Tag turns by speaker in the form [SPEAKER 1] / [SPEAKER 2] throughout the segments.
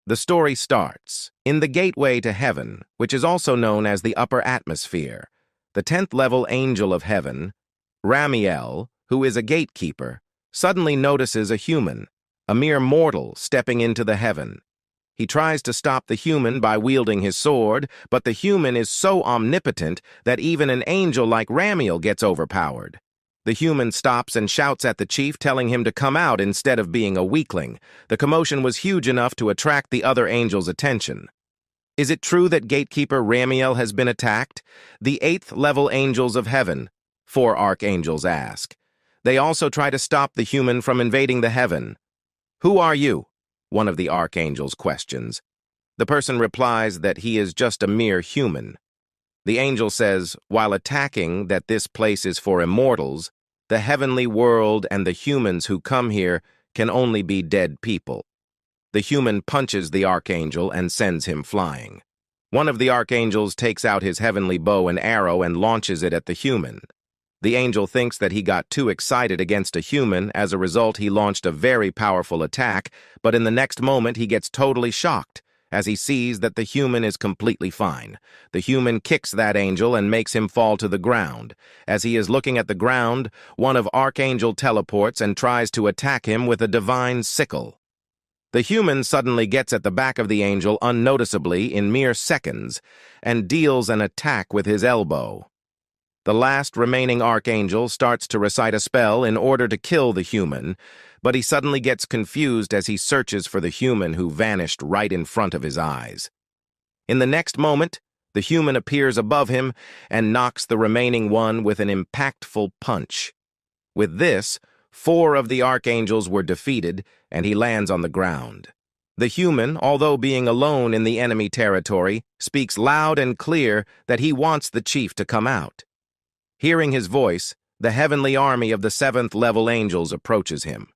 [SPEAKER 1] The story starts in the gateway to heaven, which is also known as the upper atmosphere. The 10th level angel of heaven, Ramiel, who is a gatekeeper, suddenly notices a human, a mere mortal, stepping into the heaven. He tries to stop the human by wielding his sword, but the human is so omnipotent that even an angel like Ramiel gets overpowered. The human stops and shouts at the chief, telling him to come out instead of being a weakling. The commotion was huge enough to attract the other angels' attention. Is it true that gatekeeper Ramiel has been attacked? The 8th level angels of heaven, 4 archangels ask. They also try to stop the human from invading the heaven. Who are you? One of the archangels questions. The person replies that he is just a mere human. The angel says, while attacking that this place is for immortals, the heavenly world and the humans who come here can only be dead people. The human punches the archangel and sends him flying. One of the archangels takes out his heavenly bow and arrow and launches it at the human. The angel thinks that he got too excited against a human. As a result, he launched a very powerful attack, but in the next moment he gets totally shocked as he sees that the human is completely fine. The human kicks that angel and makes him fall to the ground. As he is looking at the ground, one of Archangel teleports and tries to attack him with a divine sickle. The human suddenly gets at the back of the angel unnoticeably in mere seconds and deals an attack with his elbow. The last remaining archangel starts to recite a spell in order to kill the human, but he suddenly gets confused as he searches for the human who vanished right in front of his eyes. In the next moment, the human appears above him and knocks the remaining one with an impactful punch. With this, 4 of the archangels were defeated, and he lands on the ground. The human, although being alone in the enemy territory, speaks loud and clear that he wants the chief to come out. Hearing his voice, the heavenly army of the 7th level angels approaches him.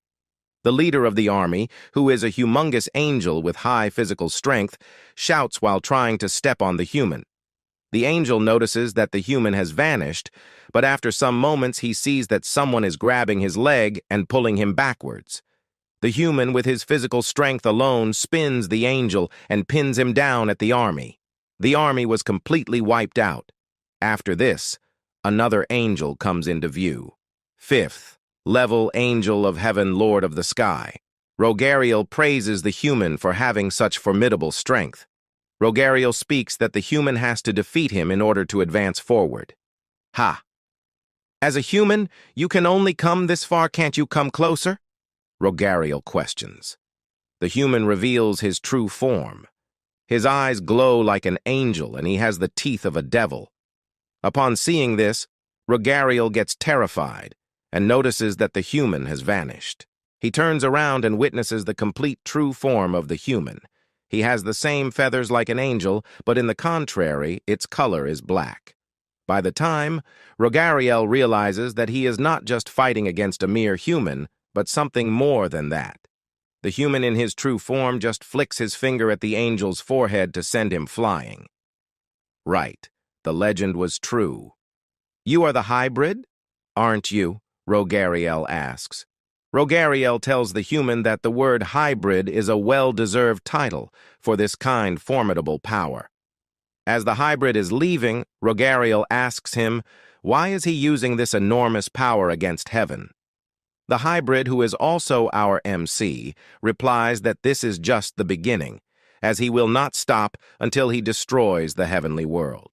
[SPEAKER 1] The leader of the army, who is a humongous angel with high physical strength, shouts while trying to step on the human. The angel notices that the human has vanished, but after some moments he sees that someone is grabbing his leg and pulling him backwards. The human, with his physical strength alone, spins the angel and pins him down at the army. The army was completely wiped out. After this, another angel comes into view. 5th level angel of heaven, Lord of the sky. Rogariel praises the human for having such formidable strength. Rogariel speaks that the human has to defeat him in order to advance forward. Ha! As a human, you can only come this far, can't you come closer? Rogariel questions. The human reveals his true form. His eyes glow like an angel and he has the teeth of a devil. Upon seeing this, Rogariel gets terrified and notices that the human has vanished. He turns around and witnesses the complete true form of the human. He has the same feathers like an angel, but in the contrary, its color is black. By the time, Rogariel realizes that he is not just fighting against a mere human, but something more than that. The human in his true form just flicks his finger at the angel's forehead to send him flying. Right, the legend was true. You are the hybrid? Aren't you? Rogariel asks. Rogariel tells the human that the word hybrid is a well-deserved title for this kind formidable power. As the hybrid is leaving, Rogariel asks him, why is he using this enormous power against heaven? The hybrid, who is also our MC, replies that this is just the beginning, as he will not stop until he destroys the heavenly world.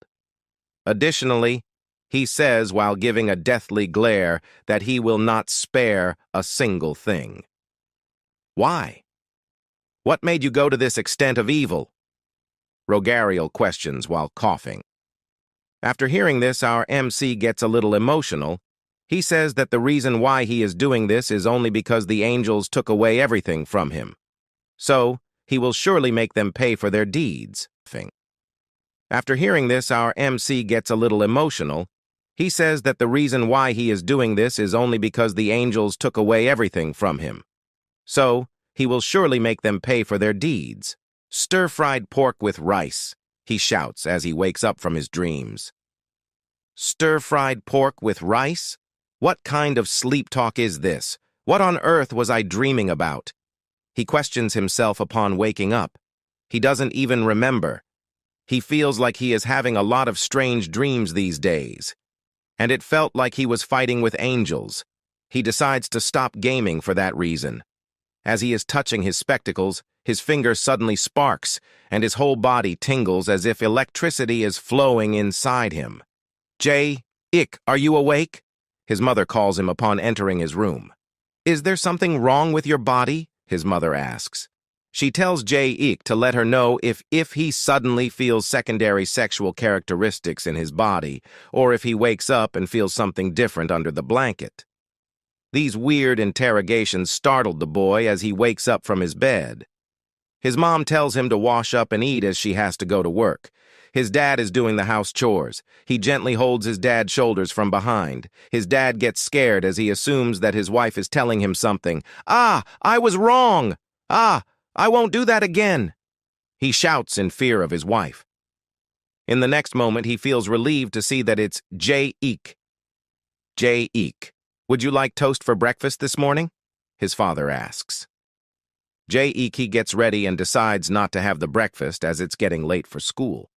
[SPEAKER 1] Additionally, he says while giving a deathly glare that he will not spare a single thing. Why? What made you go to this extent of evil? Rogariel questions while coughing. After hearing this, our MC gets a little emotional. He says that the reason why he is doing this is only because the angels took away everything from him. So, he will surely make them pay for their deeds. After hearing this, our MC gets a little emotional. He says that the reason why he is doing this is only because the angels took away everything from him. So, he will surely make them pay for their deeds. Stir-fried pork with rice, he shouts as he wakes up from his dreams. Stir-fried pork with rice? What kind of sleep talk is this? What on earth was I dreaming about? He questions himself upon waking up. He doesn't even remember. He feels like he is having a lot of strange dreams these days. And it felt like he was fighting with angels. He decides to stop gaming for that reason. As he is touching his spectacles, his finger suddenly sparks, and his whole body tingles as if electricity is flowing inside him. "Ick, are you awake?" His mother calls him upon entering his room. "Is there something wrong with your body?" his mother asks. She tells Ick to let her know if he suddenly feels secondary sexual characteristics in his body, or if he wakes up and feels something different under the blanket. These weird interrogations startled the boy as he wakes up from his bed. His mom tells him to wash up and eat as she has to go to work. His dad is doing the house chores. He gently holds his dad's shoulders from behind. His dad gets scared as he assumes that his wife is telling him something. "Ah, I was wrong! Ah, I won't do that again!" He shouts in fear of his wife. In the next moment, he feels relieved to see that it's Ick. Ick, "Would you like toast for breakfast this morning?" his father asks. Ick gets ready and decides not to have the breakfast as it's getting late for school.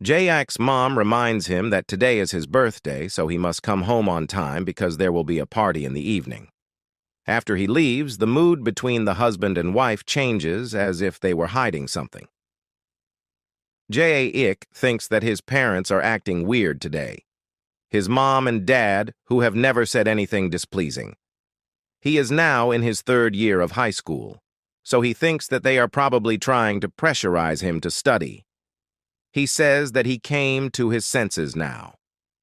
[SPEAKER 1] Ick's mom reminds him that today is his birthday, so he must come home on time because there will be a party in the evening. After he leaves, the mood between the husband and wife changes as if they were hiding something. Ick thinks that his parents are acting weird today. His mom and dad, who have never said anything displeasing. He is now in his 3rd year of high school, so he thinks that they are probably trying to pressurize him to study. He says that he came to his senses now.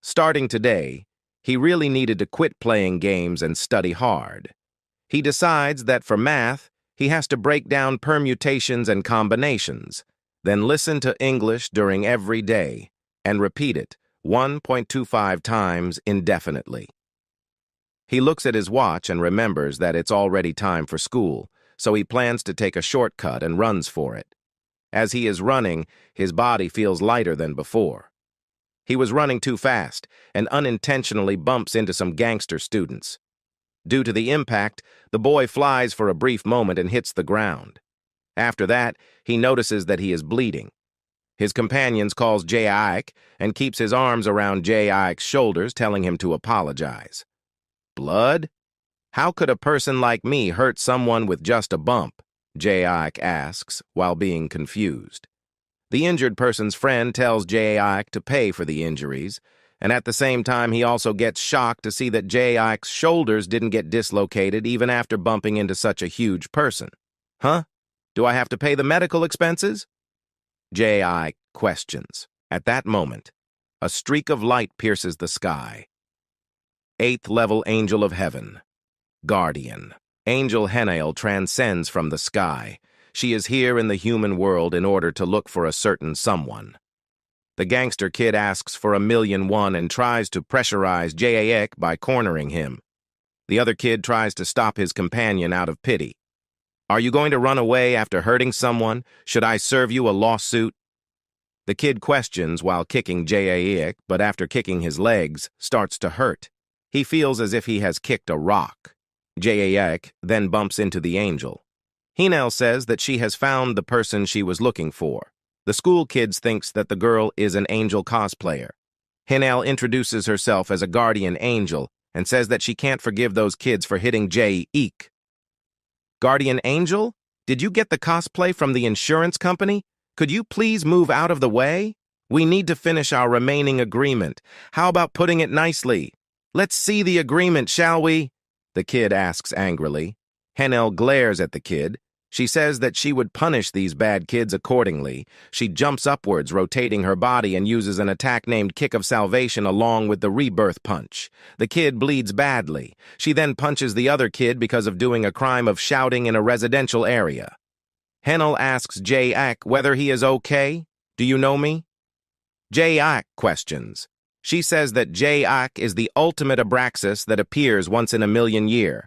[SPEAKER 1] Starting today, he really needed to quit playing games and study hard. He decides that for math, he has to break down permutations and combinations, then listen to English during every day, and repeat it 1.25 times indefinitely. He looks at his watch and remembers that it's already time for school, so he plans to take a shortcut and runs for it. As he is running, his body feels lighter than before. He was running too fast and unintentionally bumps into some gangster students. Due to the impact, the boy flies for a brief moment and hits the ground. After that, he notices that he is bleeding. His companions calls Ick and keeps his arms around Ick's shoulders, telling him to apologize. "Blood? How could a person like me hurt someone with just a bump?" Ick asks, while being confused. The injured person's friend tells Ick to pay for the injuries, and at the same time he also gets shocked to see that Ick's shoulders didn't get dislocated even after bumping into such a huge person. "Huh? Do I have to pay the medical expenses?" Ick questions. At that moment, a streak of light pierces the sky. 8th level angel of heaven. Guardian. Angel Henal transcends from the sky. She is here in the human world in order to look for a certain someone. The gangster kid asks for $1,000,001 and tries to pressurize Ick by cornering him. The other kid tries to stop his companion out of pity. "Are you going to run away after hurting someone? Should I serve you a lawsuit?" The kid questions while kicking Ick, but after kicking his legs, starts to hurt. He feels as if he has kicked a rock. Ick then bumps into the angel. Henal says that she has found the person she was looking for. The school kids thinks that the girl is an angel cosplayer. Henal introduces herself as a guardian angel and says that she can't forgive those kids for hitting Ick. "Guardian angel? Did you get the cosplay from the insurance company? Could you please move out of the way? We need to finish our remaining agreement. How about putting it nicely? Let's see the agreement, shall we?" the kid asks angrily. Henal glares at the kid. She says that she would punish these bad kids accordingly. She jumps upwards, rotating her body, and uses an attack named Kick of Salvation along with the Rebirth Punch. The kid bleeds badly. She then punches the other kid because of doing a crime of shouting in a residential area. Henal asks Ick whether he is okay. "Do you know me?" Ick questions. She says that Ick is the ultimate Abraxas that appears once in a million years.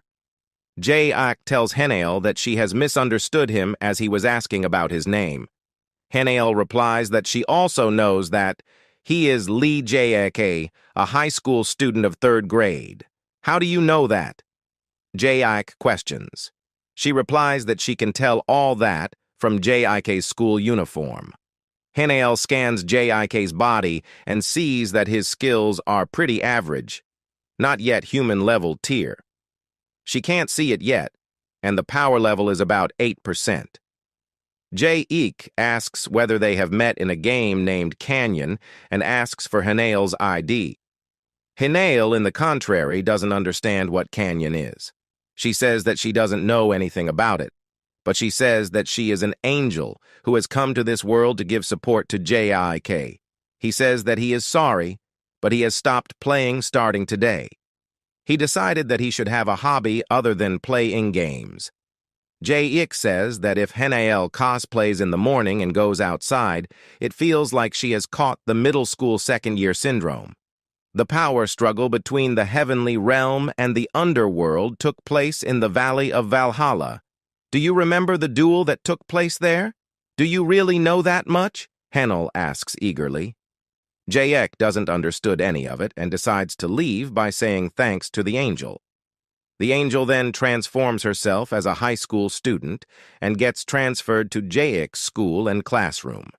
[SPEAKER 1] Ick tells Henal that she has misunderstood him as he was asking about his name. Henal replies that she also knows that he is Lee Ick, a high school student of 3rd grade. "How do you know that?" Ick questions. She replies that she can tell all that from Jik's school uniform. Henal scans Jik's body and sees that his skills are pretty average, not yet human-level tier. She can't see it yet, and the power level is about 8%. Jik asks whether they have met in a game named Canyon and asks for Henal's ID. Henal, in the contrary, doesn't understand what Canyon is. She says that she doesn't know anything about it, but she says that she is an angel who has come to this world to give support to Jik. He says that he is sorry, but he has stopped playing starting today. He decided that he should have a hobby other than playing games. Jik says that if Henal cosplays in the morning and goes outside, it feels like she has caught the middle school second-year syndrome. The power struggle between the heavenly realm and the underworld took place in the Valley of Valhalla. Do you remember the duel that took place there? Do you really know that much? Henal asks eagerly. Jik doesn't understood any of it and decides to leave by saying thanks to the angel. The angel then transforms herself as a high school student and gets transferred to Jik's school and classroom.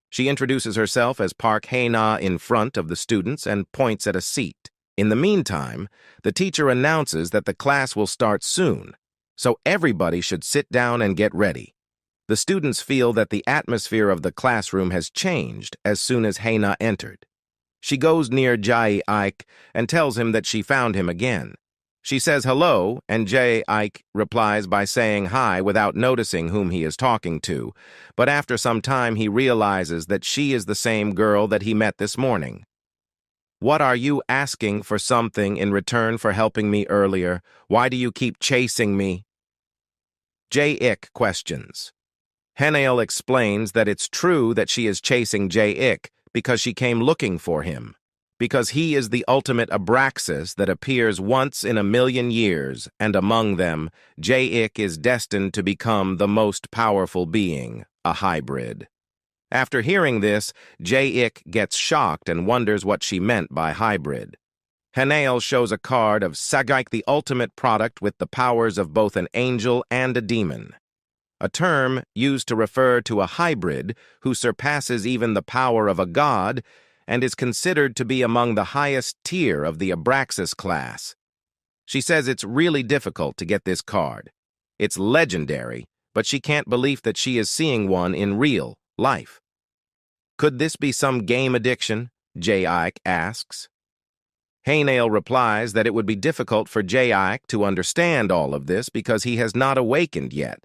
[SPEAKER 1] She introduces herself as Park Hae-na in front of the students and points at a seat. In the meantime, the teacher announces that the class will start soon, so everybody should sit down and get ready. The students feel that the atmosphere of the classroom has changed as soon as Hae-na entered. She goes near Jik and tells him that she found him again. She says hello, and Jik replies by saying hi without noticing whom he is talking to, but after some time he realizes that she is the same girl that he met this morning. What are you asking for something in return for helping me earlier? Why do you keep chasing me? Jik questions. Henal explains that it's true that she is chasing Jik because she came looking for him, because he is the ultimate Abraxas that appears once in a million years, and among them, Jik is destined to become the most powerful being, a hybrid. After hearing this, Jik gets shocked and wonders what she meant by hybrid. Henal shows a card of Sagik, the ultimate product with the powers of both an angel and a demon, a term used to refer to a hybrid who surpasses even the power of a god and is considered to be among the highest tier of the Abraxas class. She says it's really difficult to get this card. It's legendary, but she can't believe that she is seeing one in real life. Could this be some game addiction? Jik asks. Henal replies that it would be difficult for Jik to understand all of this because he has not awakened yet.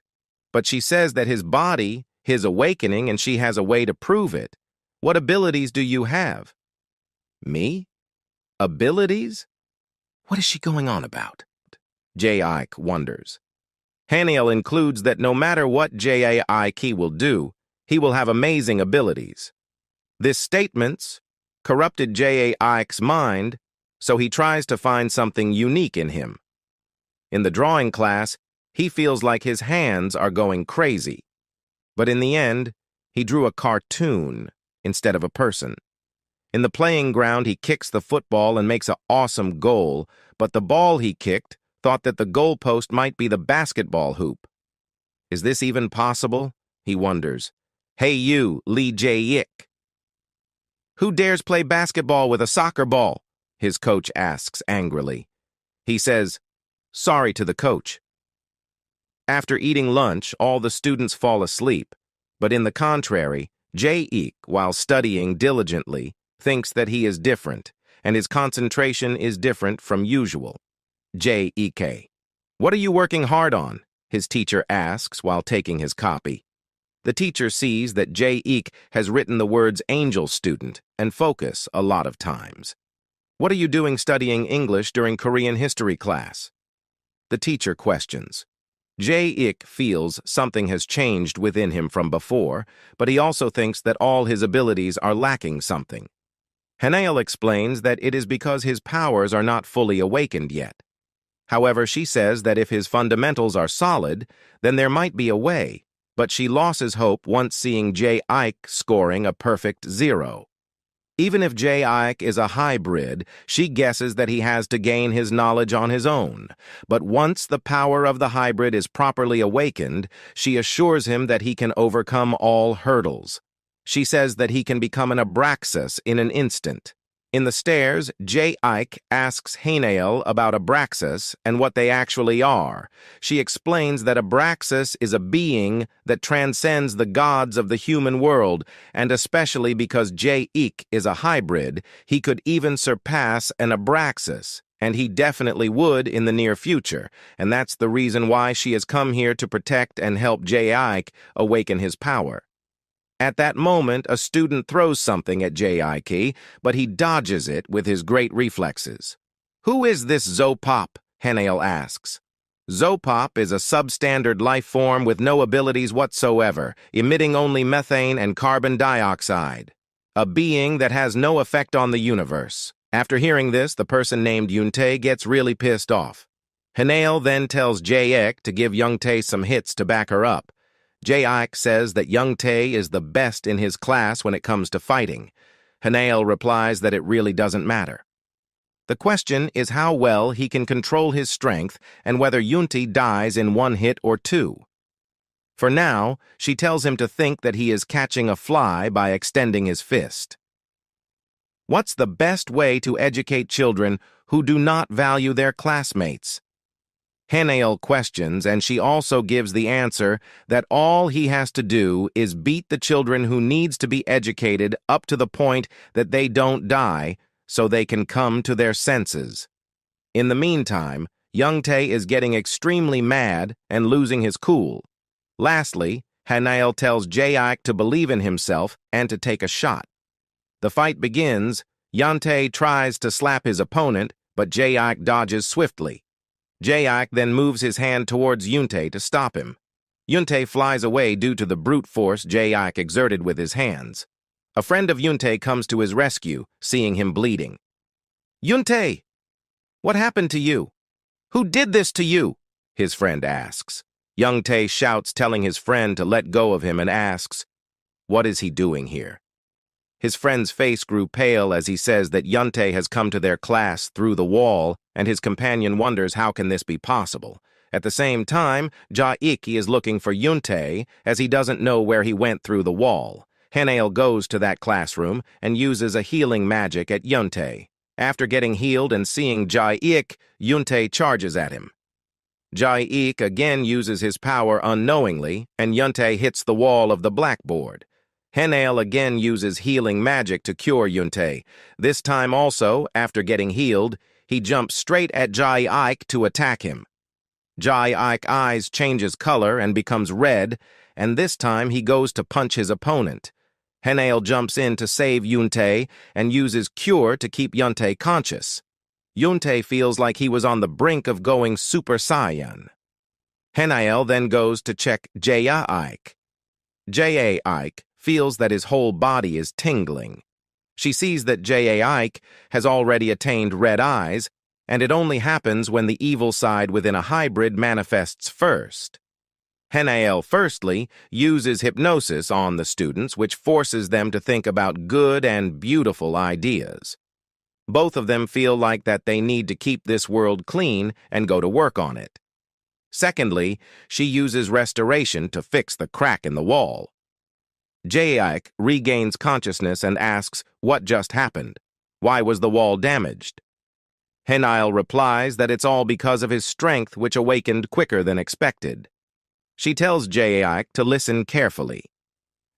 [SPEAKER 1] But she says that his body, his awakening, and she has a way to prove it. What abilities do you have? Me? Abilities? What is she going on about? Jik wonders. Henal includes that no matter what Jik will do, he will have amazing abilities. This statement corrupted Jik's mind, so he tries to find something unique in him. In the drawing class, he feels like his hands are going crazy. But in the end, he drew a cartoon instead of a person. In the playing ground, he kicks the football and makes an awesome goal, but the ball he kicked thought that the goalpost might be the basketball hoop. Is this even possible? He wonders. Hey you, Lee Jik. Who dares play basketball with a soccer ball? His coach asks angrily. He says, sorry to the coach. After eating lunch, all the students fall asleep, but in the contrary, Jik, while studying diligently, thinks that he is different, and his concentration is different from usual. Jik. What are you working hard on? His teacher asks while taking his copy. The teacher sees that Jik has written the words angel student and focus a lot of times. What are you doing studying English during Korean history class? The teacher questions. Jik feels something has changed within him from before, but he also thinks that all his abilities are lacking something. Henal explains that it is because his powers are not fully awakened yet. However, she says that if his fundamentals are solid, then there might be a way, but she loses hope once seeing Jik scoring a perfect 0. Even if Jaik is a hybrid, she guesses that he has to gain his knowledge on his own. But once the power of the hybrid is properly awakened, she assures him that he can overcome all hurdles. She says that he can become an Abraxas in an instant. In the stairs, Jaik asks Henal about Abraxas and what they actually are. She explains that Abraxas is a being that transcends the gods of the human world, and especially because Jaik is a hybrid, he could even surpass an Abraxas, and he definitely would in the near future, and that's the reason why she has come here to protect and help Jaik awaken his power. At that moment, a student throws something at Jaik, but he dodges it with his great reflexes. "Who is this Zopop?" Henal asks. Zopop is a substandard life form with no abilities whatsoever, emitting only methane and carbon dioxide. A being that has no effect on the universe. After hearing this, the person named Yuntae gets really pissed off. Henal then tells Jaek to give Yuntae some hits to back her up. Jaik says that Yuntae is the best in his class when it comes to fighting. Henal replies that it really doesn't matter. The question is how well he can control his strength and whether Yuntae dies in one hit or two. For now, she tells him to think that he is catching a fly by extending his fist. What's the best way to educate children who do not value their classmates? Henal questions, and she also gives the answer that all he has to do is beat the children who needs to be educated up to the point that they don't die, so they can come to their senses. In the meantime, Yuntae is getting extremely mad and losing his cool. Lastly, Henal tells Jaik to believe in himself and to take a shot. The fight begins. Yuntae tries to slap his opponent, but Jaik dodges swiftly. Jaik then moves his hand towards Yuntae to stop him. Yuntae flies away due to the brute force Jaik exerted with his hands. A friend of Yuntae comes to his rescue, seeing him bleeding. "Yuntae, what happened to you? Who did this to you?" his friend asks. Yuntae shouts, telling his friend to let go of him, and asks, "What is he doing here?" His friend's face grew pale as he says that Yuntae has come to their class through the wall, and his companion wonders how can this be possible. At the same time, Jaik is looking for Yuntae as he doesn't know where he went through the wall. Henal goes to that classroom and uses a healing magic at Yuntae. After getting healed and seeing Jaik, Yuntae charges at him. Jaik again uses his power unknowingly, and Yuntae hits the wall of the blackboard. Henal again uses healing magic to cure Yuntae. This time also, after getting healed, he jumps straight at Jaik to attack him. Jaik's eyes changes color and becomes red, and this time he goes to punch his opponent. Henal jumps in to save Yuntae and uses cure to keep Yuntae conscious. Yuntae feels like he was on the brink of going Super Saiyan. Henal then goes to check Jaik. Jaik feels that his whole body is tingling. She sees that Jaik has already attained red eyes, and it only happens when the evil side within a hybrid manifests first. Henal firstly uses hypnosis on the students, which forces them to think about good and beautiful ideas. Both of them feel like that they need to keep this world clean and go to work on it. Secondly, she uses restoration to fix the crack in the wall. Jaik regains consciousness and asks what just happened. Why was the wall damaged? Henal replies that it's all because of his strength, which awakened quicker than expected. She tells Jaik to listen carefully.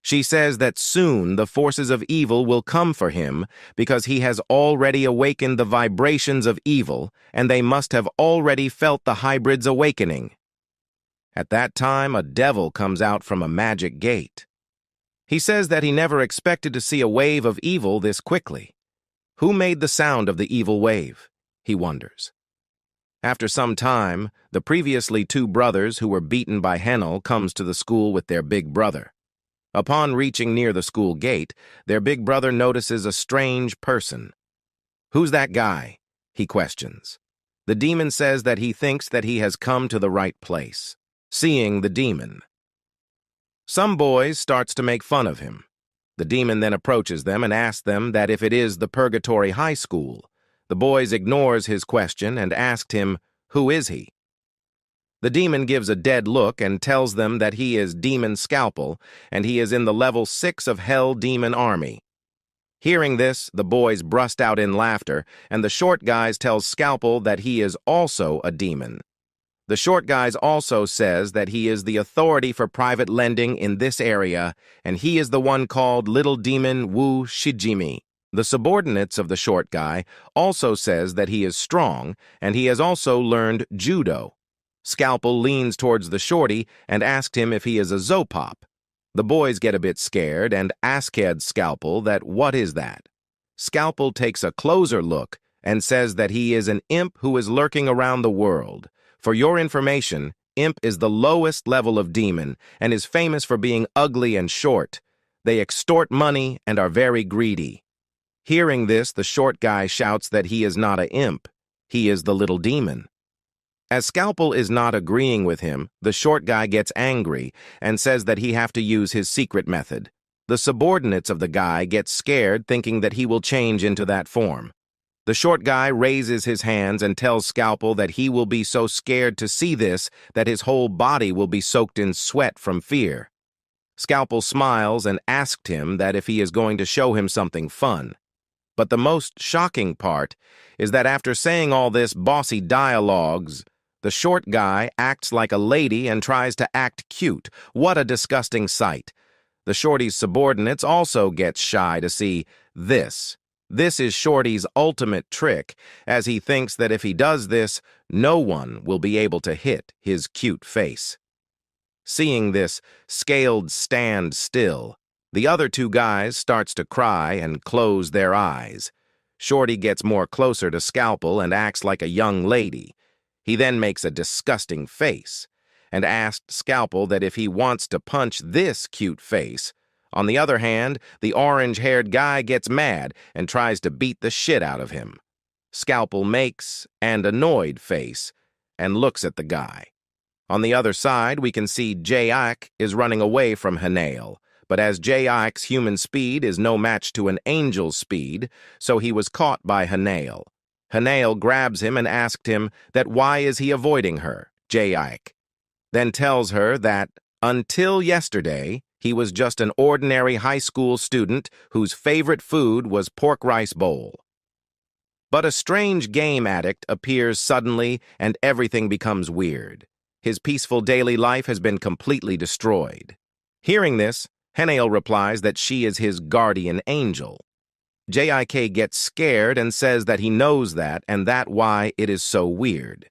[SPEAKER 1] She says that soon the forces of evil will come for him because he has already awakened the vibrations of evil, and they must have already felt the hybrid's awakening. At that time, a devil comes out from a magic gate. He says that he never expected to see a wave of evil this quickly. Who made the sound of the evil wave? He wonders. After some time, the previously two brothers who were beaten by Henal comes to the school with their big brother. Upon reaching near the school gate, their big brother notices a strange person. "Who's that guy?" he questions. The demon says that he thinks that he has come to the right place. Seeing the demon, some boys starts to make fun of him. The demon then approaches them and asks them that if it is the Purgatory High School. The boys ignores his question and asked him, "Who is he?" The demon gives a dead look and tells them that he is Demon Scalpel, and he is in the level 6 of Hell Demon Army. Hearing this, the boys burst out in laughter, and the short guys tells Scalpel that he is also a demon. The short guys also says that he is the authority for private lending in this area, and he is the one called Little Demon Wu Shijimi. The subordinates of the short guy also says that he is strong, and he has also learned judo. Scalpel leans towards the shorty and asks him if he is a Zopop. The boys get a bit scared and ask Scalpel that what is that. Scalpel takes a closer look and says that he is an imp who is lurking around the world. For your information, imp is the lowest level of demon and is famous for being ugly and short. They extort money and are very greedy. Hearing this, the short guy shouts that he is not an imp. He is the little demon. As Scalpel is not agreeing with him, the short guy gets angry and says that he have to use his secret method. The subordinates of the guy get scared, thinking that he will change into that form. The short guy raises his hands and tells Scalpel that he will be so scared to see this that his whole body will be soaked in sweat from fear. Scalpel smiles and asked him that if he is going to show him something fun. But the most shocking part is that after saying all this bossy dialogues, the short guy acts like a lady and tries to act cute. What a disgusting sight. The shorty's subordinates also get shy to see this. This is Shorty's ultimate trick, as he thinks that if he does this, no one will be able to hit his cute face. Seeing this, Scaled stand still. The other two guys starts to cry and close their eyes. Shorty gets more closer to Scalpel and acts like a young lady. He then makes a disgusting face and asked Scalpel that if he wants to punch this cute face. On the other hand, the orange-haired guy gets mad and tries to beat the shit out of him. Scalpel makes an annoyed face and looks at the guy. On the other side, we can see Jayak is running away from Henal, but as Jayak's human speed is no match to an angel's speed, so he was caught by Henal. Henal grabs him and asked him that why is he avoiding her, Jayak, then tells her that until yesterday, he was just an ordinary high school student whose favorite food was pork rice bowl. But a strange game addict appears suddenly and everything becomes weird. His peaceful daily life has been completely destroyed. Hearing this, Henal replies that she is his guardian angel. JIK gets scared and says that he knows that and that why it is so weird.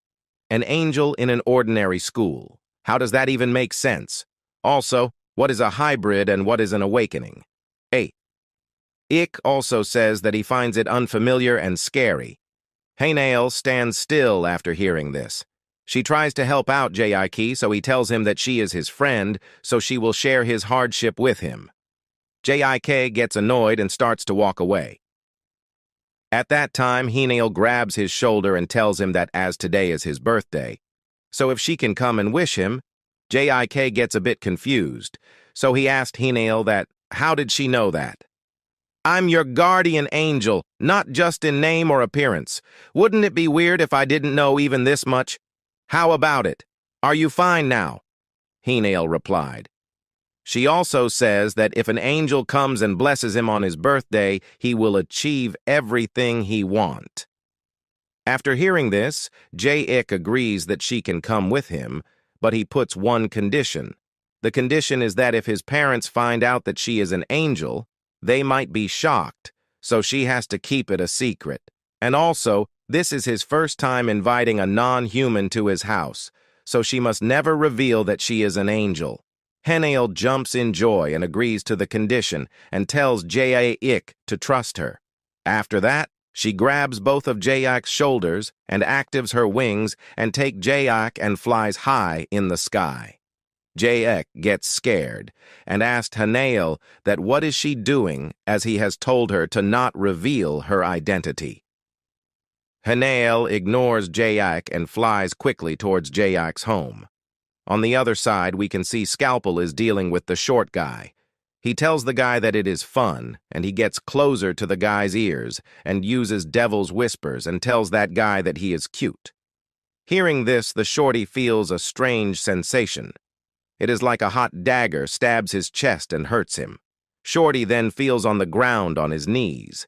[SPEAKER 1] An angel in an ordinary school. How does that even make sense? Also, what is a hybrid and what is an awakening? 8. Ik also says that he finds it unfamiliar and scary. Henal stands still after hearing this. She tries to help out JIK, so he tells him that she is his friend, so she will share his hardship with him. JIK gets annoyed and starts to walk away. At that time, Henal grabs his shoulder and tells him that as today is his birthday, so if she can come and wish him, JIK gets a bit confused, so he asked Henal that, how did she know that? I'm your guardian angel, not just in name or appearance. Wouldn't it be weird if I didn't know even this much? How about it? Are you fine now? Henal replied. She also says that if an angel comes and blesses him on his birthday, he will achieve everything he wants. After hearing this, J-Ik agrees that she can come with him, but he puts one condition. The condition is that if his parents find out that she is an angel, they might be shocked, so she has to keep it a secret. And also, this is his first time inviting a non-human to his house, so she must never reveal that she is an angel. Henal jumps in joy and agrees to the condition and tells J-Ik to trust her. After that, she grabs both of Jayak's shoulders and actives her wings and take Jayak and flies high in the sky. Jayak gets scared and asked Henal that what is she doing as he has told her to not reveal her identity. Henal ignores Jayak and flies quickly towards Jayak's home. On the other side, we can see Scalpel is dealing with the short guy. He tells the guy that it is fun, and he gets closer to the guy's ears and uses devil's whispers and tells that guy that he is cute. Hearing this, the shorty feels a strange sensation. It is like a hot dagger stabs his chest and hurts him. Shorty then feels on the ground on his knees.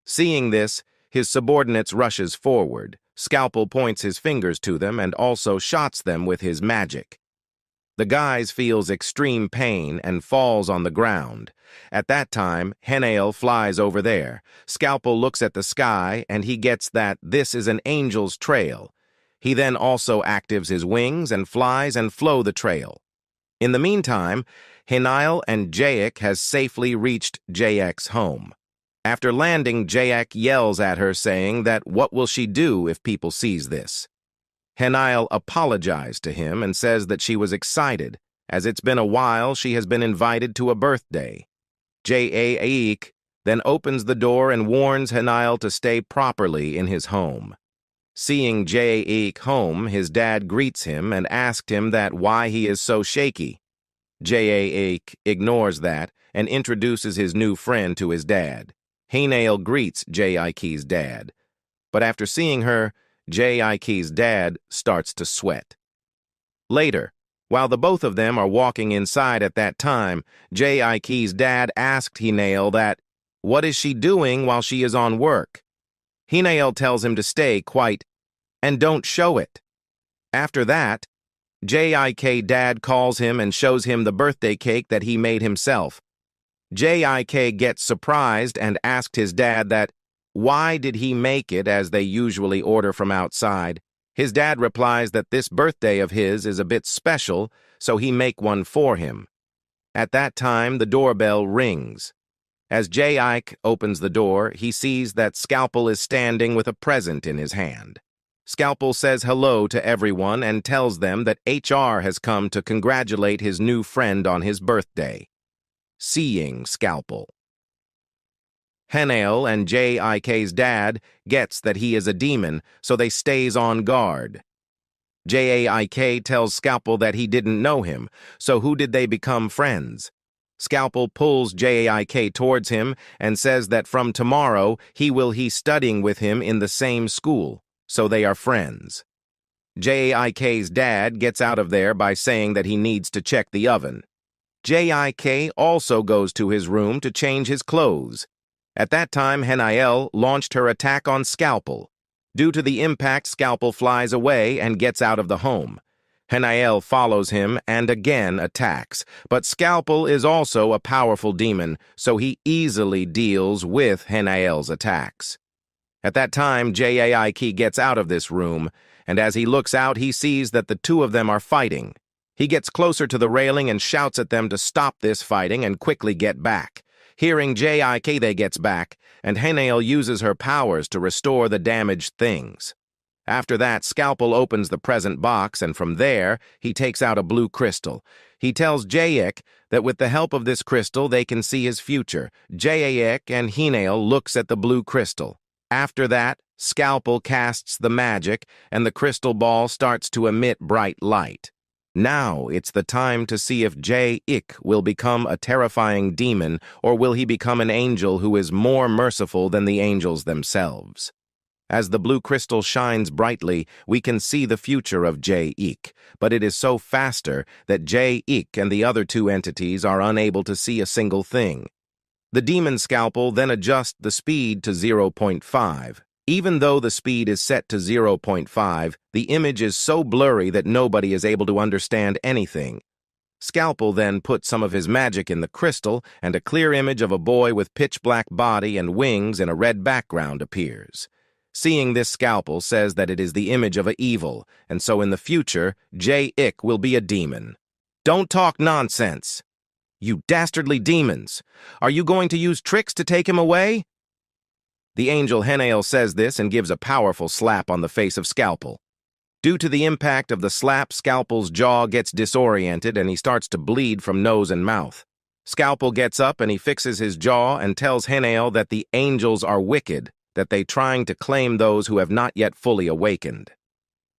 [SPEAKER 1] Seeing this, his subordinates rushes forward. Scalpel points his fingers to them and also shots them with his magic. The guy feels extreme pain and falls on the ground. At that time, Henal flies over there. Scalpel looks at the sky and he gets that this is an angel's trail. He then also actives his wings and flies and flow the trail. In the meantime, Henal and Jayek has safely reached Jayek's home. After landing, Jayek yells at her saying that what will she do if people sees this? Henal apologized to him and says that she was excited, as it's been a while she has been invited to a birthday. Jayek then opens the door and warns Henal to stay properly in his home. Seeing Jayek home, his dad greets him and asked him that why he is so shaky. Jayek ignores that and introduces his new friend to his dad. Henal greets Jayek's dad, but after seeing her, Jayek's dad starts to sweat. Later, while the both of them are walking inside at that time, Jayek's dad asked Henal that, what is she doing while she is on work? Henal tells him to stay quiet and don't show it. After that, Jayek's dad calls him and shows him the birthday cake that he made himself. Jayek gets surprised and asked his dad that, why did he make it as they usually order from outside? His dad replies that this birthday of his is a bit special, so he make one for him. At that time, the doorbell rings. As Jayek opens the door, he sees that Scalpel is standing with a present in his hand. Scalpel says hello to everyone and tells them that HR has come to congratulate his new friend on his birthday. Seeing Scalpel, Henal and Jayek's dad gets that he is a demon, so they stays on guard. Jayek tells Scalpel that he didn't know him, so who did they become friends? Scalpel pulls Jayek towards him and says that from tomorrow he studying with him in the same school, so they are friends. Jayek's dad gets out of there by saying that he needs to check the oven. Jayek also goes to his room to change his clothes. At that time, Henal launched her attack on Scalpel. Due to the impact, Scalpel flies away and gets out of the home. Henal follows him and again attacks, but Scalpel is also a powerful demon, so he easily deals with Henal's attacks. At that time, Jayek gets out of this room, and as he looks out, he sees that the two of them are fighting. He gets closer to the railing and shouts at them to stop this fighting and quickly get back. Hearing Jayek, they gets back, and Henal uses her powers to restore the damaged things. After that, Scalpel opens the present box, and from there, he takes out a blue crystal. He tells Jayek that with the help of this crystal, they can see his future. Jayek and Henal looks at the blue crystal. After that, Scalpel casts the magic, and the crystal ball starts to emit bright light. Now it's the time to see if Jayek will become a terrifying demon or will he become an angel who is more merciful than the angels themselves. As the blue crystal shines brightly, we can see the future of Jayek, but it is so faster that Jayek and the other two entities are unable to see a single thing. The demon Scalpel then adjusts the speed to 0.5. Even though the speed is set to 0.5, the image is so blurry that nobody is able to understand anything. Scalpel then puts some of his magic in the crystal, and a clear image of a boy with pitch-black body and wings in a red background appears. Seeing this, Scalpel says that it is the image of an evil, and so in the future, Jayek will be a demon. Don't talk nonsense! You dastardly demons! Are you going to use tricks to take him away? The angel Henal says this and gives a powerful slap on the face of Scalpel. Due to the impact of the slap, Scalpel's jaw gets disoriented and he starts to bleed from nose and mouth. Scalpel gets up and he fixes his jaw and tells Henal that the angels are wicked, that they trying to claim those who have not yet fully awakened.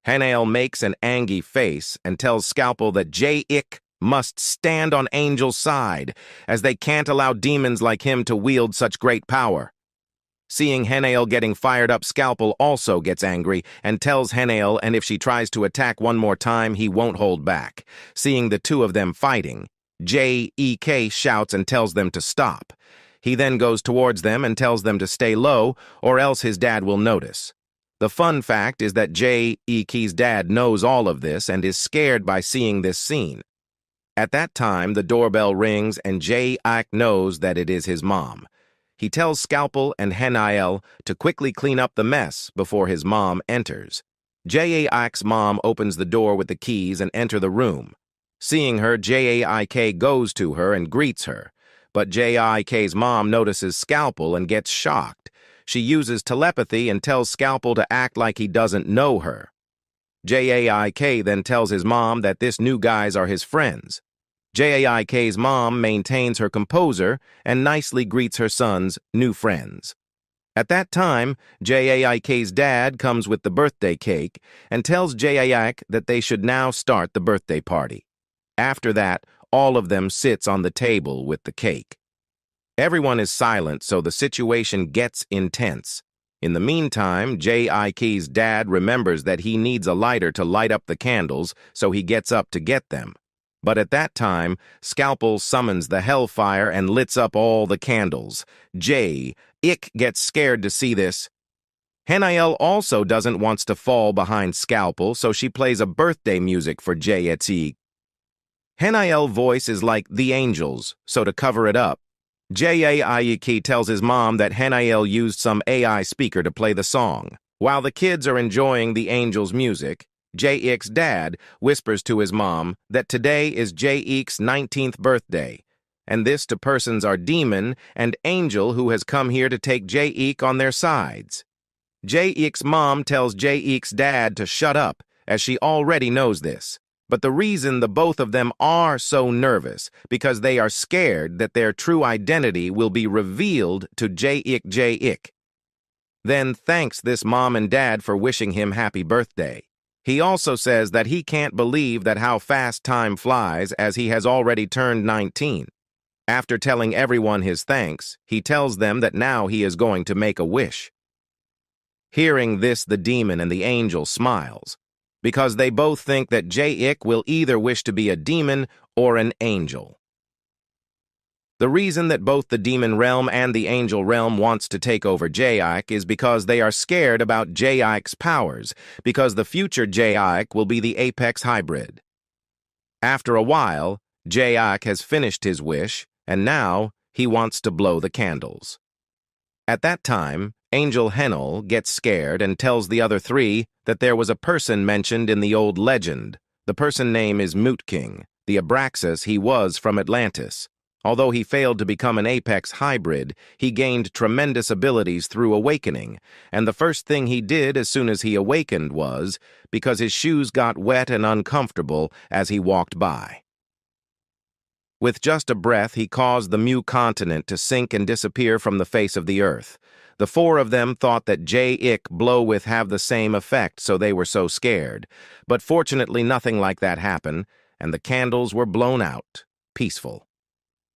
[SPEAKER 1] Henal makes an angry face and tells Scalpel that Jayek must stand on Angel's side, as they can't allow demons like him to wield such great power. Seeing Henal getting fired up, Scalpel also gets angry and tells Henal, and if she tries to attack one more time, he won't hold back. Seeing the two of them fighting, Jek shouts and tells them to stop. He then goes towards them and tells them to stay low, or else his dad will notice. The fun fact is that Jek's dad knows all of this and is scared by seeing this scene. At that time, the doorbell rings and Jek knows that it is his mom. He tells Scalpel and Henal to quickly clean up the mess before his mom enters. Jek's mom opens the door with the keys and enter the room. Seeing her, Jek goes to her and greets her. But Jek's mom notices Scalpel and gets shocked. She uses telepathy and tells Scalpel to act like he doesn't know her. Jek then tells his mom that this new guys are his friends. Jek's mom maintains her composure and nicely greets her son's new friends. At that time, Jek's dad comes with the birthday cake and tells Jek that they should now start the birthday party. After that, all of them sits on the table with the cake. Everyone is silent, so the situation gets intense. In the meantime, Jek's dad remembers that he needs a lighter to light up the candles, so he gets up to get them. But at that time, Scalpel summons the hellfire and lights up all the candles. Jek gets scared to see this. Henal also doesn't want to fall behind Scalpel, so she plays a birthday music for Jek. Henal's voice is like the angels, so to cover it up, Jek tells his mom that Henal used some AI speaker to play the song. While the kids are enjoying the angels' music, Jek's dad whispers to his mom that today is Jek's 19th birthday, and this to persons are demon and angel who has come here to take Jek on their sides. Jek's mom tells Jek's dad to shut up, as she already knows this. But the reason the both of them are so nervous because they are scared that their true identity will be revealed to Jek. Then thanks this mom and dad for wishing him happy birthday. He also says that he can't believe that how fast time flies as he has already turned 19. After telling everyone his thanks, he tells them that now he is going to make a wish. Hearing this, the demon and the angel smiles, because they both think that Jek will either wish to be a demon or an angel. The reason that both the demon realm and the angel realm wants to take over Jek is because they are scared about Jek's powers, because the future Jek will be the apex hybrid. After a while, Jek has finished his wish, and now he wants to blow the candles. At that time, Angel Henal gets scared and tells the other three that there was a person mentioned in the old legend. The person name is Moot King, the Abraxas he was from Atlantis. Although he failed to become an apex hybrid, he gained tremendous abilities through awakening, and the first thing he did as soon as he awakened was because his shoes got wet and uncomfortable as he walked by. With just a breath, he caused the Mu continent to sink and disappear from the face of the earth. The four of them thought that Jek blow with have the same effect, so they were so scared. But fortunately, nothing like that happened, and the candles were blown out, peaceful.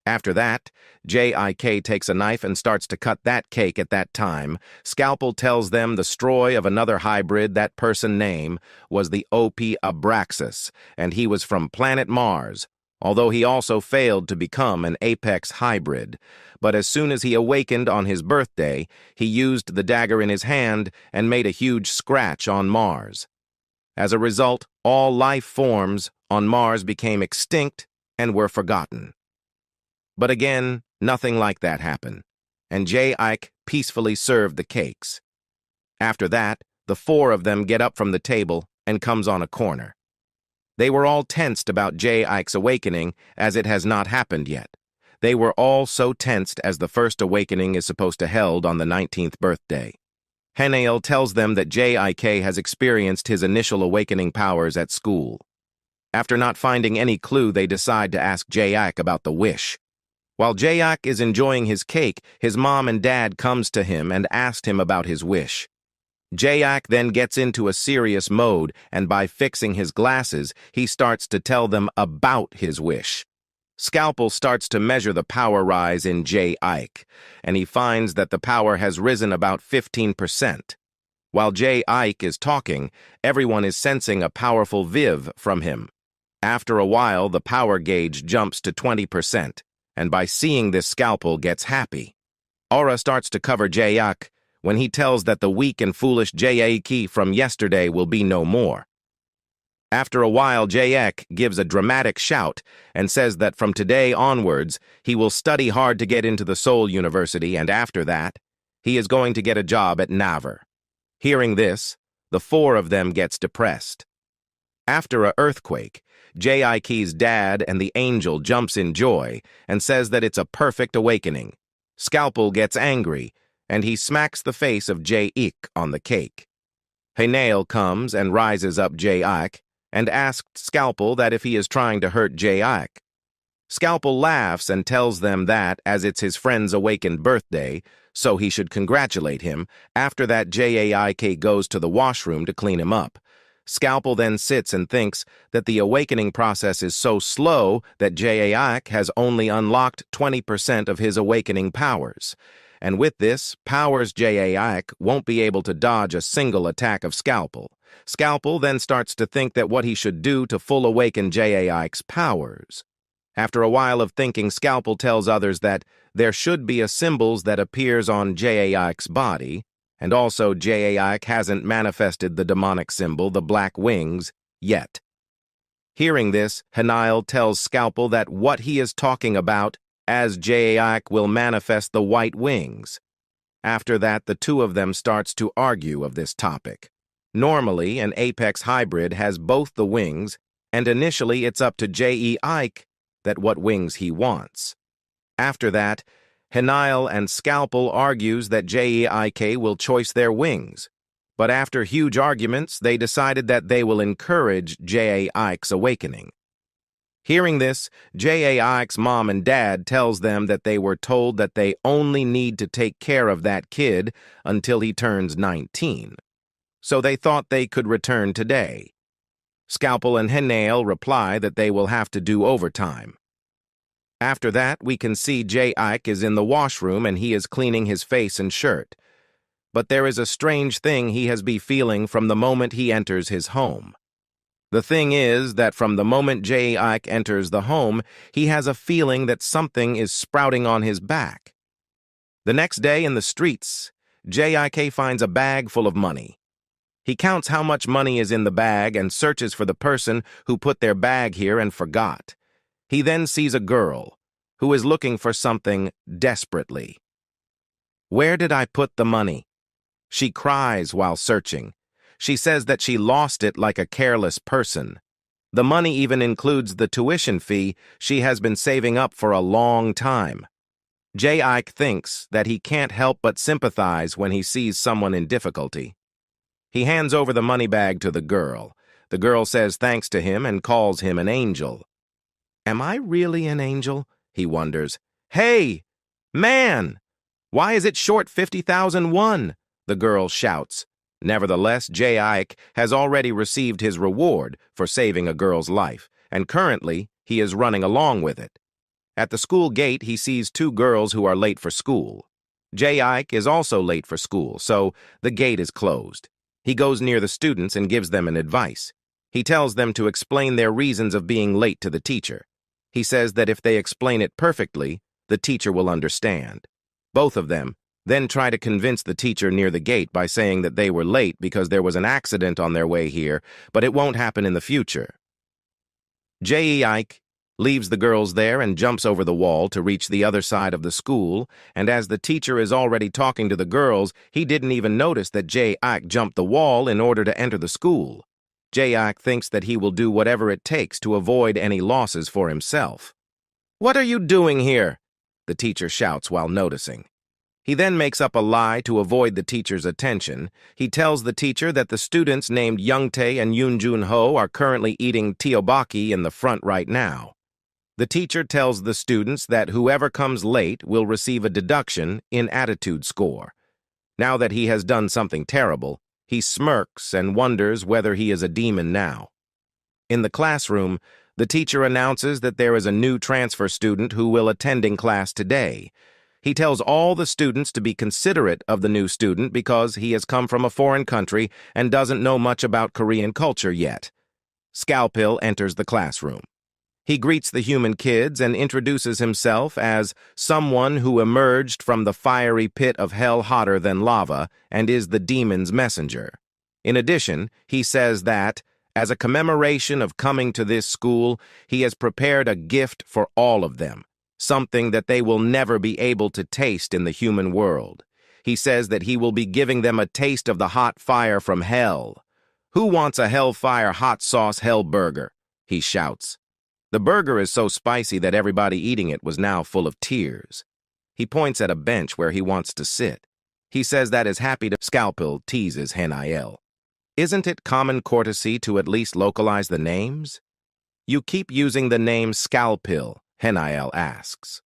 [SPEAKER 1] After that, Jek takes a knife and starts to cut that cake at that time. Scalpel tells them the destroy of another hybrid, that person name, was the OP Abraxas, and he was from planet Mars, although he also failed to become an apex hybrid. But as soon as he awakened on his birthday, he used the dagger in his hand and made a huge scratch on Mars. As a result, all life forms on Mars became extinct and were forgotten. But again, nothing like that happened, and Jek peacefully served the cakes. After that, the four of them get up from the table and comes on a corner. They were all tensed about Jek's awakening, as it has not happened yet. They were all so tensed as the first awakening is supposed to held on the 19th birthday. Henal tells them that Jek has experienced his initial awakening powers at school. After not finding any clue, they decide to ask Jek about the wish. While Jek is enjoying his cake, his mom and dad comes to him and asked him about his wish. Jayak then gets into a serious mode, and by fixing his glasses, he starts to tell them about his wish. Scalpel starts to measure the power rise in Jayak, and he finds that the power has risen about 15%. While Jayak is talking, everyone is sensing a powerful viv from him. After a while, the power gauge jumps to 20%, and by seeing this, Scalpel gets happy. Aura starts to cover Jayak when he tells that the weak and foolish Jayak from yesterday will be no more. After a while, Jayak gives a dramatic shout and says that from today onwards, he will study hard to get into the Soul University, and after that, he is going to get a job at Navar. Hearing this, the four of them gets depressed. After a earthquake, Jayak's dad and the angel jumps in joy and says that it's a perfect awakening. Scalpel gets angry, and he smacks the face of Jayak on the cake. Henal comes and rises up Jayak and asked Scalpel that if he is trying to hurt Jayak. Scalpel laughs and tells them that, as it's his friend's awakened birthday, so he should congratulate him. After that, Jayak goes to the washroom to clean him up. Scalpel then sits and thinks that the awakening process is so slow that Jayak has only unlocked 20% of his awakening powers. And with this, powers Jayak won't be able to dodge a single attack of Scalpel. Scalpel then starts to think that what he should do to full awaken Jayak's powers. After a while of thinking, Scalpel tells others that there should be a symbols that appears on Jayak's body, and also Jayak hasn't manifested the demonic symbol, the black wings, yet. Hearing this, Henal tells Scalpel that what he is talking about, as Jayak will manifest the white wings. After that, the two of them starts to argue of this topic. Normally, an Apex hybrid has both the wings, and initially it's up to Jayak that what wings he wants. After that, Henal and Scalpel argues that Jayak will choice their wings, but after huge arguments, they decided that they will encourage Jayak's awakening. Hearing this, Jayak's mom and dad tells them that they were told that they only need to take care of that kid until he turns 19. So they thought they could return today. Scalpel and Henal reply that they will have to do overtime. After that, we can see Jayak is in the washroom and he is cleaning his face and shirt. But there is a strange thing he has been feeling from the moment he enters his home. The thing is that from the moment Jayak enters the home, he has a feeling that something is sprouting on his back. The next day in the streets, Jayak finds a bag full of money. He counts how much money is in the bag and searches for the person who put their bag here and forgot. He then sees a girl who is looking for something desperately. "Where did I put the money?" She cries while searching. She says that she lost it like a careless person. The money even includes the tuition fee she has been saving up for a long time. Jayak thinks that he can't help but sympathize when he sees someone in difficulty. He hands over the money bag to the girl. The girl says thanks to him and calls him an angel. Am I really an angel? He wonders. Hey, man! Why is it short 50,001? The girl shouts. Nevertheless, Jayak has already received his reward for saving a girl's life, and currently he is running along with it. At the school gate, he sees two girls who are late for school. Jayak is also late for school, so the gate is closed. He goes near the students and gives them an advice. He tells them to explain their reasons of being late to the teacher. He says that if they explain it perfectly, the teacher will understand. Both of them then try to convince the teacher near the gate by saying that they were late because there was an accident on their way here, but it won't happen in the future. Jayak leaves the girls there and jumps over the wall to reach the other side of the school, and as the teacher is already talking to the girls, he didn't even notice that Jayak jumped the wall in order to enter the school. Jayak thinks that he will do whatever it takes to avoid any losses for himself. "What are you doing here?" the teacher shouts while noticing. He then makes up a lie to avoid the teacher's attention. He tells the teacher that the students named Youngtae and Yoonjun Ho are currently eating tteokbokki in the front right now. The teacher tells the students that whoever comes late will receive a deduction in attitude score. Now that he has done something terrible, He smirks and wonders whether he is a demon now. In the classroom, the teacher announces that there is a new transfer student who will attending class today. He tells all the students to be considerate of the new student because he has come from a foreign country and doesn't know much about Korean culture yet. Scalpel enters the classroom. He greets the human kids and introduces himself as someone who emerged from the fiery pit of hell hotter than lava and is the demon's messenger. In addition, he says that, as a commemoration of coming to this school, he has prepared a gift for all of them, something that they will never be able to taste in the human world. He says that he will be giving them a taste of the hot fire from hell. "Who wants a hellfire hot sauce hell burger?" he shouts. The burger is so spicy that everybody eating it was now full of tears. He points at a bench where he wants to sit. He says that is happy to. Scalpel teases Henal. "Isn't it common courtesy to at least localize the names?" "You keep using the name Scalpel," Henal asks.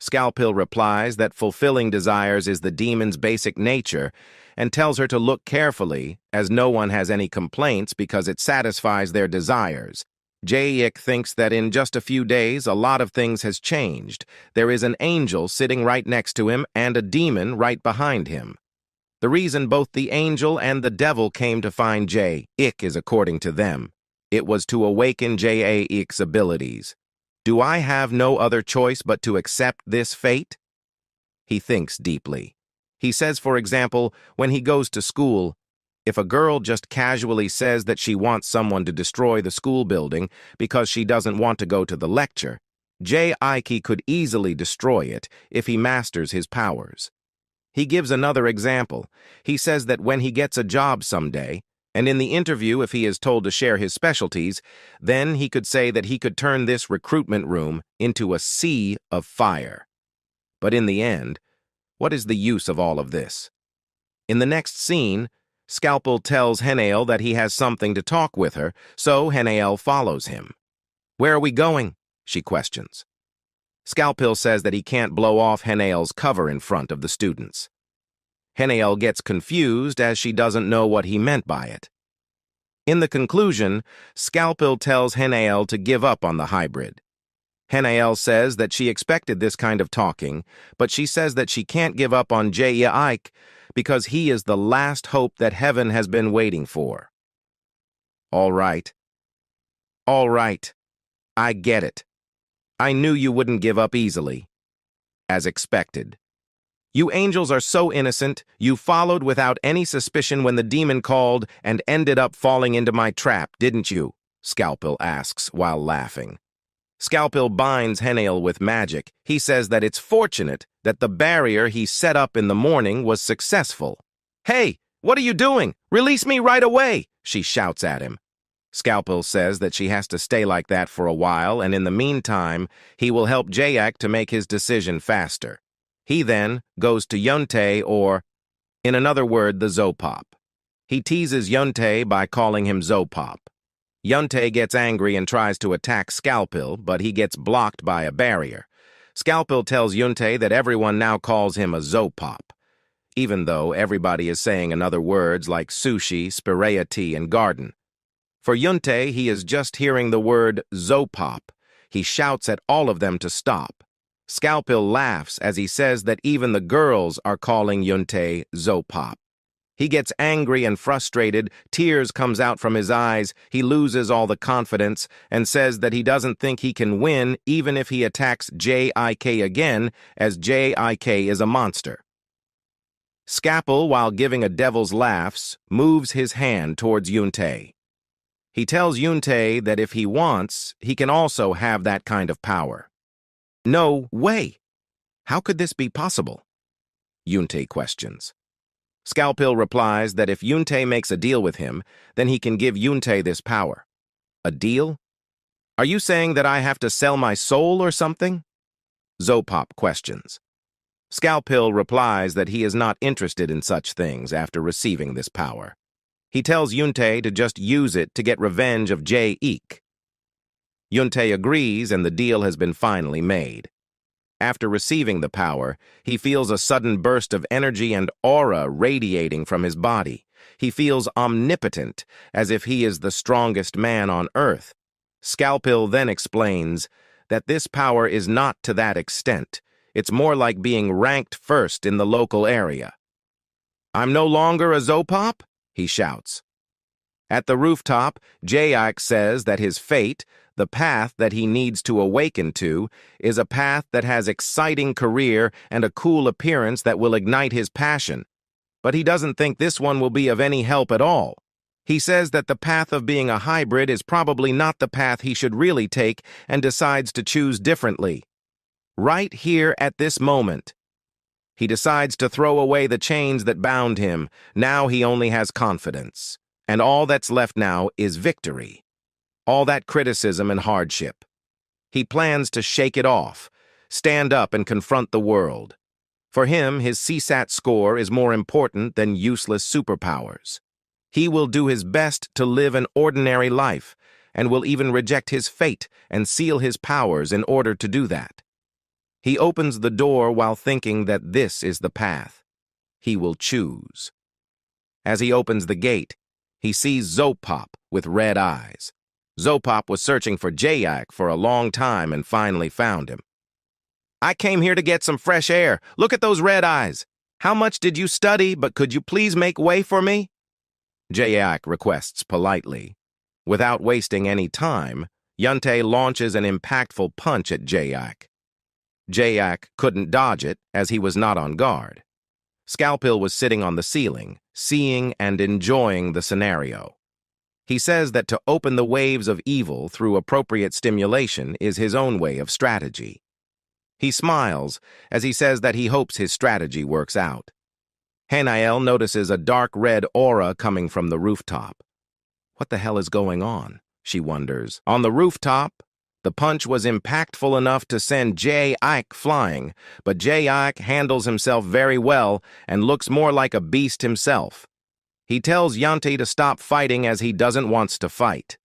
[SPEAKER 1] Scalpel replies that fulfilling desires is the demon's basic nature and tells her to look carefully, as no one has any complaints because it satisfies their desires. Jae-ik thinks that in just a few days a lot of things has changed. There is an angel sitting right next to him and a demon right behind him. The reason both the angel and the devil came to find Jae-ik is according to them. It was to awaken Jae-ik's abilities. Do I have no other choice but to accept this fate? He thinks deeply. He says, for example, when he goes to school, if a girl just casually says that she wants someone to destroy the school building because she doesn't want to go to the lecture, Jae-ik could easily destroy it if he masters his powers. He gives another example. He says that when he gets a job someday, and in the interview if he is told to share his specialties, then he could say that he could turn this recruitment room into a sea of fire. But in the end, what is the use of all of this? In the next scene, Scalpel tells Henal that he has something to talk with her, so Henal follows him. "Where are we going?" she questions. Scalpel says that he can't blow off Henal's cover in front of the students. Henal gets confused as she doesn't know what he meant by it. In the conclusion, Scalpel tells Henal to give up on the hybrid. Henal says that she expected this kind of talking, but she says that she can't give up on Jae-ik because he is the last hope that heaven has been waiting for. All right. I get it. I knew you wouldn't give up easily. As expected. You angels are so innocent, you followed without any suspicion when the demon called and ended up falling into my trap, didn't you? Scalpel asks while laughing. Scalpel binds Henal with magic. He says that it's fortunate that the barrier he set up in the morning was successful. "Hey, what are you doing? Release me right away!" she shouts at him. Scalpel says that she has to stay like that for a while, and in the meantime, he will help Jae-ik to make his decision faster. He then goes to Yuntae, or, in another word, the Zopop. He teases Yuntae by calling him Zopop. Yuntae gets angry and tries to attack Scalpel, but he gets blocked by a barrier. Scalpel tells Yuntae that everyone now calls him a Zopop, even though everybody is saying in other words like sushi, spirituality, and garden. For Yuntae, he is just hearing the word Zopop. He shouts at all of them to stop. Scalpel laughs as he says that even the girls are calling Yuntae Zopop. He gets angry and frustrated, tears comes out from his eyes, he loses all the confidence, and says that he doesn't think he can win even if he attacks Jae-ik again, as Jae-ik is a monster. Scalpel, while giving a devil's laughs, moves his hand towards Yuntae. He tells Yuntae that if he wants, he can also have that kind of power. "No way! How could this be possible?" Yuntae questions. Scalpel replies that if Yuntae makes a deal with him, then he can give Yuntae this power. "A deal? Are you saying that I have to sell my soul or something?" Zopop questions. Scalpel replies that he is not interested in such things after receiving this power. He tells Yuntae to just use it to get revenge of Jae-ik. Yuntae agrees and the deal has been finally made. After receiving the power, he feels a sudden burst of energy and aura radiating from his body. He feels omnipotent, as if he is the strongest man on Earth. Scalpel then explains that this power is not to that extent. It's more like being ranked first in the local area. "I'm no longer a Zopop?" he shouts. At the rooftop, Jayak says that his fate, the path that he needs to awaken to, is a path that has exciting career and a cool appearance that will ignite his passion. But he doesn't think this one will be of any help at all. He says that the path of being a hybrid is probably not the path he should really take and decides to choose differently. Right here at this moment, he decides to throw away the chains that bound him. Now he only has confidence. And all that's left now is victory. All that criticism and hardship. He plans to shake it off, stand up and confront the world. For him, his CSAT score is more important than useless superpowers. He will do his best to live an ordinary life, and will even reject his fate and seal his powers in order to do that. He opens the door while thinking that this is the path he will choose. As he opens the gate, he sees Zopop with red eyes. Zopop was searching for Jayak for a long time and finally found him. "I came here to get some fresh air. Look at those red eyes. How much did you study, but could you please make way for me?" Jayak requests politely. Without wasting any time, Yuntei launches an impactful punch at Jayak. Jayak couldn't dodge it as he was not on guard. Scalpel was sitting on the ceiling, seeing and enjoying the scenario. He says that to open the waves of evil through appropriate stimulation is his own way of strategy. He smiles as he says that he hopes his strategy works out. Henal notices a dark red aura coming from the rooftop. What the hell is going on? She wonders. On the rooftop, the punch was impactful enough to send Jayak flying, but Jayak handles himself very well and looks more like a beast himself. He tells Yuntei to stop fighting as he doesn't want to fight.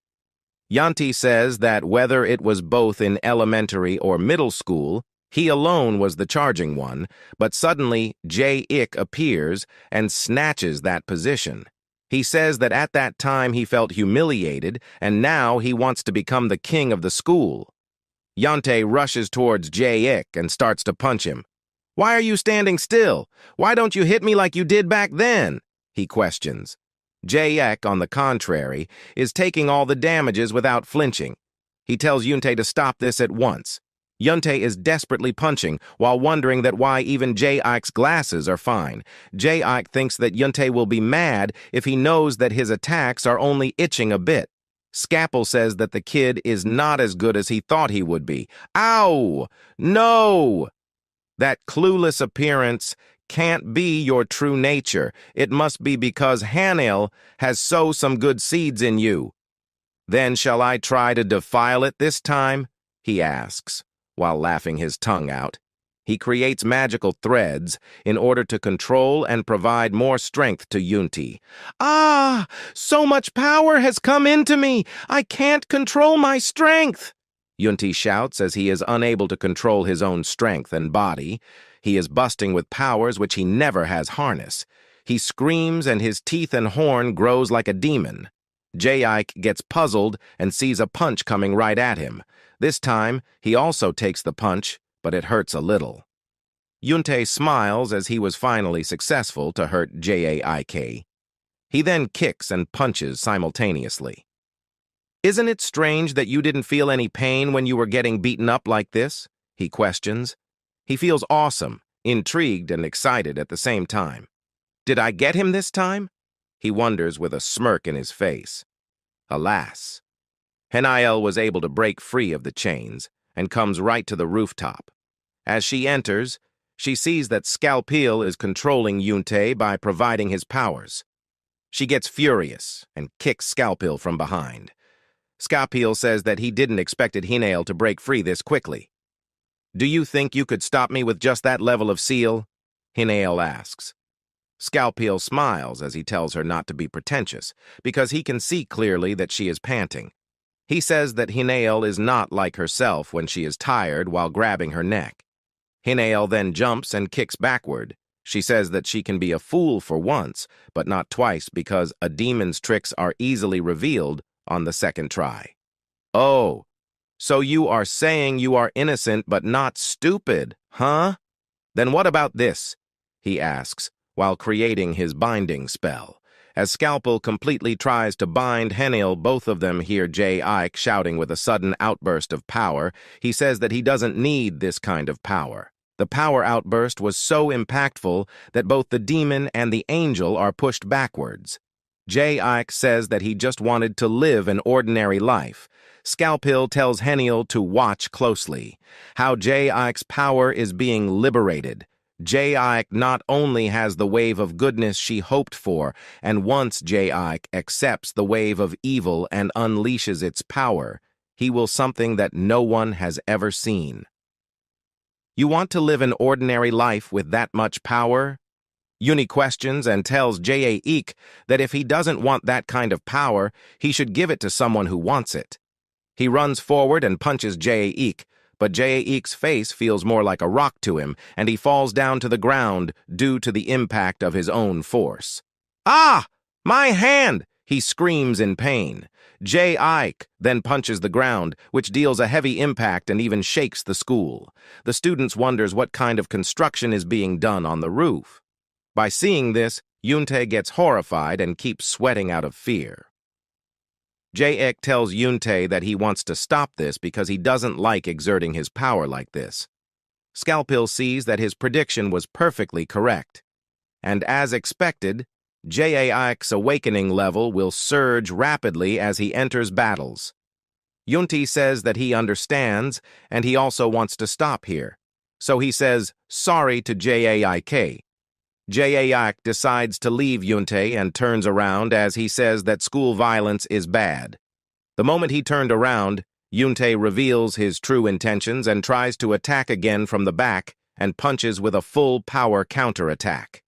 [SPEAKER 1] Yuntei says that whether it was both in elementary or middle school, he alone was the charging one, but suddenly Jayak appears and snatches that position. He says that at that time he felt humiliated, and now he wants to become the king of the school. Yuntei rushes towards Jayak and starts to punch him. "Why are you standing still? Why don't you hit me like you did back then?" he questions. Jayak, on the contrary, is taking all the damages without flinching. He tells Yuntei to stop this at once. Yuntei is desperately punching while wondering that why even Jayak's glasses are fine. Jayak thinks that Yuntei will be mad if he knows that his attacks are only itching a bit. Scalpel says that the kid is not as good as he thought he would be. Ow! No! That clueless appearance can't be your true nature. It must be because Henal has sown some good seeds in you. "Then shall I try to defile it this time?" he asks, while laughing his tongue out. He creates magical threads in order to control and provide more strength to Yuntei. "Ah! So much power has come into me! I can't control my strength!" Yuntei shouts as he is unable to control his own strength and body. He is busting with powers which he never has harness. He screams and his teeth and horn grows like a demon. Jayak gets puzzled and sees a punch coming right at him. This time, he also takes the punch, but it hurts a little. Yuntei smiles as he was finally successful to hurt Jaik. He then kicks and punches simultaneously. "Isn't it strange that you didn't feel any pain when you were getting beaten up like this?" he questions. He feels awesome, intrigued and excited at the same time. "Did I get him this time?" he wonders with a smirk in his face. Alas. Henal was able to break free of the chains and comes right to the rooftop. As she enters, she sees that Scalpel is controlling Yuntei by providing his powers. She gets furious and kicks Scalpel from behind. Scalpel says that he didn't expect Henal to break free this quickly. "Do you think you could stop me with just that level of seal?" Henal asks. Scalpel smiles as he tells her not to be pretentious, because he can see clearly that she is panting. He says that Henal is not like herself when she is tired while grabbing her neck. Henal then jumps and kicks backward, She says that she can be a fool for once, but not twice because a demon's tricks are easily revealed on the second try. Oh, so you are saying you are innocent but not stupid, huh? Then what about this? He asks, while creating his binding spell. As Scalpel completely tries to bind Henal, both of them hear Jay Ike shouting with a sudden outburst of power. He says that he doesn't need this kind of power. The power outburst was so impactful that both the demon and the angel are pushed backwards. Jay Ike says that he just wanted to live an ordinary life. Scalpel tells Henal to watch closely, how Jay Ike's power is being liberated. Jay Ike not only has the wave of goodness she hoped for, and once Jay Ike accepts the wave of evil and unleashes its power, he will something that no one has ever seen. You want to live an ordinary life with that much power? Uni questions and tells Jay Ike that if he doesn't want that kind of power, he should give it to someone who wants it. He runs forward and punches Jay Ike, but Jay Ike's face feels more like a rock to him, and he falls down to the ground due to the impact of his own force. Ah! My hand! He screams in pain. Jay Ike then punches the ground, which deals a heavy impact and even shakes the school. The students wonders what kind of construction is being done on the roof. By seeing this, Yuntae gets horrified and keeps sweating out of fear. Jae-ek tells Yuntae that he wants to stop this because he doesn't like exerting his power like this. Scalpel sees that his prediction was perfectly correct. And as expected, Jae-ek's awakening level will surge rapidly as he enters battles. Yuntae says that he understands, and he also wants to stop here. So he says sorry to Jae-ek. Jae-ek decides to leave Yuntae and turns around as he says that school violence is bad. The moment he turned around, Yuntae reveals his true intentions and tries to attack again from the back and punches with a full power counterattack.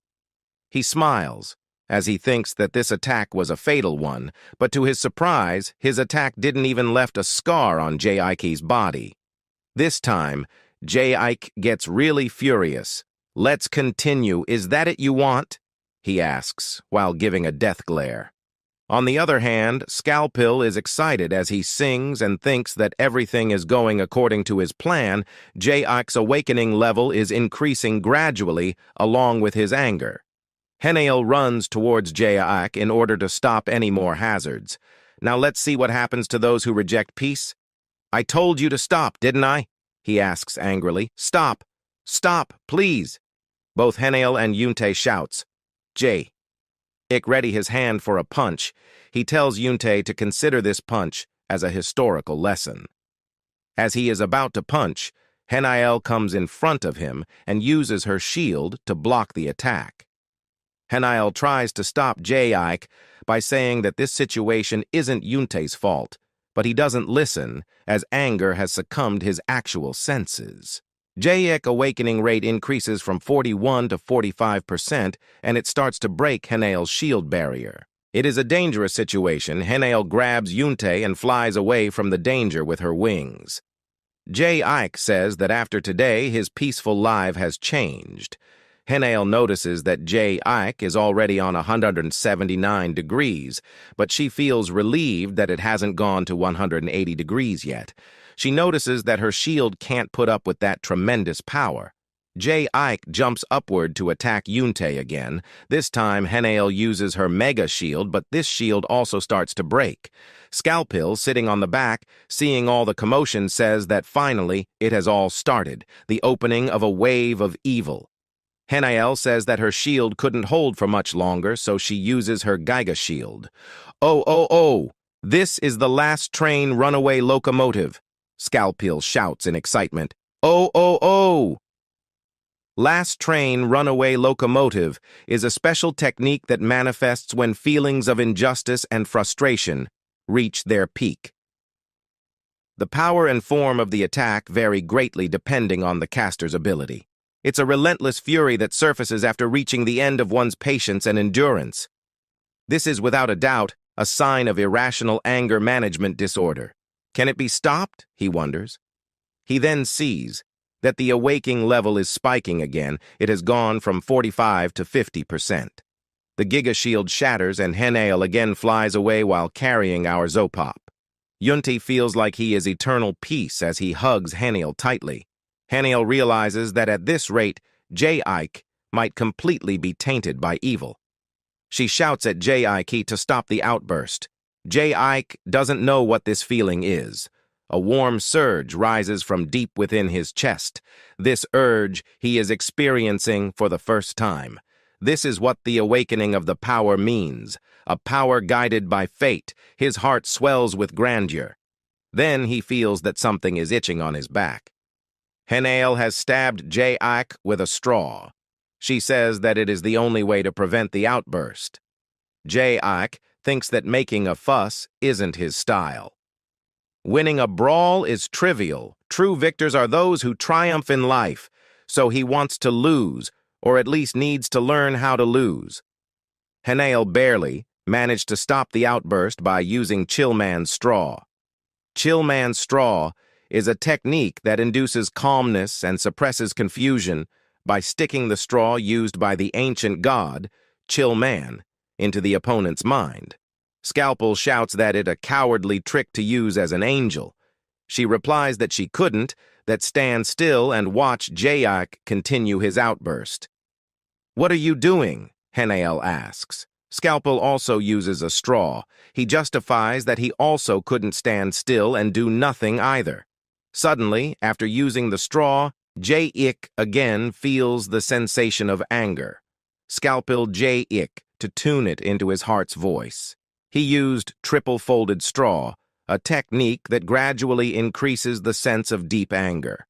[SPEAKER 1] He smiles as he thinks that this attack was a fatal one, but to his surprise, his attack didn't even left a scar on Jae-ik's body. This time, Jae-ik gets really furious. "Let's continue. Is that it you want?" he asks, while giving a death glare. On the other hand, Scalpel is excited as he sings and thinks that everything is going according to his plan. Jae-ik's awakening level is increasing gradually, along with his anger. Henal runs towards Jae-ik in order to stop any more hazards. "Now let's see what happens to those who reject peace." "I told you to stop, didn't I?" he asks angrily. "Stop! Stop, please!" Both Henal and Yuntae shouts. Jae-ik ready his hand for a punch. He tells Yuntae to consider this punch as a historical lesson. As he is about to punch, Henal comes in front of him and uses her shield to block the attack. Henal tries to stop Jae-ik by saying that this situation isn't Yuntae's fault, but he doesn't listen as anger has succumbed his actual senses. Jae-ik's awakening rate increases from 41 to 45%, and it starts to break Henal's shield barrier. It is a dangerous situation. Henal grabs Yuntae and flies away from the danger with her wings. Jae-ik says that after today, his peaceful life has changed. Henal notices that Jae-ik is already on 179 degrees, but she feels relieved that it hasn't gone to 180 degrees yet. She notices that her shield can't put up with that tremendous power. Jae-ik jumps upward to attack Yuntae again. This time, Henal uses her mega shield, but this shield also starts to break. Scalpel, sitting on the back, seeing all the commotion, says that finally it has all started, the opening of a wave of evil. Henal says that her shield couldn't hold for much longer, so she uses her Giga shield. Oh, this is the last train runaway locomotive, Scalpel shouts in excitement. Oh. Last train runaway locomotive is a special technique that manifests when feelings of injustice and frustration reach their peak. The power and form of the attack vary greatly depending on the caster's ability. It's a relentless fury that surfaces after reaching the end of one's patience and endurance. This is without a doubt a sign of irrational anger management disorder. Can it be stopped? He wonders. He then sees that the awakening level is spiking again. It has gone from 45 to 50%. The Giga Shield shatters and Henal again flies away while carrying our Zopop. Yunti feels like he is eternal peace as he hugs Henal tightly. Henal realizes that at this rate, J-Ike might completely be tainted by evil. She shouts at J-Ike to stop the outburst. J-Ike doesn't know what this feeling is. A warm surge rises from deep within his chest. This urge he is experiencing for the first time. This is what the awakening of the power means, a power guided by fate. His heart swells with grandeur. Then he feels that something is itching on his back. Henal has stabbed J-Ike with a straw. She says that it is the only way to prevent the outburst. J-Ike thinks that making a fuss isn't his style. Winning a brawl is trivial. True victors are those who triumph in life, so he wants to lose, or at least needs to learn how to lose. Henal barely managed to stop the outburst by using Chillman's straw. Chillman's straw is a technique that induces calmness and suppresses confusion by sticking the straw used by the ancient god, Chillman, into the opponent's mind. Scalpel shouts that it a cowardly trick to use as an angel. She replies that she couldn't, that stand still and watch J-Ike continue his outburst. "What are you doing?" Henal asks. Scalpel also uses a straw. He justifies that he also couldn't stand still and do nothing either. Suddenly, after using the straw, J-Ike again feels the sensation of anger. Scalpel J-Ike to tune it into his heart's voice. He used triple-folded straw, a technique that gradually increases the sense of deep anger.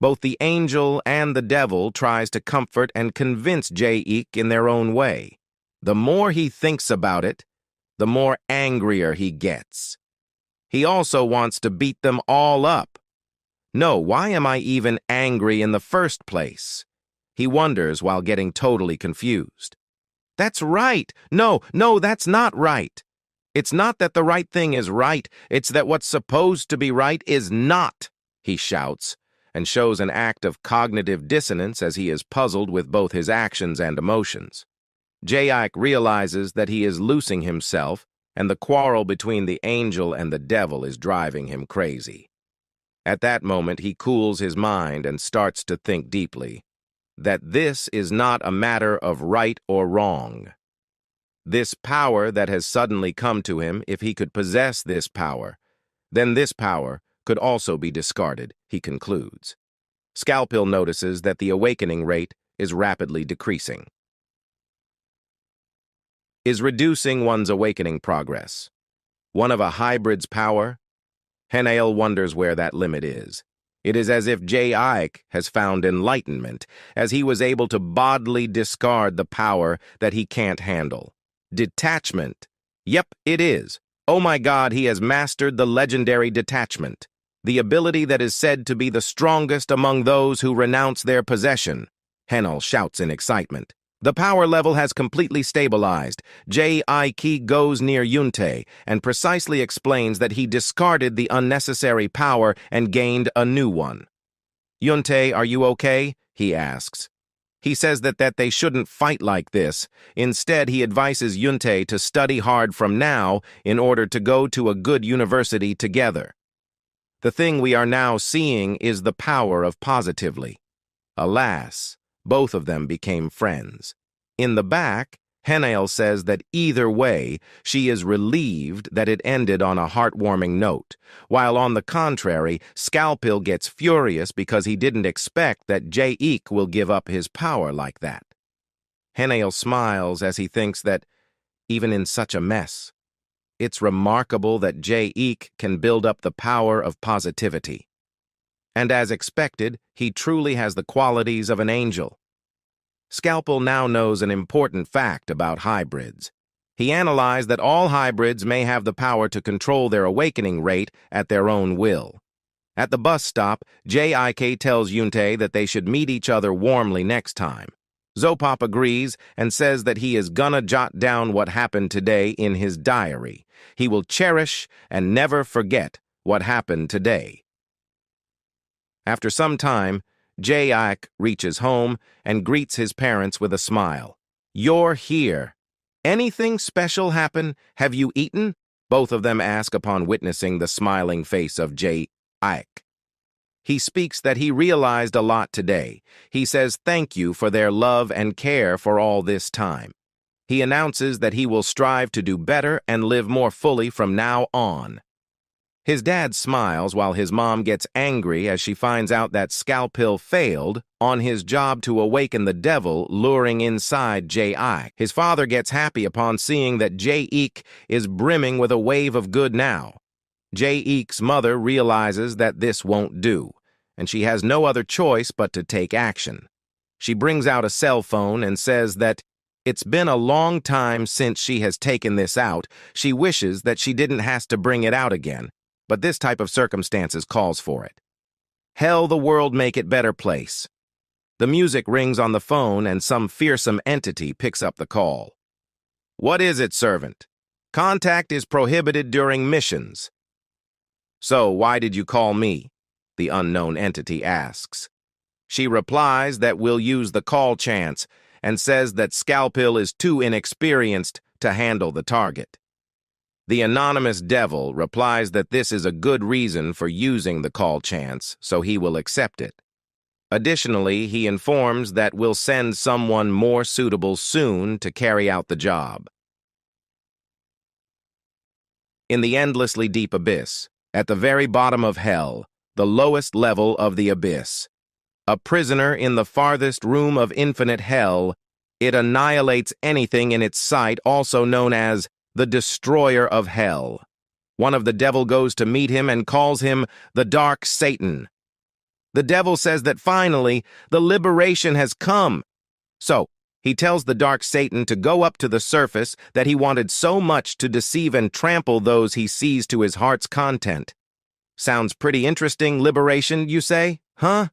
[SPEAKER 1] Both the angel and the devil tries to comfort and convince J-Ike in their own way. The more he thinks about it, the more angrier he gets. He also wants to beat them all up. No, why am I even angry in the first place? He wonders while getting totally confused. That's right. No, that's not right. It's not that the right thing is right. It's that what's supposed to be right is not, he shouts, and shows an act of cognitive dissonance as he is puzzled with both his actions and emotions. J-Ike realizes that he is losing himself, and the quarrel between the angel and the devil is driving him crazy. At that moment, he cools his mind and starts to think deeply that this is not a matter of right or wrong. This power that has suddenly come to him, if he could possess this power, then this power could also be discarded, he concludes. Scalpel notices that the awakening rate is rapidly decreasing. Is reducing one's awakening progress one of a hybrid's power? Henal wonders where that limit is. It is as if J-Ike has found enlightenment, as he was able to bodily discard the power that he can't handle. Detachment. Yep, it is. Oh my God, he has mastered the legendary detachment, the ability that is said to be the strongest among those who renounce their possession. Henal shouts in excitement. The power level has completely stabilized. J-Ike goes near Yunte and precisely explains that he discarded the unnecessary power and gained a new one. Yunte, are you okay? He asks. He says that they shouldn't fight like this. Instead, he advises Yunte to study hard from now in order to go to a good university together. The thing we are now seeing is the power of positively. Alas, both of them became friends. In the back, Henal says that either way, she is relieved that it ended on a heartwarming note, while on the contrary, Scalpel gets furious because he didn't expect that J-Ike will give up his power like that. Henal smiles as he thinks that, even in such a mess, it's remarkable that J-Ike can build up the power of positivity. And as expected, he truly has the qualities of an angel. Scalpel now knows an important fact about hybrids. He analyzed that all hybrids may have the power to control their awakening rate at their own will. At the bus stop, J-Ike tells Yunte that they should meet each other warmly next time. Zopop agrees and says that he is gonna jot down what happened today in his diary. He will cherish and never forget what happened today. After some time, Jayak reaches home and greets his parents with a smile. "You're here. Anything special happen? Have you eaten?" Both of them ask upon witnessing the smiling face of Jayak. He speaks that he realized a lot today. He says thank you for their love and care for all this time. He announces that he will strive to do better and live more fully from now on. His dad smiles while his mom gets angry as she finds out that Scalpel failed on his job to awaken the devil luring inside Jaik. His father gets happy upon seeing that Jaik is brimming with a wave of good now. Jaik's mother realizes that this won't do, and she has no other choice but to take action. She brings out a cell phone and says that it's been a long time since she has taken this out. She wishes that she didn't have to bring it out again, but this type of circumstances calls for it. Hell, the world make it better place. The music rings on the phone and some fearsome entity picks up the call. "What is it, servant? Contact is prohibited during missions." "So why did you call me?" the unknown entity asks. She replies that we'll use the call chance and says that Scalpel is too inexperienced to handle the target. The anonymous devil replies that this is a good reason for using the call chance, so he will accept it. Additionally, he informs that we'll send someone more suitable soon to carry out the job. In the endlessly deep abyss, at the very bottom of hell, the lowest level of the abyss, a prisoner in the farthest room of infinite hell, it annihilates anything in its sight, also known as the destroyer of hell. One of the devil goes to meet him and calls him the dark Satan. The devil says that finally the liberation has come. So he tells the dark Satan to go up to the surface that he wanted so much to deceive and trample those he sees to his heart's content. Sounds pretty interesting, liberation, you say? Huh?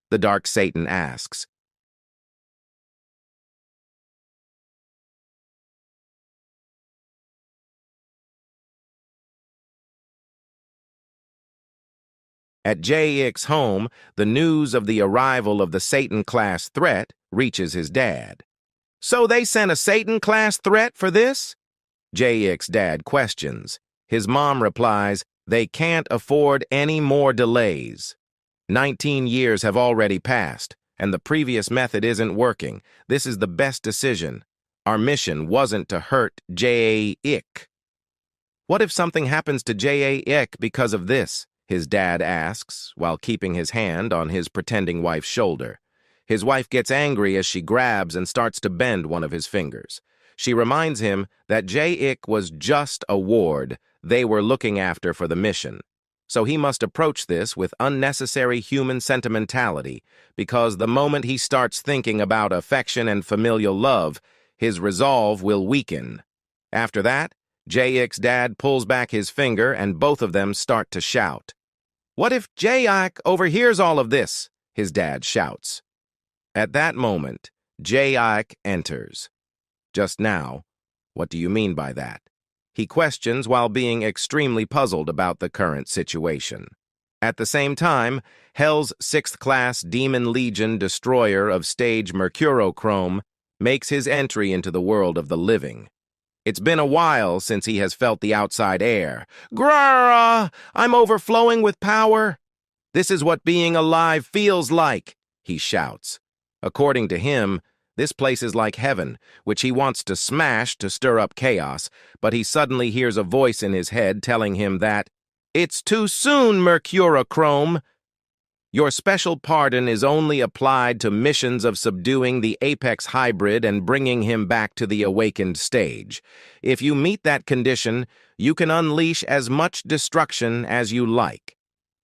[SPEAKER 1] The dark Satan asks. At Jaik's home, the news of the arrival of the Satan-class threat reaches his dad. "So they sent a Satan-class threat for this?" Jaik's dad questions. His mom replies, "They can't afford any more delays. 19 years have already passed, and the previous method isn't working. This is the best decision. Our mission wasn't to hurt Jaik." "What if something happens to Jaik because of this?" his dad asks, while keeping his hand on his pretending wife's shoulder. His wife gets angry as she grabs and starts to bend one of his fingers. She reminds him that Jaik was just a ward they were looking after for the mission. So he must approach this with unnecessary human sentimentality, because the moment he starts thinking about affection and familial love, his resolve will weaken. After that, Jaik's dad pulls back his finger and both of them start to shout. "What if Jaik overhears all of this?" his dad shouts. At that moment, Jaik enters. "Just now, what do you mean by that?" he questions while being extremely puzzled about the current situation. At the same time, Hell's 6th-class Demon Legion destroyer of stage Mercurochrome makes his entry into the world of the living. It's been a while since he has felt the outside air. "Grrrr! I'm overflowing with power. This is what being alive feels like," he shouts. According to him, this place is like heaven, which he wants to smash to stir up chaos, but he suddenly hears a voice in his head telling him that, "It's too soon, Mercurochrome. Your special pardon is only applied to missions of subduing the Apex Hybrid and bringing him back to the awakened stage. If you meet that condition, you can unleash as much destruction as you like."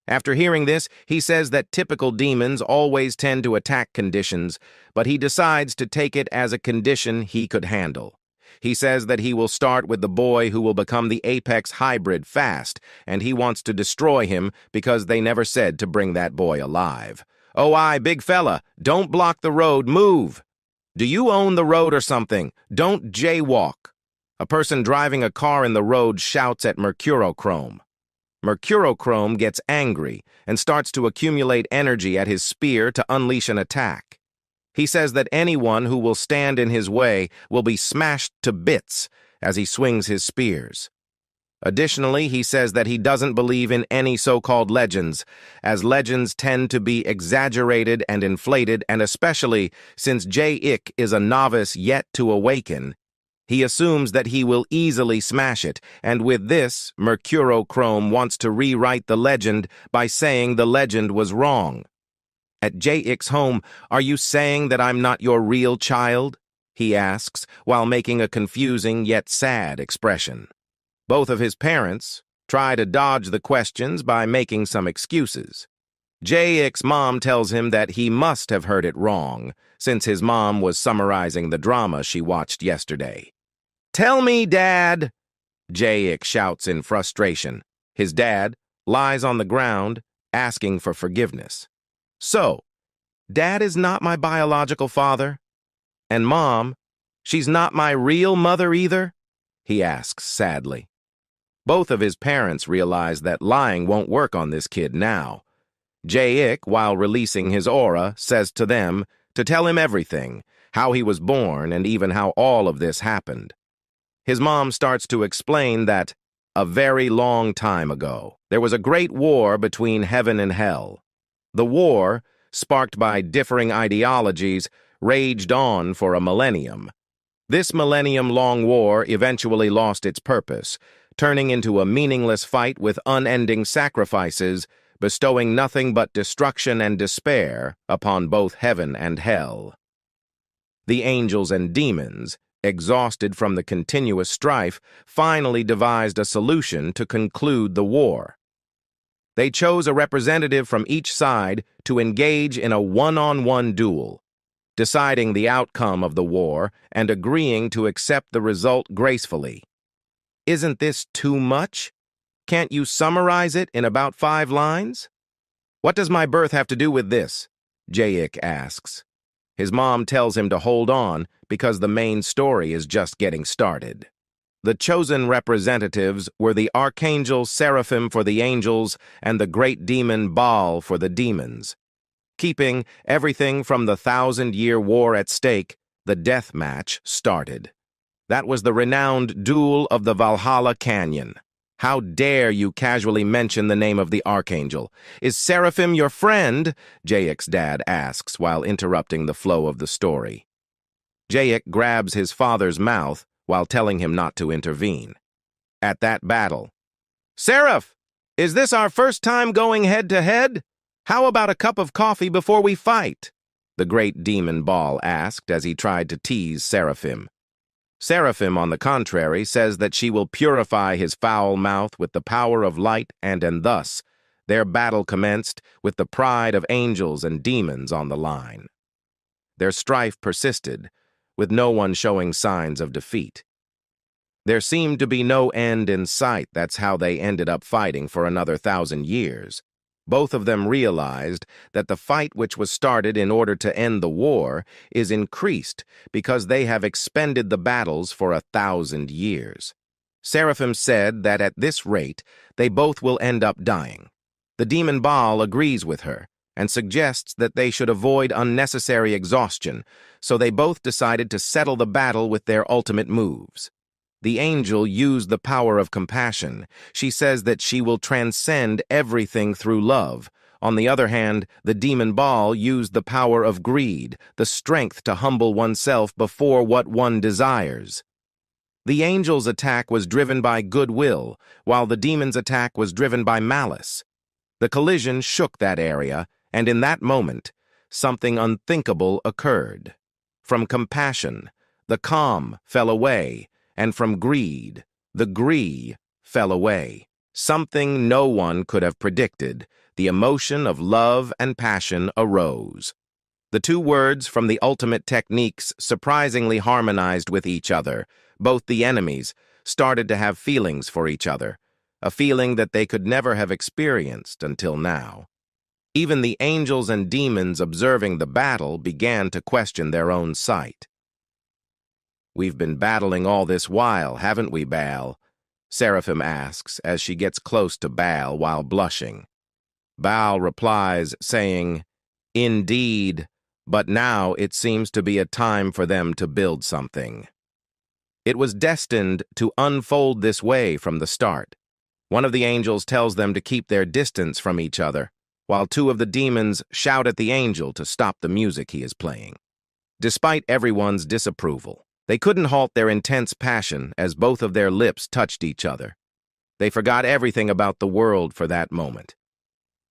[SPEAKER 1] After hearing this, he says that typical demons always tend to attack conditions, but he decides to take it as a condition he could handle. He says that he will start with the boy who will become the Apex Hybrid fast, and he wants to destroy him because they never said to bring that boy alive. "Oh, big fella, don't block the road, move. Do you own the road or something? Don't jaywalk." A person driving a car in the road shouts at Mercurochrome. Mercurochrome gets angry and starts to accumulate energy at his spear to unleash an attack. He says that anyone who will stand in his way will be smashed to bits as he swings his spears. Additionally, he says that he doesn't believe in any so-called legends, as legends tend to be exaggerated and inflated, and especially since J-Ik is a novice yet to awaken, he assumes that he will easily smash it, and with this, Mercurochrome wants to rewrite the legend by saying the legend was wrong. At J-Ik's home, "Are you saying that I'm not your real child?" he asks, while making a confusing yet sad expression. Both of his parents try to dodge the questions by making some excuses. J-Ik's mom tells him that he must have heard it wrong, since his mom was summarizing the drama she watched yesterday. "Tell me, Dad!" J-Ik shouts in frustration. His dad lies on the ground, asking for forgiveness. "So, Dad is not my biological father? And Mom, she's not my real mother either?" he asks sadly. Both of his parents realize that lying won't work on this kid now. J-Ik, while releasing his aura, says to them to tell him everything, how he was born and even how all of this happened. His mom starts to explain that a very long time ago, there was a great war between heaven and hell. The war, sparked by differing ideologies, raged on for a millennium. This millennium-long war eventually lost its purpose, turning into a meaningless fight with unending sacrifices, bestowing nothing but destruction and despair upon both heaven and hell. The angels and demons, exhausted from the continuous strife, finally devised a solution to conclude the war. They chose a representative from each side to engage in a one-on-one duel, deciding the outcome of the war and agreeing to accept the result gracefully. Isn't this too much? Can't you summarize it in about 5 lines? "What does my birth have to do with this?" J-Ik asks. His mom tells him to hold on because the main story is just getting started. The chosen representatives were the archangel Seraphim for the angels and the great demon Baal for the demons. Keeping everything from the 1,000-year war at stake, the death match started. That was the renowned duel of the Valhalla Canyon. How dare you casually mention the name of the archangel? "Is Seraphim your friend?" J-Ik's dad asks while interrupting the flow of the story. J-Ik grabs his father's mouth while telling him not to intervene. At that battle, "Seraph, is this our first time going head-to-head? How about a cup of coffee before we fight?" the great demon Baal asked as he tried to tease Seraphim. Seraphim, on the contrary, says that she will purify his foul mouth with the power of light, and thus their battle commenced with the pride of angels and demons on the line. Their strife persisted, with no one showing signs of defeat. There seemed to be no end in sight. That's how they ended up fighting for another 1,000 years. Both of them realized that the fight which was started in order to end the war is increased because they have expended the battles for 1,000 years. Seraphim said that at this rate, they both will end up dying. The demon Baal agrees with her and suggests that they should avoid unnecessary exhaustion, so they both decided to settle the battle with their ultimate moves. The angel used the power of compassion. She says that she will transcend everything through love. On the other hand, the demon Baal used the power of greed, the strength to humble oneself before what one desires. The angel's attack was driven by goodwill, while the demon's attack was driven by malice. The collision shook that area, and in that moment, something unthinkable occurred. From compassion, the calm fell away, and from greed, the gree fell away. Something no one could have predicted. The emotion of love and passion arose. The two words from the ultimate techniques surprisingly harmonized with each other. Both the enemies started to have feelings for each other, a feeling that they could never have experienced until now. Even the angels and demons observing the battle began to question their own sight. "We've been battling all this while, haven't we, Baal?" Seraphim asks as she gets close to Baal while blushing. Baal replies, saying, "Indeed, but now it seems to be a time for them to build something." It was destined to unfold this way from the start. One of the angels tells them to keep their distance from each other, while two of the demons shout at the angel to stop the music he is playing. Despite everyone's disapproval, they couldn't halt their intense passion as both of their lips touched each other. They forgot everything about the world for that moment.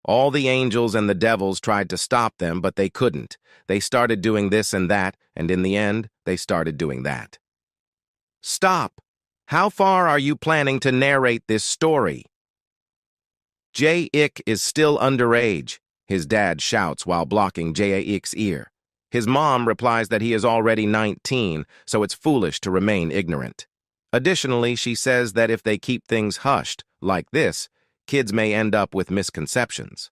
[SPEAKER 1] All the angels and the devils tried to stop them, but they couldn't. They started doing this and that, and in the end, they started doing that. Stop! How far are you planning to narrate this story? Jae-ik is still underage, his dad shouts while blocking Jae-ik's ear. His mom replies that he is already 19, so it's foolish to remain ignorant. Additionally, she says that if they keep things hushed, like this, kids may end up with misconceptions.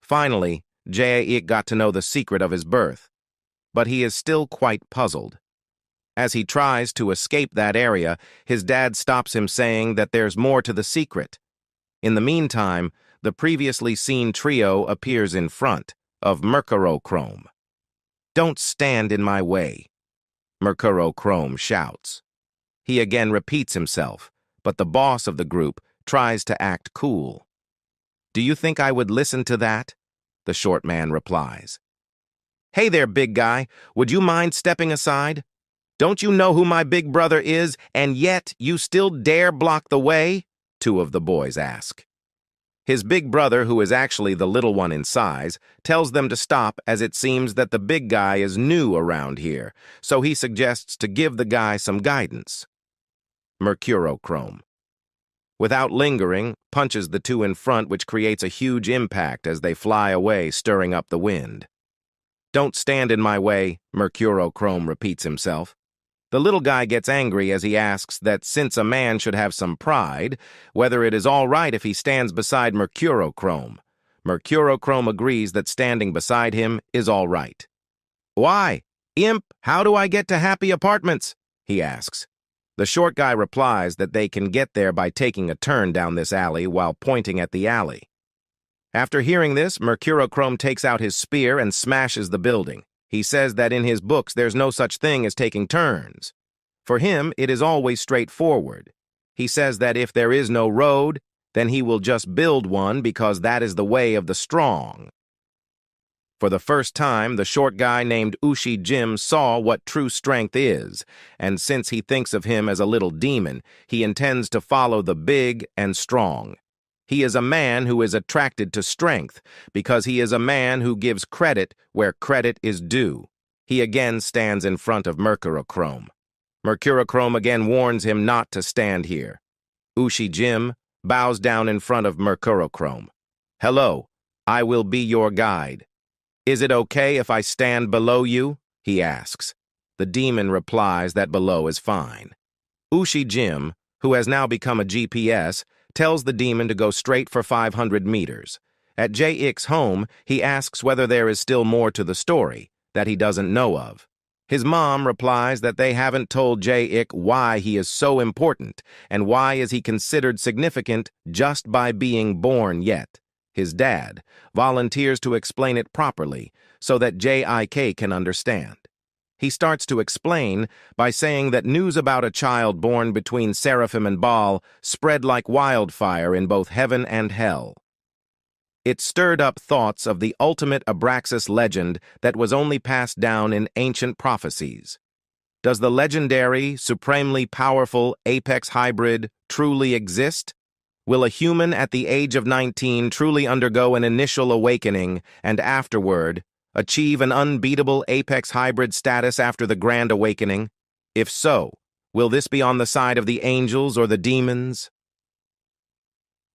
[SPEAKER 1] Finally, Jae-ik got to know the secret of his birth, but he is still quite puzzled. As he tries to escape that area, his dad stops him saying that there's more to the secret. In the meantime, the previously seen trio appears in front of Mercurochrome. "Don't stand in my way," Mercurochrome shouts. He again repeats himself, but the boss of the group tries to act cool. "Do you think I would listen to that?" the short man replies. "Hey there, big guy. Would you mind stepping aside? Don't you know who my big brother is, and yet you still dare block the way?" two of the boys ask. His big brother, who is actually the little one in size, tells them to stop as it seems that the big guy is new around here, so he suggests to give the guy some guidance. Mercurochrome, without lingering, punches the two in front, which creates a huge impact as they fly away, stirring up the wind. "Don't stand in my way," Mercurochrome repeats himself. The little guy gets angry as he asks that since a man should have some pride, whether it is all right if he stands beside Mercurochrome. Mercurochrome agrees that standing beside him is all right. "Why? Imp, how do I get to Happy Apartments?" he asks. The short guy replies that they can get there by taking a turn down this alley while pointing at the alley. After hearing this, Mercurochrome takes out his spear and smashes the building. He says that in his books there's no such thing as taking turns. For him, it is always straightforward. He says that if there is no road, then he will just build one because that is the way of the strong. For the first time, the short guy named Ushi Jim saw what true strength is, and since he thinks of him as a little demon, he intends to follow the big and strong. He is a man who is attracted to strength because he is a man who gives credit where credit is due. He again stands in front of Mercurochrome. Mercurochrome again warns him not to stand here. Ushi Jim bows down in front of Mercurochrome. "Hello, I will be your guide. Is it okay if I stand below you?" he asks. The demon replies that below is fine. Ushi Jim, who has now become a GPS, tells the demon to go straight for 500 meters. At Jae-ik's home, he asks whether there is still more to the story that he doesn't know of. His mom replies that they haven't told Jae-ik why he is so important and why is he considered significant just by being born yet. His dad volunteers to explain it properly so that Jae-ik can understand. He starts to explain by saying that news about a child born between Seraphim and Baal spread like wildfire in both heaven and hell. It stirred up thoughts of the ultimate Abraxas legend that was only passed down in ancient prophecies. Does the legendary, supremely powerful apex hybrid truly exist? Will a human at the age of 19 truly undergo an initial awakening and afterward achieve an unbeatable apex hybrid status after the grand awakening? If so, will this be on the side of the angels or the demons?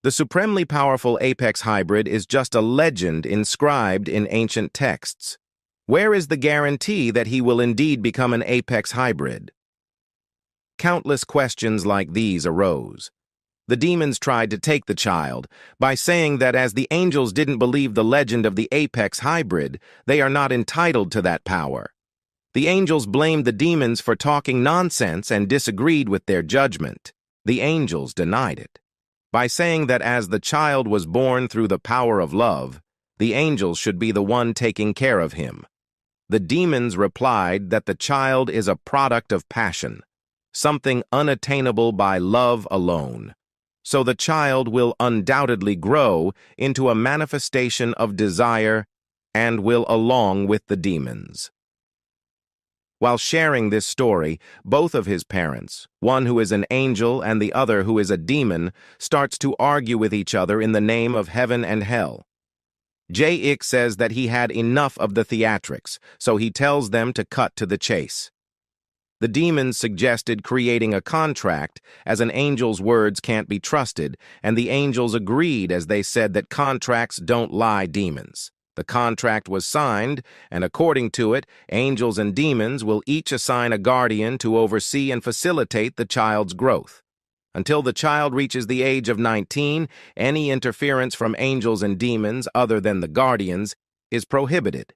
[SPEAKER 1] The supremely powerful apex hybrid is just a legend inscribed in ancient texts. Where is the guarantee that he will indeed become an apex hybrid? Countless questions like these arose. The demons tried to take the child by saying that as the angels didn't believe the legend of the apex hybrid, they are not entitled to that power. The angels blamed the demons for talking nonsense and disagreed with their judgment. The angels denied it, by saying that as the child was born through the power of love, the angels should be the one taking care of him. The demons replied that the child is a product of passion, something unattainable by love alone. So the child will undoubtedly grow into a manifestation of desire and will along with the demons. While sharing this story, both of his parents, one who is an angel and the other who is a demon, starts to argue with each other in the name of heaven and hell. J.Ik says that he had enough of the theatrics, so he tells them to cut to the chase. The demons suggested creating a contract, as an angel's words can't be trusted, and the angels agreed as they said that contracts don't lie demons. The contract was signed, and according to it, angels and demons will each assign a guardian to oversee and facilitate the child's growth. Until the child reaches the age of 19, any interference from angels and demons other than the guardians is prohibited.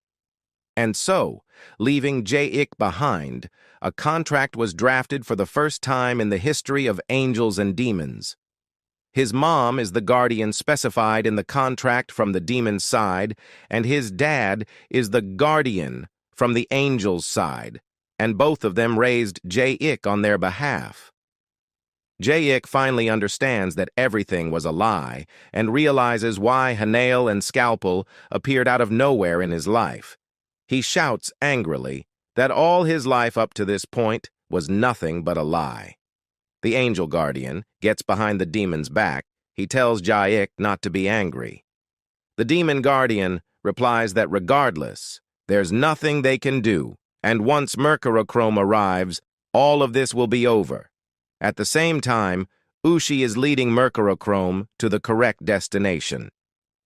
[SPEAKER 1] And so, leaving J.Ik behind, a contract was drafted for the first time in the history of angels and demons. His mom is the guardian specified in the contract from the demon's side, and his dad is the guardian from the angel's side, and both of them raised J.Ik on their behalf. J.Ik finally understands that everything was a lie and realizes why Henal and Scalpel appeared out of nowhere in his life. He shouts angrily that all his life up to this point was nothing but a lie. The angel guardian gets behind the demon's back. He tells J.Ik not to be angry. The demon guardian replies that regardless, there's nothing they can do, and once Mercurochrome arrives, all of this will be over. At the same time, Ushi is leading Mercurochrome to the correct destination.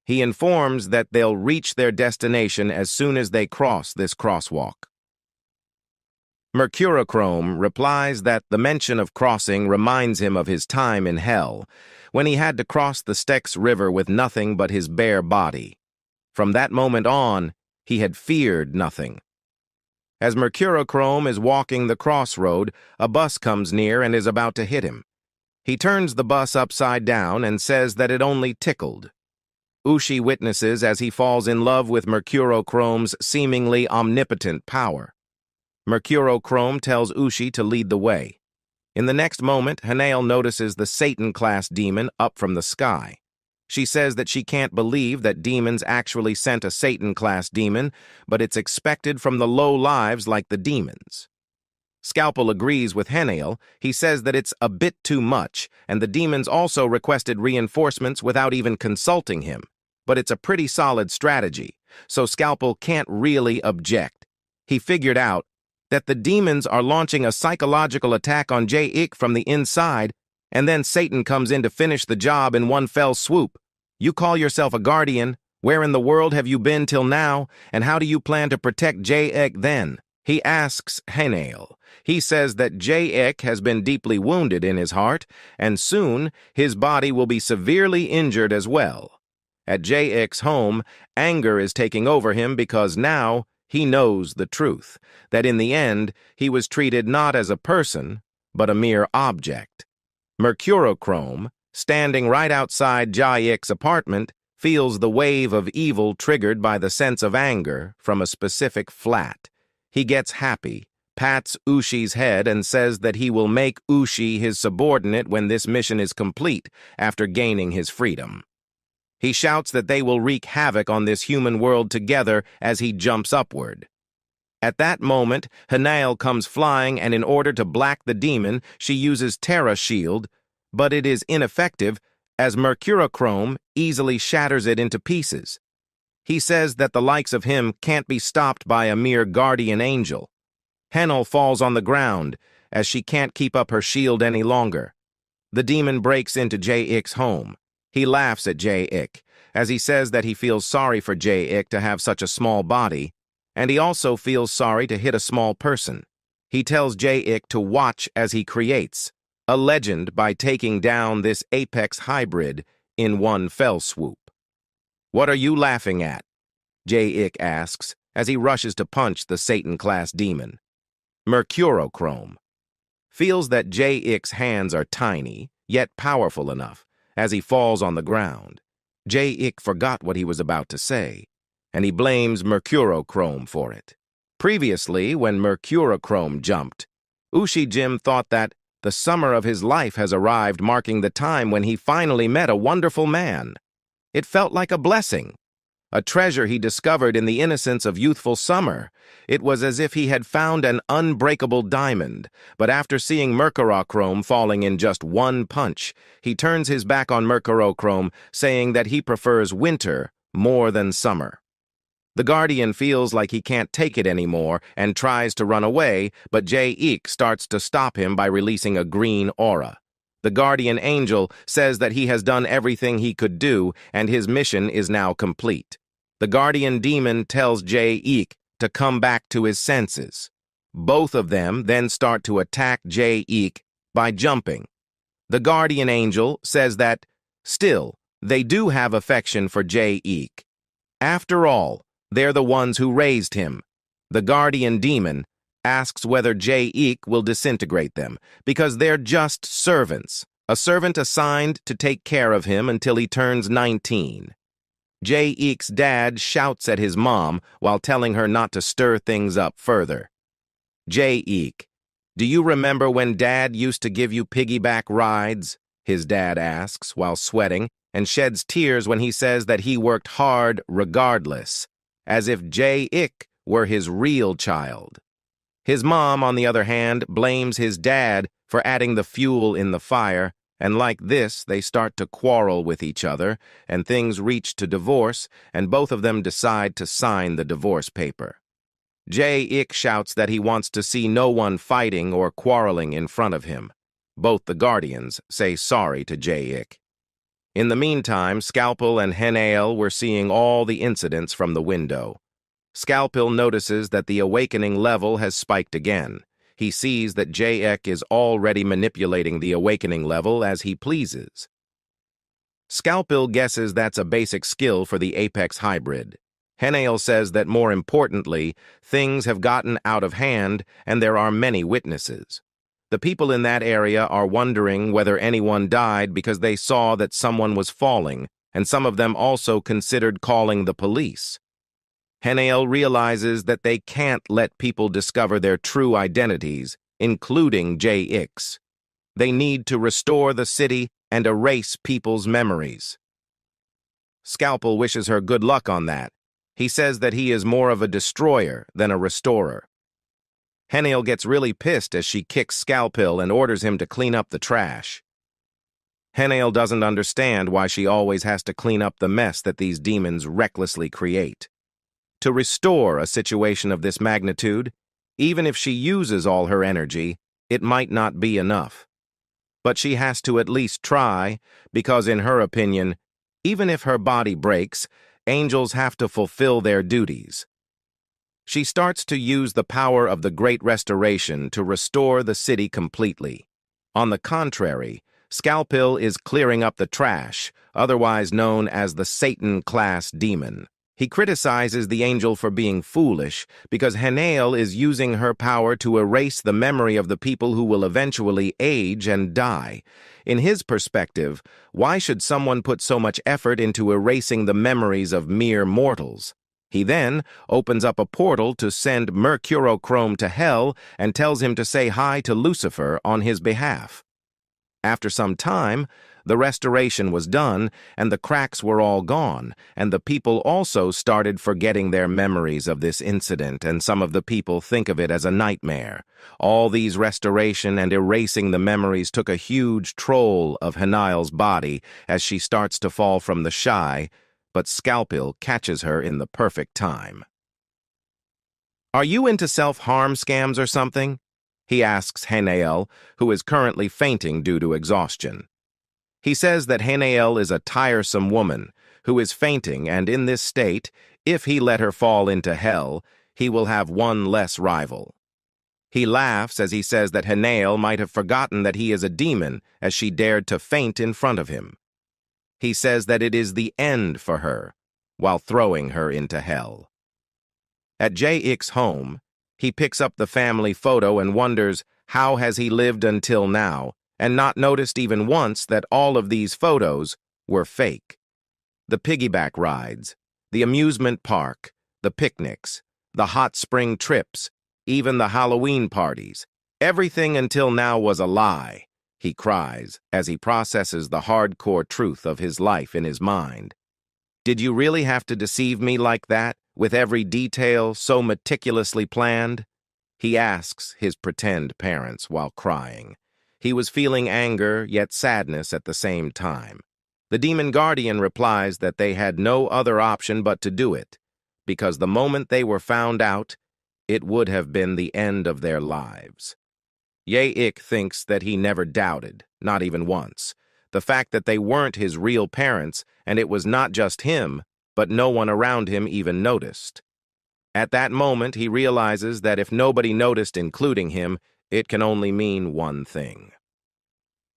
[SPEAKER 1] He informs that they'll reach their destination as soon as they cross this crosswalk. Mercurochrome replies that the mention of crossing reminds him of his time in hell, when he had to cross the Styx River with nothing but his bare body. From that moment on, he had feared nothing. As Mercurochrome is walking the crossroad, a bus comes near and is about to hit him. He turns the bus upside down and says that it only tickled. Ushi witnesses as he falls in love with Mercurochrome's seemingly omnipotent power. Mercurochrome tells Ushi to lead the way. In the next moment, Henal notices the Satan-class demon up from the sky. She says that she can't believe that demons actually sent a Satan-class demon, but it's expected from the low lives like the demons. Scalpel agrees with Henal. He says that it's a bit too much, and the demons also requested reinforcements without even consulting him. But it's a pretty solid strategy, so Scalpel can't really object. He figured out that the demons are launching a psychological attack on J.Ik from the inside, and then Satan comes in to finish the job in one fell swoop. You call yourself a guardian. Where in the world have you been till now, and how do you plan to protect J.Ik then? He asks Henal. He says that J.Ik has been deeply wounded in his heart, and soon his body will be severely injured as well. At J.Ik.'s home, anger is taking over him because now he knows the truth, that in the end he was treated not as a person, but a mere object. Mercurochrome, standing right outside J.Ik.'s apartment, feels the wave of evil triggered by the sense of anger from a specific flat. He gets happy, pats Ushi's head, and says that he will make Ushi his subordinate when this mission is complete after gaining his freedom. He shouts that they will wreak havoc on this human world together as he jumps upward. At that moment, Henal comes flying, and in order to black the demon, she uses Terra Shield, but it is ineffective as Mercurochrome easily shatters it into pieces. He says that the likes of him can't be stopped by a mere guardian angel. Henal falls on the ground as she can't keep up her shield any longer. The demon breaks into J.Ik.'s home. He laughs at J.Ik. as he says that he feels sorry for J.Ik. to have such a small body, and he also feels sorry to hit a small person. He tells J.Ik. to watch as he creates a legend by taking down this apex hybrid in one fell swoop. "What are you laughing at?" J.Ik. asks as he rushes to punch the Satan-class demon. Mercurochrome feels that J.Ik.'s hands are tiny, yet powerful enough, as he falls on the ground. Jae-ik forgot what he was about to say, and he blames Mercurochrome for it. Previously, when Mercurochrome jumped, Ushi-jim thought that the summer of his life has arrived, marking the time when he finally met a wonderful man. It felt like a blessing, a treasure he discovered in the innocence of youthful summer. It was as if he had found an unbreakable diamond, but after seeing Mercurochrome falling in just one punch, he turns his back on Mercurochrome, saying that he prefers winter more than summer. The Guardian feels like he can't take it anymore and tries to run away, but Jae-ik starts to stop him by releasing a green aura. The Guardian Angel says that he has done everything he could do and his mission is now complete. The Guardian Demon tells Jae-ik to come back to his senses. Both of them then start to attack Jae-ik by jumping. The Guardian Angel says that, still, they do have affection for Jae-ik. After all, they're the ones who raised him. The Guardian Demon asks whether Jae-ik will disintegrate them, because they're just servants, a servant assigned to take care of him until he turns 19. Jae-ik's dad shouts at his mom while telling her not to stir things up further. Jae-ik, do you remember when Dad used to give you piggyback rides? His dad asks while sweating and sheds tears when he says that he worked hard regardless, as if Jae-ik were his real child. His mom, on the other hand, blames his dad for adding the fuel in the fire, and like this, they start to quarrel with each other, and things reach to divorce, and both of them decide to sign the divorce paper. Jae-ik shouts that he wants to see no one fighting or quarreling in front of him. Both the Guardians say sorry to Jae-ik. In the meantime, Scalpel and Henal were seeing all the incidents from the window. Scalpel notices that the awakening level has spiked again. He sees that Jae-ik is already manipulating the awakening level as he pleases. Scalpel guesses that's a basic skill for the Apex hybrid. Henal says that more importantly, things have gotten out of hand and there are many witnesses. The people in that area are wondering whether anyone died because they saw that someone was falling, and some of them also considered calling the police. Henal realizes that they can't let people discover their true identities, including Jae-ik's. They need to restore the city and erase people's memories. Scalpel wishes her good luck on that. He says that he is more of a destroyer than a restorer. Henal gets really pissed as she kicks Scalpel and orders him to clean up the trash. Henal doesn't understand why she always has to clean up the mess that these demons recklessly create. To restore a situation of this magnitude, even if she uses all her energy, it might not be enough. But she has to at least try, because in her opinion, even if her body breaks, angels have to fulfill their duties. She starts to use the power of the Great Restoration to restore the city completely. On the contrary, Scalpel is clearing up the trash, otherwise known as the Satan-class demon. He criticizes the angel for being foolish because Henal is using her power to erase the memory of the people who will eventually age and die. In his perspective, why should someone put so much effort into erasing the memories of mere mortals? He then opens up a portal to send Mercurochrome to hell and tells him to say hi to Lucifer on his behalf. After some time, the restoration was done, and the cracks were all gone, and the people also started forgetting their memories of this incident, and some of the people think of it as a nightmare. All these restoration and erasing the memories took a huge toll of Henal's body as she starts to fall from the shy, but Scalpel catches her in the perfect time. "Are you into self-harm scams or something?" he asks Henal, who is currently fainting due to exhaustion. He says that Henal is a tiresome woman who is fainting, and in this state, if he let her fall into hell, he will have one less rival. He laughs as he says that Henal might have forgotten that he is a demon as she dared to faint in front of him. He says that it is the end for her, while throwing her into hell. At Jae-ik's home, he picks up the family photo and wonders how has he lived until now, and not noticed even once that all of these photos were fake. The piggyback rides, the amusement park, the picnics, the hot spring trips, even the Halloween parties. Everything until now was a lie, he cries as he processes the hardcore truth of his life in his mind. Did you really have to deceive me like that, with every detail so meticulously planned? He asks his pretend parents while crying. He was feeling anger, yet sadness at the same time. The demon guardian replies that they had no other option but to do it, because the moment they were found out, it would have been the end of their lives. Ye-ik thinks that he never doubted, not even once, the fact that they weren't his real parents, and it was not just him, but no one around him even noticed. At that moment, he realizes that if nobody noticed, including him, it can only mean one thing.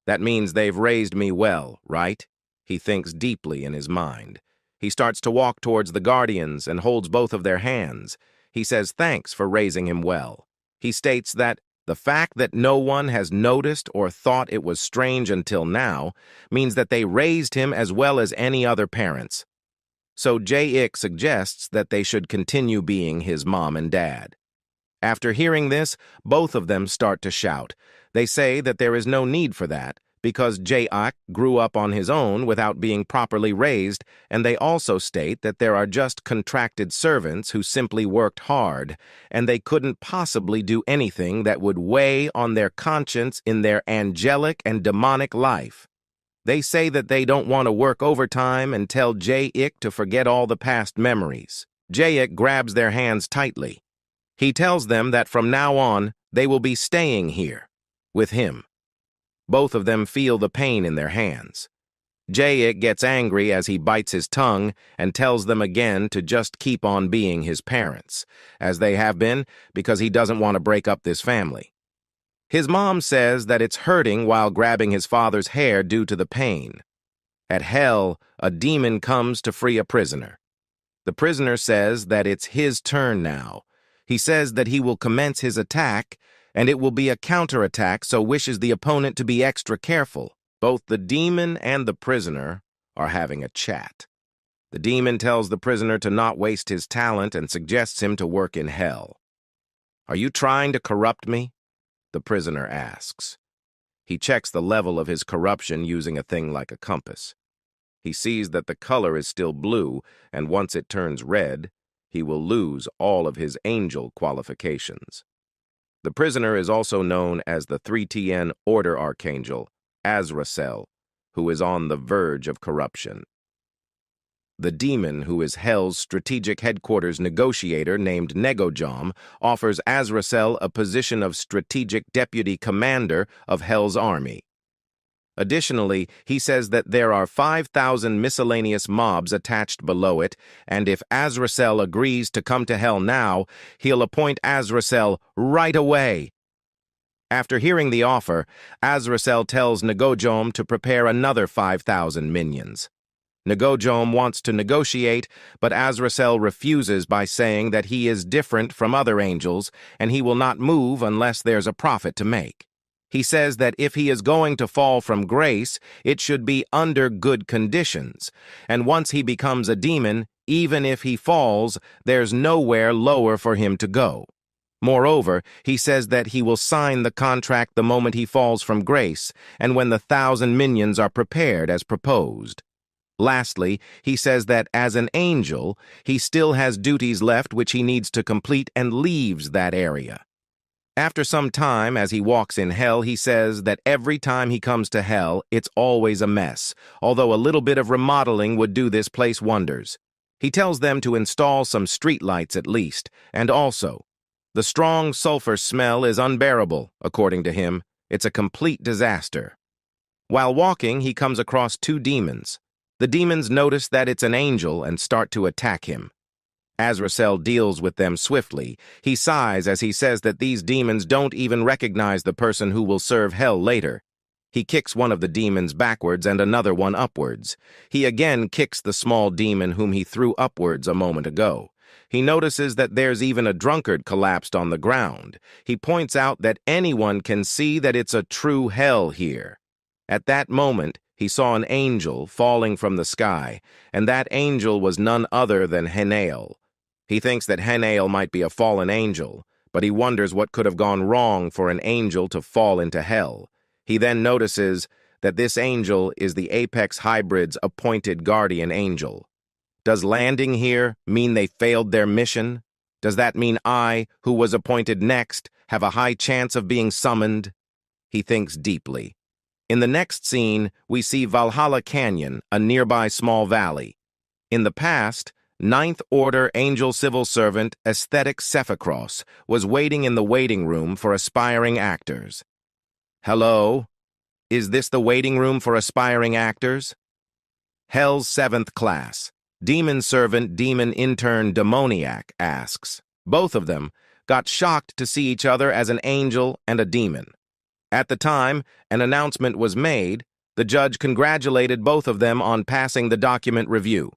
[SPEAKER 1] That means they've raised me well, right? He thinks deeply in his mind. He starts to walk towards the guardians and holds both of their hands. He says thanks for raising him well. He states that the fact that no one has noticed or thought it was strange until now means that they raised him as well as any other parents. So J-Ik suggests that they should continue being his mom and dad. After hearing this, both of them start to shout. They say that there is no need for that, because J-Ik grew up on his own without being properly raised, and they also state that there are just contracted servants who simply worked hard, and they couldn't possibly do anything that would weigh on their conscience in their angelic and demonic life. They say that they don't want to work overtime and tell J-Ik to forget all the past memories. J-Ik grabs their hands tightly. He tells them that from now on, they will be staying here, with him. Both of them feel the pain in their hands. J-Ik gets angry as he bites his tongue and tells them again to just keep on being his parents, as they have been, because he doesn't want to break up this family. His mom says that it's hurting while grabbing his father's hair due to the pain. At hell, a demon comes to free a prisoner. The prisoner says that it's his turn now. He says that he will commence his attack, and it will be a counterattack, so wishes the opponent to be extra careful. Both the demon and the prisoner are having a chat. The demon tells the prisoner to not waste his talent and suggests him to work in hell. "Are you trying to corrupt me?" the prisoner asks. He checks the level of his corruption using a thing like a compass. He sees that the color is still blue, and once it turns red, he will lose all of his angel qualifications. The prisoner is also known as the 3TN Order Archangel, Azrael, who is on the verge of corruption. The demon, who is Hell's strategic headquarters negotiator named Negojom, offers Azrael a position of strategic deputy commander of Hell's army. Additionally, he says that there are 5,000 miscellaneous mobs attached below it, and if Azrael agrees to come to Hell now, he'll appoint Azrael right away. After hearing the offer, Azrael tells Negojom to prepare another 5,000 minions. Negojom wants to negotiate, but Azrael refuses by saying that he is different from other angels, and he will not move unless there's a profit to make. He says that if he is going to fall from grace, it should be under good conditions, and once he becomes a demon, even if he falls, there's nowhere lower for him to go. Moreover, he says that he will sign the contract the moment he falls from grace, and when the 1,000 minions are prepared as proposed. Lastly, he says that as an angel, he still has duties left which he needs to complete and leaves that area. After some time, as he walks in Hell, he says that every time he comes to Hell, it's always a mess, although a little bit of remodeling would do this place wonders. He tells them to install some streetlights at least, and also, the strong sulfur smell is unbearable, according to him. It's a complete disaster. While walking, he comes across 2 demons. The demons notice that it's an angel and start to attack him. Azrael deals with them swiftly. He sighs as he says that these demons don't even recognize the person who will serve Hell later. He kicks one of the demons backwards and another one upwards. He again kicks the small demon whom he threw upwards a moment ago. He notices that there's even a drunkard collapsed on the ground. He points out that anyone can see that it's a true hell here. At that moment, he saw an angel falling from the sky, and that angel was none other than Henal. He thinks that Henal might be a fallen angel, but he wonders what could have gone wrong for an angel to fall into hell. He then notices that this angel is the Apex Hybrid's appointed guardian angel. Does landing here mean they failed their mission? Does that mean I, who was appointed next, have a high chance of being summoned? He thinks deeply. In the next scene, we see Valhalla Canyon, a nearby small valley. In the past, Ninth Order Angel Civil Servant Aesthetic Cephacross was waiting in the waiting room for aspiring actors. Hello? Is this the waiting room for aspiring actors? Hell's 7th class. Demon Servant, Demon Intern, Demoniac asks. Both of them got shocked to see each other as an angel and a demon. At the time an announcement was made, the judge congratulated both of them on passing the document review.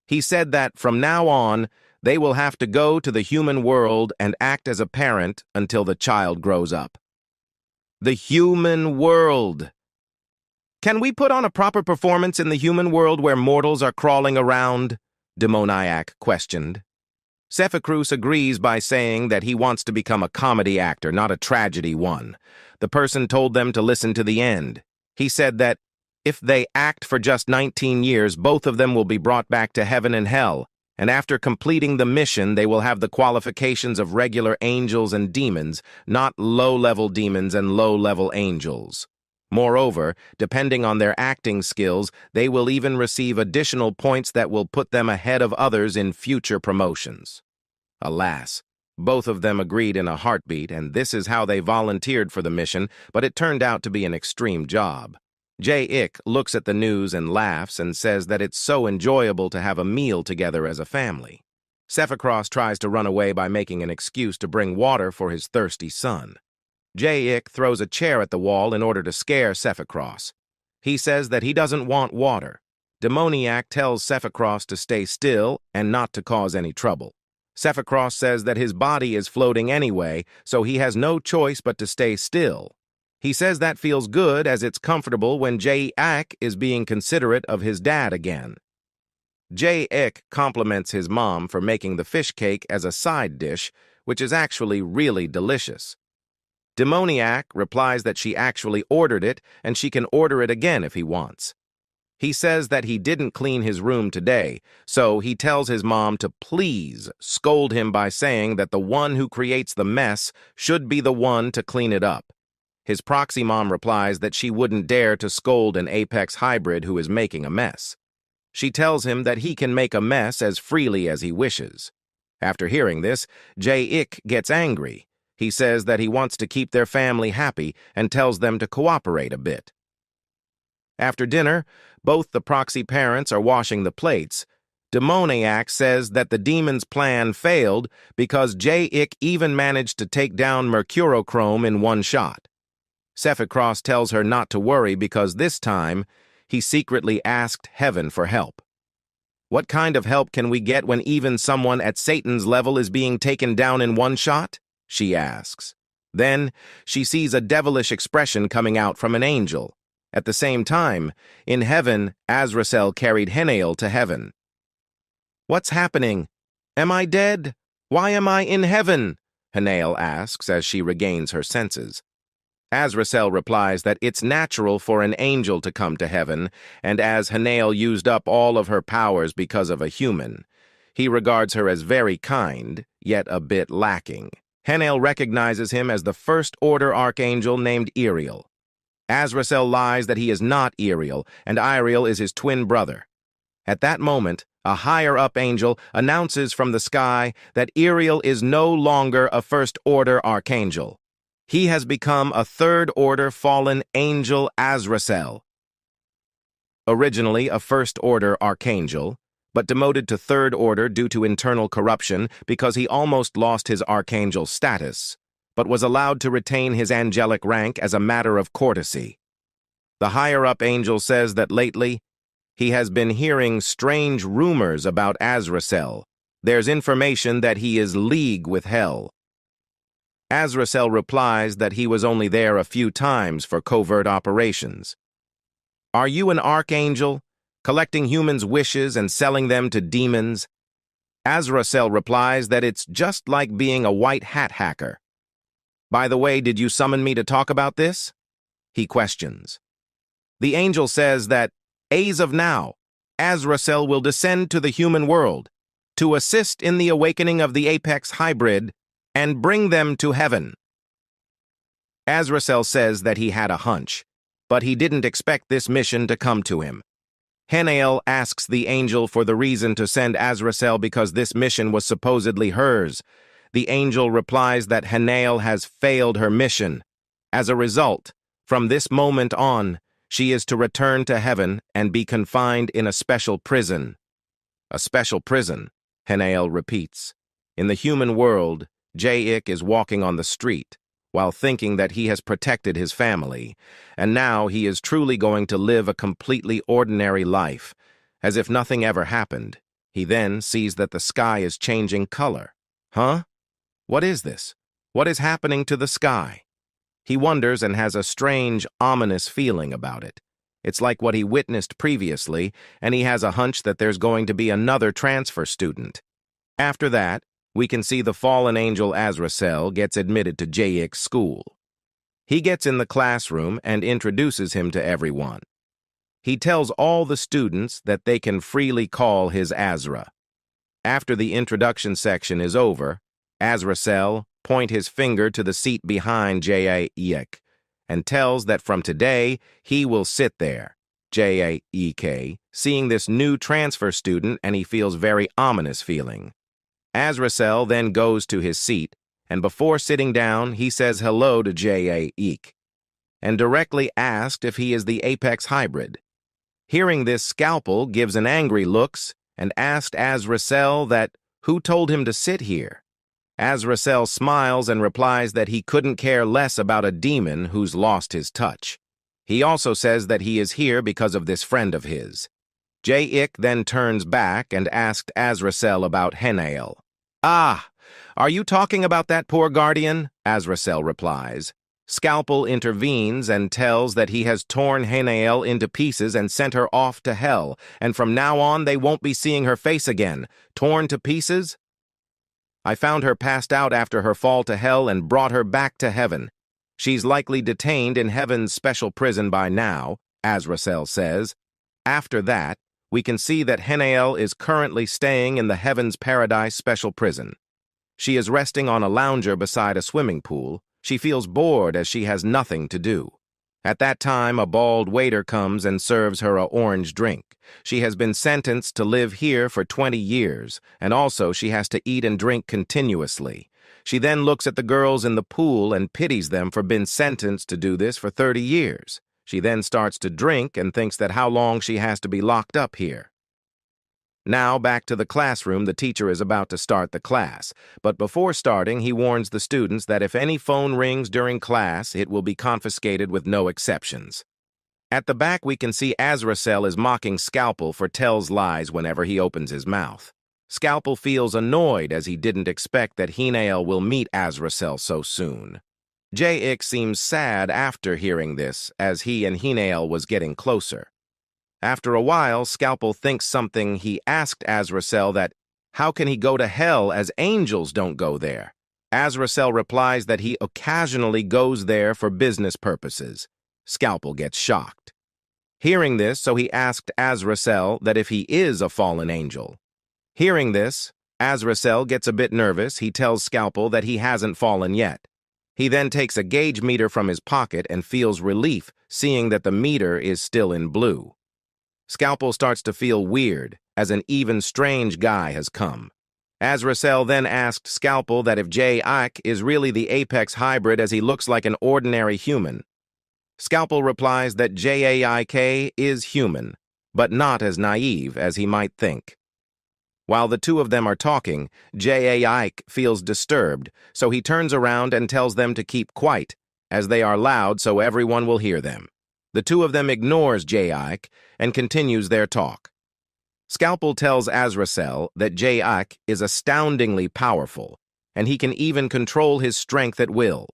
[SPEAKER 1] He said that from now on, they will have to go to the human world and act as a parent until the child grows up. The human world. Can we put on a proper performance in the human world where mortals are crawling around? Demoniac questioned. Cephacross agrees by saying that he wants to become a comedy actor, not a tragedy one. The person told them to listen to the end. He said that if they act for just 19 years, both of them will be brought back to heaven and hell, and after completing the mission, they will have the qualifications of regular angels and demons, not low-level demons and low-level angels. Moreover, depending on their acting skills, they will even receive additional points that will put them ahead of others in future promotions. Alas, both of them agreed in a heartbeat, and this is how they volunteered for the mission, but it turned out to be an extreme job. J.Ik looks at the news and laughs and says that it's so enjoyable to have a meal together as a family. Cephacross tries to run away by making an excuse to bring water for his thirsty son. J.Ik throws a chair at the wall in order to scare Cephacross. He says that he doesn't want water. Demoniac tells Cephacross to stay still and not to cause any trouble. Cephacross says that his body is floating anyway, so he has no choice but to stay still. He says that feels good as it's comfortable when J.Ik is being considerate of his dad again. J.Ik compliments his mom for making the fish cake as a side dish, which is actually really delicious. Demoniac replies that she actually ordered it and she can order it again if he wants. He says that he didn't clean his room today, so he tells his mom to please scold him by saying that the one who creates the mess should be the one to clean it up. His proxy mom replies that she wouldn't dare to scold an Apex Hybrid who is making a mess. She tells him that he can make a mess as freely as he wishes. After hearing this, J.Ik gets angry. He says that he wants to keep their family happy and tells them to cooperate a bit. After dinner, both the proxy parents are washing the plates. Demoniac says that the demon's plan failed because J.Ik even managed to take down Mercurochrome in one shot. Cephacross tells her not to worry because this time he secretly asked heaven for help. What kind of help can we get when even someone at Satan's level is being taken down in one shot? She asks. Then she sees a devilish expression coming out from an angel. At the same time, in heaven, Azrael carried Henal to heaven. What's happening? Am I dead? Why am I in heaven? Henal asks as she regains her senses. Azrael replies that it's natural for an angel to come to heaven, and as Henal used up all of her powers because of a human, he regards her as very kind, yet a bit lacking. Henal recognizes him as the First Order Archangel named Ariel. Azrael lies that he is not Ariel, and Ariel is his twin brother. At that moment, a higher-up angel announces from the sky that Ariel is no longer a First Order Archangel. He has become a Third Order fallen angel Azrael. Originally a First Order Archangel, but demoted to Third Order due to internal corruption because he almost lost his archangel status, but was allowed to retain his angelic rank as a matter of courtesy. The higher-up angel says that lately he has been hearing strange rumors about Azrael, There's information that he is league with hell. Azrael replies that he was only there a few times for covert operations. Are you an archangel, collecting humans' wishes and selling them to demons? Azrael replies that it's just like being a white hat hacker. By the way, did you summon me to talk about this? He questions. The angel says that, as of now, Azrael will descend to the human world to assist in the awakening of the apex hybrid and bring them to heaven. Azrael says that he had a hunch, but he didn't expect this mission to come to him. Henal asks the angel for the reason to send Azrael because this mission was supposedly hers. The angel replies that Henal has failed her mission. As a result, from this moment on, she is to return to heaven and be confined in a special prison. A special prison, Henal repeats. In the human world, Jayik is walking on the street, while thinking that he has protected his family, and now he is truly going to live a completely ordinary life, as if nothing ever happened. He then sees that the sky is changing color. Huh? What is this? What is happening to the sky? He wonders and has a strange, ominous feeling about it. It's like what he witnessed previously, and he has a hunch that there's going to be another transfer student. After that, we can see the fallen angel Azrael gets admitted to Jayik's school. He gets in the classroom and introduces him to everyone. He tells all the students that they can freely call his Azra. After the introduction section is over, Azrael points his finger to the seat behind Jayik and tells that from today he will sit there. Jayik, seeing this new transfer student, and he feels very ominous feeling. Azrael then goes to his seat, and before sitting down, he says hello to Jayik, and directly asked if he is the apex hybrid. Hearing this, Scalpel gives an angry looks and asked Azrael that who told him to sit here. Azrael smiles and replies that he couldn't care less about a demon who's lost his touch. He also says that he is here because of this friend of his. Jayik then turns back and asked Azrael about Henal. Ah, are you talking about that poor guardian? Azrael replies. Scalpel intervenes and tells that he has torn Henal into pieces and sent her off to hell, and from now on they won't be seeing her face again. Torn to pieces? I found her passed out after her fall to hell and brought her back to heaven. She's likely detained in heaven's special prison by now, Azrael says. After that, we can see that Henal is currently staying in the Heaven's Paradise special prison. She is resting on a lounger beside a swimming pool. She feels bored as she has nothing to do. At that time, a bald waiter comes and serves her an orange drink. She has been sentenced to live here for 20 years, and also she has to eat and drink continuously. She then looks at the girls in the pool and pities them for being sentenced to do this for 30 years. She then starts to drink and thinks that how long she has to be locked up here. Now, back to the classroom, the teacher is about to start the class. But before starting, he warns the students that if any phone rings during class, it will be confiscated with no exceptions. At the back, we can see Azrael is mocking Scalpel for tells lies whenever he opens his mouth. Scalpel feels annoyed as he didn't expect that Henal will meet Azrael so soon. Jayik seems sad after hearing this, as he and Henal was getting closer. After a while, Scalpel thinks something. He asked Azrael that, how can he go to hell as angels don't go there? Azrael replies that he occasionally goes there for business purposes. Scalpel gets shocked. Hearing this, so he asked Azrael that if he is a fallen angel. Hearing this, Azrael gets a bit nervous. He tells Scalpel that he hasn't fallen yet. He then takes a gauge meter from his pocket and feels relief, seeing that the meter is still in blue. Scalpel starts to feel weird, as an even strange guy has come. Azrael then asked Scalpel that if Jayik is really the apex hybrid, as he looks like an ordinary human. Scalpel replies that Jayik is human, but not as naive as he might think. While the two of them are talking, Jayik feels disturbed, so he turns around and tells them to keep quiet, as they are loud so everyone will hear them. The two of them ignores Jayik and continues their talk. Scalpel tells Azrael that Jayak is astoundingly powerful, and he can even control his strength at will.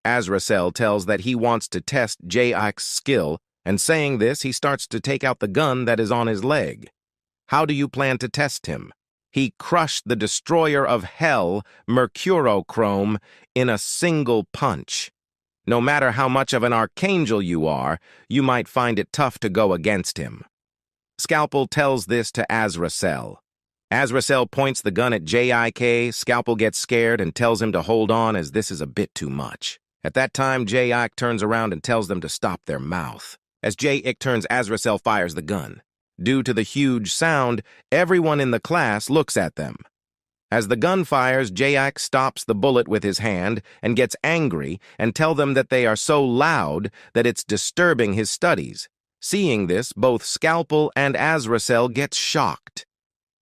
[SPEAKER 1] Azrael tells that he wants to test Jayak's skill, and saying this, he starts to take out the gun that is on his leg. How do you plan to test him? He crushed the destroyer of hell, Mercurochrome, in a single punch. No matter how much of an archangel you are, you might find it tough to go against him. Scalpel tells this to Azrael. Azrael points the gun at Jik. Scalpel gets scared and tells him to hold on as this is a bit too much. At that time, Jik turns around and tells them to stop their mouth. As Jik turns, Azrael fires the gun. Due to the huge sound, everyone in the class looks at them. As the gun fires, Jik stops the bullet with his hand and gets angry and tells them that they are so loud that it's disturbing his studies. Seeing this, both Scalpel and Azrael get shocked.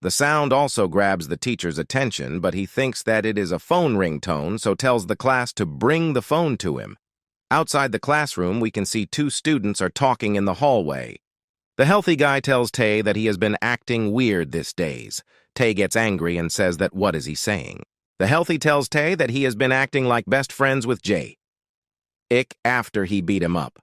[SPEAKER 1] The sound also grabs the teacher's attention, but he thinks that it is a phone ringtone, so tells the class to bring the phone to him. Outside the classroom, we can see two students are talking in the hallway. The healthy guy tells Tay that he has been acting weird these days. Tay gets angry and says that what is he saying? The healthy tells Tay that he has been acting like best friends with Jay. After he beat him up.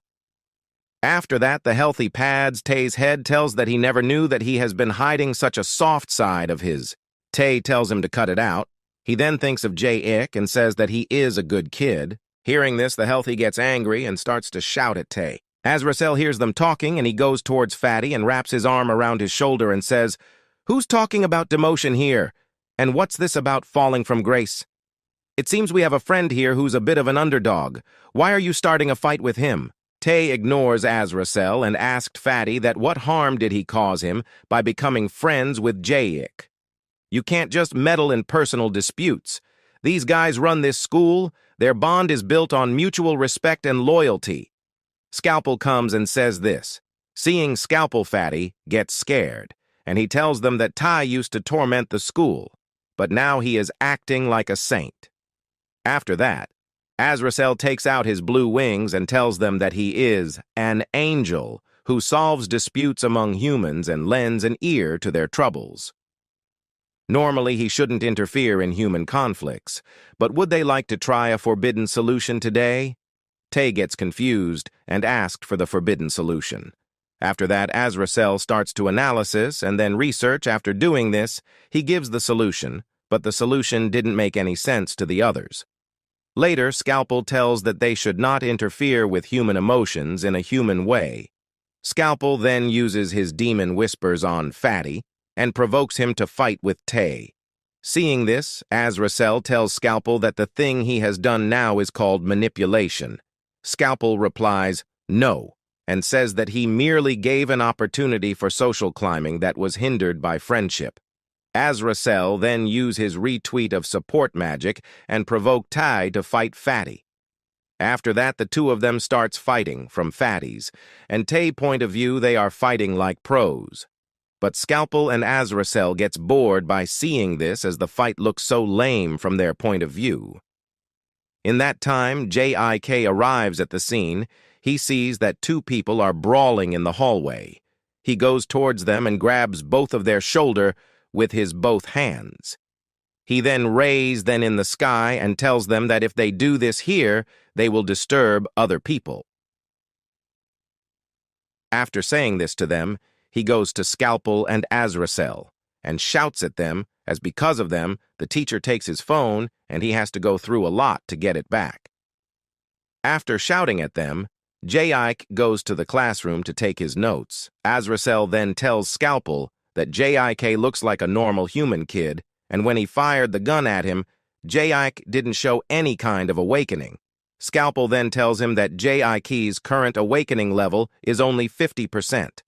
[SPEAKER 1] After that, the healthy pads Tay's head, tells that he never knew that he has been hiding such a soft side of his. Tay tells him to cut it out. He then thinks of Jay and says that he is a good kid. Hearing this, the healthy gets angry and starts to shout at Tay. Azrael hears them talking and he goes towards Fatty and wraps his arm around his shoulder and says, "Who's talking about demotion here? And what's this about falling from grace? It seems we have a friend here who's a bit of an underdog. Why are you starting a fight with him?" Tay ignores Azrael and asked Fatty that what harm did he cause him by becoming friends with Jayik. You can't just meddle in personal disputes. These guys run this school. Their bond is built on mutual respect and loyalty. Scalpel comes and says this. Seeing Scalpel, Fatty gets scared, and he tells them that Ty used to torment the school, but now he is acting like a saint. After that, Azrael takes out his blue wings and tells them that he is an angel who solves disputes among humans and lends an ear to their troubles. Normally, he shouldn't interfere in human conflicts, but would they like to try a forbidden solution today? Tay gets confused and asked for the forbidden solution. After that, Azrael starts to analysis and then research. After doing this, he gives the solution, but the solution didn't make any sense to the others. Later, Scalpel tells that they should not interfere with human emotions in a human way. Scalpel then uses his demon whispers on Fatty and provokes him to fight with Tay. Seeing this, Azrael tells Scalpel that the thing he has done now is called manipulation. Scalpel replies, "No," and says that he merely gave an opportunity for social climbing that was hindered by friendship. Azrael then uses his retweet of support magic and provoke Ty to fight Fatty. After that, the two of them starts fighting from Fatty's, and Tay's point of view they are fighting like pros. But Scalpel and Azrael gets bored by seeing this as the fight looks so lame from their point of view. In that time, Jik arrives at the scene. He sees that two people are brawling in the hallway. He goes towards them and grabs both of their shoulder with his both hands. He then raises them in the sky and tells them that if they do this here, they will disturb other people. After saying this to them, he goes to Scalpel and Azrael and shouts at them, as because of them, the teacher takes his phone and he has to go through a lot to get it back. After shouting at them, Jayik goes to the classroom to take his notes. Azrael then tells Scalpel that Jik looks like a normal human kid, and when he fired the gun at him, Jik didn't show any kind of awakening. Scalpel then tells him that Jik's current awakening level is only 50%.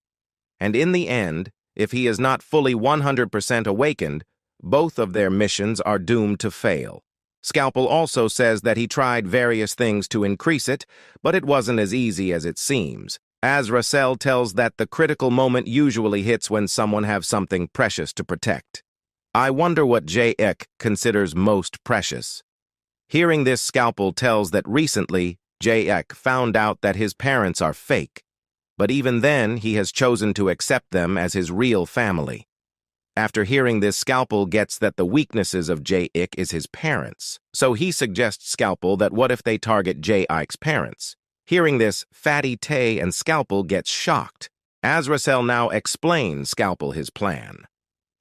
[SPEAKER 1] And in the end, if he is not fully 100% awakened, both of their missions are doomed to fail. Scalpel also says that he tried various things to increase it, but it wasn't as easy as it seems. Azrael tells that the critical moment usually hits when someone has something precious to protect. I wonder what Jik considers most precious. Hearing this, Scalpel tells that recently, Jik found out that his parents are fake, but even then he has chosen to accept them as his real family. After hearing this, Scalpel gets that the weaknesses of J-Ik is his parents. So he suggests Scalpel that what if they target J-Ike's parents? Hearing this, Fatty Tay and Scalpel gets shocked. Azrael now explains Scalpel his plan.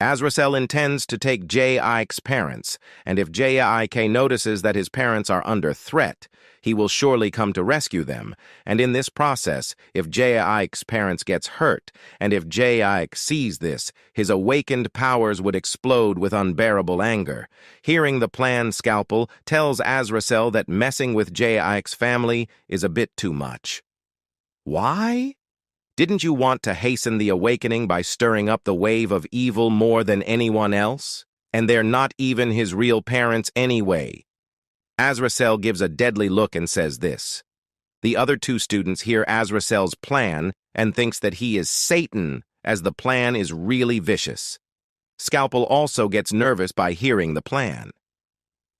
[SPEAKER 1] Azrael intends to take J-Ike's parents, and if J-Ik notices that his parents are under threat, he will surely come to rescue them, and in this process, if J-Ike's parents gets hurt, and if J-Ik sees this, his awakened powers would explode with unbearable anger. Hearing the plan, Scalpel tells Azrael that messing with J-Ike's family is a bit too much. Why? Didn't you want to hasten the awakening by stirring up the wave of evil more than anyone else? And they're not even his real parents anyway. Azrael gives a deadly look and says this. The other two students hear Azrael's plan and thinks that he is Satan, as the plan is really vicious. Scalpel also gets nervous by hearing the plan.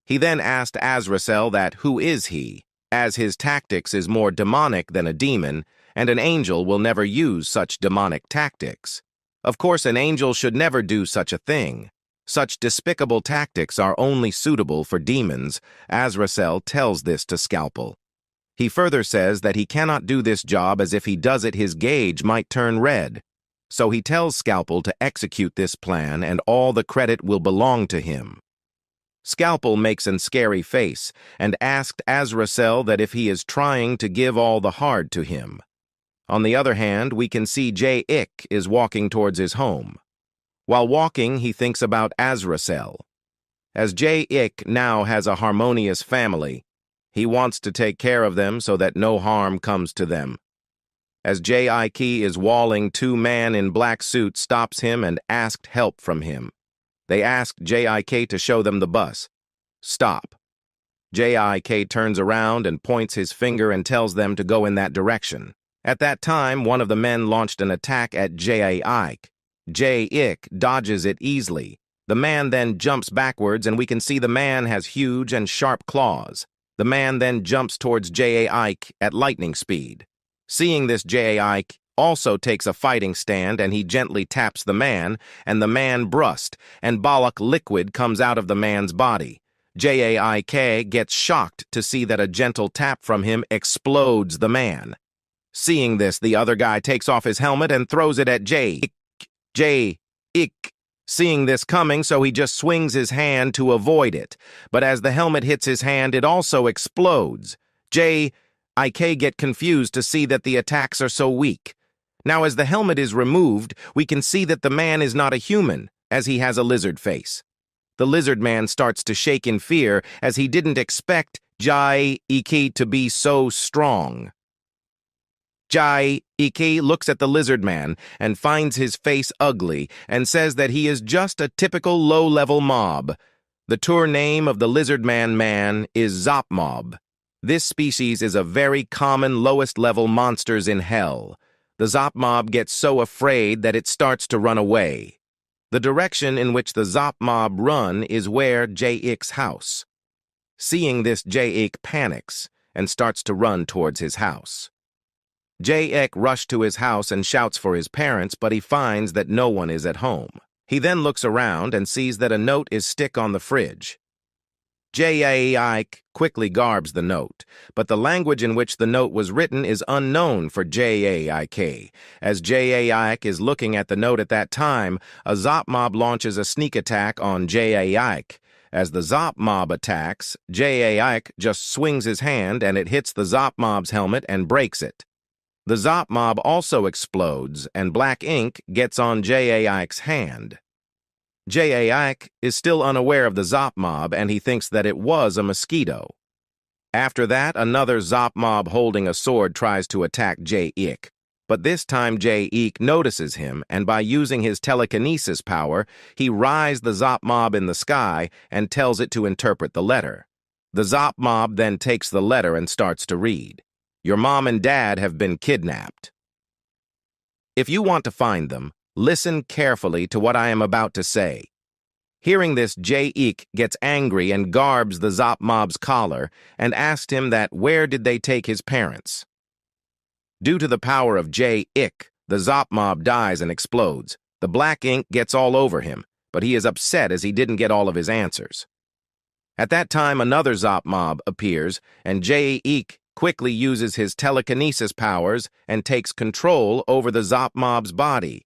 [SPEAKER 1] He then asked Azrael that who is he, as his tactics is more demonic than a demon, and an angel will never use such demonic tactics. Of course, an angel should never do such a thing. Such despicable tactics are only suitable for demons. Azrael tells this to Scalpel. He further says that he cannot do this job, as if he does it his gauge might turn red. So he tells Scalpel to execute this plan and all the credit will belong to him. Scalpel makes a scary face and asked Azrael that if he is trying to give all the hard to him. On the other hand, we can see J-Ik is walking towards his home. While walking, he thinks about Azrael. As J-Ik now has a harmonious family, he wants to take care of them so that no harm comes to them. As J-Ik is walling, two men in black suits stops him and asked help from him. They asked J-Ik to show them the bus. Stop. J-Ik turns around and points his finger and tells them to go in that direction. At that time, one of the men launched an attack at J-Ik. J-Ik dodges it easily. The man then jumps backwards, and we can see the man has huge and sharp claws. The man then jumps towards J-Ik at lightning speed. Seeing this, J-Ik also takes a fighting stand, and he gently taps the man, and the man bursts, and Balak liquid comes out of the man's body. J-Ik gets shocked to see that a gentle tap from him explodes the man. Seeing this, the other guy takes off his helmet and throws it at J-Ik. Seeing this coming, so he just swings his hand to avoid it. But as the helmet hits his hand, it also explodes. J-Ik get confused to see that the attacks are so weak. Now, as the helmet is removed, we can see that the man is not a human, as he has a lizard face. The lizard man starts to shake in fear, as he didn't expect J-Ik to be so strong. J-Ik looks at the lizard man and finds his face ugly and says that he is just a typical low-level mob. The tour name of the lizard man is Zop Mob. This species is a very common lowest-level monsters in hell. The Zop Mob gets so afraid that it starts to run away. The direction in which the Zop Mob run is where J-Ik's house. Seeing this, J-Ik panics and starts to run towards his house. J-Ik rushes to his house and shouts for his parents, but he finds that no one is at home. He then looks around and sees that a note is stick on the fridge. J-Ik quickly garbs the note, but the language in which the note was written is unknown for J-Ik. As J-Ik is looking at the note at that time, a Zop Mob launches a sneak attack on J-Ik. As the Zop Mob attacks, J-Ik just swings his hand and it hits the Zop Mob's helmet and breaks it. The Zop Mob also explodes, and black ink gets on J-Ik's hand. J-Ik is still unaware of the Zop Mob, and he thinks that it was a mosquito. After that, another Zop Mob holding a sword tries to attack J-Ik, but this time J-Ik notices him, and by using his telekinesis power, he rises the Zop Mob in the sky and tells it to interpret the letter. The Zop Mob then takes the letter and starts to read. Your mom and dad have been kidnapped. If you want to find them, listen carefully to what I am about to say. Hearing this, J-Ik gets angry and garbs the Zop Mob's collar and asked him that where did they take his parents. Due to the power of J-Ik, the Zop Mob dies and explodes. The black ink gets all over him, but he is upset as he didn't get all of his answers. At that time, another Zop mob appears, and Jae-ik quickly uses his telekinesis powers and takes control over the Zop mob's body.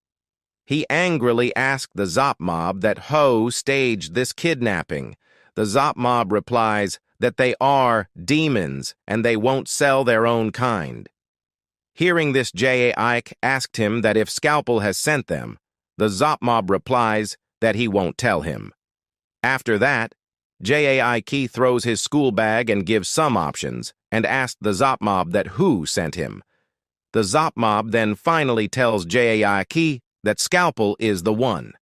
[SPEAKER 1] He angrily asked the Zop mob that Ho staged this kidnapping. The Zop mob replies that they are demons and they won't sell their own kind. Hearing this, Jae-ik asked him that if Scalpel has sent them. The Zop mob replies that he won't tell him. After that, Jae-ik throws his school bag and gives some options, and asked the Zop mob that who sent him. The Zop mob then finally tells Jae-ik that Scalpel is the one.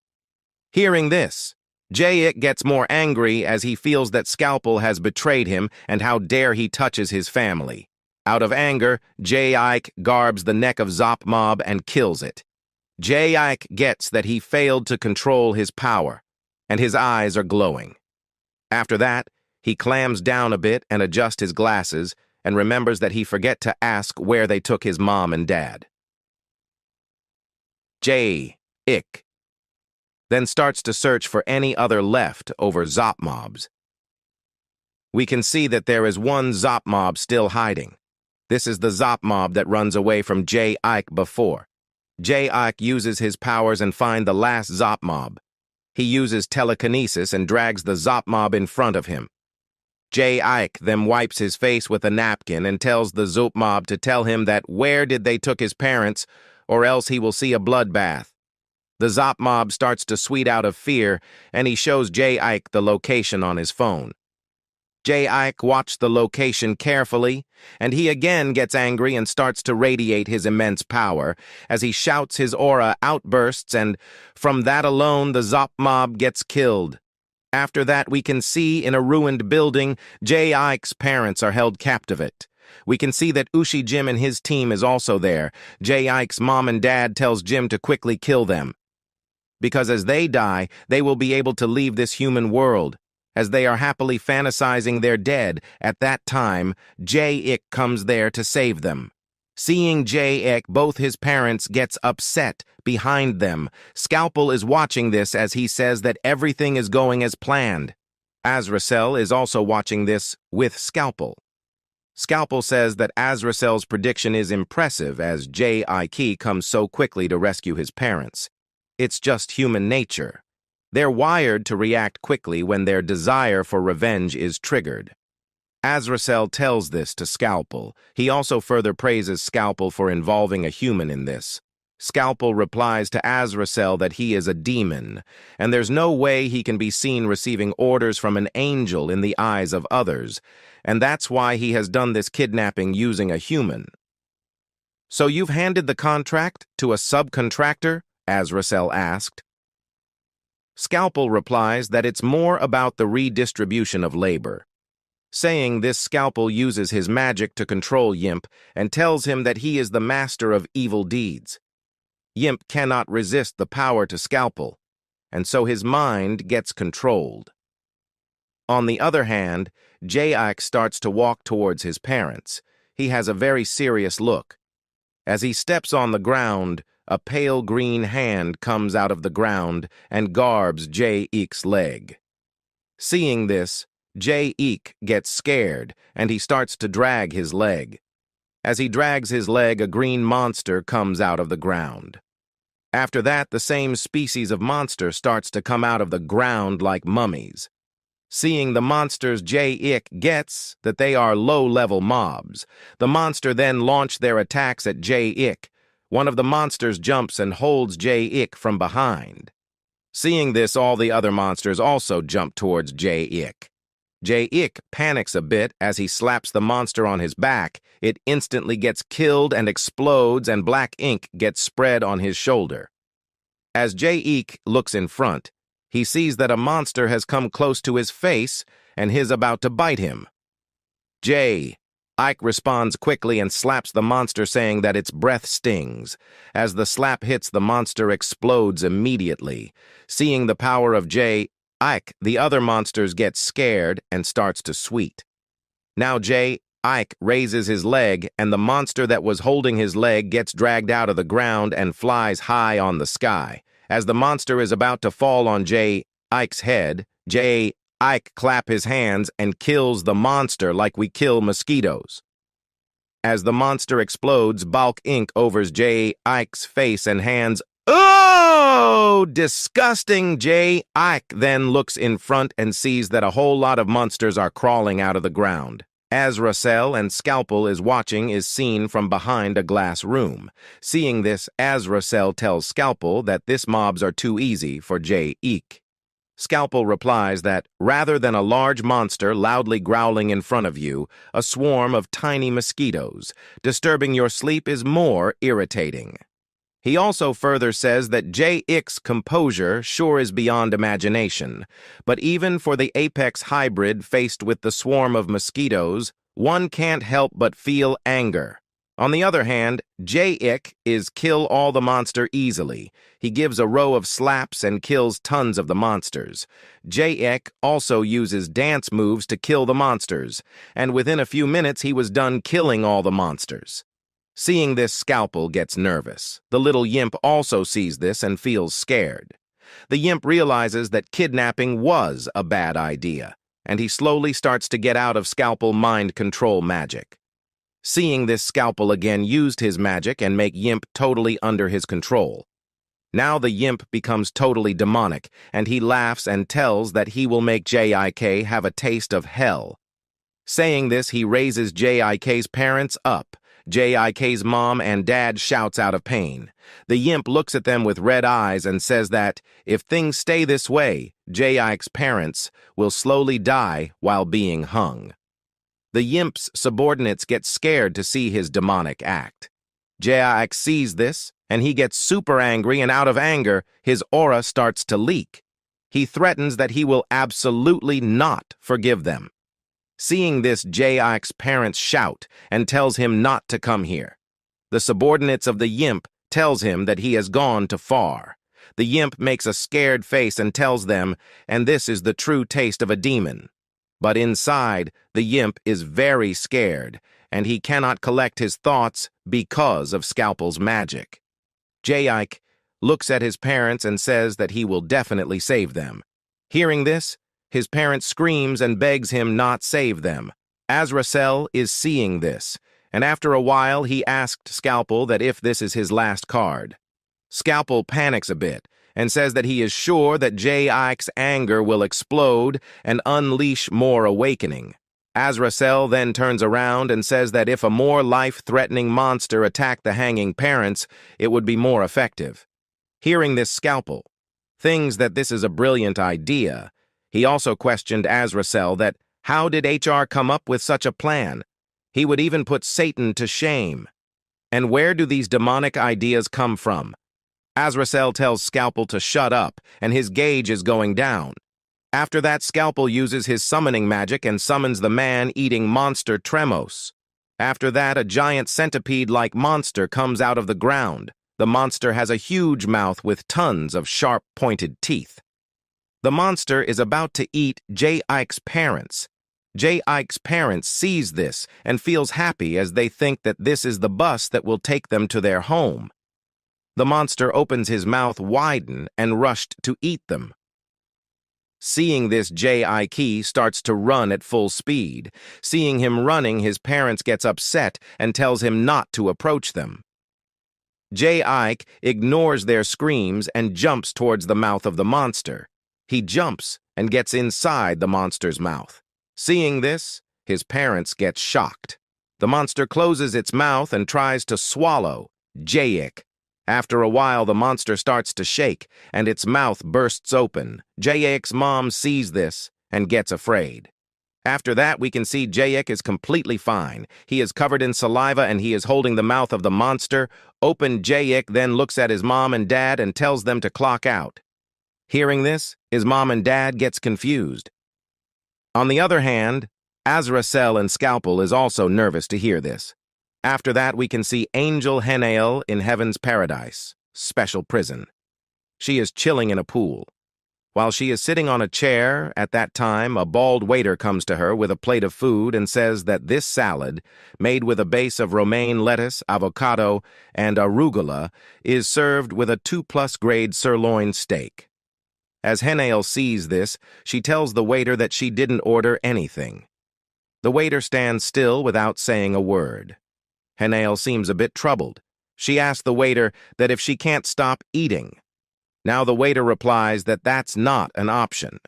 [SPEAKER 1] Hearing this, Jae-ik gets more angry as he feels that Scalpel has betrayed him and how dare he touches his family. Out of anger, Jae-ik garbs the neck of Zop mob and kills it. Jae-ik gets that he failed to control his power, and his eyes are glowing. After that, he clams down a bit and adjusts his glasses and remembers that he forget to ask where they took his mom and dad. Jae-ik then starts to search for any other left over Zop mobs. We can see that there is one Zop mob still hiding. This is the Zop mob that runs away from Jae-ik before. Jae-ik uses his powers and finds the last Zop mob. He uses telekinesis and drags the Zop mob in front of him. Jae-ik then wipes his face with a napkin and tells the Zop mob to tell him that where did they took his parents, or else he will see a bloodbath. The Zop mob starts to sweat out of fear, and he shows Jae-ik the location on his phone. Jae-ik watched the location carefully, and he again gets angry and starts to radiate his immense power as he shouts his aura outbursts, and from that alone the Zop mob gets killed. After that, we can see in a ruined building, Jae-ik's parents are held captivate. We can see that Ushi Jim and his team is also there. Jae-ik's mom and dad tells Jim to quickly kill them, because as they die, they will be able to leave this human world. As they are happily fantasizing their dead, at that time, Jae-ik comes there to save them. Seeing Jae-ik, both his parents gets upset behind them. Scalpel is watching this as he says that everything is going as planned. Azrael is also watching this with Scalpel. Scalpel says that Azrael's prediction is impressive as Jae-ik comes so quickly to rescue his parents. It's just human nature. They're wired to react quickly when their desire for revenge is triggered. Azrael tells this to Scalpel. He also further praises Scalpel for involving a human in this. Scalpel replies to Azrael that he is a demon, and there's no way he can be seen receiving orders from an angel in the eyes of others, and that's why he has done this kidnapping using a human. "So you've handed the contract to a subcontractor?" Azrael asked. Scalpel replies that it's more about the redistribution of labor. Saying this, Scalpel uses his magic to control Yimp and tells him that he is the master of evil deeds. Yimp cannot resist the power to Scalpel, and so his mind gets controlled. On the other hand, Jae-ik starts to walk towards his parents. He has a very serious look. As he steps on the ground, a pale green hand comes out of the ground and garbs Jae-ik's leg. Seeing this, Jae-ik gets scared and he starts to drag his leg. As he drags his leg, a green monster comes out of the ground. After that, the same species of monster starts to come out of the ground like mummies. Seeing the monsters, Jae-ik gets that they are low-level mobs. The monster then launch their attacks at Jae-ik. One of the monsters jumps and holds Jae-ik from behind. Seeing this, all the other monsters also jump towards Jae-ik. Jae-ik panics a bit as he slaps the monster on his back. It instantly gets killed and explodes, and black ink gets spread on his shoulder. As Jae-ik looks in front, he sees that a monster has come close to his face and is about to bite him. Jae-ik responds quickly and slaps the monster, saying that its breath stings. As the slap hits, the monster explodes immediately. Seeing the power of Jae-ik, the other monsters get scared and starts to sweat. Now Jae-ik raises his leg, and the monster that was holding his leg gets dragged out of the ground and flies high on the sky. As the monster is about to fall on J. Ike's head, J. Ike clap his hands and kills the monster like we kill mosquitoes. As the monster explodes, bulk ink overs J. Ike's face and hands. Oh, disgusting! J. Ike then looks in front and sees that a whole lot of monsters are crawling out of the ground. Azrael and Scalpel is seen from behind a glass room. Seeing this, Azrael tells Scalpel that this mobs are too easy for J. Ike. Scalpel replies that, rather than a large monster loudly growling in front of you, a swarm of tiny mosquitoes disturbing your sleep is more irritating. He also further says that J. Ike's composure sure is beyond imagination, but even for the apex hybrid faced with the swarm of mosquitoes, one can't help but feel anger. On the other hand, J. Ike is kill all the monster easily. He gives a row of slaps and kills tons of the monsters. J. Ike also uses dance moves to kill the monsters, and within a few minutes he was done killing all the monsters. Seeing this, Scalpel gets nervous. The little Yimp also sees this and feels scared. The Yimp realizes that kidnapping was a bad idea, and he slowly starts to get out of Scalpel mind control magic. Seeing this, Scalpel again used his magic and make Yimp totally under his control. Now the Yimp becomes totally demonic, and he laughs and tells that he will make J.I.K. have a taste of hell. Saying this, he raises J.I.K.'s parents up. J.I.K.'s mom and dad shouts out of pain. The Yimp looks at them with red eyes and says that, if things stay this way, J.I.K.'s parents will slowly die while being hung. The Yimp's subordinates get scared to see his demonic act. J.I.K. sees this, and he gets super angry, and out of anger, his aura starts to leak. He threatens that he will absolutely not forgive them. Seeing this, J.I.K.'s parents shout and tells him not to come here. The subordinates of the Yimp tells him that he has gone too far. The Yimp makes a scared face and tells them, and this is the true taste of a demon. But inside, the Yimp is very scared, and he cannot collect his thoughts because of Scalpel's magic. J.I.K. looks at his parents and says that he will definitely save them. Hearing this, his parent screams and begs him not save them. Azrael is seeing this, and after a while he asked Scalpel that if this is his last card. Scalpel panics a bit and says that he is sure that J.I.K.'s anger will explode and unleash more awakening. Azrael then turns around and says that if a more life-threatening monster attacked the hanging parents, it would be more effective. Hearing this, Scalpel thinks that this is a brilliant idea. He also questioned Azrael that how did HR come up with such a plan? He would even put Satan to shame. And where do these demonic ideas come from? Azrael tells Scalpel to shut up, and his gauge is going down. After that, Scalpel uses his summoning magic and summons the man-eating monster Tremos. After that, a giant centipede-like monster comes out of the ground. The monster has a huge mouth with tons of sharp, pointed teeth. The monster is about to eat J.I.K.'s parents. J.I.K.'s parents sees this and feels happy as they think that this is the bus that will take them to their home. The monster opens his mouth widen and rushed to eat them. Seeing this, J.I.K. starts to run at full speed. Seeing him running, his parents gets upset and tells him not to approach them. J.I.K. ignores their screams and jumps towards the mouth of the monster. He jumps and gets inside the monster's mouth. Seeing this, his parents get shocked. The monster closes its mouth and tries to swallow J.I.K. After a while, the monster starts to shake, and its mouth bursts open. J.I.K.'s mom sees this and gets afraid. After that, we can see J.I.K. is completely fine. He is covered in saliva, and he is holding the mouth of the monster. Open J.I.K. then looks at his mom and dad and tells them to clock out. Hearing this, his mom and dad gets confused. On the other hand, Azrael and Scalpel is also nervous to hear this. After that, we can see Angel Henal in Heaven's Paradise, special prison. She is chilling in a pool. While she is sitting on a chair, at that time, a bald waiter comes to her with a plate of food and says that this salad, made with a base of romaine lettuce, avocado, and arugula, is served with a 2+ grade sirloin steak. As Henal sees this, she tells the waiter that she didn't order anything. The waiter stands still without saying a word. Henal seems a bit troubled. She asks the waiter that if she can't stop eating. Now the waiter replies that that's not an option.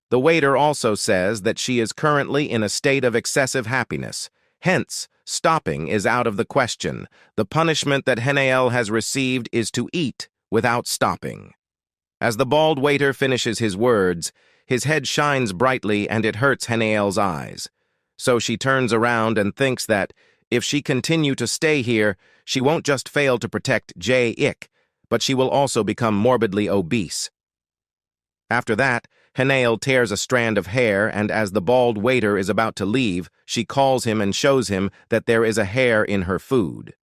[SPEAKER 1] The waiter also says that she is currently in a state of excessive happiness. Hence, stopping is out of the question. The punishment that Henal has received is to eat without stopping. As the bald waiter finishes his words, his head shines brightly and it hurts Henal's eyes. So she turns around and thinks that, if she continue to stay here, she won't just fail to protect J-Ik, but she will also become morbidly obese. After that, Henal tears a strand of hair, and as the bald waiter is about to leave, she calls him and shows him that there is a hair in her food.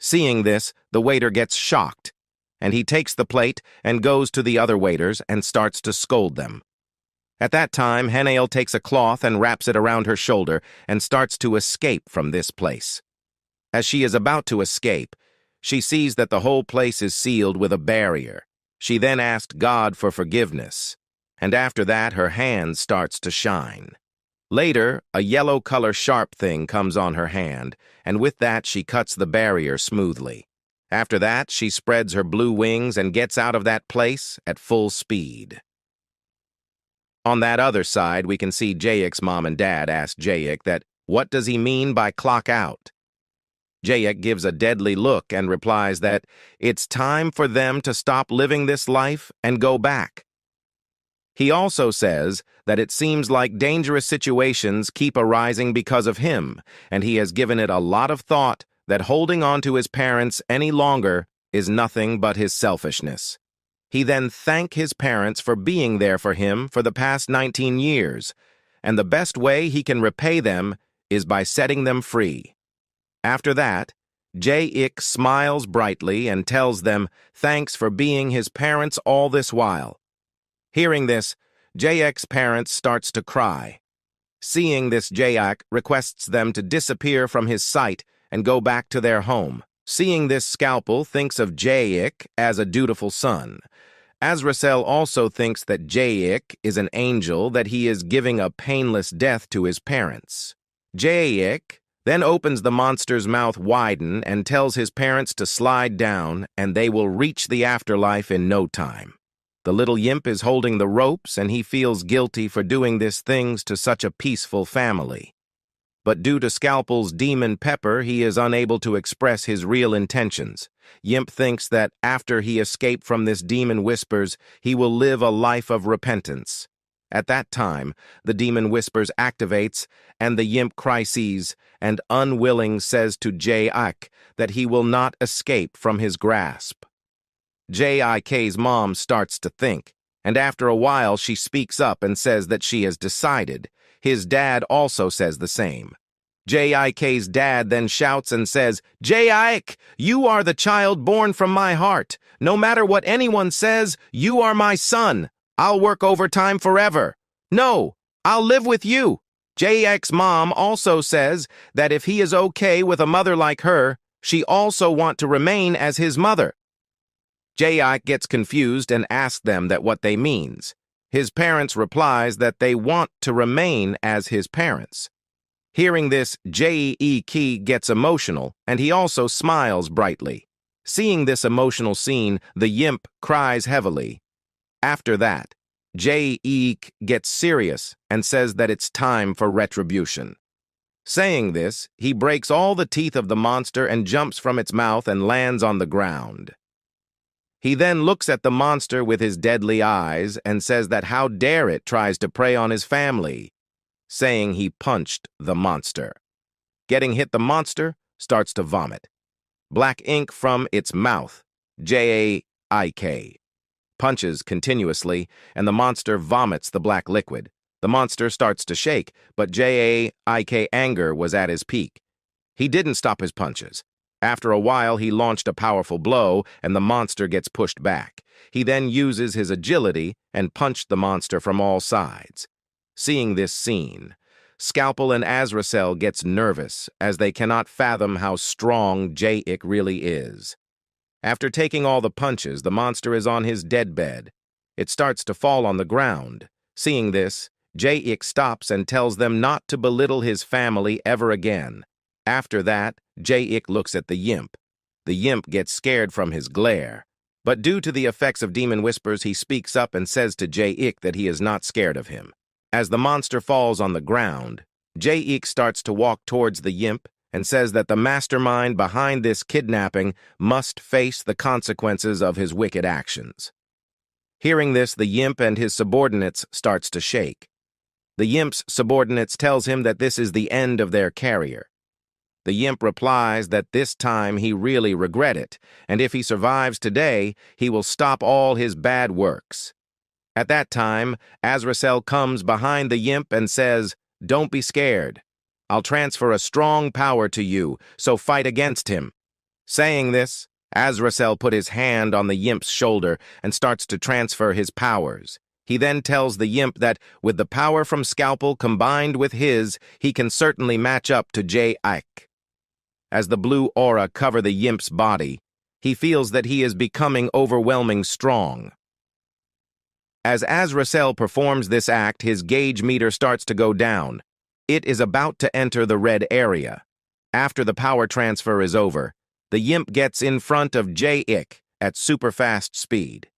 [SPEAKER 1] Seeing this, the waiter gets shocked, and he takes the plate and goes to the other waiters and starts to scold them. At that time, Henal takes a cloth and wraps it around her shoulder and starts to escape from this place. As she is about to escape, she sees that the whole place is sealed with a barrier. She then asked God for forgiveness, and after that her hand starts to shine. Later, a yellow color sharp thing comes on her hand, and with that she cuts the barrier smoothly. After that, she spreads her blue wings and gets out of that place at full speed. On that other side, we can see J-Ik's mom and dad ask J-Ik that, what does he mean by clock out? J-Ik gives a deadly look and replies that it's time for them to stop living this life and go back. He also says that it seems like dangerous situations keep arising because of him, and he has given it a lot of thought that holding on to his parents any longer is nothing but his selfishness. He then thanks his parents for being there for him for the past 19 years, and the best way he can repay them is by setting them free. After that, J-Ik smiles brightly and tells them thanks for being his parents all this while. Hearing this, J-Ik's parents starts to cry. Seeing this, J-Ik requests them to disappear from his sight and go back to their home. Seeing this, Scalpel thinks of J-Ik as a dutiful son. Azrael also thinks that J-Ik is an angel, that he is giving a painless death to his parents. J-Ik then opens the monster's mouth widen and tells his parents to slide down, and they will reach the afterlife in no time. The little yimp is holding the ropes, and he feels guilty for doing these things to such a peaceful family. But due to Scalpel's demon pepper, he is unable to express his real intentions. Yimp thinks that after he escaped from this demon whispers, he will live a life of repentance. At that time, the demon whispers activates, and the Yimp crises, and unwilling says to J-Ik that he will not escape from his grasp. J-Ik's mom starts to think, and after a while she speaks up and says that she has decided. His dad also says the same. J-Ik's dad then shouts and says, J-Ik, you are the child born from my heart. No matter what anyone says, you are my son. I'll work overtime forever. No, I'll live with you. J-Ik's mom also says that if he is okay with a mother like her, she also want to remain as his mother. J-Ik gets confused and asks them that what they means. His parents replies that they want to remain as his parents. Hearing this, J-Ik gets emotional, and he also smiles brightly. Seeing this emotional scene, the Yimp cries heavily. After that, J-Ik gets serious and says that it's time for retribution. Saying this, he breaks all the teeth of the monster and jumps from its mouth and lands on the ground. He then looks at the monster with his deadly eyes and says that how dare it tries to prey on his family, saying he punched the monster. Getting hit, the monster starts to vomit. Black ink from its mouth, J-A-I-K. Punches continuously, and the monster vomits the black liquid. The monster starts to shake, but J-A-I-K anger was at his peak. He didn't stop his punches. After a while, he launched a powerful blow, and the monster gets pushed back. He then uses his agility and punched the monster from all sides. Seeing this scene, Scalpel and Azrael gets nervous as they cannot fathom how strong Jake really is. After taking all the punches, the monster is on his deadbed. It starts to fall on the ground. Seeing this, Jake stops and tells them not to belittle his family ever again. After that, Jake looks at the Yimp. The Yimp gets scared from his glare. But due to the effects of demon whispers, he speaks up and says to Jake that he is not scared of him. As the monster falls on the ground, Jake starts to walk towards the Yimp and says that the mastermind behind this kidnapping must face the consequences of his wicked actions. Hearing this, the Yimp and his subordinates starts to shake. The Yimp's subordinates tells him that this is the end of their carrier. The Yimp replies that this time he really regret it, and if he survives today, he will stop all his bad works. At that time, Azrael comes behind the Yimp and says, "Don't be scared. I'll transfer a strong power to you, so fight against him." Saying this, Azrael put his hand on the Yimp's shoulder and starts to transfer his powers. He then tells the Yimp that with the power from Scalpel combined with his, he can certainly match up to Jake. As the blue aura cover the Yimp's body, he feels that he is becoming overwhelming strong. As Azrael performs this act, his gauge meter starts to go down. It is about to enter the red area. After the power transfer is over, the Yimp gets in front of Jake at super fast speed.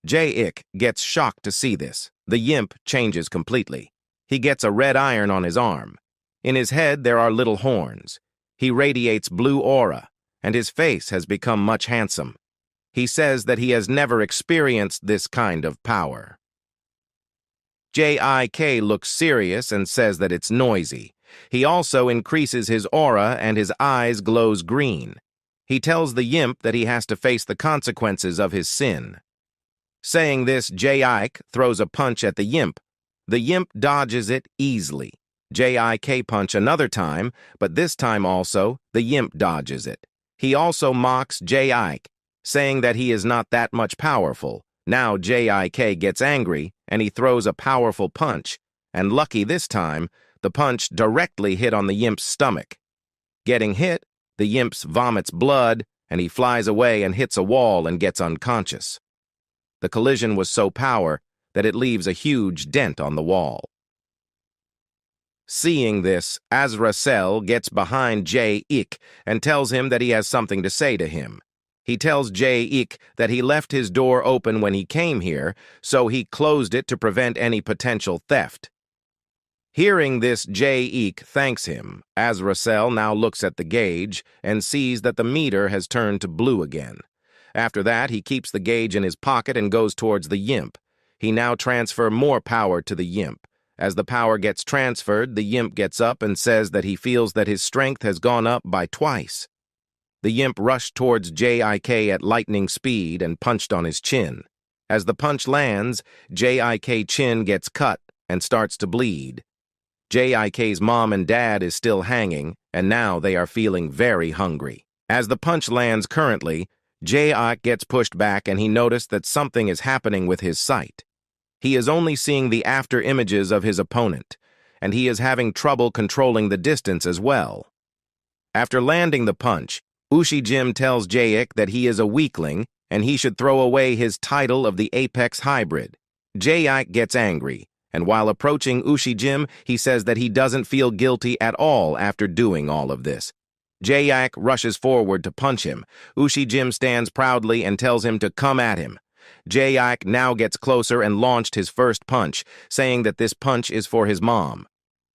[SPEAKER 1] Jake gets shocked to see this. The Yimp changes completely. He gets a red iron on his arm. In his head there are little horns. He radiates blue aura, and his face has become much handsome. He says that he has never experienced this kind of power. Jik looks serious and says that it's noisy. He also increases his aura and his eyes glows green. He tells the Yimp that he has to face the consequences of his sin. Saying this, Jik throws a punch at the Yimp. The Yimp dodges it easily. Jik punch another time, but this time also, the Yimp dodges it. He also mocks Jik, saying that he is not that much powerful. Now Jik gets angry, and he throws a powerful punch, and lucky this time, the punch directly hit on the Yimp's stomach. Getting hit, the Yimp vomits blood, and he flies away and hits a wall and gets unconscious. The collision was so powerful that it leaves a huge dent on the wall. Seeing this, Azrael gets behind Jake and tells him that he has something to say to him. He tells Jake that he left his door open when he came here, so he closed it to prevent any potential theft. Hearing this, Jake thanks him. Azrael now looks at the gauge and sees that the meter has turned to blue again. After that, he keeps the gauge in his pocket and goes towards the Yimp. He now transfers more power to the Yimp. As the power gets transferred, the Yimp gets up and says that he feels that his strength has gone up by twice. The Yimp rushed towards Jik at lightning speed and punched on his chin. As the punch lands, Jik's chin gets cut and starts to bleed. Jik's mom and dad is still hanging, and now they are feeling very hungry. As the punch lands currently, Jik gets pushed back and he noticed that something is happening with his sight. He is only seeing the after images of his opponent, and he is having trouble controlling the distance as well. After landing the punch, Ushijim tells Jake that he is a weakling and he should throw away his title of the Apex Hybrid. Jake gets angry, and while approaching Ushijim, he says that he doesn't feel guilty at all after doing all of this. Jake rushes forward to punch him. Ushijim stands proudly and tells him to come at him. Jake now gets closer and launched his first punch, saying that this punch is for his mom.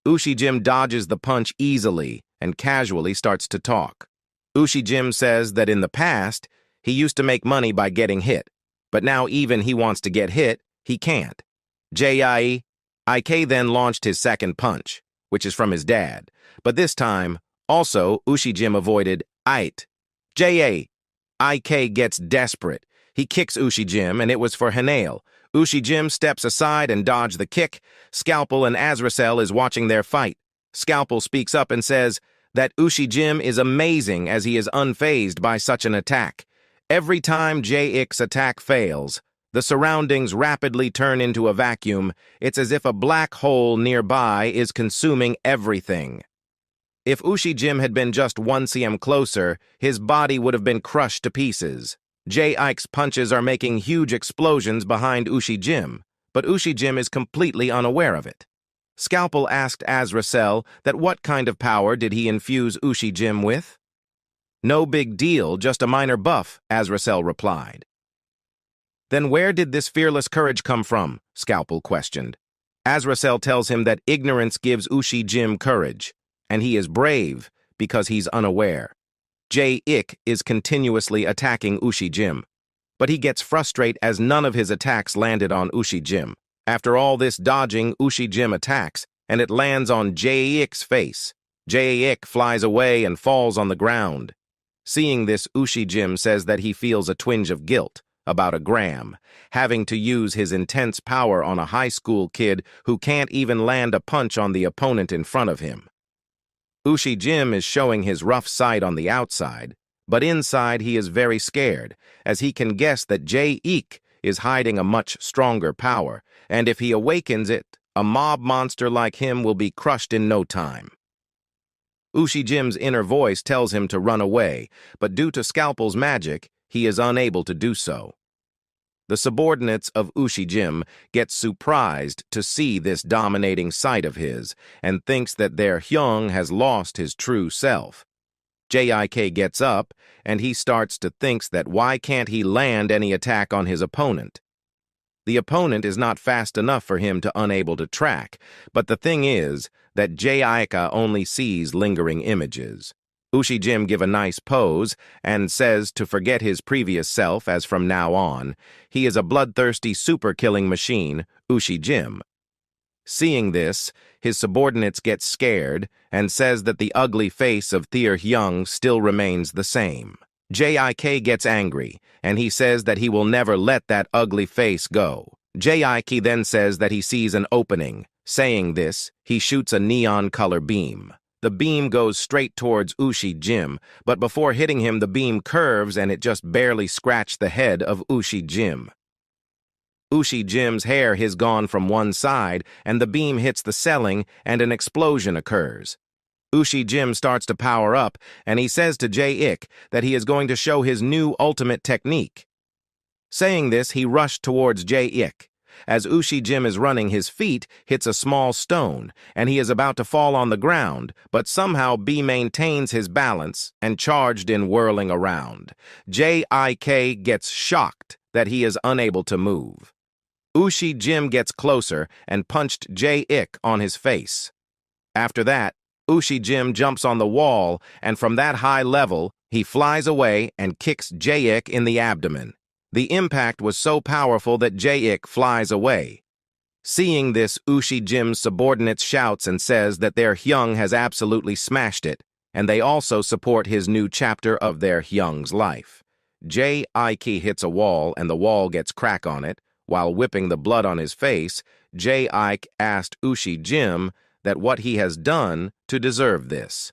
[SPEAKER 1] Ushijim dodges the punch easily and casually starts to talk. Ushijim says that in the past, he used to make money by getting hit, but now even he wants to get hit, he can't. Jike then launched his second punch, which is from his dad, but this time, also, Ushijim avoided it. Jike gets desperate. He kicks Ushijim, and it was for Henal. Ushijim steps aside and dodges the kick. Scalpel and Azrael is watching their fight. Scalpel speaks up and says that Ushijim is amazing as he is unfazed by such an attack. Every time Jake's attack fails, The surroundings rapidly turn into a vacuum. It's as if a black hole nearby is consuming everything. If Ushi-Jim had been just 1 cm closer, his body would have been crushed to pieces. J-Ike's punches are making huge explosions behind Ushi-Jim, but Ushi-Jim is completely unaware of it. Scalpel asked Azrael that what kind of power did he infuse Ushi-Jim with? No big deal, just a minor buff, Azrael replied. Then where did this fearless courage come from? Scalpel questioned. Azrael tells him that ignorance gives Ushi-Jim courage, and he is brave because he's unaware. J-Ik is continuously attacking Ushi-Jim, but he gets frustrated as none of his attacks landed on Ushi-Jim. After all this dodging, Ushi-Jim attacks, and it lands on J-Ik's face. J-Ik flies away and falls on the ground. Seeing this, Ushi-Jim says that he feels a twinge of guilt about a gram, having to use his intense power on a high school kid who can't even land a punch on the opponent in front of him. Ushi-Jim is showing his rough side on the outside, but inside he is very scared, as he can guess that J-Ik is hiding a much stronger power, and if he awakens it, a mob monster like him will be crushed in no time. Ushi-Jim's inner voice tells him to run away, but due to Scalpel's magic, he is unable to do so. The subordinates of Ushi-Jim get surprised to see this dominating side of his and thinks that their Hyung has lost his true self. J-Ik gets up and he starts to think that why can't he land any attack on his opponent? The opponent is not fast enough for him to unable to track, but the thing is that J-Ik only sees lingering images. Ushi-Jim give a nice pose and says to forget his previous self as from now on, he is a bloodthirsty super-killing machine, Ushi-Jim. Seeing this, his subordinates get scared and says that the ugly face of Thir Hyung still remains the same. J-Ik gets angry, and he says that he will never let that ugly face go. J-Ik then says that he sees an opening. Saying this, he shoots a neon color beam. The beam goes straight towards Ushi-Jim, but before hitting him, the beam curves and it just barely scratched the head of Ushi-Jim. Ushi-Jim's hair has gone from one side, and the beam hits the ceiling, and an explosion occurs. Ushi-Jim starts to power up, and he says to J-Ik that he is going to show his new ultimate technique. Saying this, he rushed towards J-Ik. As Ushi-Jim is running, his feet hits a small stone, and he is about to fall on the ground, but somehow B maintains his balance and charged in whirling around. J-Ik gets shocked that he is unable to move. Ushi-Jim gets closer and punched J-Ik on his face. After that, Ushi-Jim jumps on the wall, and from that high level, he flies away and kicks J-Ik in the abdomen. The impact was so powerful that J-Ik flies away. Seeing this, Ushi-Jim's subordinates shouts and says that their Hyung has absolutely smashed it, and they also support his new chapter of their Hyung's life. J-Ik hits a wall, and the wall gets crack on it. While whipping the blood on his face, J-Ik asked Ushi-Jim that what he has done to deserve this.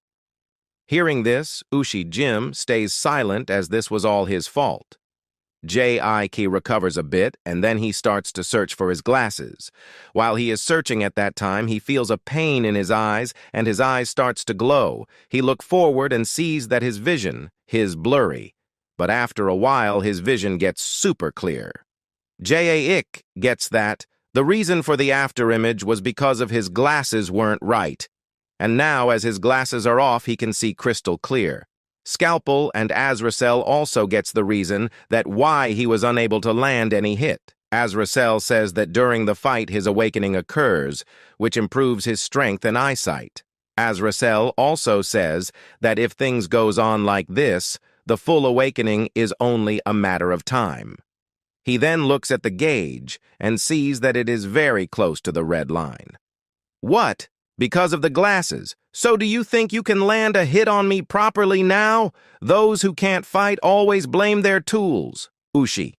[SPEAKER 1] Hearing this, Ushi-Jim stays silent as this was all his fault. J-Ik recovers a bit, and then he starts to search for his glasses. While he is searching at that time, he feels a pain in his eyes, and his eyes starts to glow. He looks forward and sees that his vision is blurry, but after a while his vision gets super clear. J-Ik gets that the reason for the afterimage was because of his glasses weren't right, and now as his glasses are off he can see crystal clear. Scalpel and Azrael also gets the reason that why he was unable to land any hit. Azrael says that during the fight his awakening occurs, which improves his strength and eyesight. Azrael also says that if things goes on like this, the full awakening is only a matter of time. He then looks at the gauge and sees that it is very close to the red line. What? Because of the glasses. So do you think you can land a hit on me properly now? Those who can't fight always blame their tools. Ushi.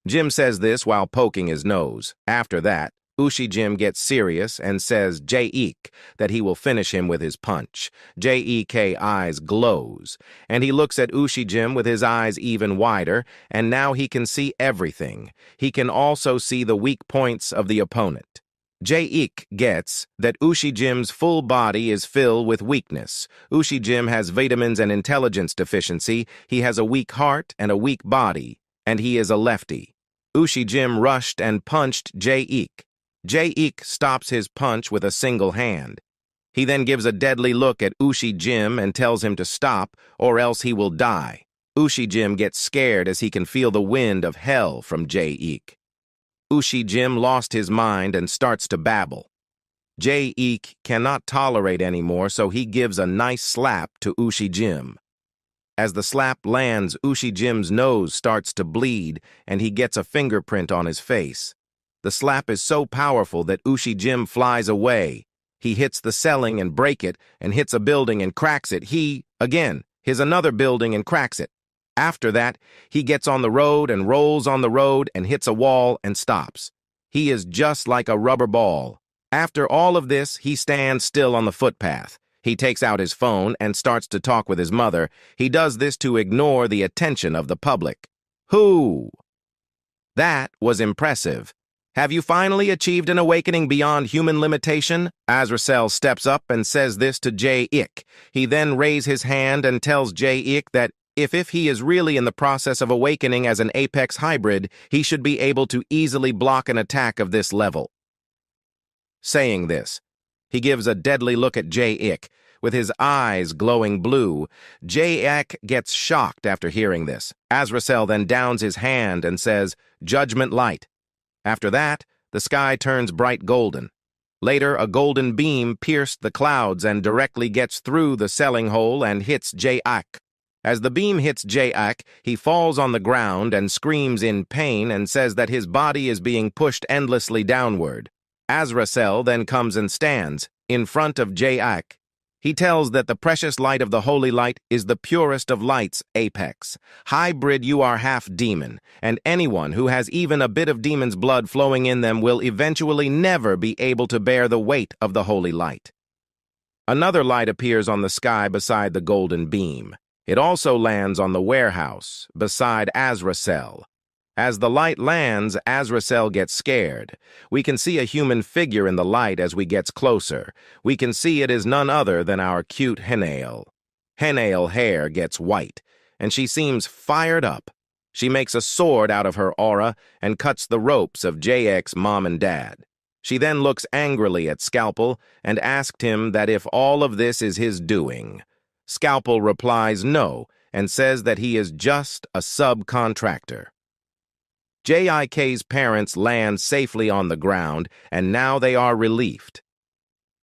[SPEAKER 1] Jim says this while poking his nose. After that, Ushijim gets serious and says Jae-ik that he will finish him with his punch. Jae-ik eyes glows, and he looks at Ushijim with his eyes even wider, and now he can see everything. He can also see the weak points of the opponent. Jae-ik gets that Ushijim's full body is filled with weakness. Ushijim has vitamins and intelligence deficiency, he has a weak heart and a weak body, and he is a lefty. Ushijim rushed and punched Jae-ik. Jae-ik stops his punch with a single hand. He then gives a deadly look at Ushijim and tells him to stop, or else he will die. Ushijim gets scared as he can feel the wind of hell from Jae-ik. Ushijim lost his mind and starts to babble. Jae-ik cannot tolerate anymore, so he gives a nice slap to Ushijim. As the slap lands, Ushijim's nose starts to bleed, and he gets a fingerprint on his face. The slap is so powerful that Ushijim flies away. He hits the ceiling and breaks it, and hits a building and cracks it. He, again, hits another building and cracks it. After that, he gets on the road and rolls on the road and hits a wall and stops. He is just like a rubber ball. After all of this, he stands still on the footpath. He takes out his phone and starts to talk with his mother. He does this to ignore the attention of the public. Who? That was impressive. Have you finally achieved an awakening beyond human limitation? Azrael steps up and says this to Jae-ik. He then raises his hand and tells Jae-ik that if he is really in the process of awakening as an apex hybrid, he should be able to easily block an attack of this level. Saying this, he gives a deadly look at Jae-ik, with his eyes glowing blue. Jae-ik gets shocked after hearing this. Azrael then downs his hand and says, "Judgment light." After that, the sky turns bright golden. Later, a golden beam pierced the clouds and directly gets through the selling hole and hits Jae-ik. As the beam hits Jae-ik, he falls on the ground and screams in pain and says that his body is being pushed endlessly downward. Azrael then comes and stands in front of Jae-ik. He tells that the precious light of the holy light is the purest of lights, apex. Hybrid, you are half demon, and anyone who has even a bit of demon's blood flowing in them will eventually never be able to bear the weight of the holy light. Another light appears on the sky beside the golden beam. It also lands on the warehouse, beside Azrael. As the light lands, Azrael gets scared. We can see a human figure in the light as we get closer. We can see it is none other than our cute Henal. Henal hair gets white, and she seems fired up. She makes a sword out of her aura and cuts the ropes of Jae-ik's mom and dad. She then looks angrily at Scalpel and asked him that if all of this is his doing. Scalpel replies no and says that he is just a subcontractor. Jae-ik's parents land safely on the ground, and now they are relieved.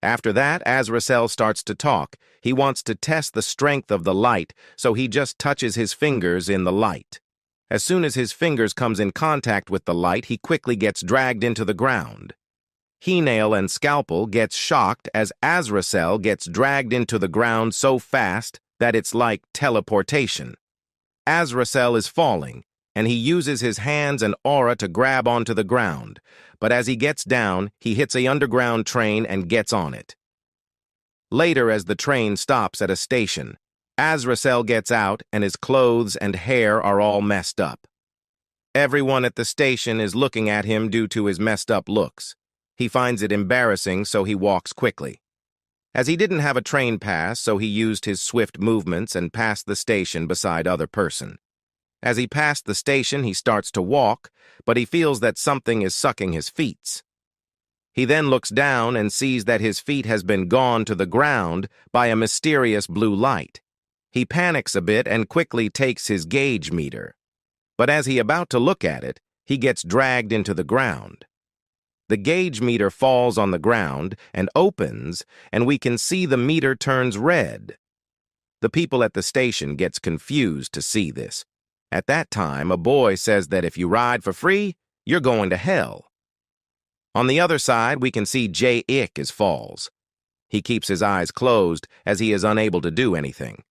[SPEAKER 1] After that, Azrael starts to talk. He wants to test the strength of the light, so he just touches his fingers in the light. As soon as his fingers comes in contact with the light, he quickly gets dragged into the ground. Henal and Scalpel gets shocked as Azrael gets dragged into the ground so fast that it's like teleportation. Azrael is falling, and he uses his hands and aura to grab onto the ground, but as he gets down, he hits an underground train and gets on it. Later, as the train stops at a station, Azrael gets out and his clothes and hair are all messed up. Everyone at the station is looking at him due to his messed up looks. He finds it embarrassing, so he walks quickly. As he didn't have a train pass, so he used his swift movements and passed the station beside other person. As he passed the station, he starts to walk, but he feels that something is sucking his feet. He then looks down and sees that his feet has been gone to the ground by a mysterious blue light. He panics a bit and quickly takes his gauge meter. But as he about to look at it, he gets dragged into the ground. The gauge meter falls on the ground and opens, and we can see the meter turns red. The people at the station gets confused to see this. At that time, a boy says that if you ride for free, you're going to hell. On the other side, we can see Jae-ik falls. He keeps his eyes closed as he is unable to do anything.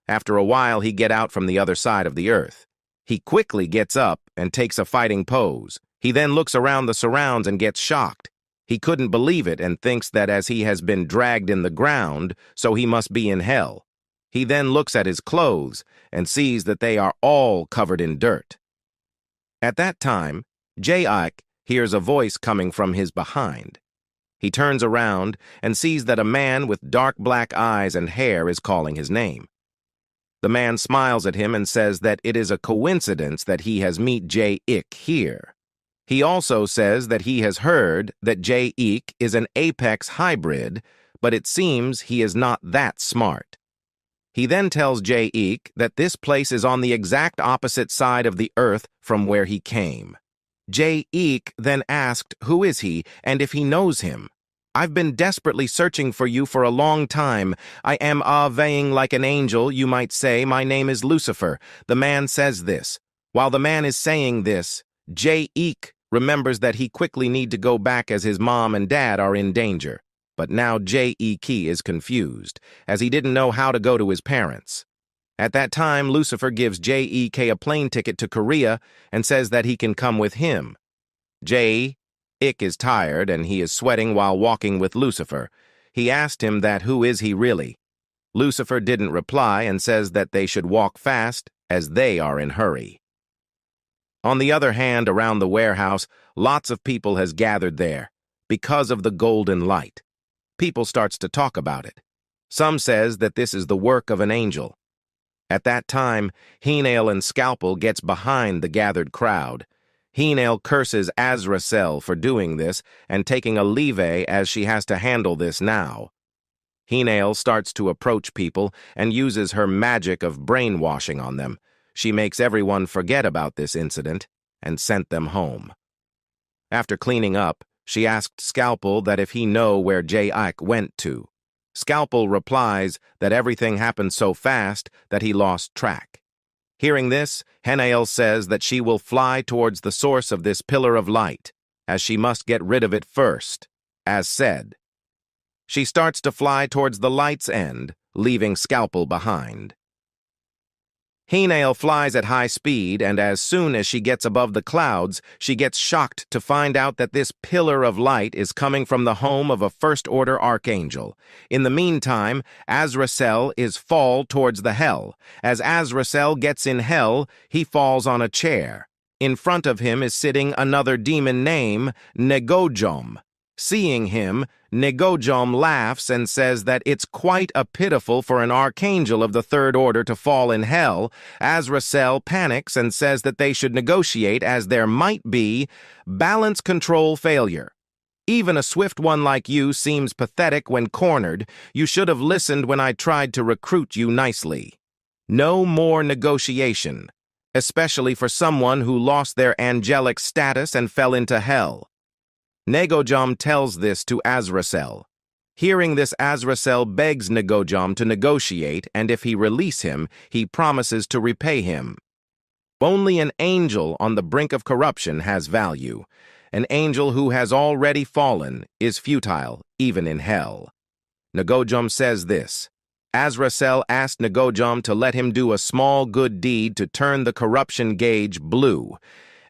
[SPEAKER 1] After a while, he gets out from the other side of the earth. He quickly gets up and takes a fighting pose. He then looks around the surrounds and gets shocked. He couldn't believe it and thinks that as he has been dragged in the ground, so he must be in hell. He then looks at his clothes and sees that they are all covered in dirt. At that time, Jaik hears a voice coming from his behind. He turns around and sees that a man with dark black eyes and hair is calling his name. The man smiles at him and says that it is a coincidence that he has met Jaik here. He also says that he has heard that Jaik is an apex hybrid, but it seems he is not that smart. He then tells Jaik that this place is on the exact opposite side of the earth from where he came. Jaik then asked who is he and if he knows him. I've been desperately searching for you for a long time. I am avaying like an angel, you might say. My name is Lucifer. The man says this. While the man is saying this, Jaik remembers that he quickly need to go back as his mom and dad are in danger. But now Jaik is confused, as he didn't know how to go to his parents. At that time, Lucifer gives Jaik a plane ticket to Korea and says that he can come with him. Jaik is tired and he is sweating while walking with Lucifer. He asked him that who is he really. Lucifer didn't reply and says that they should walk fast as they are in hurry. On the other hand, around the warehouse, lots of people has gathered there because of the golden light. People starts to talk about it. Some says that this is the work of an angel. At that time, Henal and Scalpel gets behind the gathered crowd. Henal curses Azrael for doing this and taking a leave as she has to handle this now. Henal starts to approach people and uses her magic of brainwashing on them. She makes everyone forget about this incident and sent them home. After cleaning up, she asked Scalpel that if he know where Jaik went to. Scalpel replies that everything happened so fast that he lost track. Hearing this, Henal says that she will fly towards the source of this pillar of light, as she must get rid of it first, as said. She starts to fly towards the light's end, leaving Scalpel behind. Henal flies at high speed, and as soon as she gets above the clouds, she gets shocked to find out that this pillar of light is coming from the home of a first-order archangel. In the meantime, Azrael is fall towards the hell. As Azrael gets in hell, he falls on a chair. In front of him is sitting another demon named Negojom. Seeing him, Negojom laughs and says that it's quite a pitiful for an archangel of the third order to fall in hell. Azrael panics and says that they should negotiate as there might be balance control failure. Even a swift one like you seems pathetic when cornered. You should have listened when I tried to recruit you nicely. No more negotiation, especially for someone who lost their angelic status and fell into hell. Negojom tells this to Azrael. Hearing this, Azrael begs Negojom to negotiate, and if he release him, he promises to repay him. Only an angel on the brink of corruption has value. An angel who has already fallen is futile, even in hell. Negojom says this. Azrael asked Negojom to let him do a small good deed to turn the corruption gauge blue,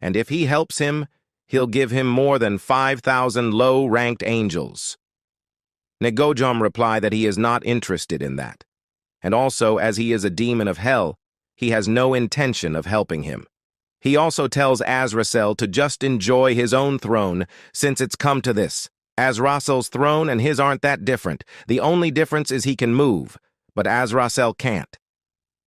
[SPEAKER 1] and if he helps him, he'll give him more than 5,000 low-ranked angels. Negojom replied that he is not interested in that, and also, as he is a demon of hell, he has no intention of helping him. He also tells Azrael to just enjoy his own throne, since it's come to this. Azrael's throne and his aren't that different. The only difference is he can move, but Azrael can't.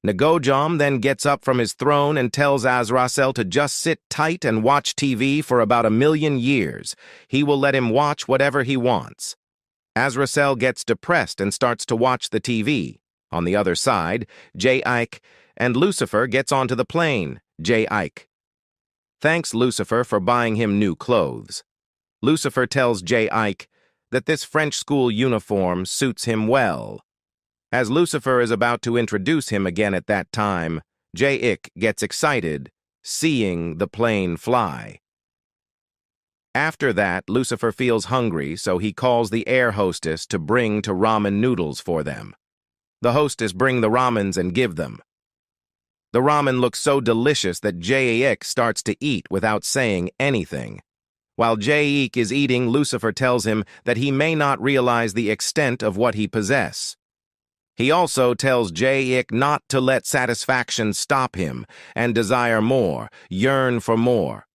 [SPEAKER 1] Negojom then gets up from his throne and tells Azrael to just sit tight and watch TV for about 1,000,000 years. He will let him watch whatever he wants. Azrael gets depressed and starts to watch the TV. On the other side, Jaik and Lucifer gets onto the plane. Jaik thanks Lucifer for buying him new clothes. Lucifer tells Jaik that this French school uniform suits him well. As Lucifer is about to introduce him again at that time, Jaik gets excited, seeing the plane fly. After that, Lucifer feels hungry, so he calls the air hostess to bring to ramen noodles for them. The hostess bring the ramens and give them. The ramen looks so delicious that Jaik starts to eat without saying anything. While Jae-ik is eating, Lucifer tells him that he may not realize the extent of what he possesses. He also tells Jae-ik not to let satisfaction stop him and desire more, yearn for more.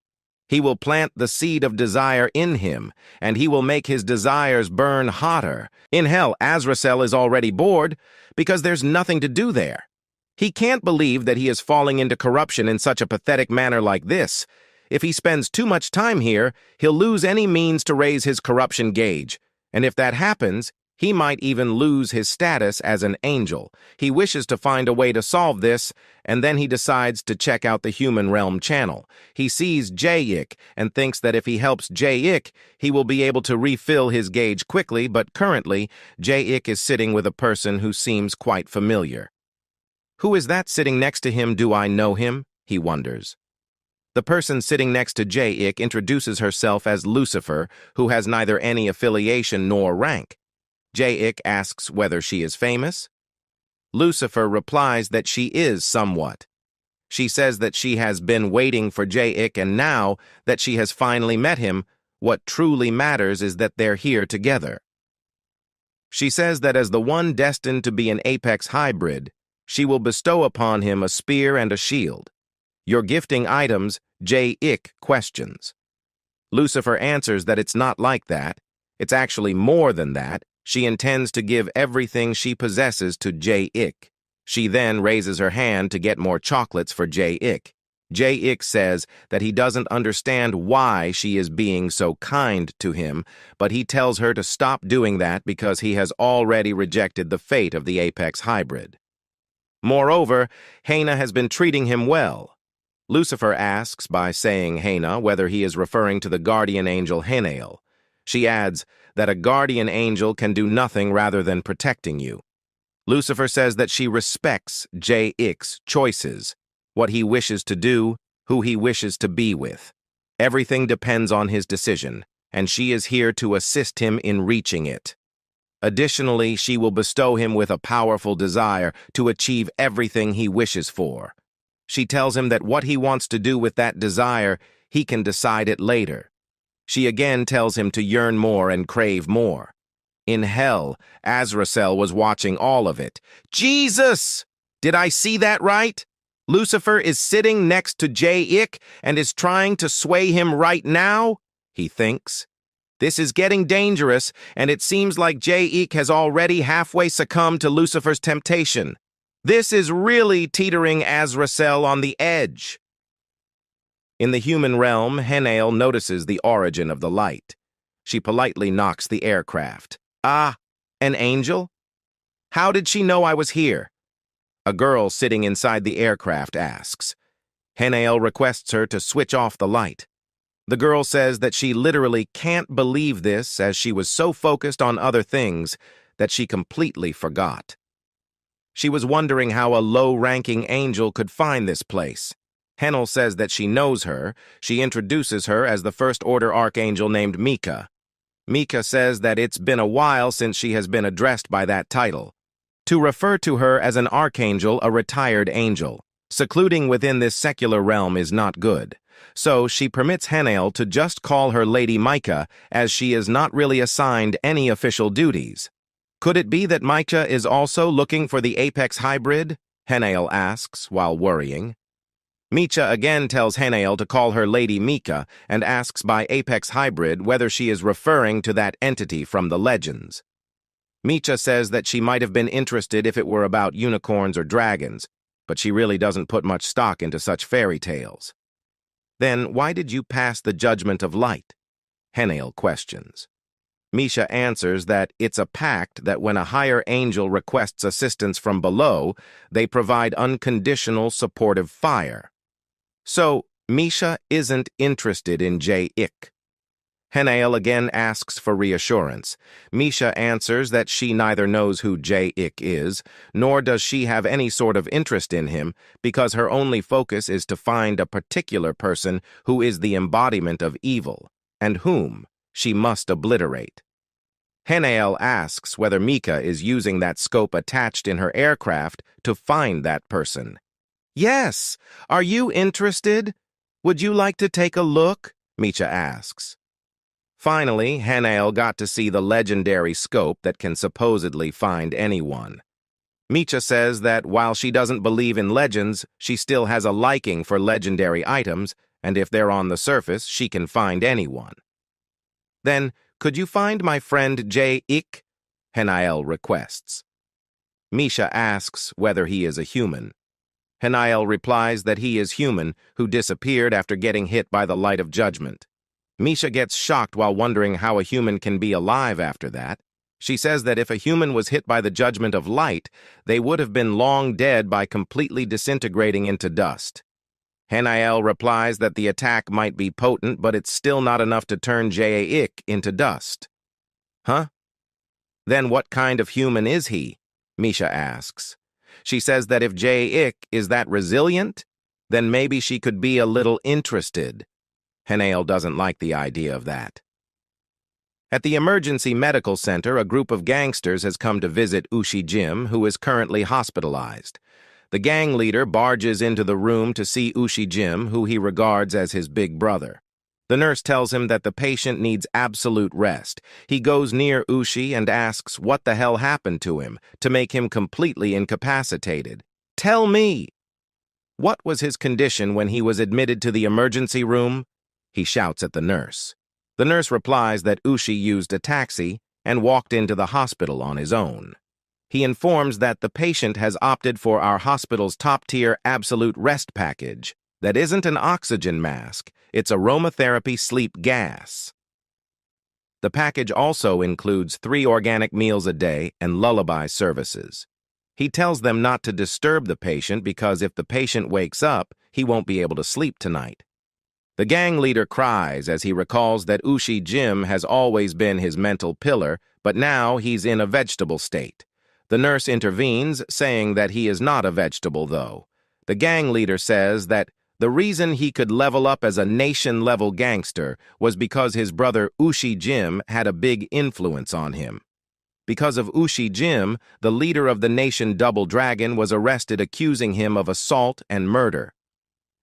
[SPEAKER 1] He will plant the seed of desire in him, and he will make his desires burn hotter. In hell, Azrael is already bored because there's nothing to do there. He can't believe that he is falling into corruption in such a pathetic manner like this. If he spends too much time here, he'll lose any means to raise his corruption gauge, and if that happens, he might even lose his status as an angel. He wishes to find a way to solve this, and then he decides to check out the human realm channel. He sees Jae-ik and thinks that if he helps Jae-ik, he will be able to refill his gauge quickly, but currently, Jae-ik is sitting with a person who seems quite familiar. Who is that sitting next to him? Do I know him? He wonders. The person sitting next to Jae-ik introduces herself as Lucifer, who has neither any affiliation nor rank. Jae-ik asks whether she is famous. Lucifer replies that she is somewhat. She says that she has been waiting for Jae-ik, and now that she has finally met him, what truly matters is that they're here together. She says that as the one destined to be an apex hybrid, she will bestow upon him a spear and a shield. Your gifting items, Jae-ik questions. Lucifer answers that it's not like that. It's actually more than that. She intends to give everything she possesses to Jae-ik. She then raises her hand to get more chocolates for Jae-ik. Jae-ik says that he doesn't understand why she is being so kind to him, but he tells her to stop doing that because he has already rejected the fate of the apex hybrid. Moreover, Henal has been treating him well. Lucifer asks by saying Henal whether he is referring to the guardian angel Henal. She adds that a guardian angel can do nothing rather than protecting you. Lucifer says that she respects Jae-ik's choices, what he wishes to do, who he wishes to be with. Everything depends on his decision, and she is here to assist him in reaching it. Additionally, she will bestow him with a powerful desire to achieve everything he wishes for. She tells him that what he wants to do with that desire, he can decide it later. She again tells him to yearn more and crave more. In hell, Azrael was watching all of it. Jesus! Did I see that right? Lucifer is sitting next to Jae-ik and is trying to sway him right now, he thinks. This is getting dangerous, and it seems like Jae-ik has already halfway succumbed to Lucifer's temptation. This is really teetering Azrael on the edge. In the human realm, Henal notices the origin of the light. She politely knocks the aircraft. Ah, an angel? How did she know I was here? A girl sitting inside the aircraft asks. Henal requests her to switch off the light. The girl says that she literally can't believe this as she was so focused on other things that she completely forgot. She was wondering how a low-ranking angel could find this place. Henal says that she knows her. She introduces her as the First Order archangel named Mika. Mika says that it's been a while since she has been addressed by that title. To refer to her as an archangel, a retired angel, secluding within this secular realm is not good. So she permits Henal to just call her Lady Mika, as she is not really assigned any official duties. Could it be that Mika is also looking for the apex hybrid? Henal asks while worrying. Mika again tells Henal to call her Lady Mika and asks by apex hybrid whether she is referring to that entity from the legends. Mika says that she might have been interested if it were about unicorns or dragons, but she really doesn't put much stock into such fairy tales. Then why did you pass the judgment of light? Henal questions. Mika answers that it's a pact that when a higher angel requests assistance from below, they provide unconditional supportive fire. So, Mika isn't interested in Jae-ik. Henal again asks for reassurance. Mika answers that she neither knows who Jae-ik is, nor does she have any sort of interest in him, because her only focus is to find a particular person who is the embodiment of evil, and whom she must obliterate. Henal asks whether Mika is using that scope attached in her aircraft to find that person. Yes, are you interested? Would you like to take a look? Mika asks. Finally, Henal got to see the legendary scope that can supposedly find anyone. Mika says that while she doesn't believe in legends, she still has a liking for legendary items, and if they're on the surface, she can find anyone. Then, could you find my friend J.Ik? Henal requests. Misha asks whether he is a human. Henal replies that he is human, who disappeared after getting hit by the light of judgment. Misha gets shocked while wondering how a human can be alive after that. She says that if a human was hit by the judgment of light, they would have been long dead by completely disintegrating into dust. Henal replies that the attack might be potent, but it's still not enough to turn J.Ik into dust. Huh? Then what kind of human is he? Misha asks. She says that if J.Ik is that resilient, then maybe she could be a little interested. Henal doesn't like the idea of that. At the emergency medical center, a group of gangsters has come to visit Ushi Jim, who is currently hospitalized. The gang leader barges into the room to see Ushi Jim, who he regards as his big brother. The nurse tells him that the patient needs absolute rest. He goes near Ushi and asks what the hell happened to him to make him completely incapacitated. Tell me! What was his condition when he was admitted to the emergency room? He shouts at the nurse. The nurse replies that Ushi used a taxi and walked into the hospital on his own. He informs that the patient has opted for our hospital's top-tier absolute rest package. That isn't an oxygen mask, it's aromatherapy sleep gas. The package also includes 3 organic meals a day and lullaby services. He tells them not to disturb the patient because if the patient wakes up, he won't be able to sleep tonight. The gang leader cries as he recalls that Ushi Jim has always been his mental pillar, but now he's in a vegetable state. The nurse intervenes, saying that he is not a vegetable, though. The gang leader says that the reason he could level up as a nation-level gangster was because his brother Ushi Jim had a big influence on him. Because of Ushi Jim, the leader of the nation Double Dragon was arrested accusing him of assault and murder.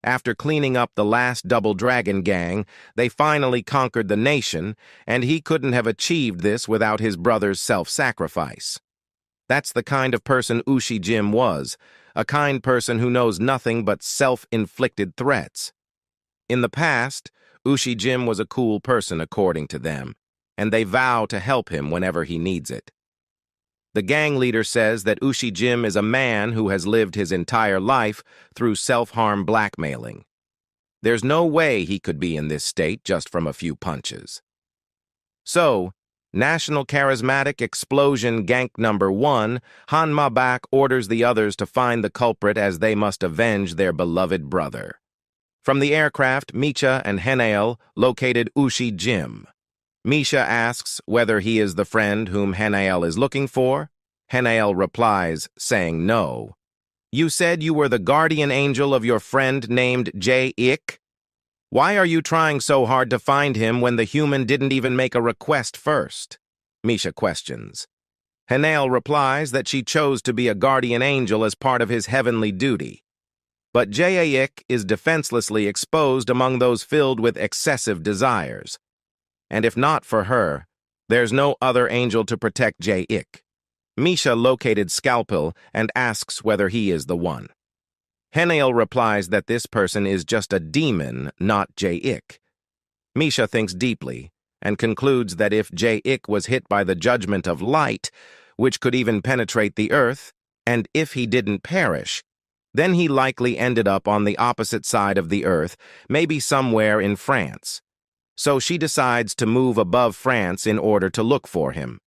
[SPEAKER 1] After cleaning up the last Double Dragon gang, they finally conquered the nation, and he couldn't have achieved this without his brother's self-sacrifice. That's the kind of person Ushi Jim was, a kind person who knows nothing but self-inflicted threats. In the past, Ushi Jim was a cool person according to them, and they vow to help him whenever he needs it. The gang leader says that Ushi Jim is a man who has lived his entire life through self-harm blackmailing. There's no way he could be in this state just from a few punches. So, National Charismatic Explosion Gank Number 1, Hanma Bak orders the others to find the culprit as they must avenge their beloved brother. From the aircraft, Mika and Henal located Ushi Jim. Misha asks whether he is the friend whom Henal is looking for. Henal replies, saying no. You said you were the guardian angel of your friend named J.Ik? Why are you trying so hard to find him when the human didn't even make a request first? Misha questions. Henal replies that she chose to be a guardian angel as part of his heavenly duty. But J.Ik is defenselessly exposed among those filled with excessive desires. And if not for her, there's no other angel to protect J.Ik. Misha located Scalpel and asks whether he is the one. Henal replies that this person is just a demon, not J.Ik. Misha thinks deeply and concludes that if J.Ik was hit by the judgment of light, which could even penetrate the earth, and if he didn't perish, then he likely ended up on the opposite side of the earth, maybe somewhere in France. So she decides to move above France in order to look for him.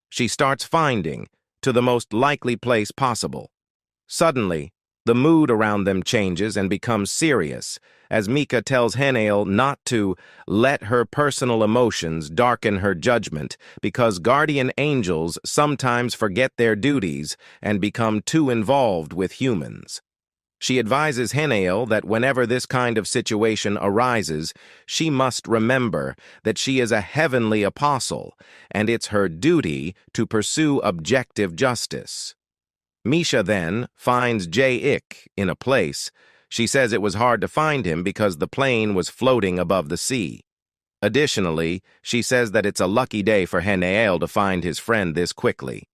[SPEAKER 1] She starts finding to the most likely place possible. Suddenly, the mood around them changes and becomes serious as Mika tells Henal not to let her personal emotions darken her judgment because guardian angels sometimes forget their duties and become too involved with humans. She advises Henal that whenever this kind of situation arises, she must remember that she is a heavenly apostle, and it's her duty to pursue objective justice. Misha then finds J.Ik in a place. She says it was hard to find him because the plane was floating above the sea. Additionally, she says that it's a lucky day for Henal to find his friend this quickly.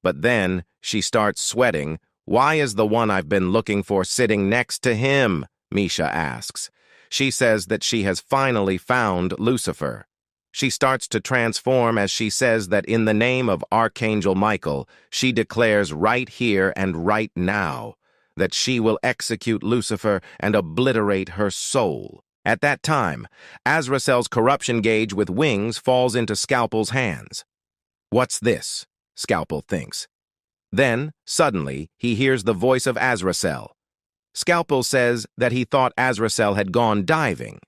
[SPEAKER 1] But then, she starts sweating. Why is the one I've been looking for sitting next to him? Misha asks. She says that she has finally found Lucifer. She starts to transform as she says that in the name of Archangel Michael, she declares right here and right now that she will execute Lucifer and obliterate her soul. At that time, Azrael's corruption gauge with wings falls into Scalpel's hands. What's this? Scalpel thinks. Then, suddenly, he hears the voice of Azrael. Scalpel says that he thought Azrael had gone diving.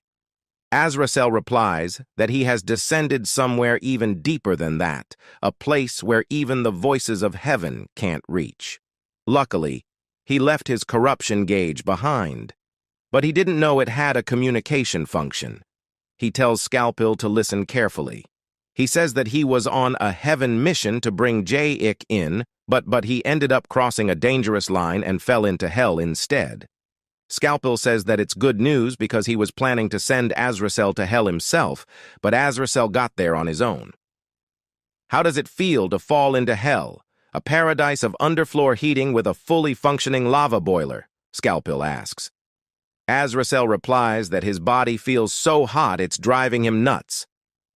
[SPEAKER 1] Azrael replies that he has descended somewhere even deeper than that, a place where even the voices of heaven can't reach. Luckily, he left his corruption gauge behind. But he didn't know it had a communication function. He tells Scalpel to listen carefully. He says that he was on a heaven mission to bring J-Ik in, but he ended up crossing a dangerous line and fell into hell instead. Scalpel says that it's good news because he was planning to send Azrael to hell himself, but Azrael got there on his own. How does it feel to fall into hell, a paradise of underfloor heating with a fully functioning lava boiler? Scalpel asks. Azrael replies that his body feels so hot it's driving him nuts.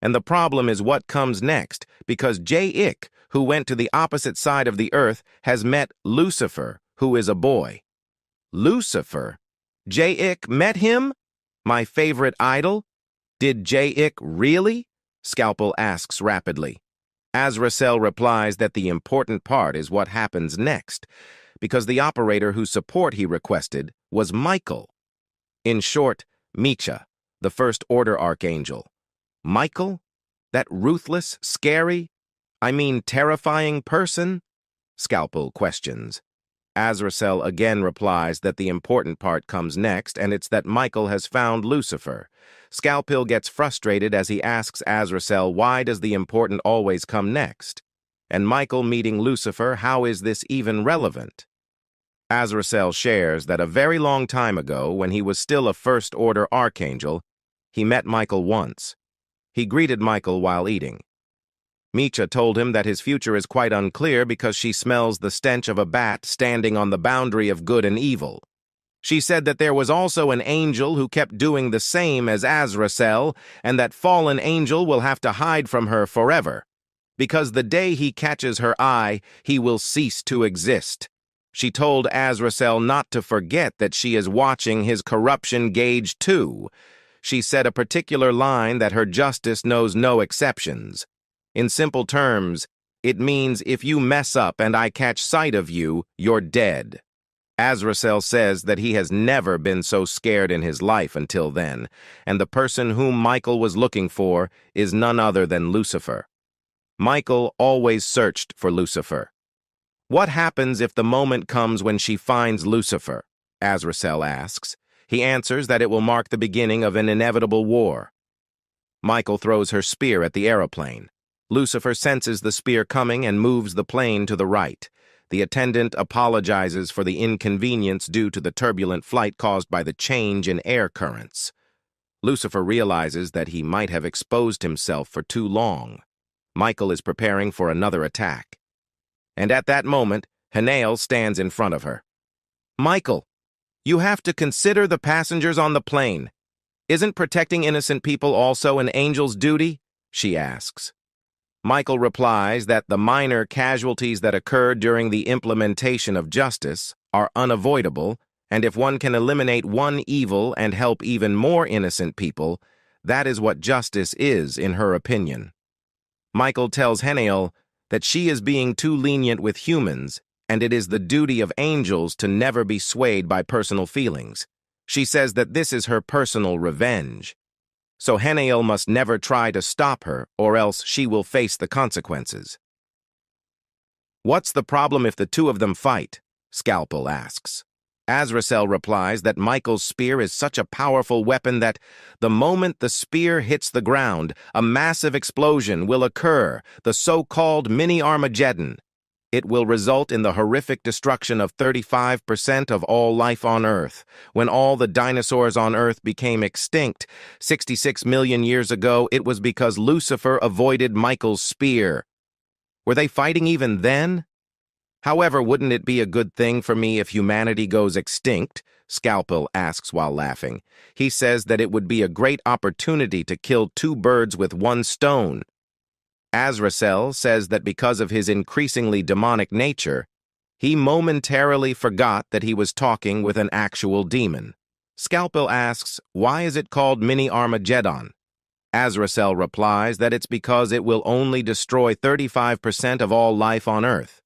[SPEAKER 1] And the problem is what comes next, because J-Ik, who went to the opposite side of the earth, has met Lucifer, who is a boy. Lucifer? J-Ik met him? My favorite idol? Did J-Ik really? Scalpel asks rapidly. Azrael replies that the important part is what happens next, because the operator whose support he requested was Michael. In short, Mika, the First Order Archangel. Michael? That ruthless, scary, terrifying person? Scalpel questions. Azrael again replies that the important part comes next, and it's that Michael has found Lucifer. Scalpel gets frustrated as he asks Azrael, why does the important always come next? And Michael meeting Lucifer, how is this even relevant? Azrael shares that a very long time ago, when he was still a First Order Archangel, he met Michael once. He greeted Michael while eating. Mika told him that his future is quite unclear because she smells the stench of a bat standing on the boundary of good and evil. She said that there was also an angel who kept doing the same as Azrael, and that fallen angel will have to hide from her forever, because the day he catches her eye, he will cease to exist. She told Azrael not to forget that she is watching his corruption gauge too. She said a particular line that her justice knows no exceptions. In simple terms, it means if you mess up and I catch sight of you, you're dead. Azrael says that he has never been so scared in his life until then, and the person whom Michael was looking for is none other than Lucifer. Michael always searched for Lucifer. What happens if the moment comes when she finds Lucifer? Azrael asks. He answers that it will mark the beginning of an inevitable war. Michael throws her spear at the aeroplane. Lucifer senses the spear coming and moves the plane to the right. The attendant apologizes for the inconvenience due to the turbulent flight caused by the change in air currents. Lucifer realizes that he might have exposed himself for too long. Michael is preparing for another attack. And at that moment, Henal stands in front of her. Michael, you have to consider the passengers on the plane. Isn't protecting innocent people also an angel's duty? She asks. Michael replies that the minor casualties that occur during the implementation of justice are unavoidable, and if one can eliminate one evil and help even more innocent people, that is what justice is, in her opinion. Michael tells Henal that she is being too lenient with humans, and it is the duty of angels to never be swayed by personal feelings. She says that this is her personal revenge. So Henal must never try to stop her, or else she will face the consequences. What's the problem if the two of them fight? Scalpel asks. Azrael replies that Michael's spear is such a powerful weapon that the moment the spear hits the ground, a massive explosion will occur, the so-called mini-Armageddon. It will result in the horrific destruction of 35% of all life on Earth. When all the dinosaurs on Earth became extinct 66 million years ago, it was because Lucifer avoided Michael's spear. Were they fighting even then? However, wouldn't it be a good thing for me if humanity goes extinct? Scalpel asks while laughing. He says that it would be a great opportunity to kill two birds with one stone. Azrael says that because of his increasingly demonic nature, he momentarily forgot that he was talking with an actual demon. Scalpel asks, why is it called Mini Armageddon? Azrael replies that it's because it will only destroy 35% of all life on Earth.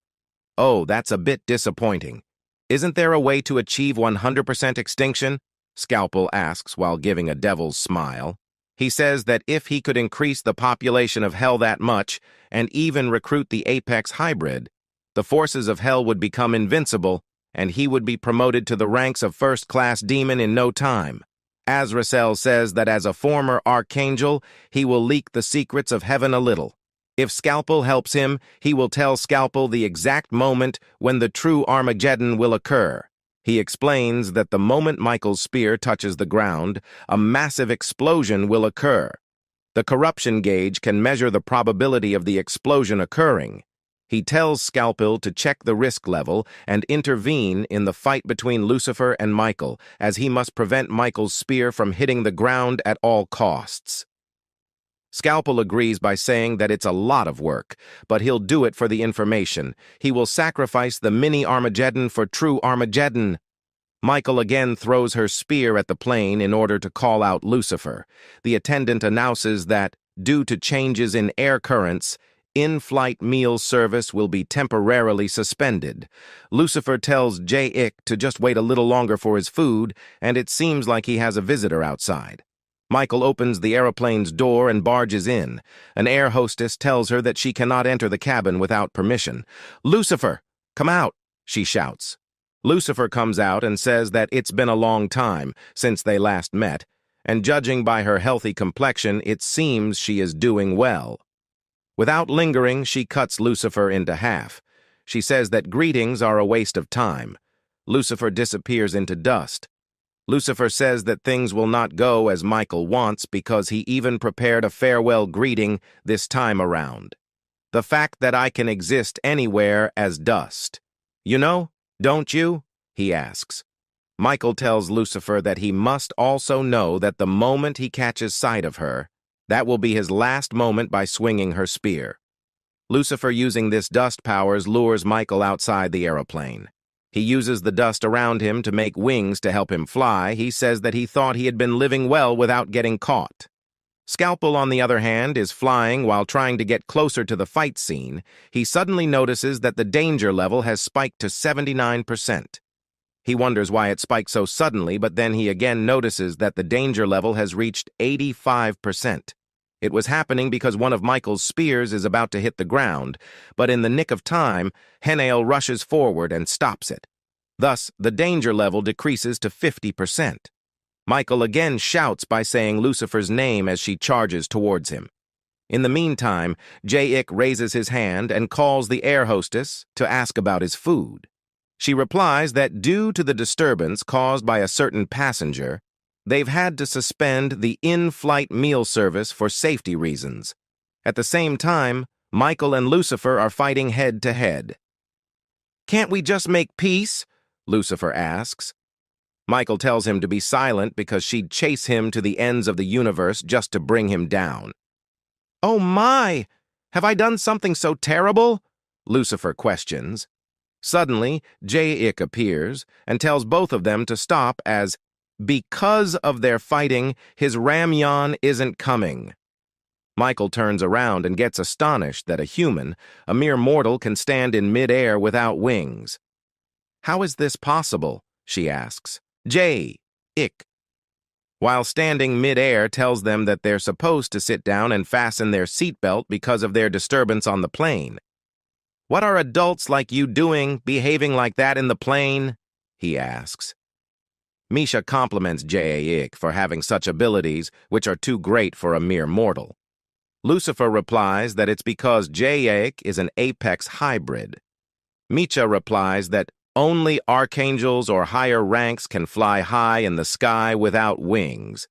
[SPEAKER 1] Oh, that's a bit disappointing. Isn't there a way to achieve 100% extinction? Scalpel asks while giving a devil's smile. He says that if he could increase the population of Hell that much, and even recruit the Apex hybrid, the forces of Hell would become invincible, and he would be promoted to the ranks of first-class demon in no time. Azrael says that as a former archangel, he will leak the secrets of heaven a little. If Scalpel helps him, he will tell Scalpel the exact moment when the true Armageddon will occur. He explains that the moment Michael's spear touches the ground, a massive explosion will occur. The corruption gauge can measure the probability of the explosion occurring. He tells Scalpel to check the risk level and intervene in the fight between Lucifer and Michael, as he must prevent Michael's spear from hitting the ground at all costs. Scalpel agrees by saying that it's a lot of work, but he'll do it for the information. He will sacrifice the mini Armageddon for true Armageddon. Michael again throws her spear at the plane in order to call out Lucifer. The attendant announces that, due to changes in air currents, in-flight meal service will be temporarily suspended. Lucifer tells J-Ik to just wait a little longer for his food, and it seems like he has a visitor outside. Michael opens the aeroplane's door and barges in. An air hostess tells her that she cannot enter the cabin without permission. "Lucifer, come out," she shouts. Lucifer comes out and says that it's been a long time since they last met, and judging by her healthy complexion, it seems she is doing well. Without lingering, she cuts Lucifer into half. She says that greetings are a waste of time. Lucifer disappears into dust. Lucifer says that things will not go as Michael wants because he even prepared a farewell greeting this time around. The fact that I can exist anywhere as dust. You know, don't you? He asks. Michael tells Lucifer that he must also know that the moment he catches sight of her, that will be his last moment by swinging her spear. Lucifer, using this dust powers, lures Michael outside the aeroplane. He uses the dust around him to make wings to help him fly. He says that he thought he had been living well without getting caught. Scalpel, on the other hand, is flying while trying to get closer to the fight scene. He suddenly notices that the danger level has spiked to 79%. He wonders why it spiked so suddenly, but then he again notices that the danger level has reached 85%. It was happening because one of Michael's spears is about to hit the ground, but in the nick of time, Henal rushes forward and stops it. Thus, the danger level decreases to 50%. Michael again shouts by saying Lucifer's name as she charges towards him. In the meantime, J-Ik raises his hand and calls the air hostess to ask about his food. She replies that due to the disturbance caused by a certain passenger, they've had to suspend the in-flight meal service for safety reasons. At the same time, Michael and Lucifer are fighting head-to-head. "Can't we just make peace?" Lucifer asks. Michael tells him to be silent because she'd chase him to the ends of the universe just to bring him down. "Oh my! Have I done something so terrible?" Lucifer questions. Suddenly, J-Ik appears and tells both of them to stop as, because of their fighting, his ramyon isn't coming. Michael turns around and gets astonished that a human, a mere mortal, can stand in mid-air without wings. "How is this possible?" she asks. J-Ik, while standing mid-air, tells them that they're supposed to sit down and fasten their seatbelt because of their disturbance on the plane. "What are adults like you doing, behaving like that in the plane?" he asks. Misha compliments J-Ik for having such abilities, which are too great for a mere mortal. Lucifer replies that it's because J-Ik is an Apex hybrid. Mika replies that only archangels or higher ranks can fly high in the sky without wings.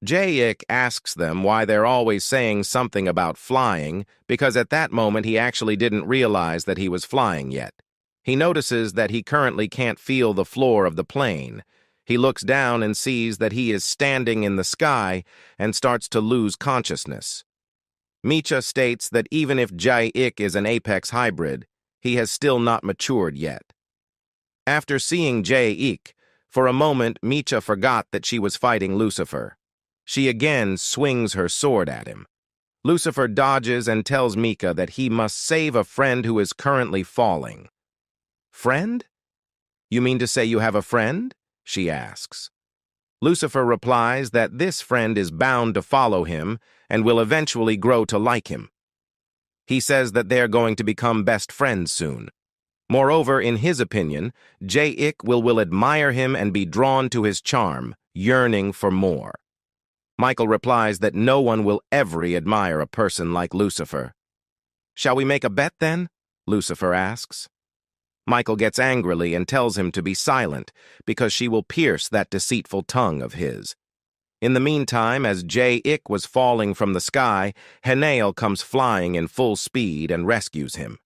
[SPEAKER 1] Jae-ik asks them why they're always saying something about flying, because at that moment he actually didn't realize that he was flying yet. He notices that he currently can't feel the floor of the plane. He looks down and sees that he is standing in the sky and starts to lose consciousness. Mika states that even if Jae-ik is an apex hybrid, he has still not matured yet. After seeing Jae-ik, for a moment Mika forgot that she was fighting Lucifer. She again swings her sword at him. Lucifer dodges and tells Mika that he must save a friend who is currently falling. "Friend? You mean to say you have a friend?" she asks. Lucifer replies that this friend is bound to follow him and will eventually grow to like him. He says that they're going to become best friends soon. Moreover, in his opinion, Jae-ik will admire him and be drawn to his charm, yearning for more. Michael replies that no one will ever admire a person like Lucifer. "Shall we make a bet then?" Lucifer asks. Michael gets angrily and tells him to be silent because she will pierce that deceitful tongue of his. In the meantime, as Jae-ik was falling from the sky, Henal comes flying in full speed and rescues him.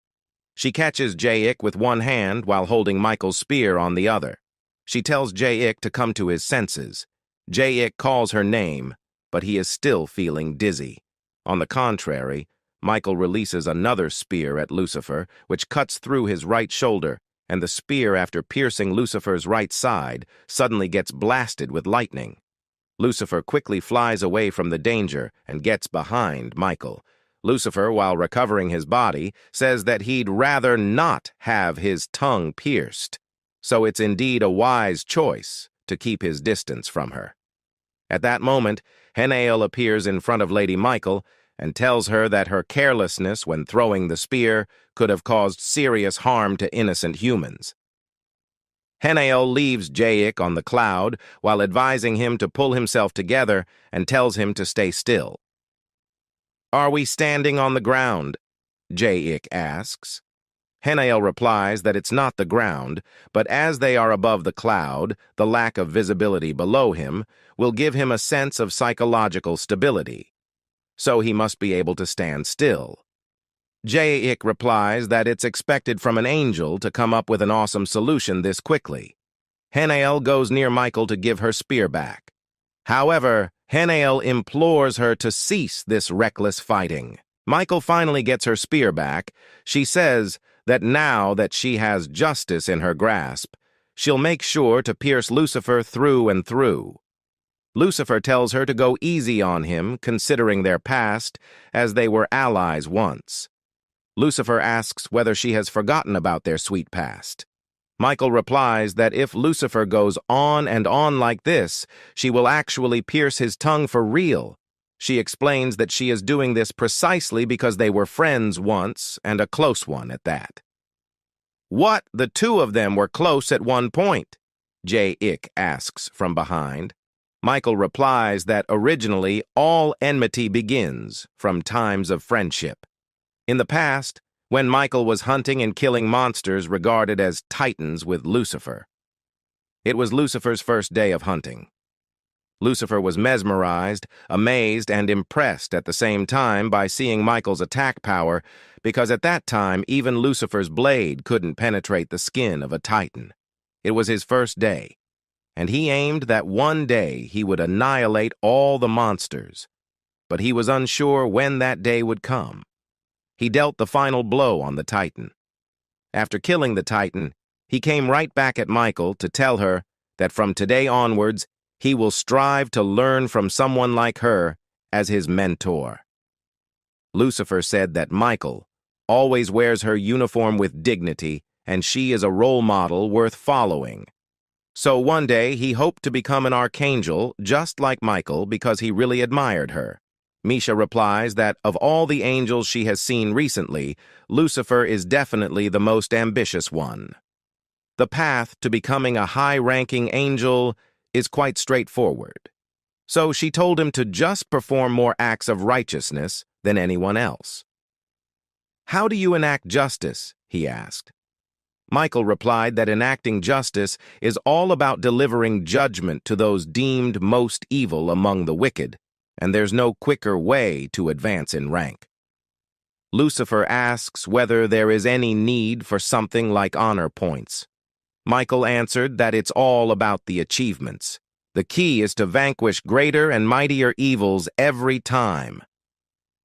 [SPEAKER 1] She catches Jae-ik with one hand while holding Michael's spear on the other. She tells Jae-ik to come to his senses. Jae-ik calls her name, but he is still feeling dizzy. On the contrary, Michael releases another spear at Lucifer, which cuts through his right shoulder, and the spear, after piercing Lucifer's right side, suddenly gets blasted with lightning. Lucifer quickly flies away from the danger and gets behind Michael. Lucifer, while recovering his body, says that he'd rather not have his tongue pierced, so it's indeed a wise choice to keep his distance from her. At that moment, Henal appears in front of Lady Michael and tells her that her carelessness when throwing the spear could have caused serious harm to innocent humans. Henal leaves Jae-ik on the cloud while advising him to pull himself together and tells him to stay still. "Are we standing on the ground?" Jae-ik asks. Henal replies that it's not the ground, but as they are above the cloud, the lack of visibility below him will give him a sense of psychological stability. So he must be able to stand still. Jae-ik replies that it's expected from an angel to come up with an awesome solution this quickly. Henal goes near Michael to give her spear back. However, Henal implores her to cease this reckless fighting. Michael finally gets her spear back. She says that now that she has justice in her grasp, she'll make sure to pierce Lucifer through and through. Lucifer tells her to go easy on him, considering their past, as they were allies once. Lucifer asks whether she has forgotten about their sweet past. Michael replies that if Lucifer goes on and on like this, she will actually pierce his tongue for real. She explains that she is doing this precisely because they were friends once, and a close one at that. "What? The two of them were close at one point?" Jae-ik asks from behind. Michael replies that originally all enmity begins from times of friendship. In the past, when Michael was hunting and killing monsters regarded as titans with Lucifer. It was Lucifer's first day of hunting. Lucifer was mesmerized, amazed, and impressed at the same time by seeing Michael's attack power, because at that time even Lucifer's blade couldn't penetrate the skin of a titan. It was his first day, and he aimed that one day he would annihilate all the monsters, but he was unsure when that day would come. He dealt the final blow on the Titan. After killing the Titan, he came right back at Michael to tell her that from today onwards, he will strive to learn from someone like her as his mentor. Lucifer said that Michael always wears her uniform with dignity, and she is a role model worth following. So one day, he hoped to become an archangel just like Michael because he really admired her. Mika replies that of all the angels she has seen recently, Lucifer is definitely the most ambitious one. The path to becoming a high-ranking angel is quite straightforward. So she told him to just perform more acts of righteousness than anyone else. "How do you enact justice?" he asked. Michael replied that enacting justice is all about delivering judgment to those deemed most evil among the wicked, and there's no quicker way to advance in rank. Lucifer asks whether there is any need for something like honor points. Michael answered that it's all about the achievements. The key is to vanquish greater and mightier evils every time.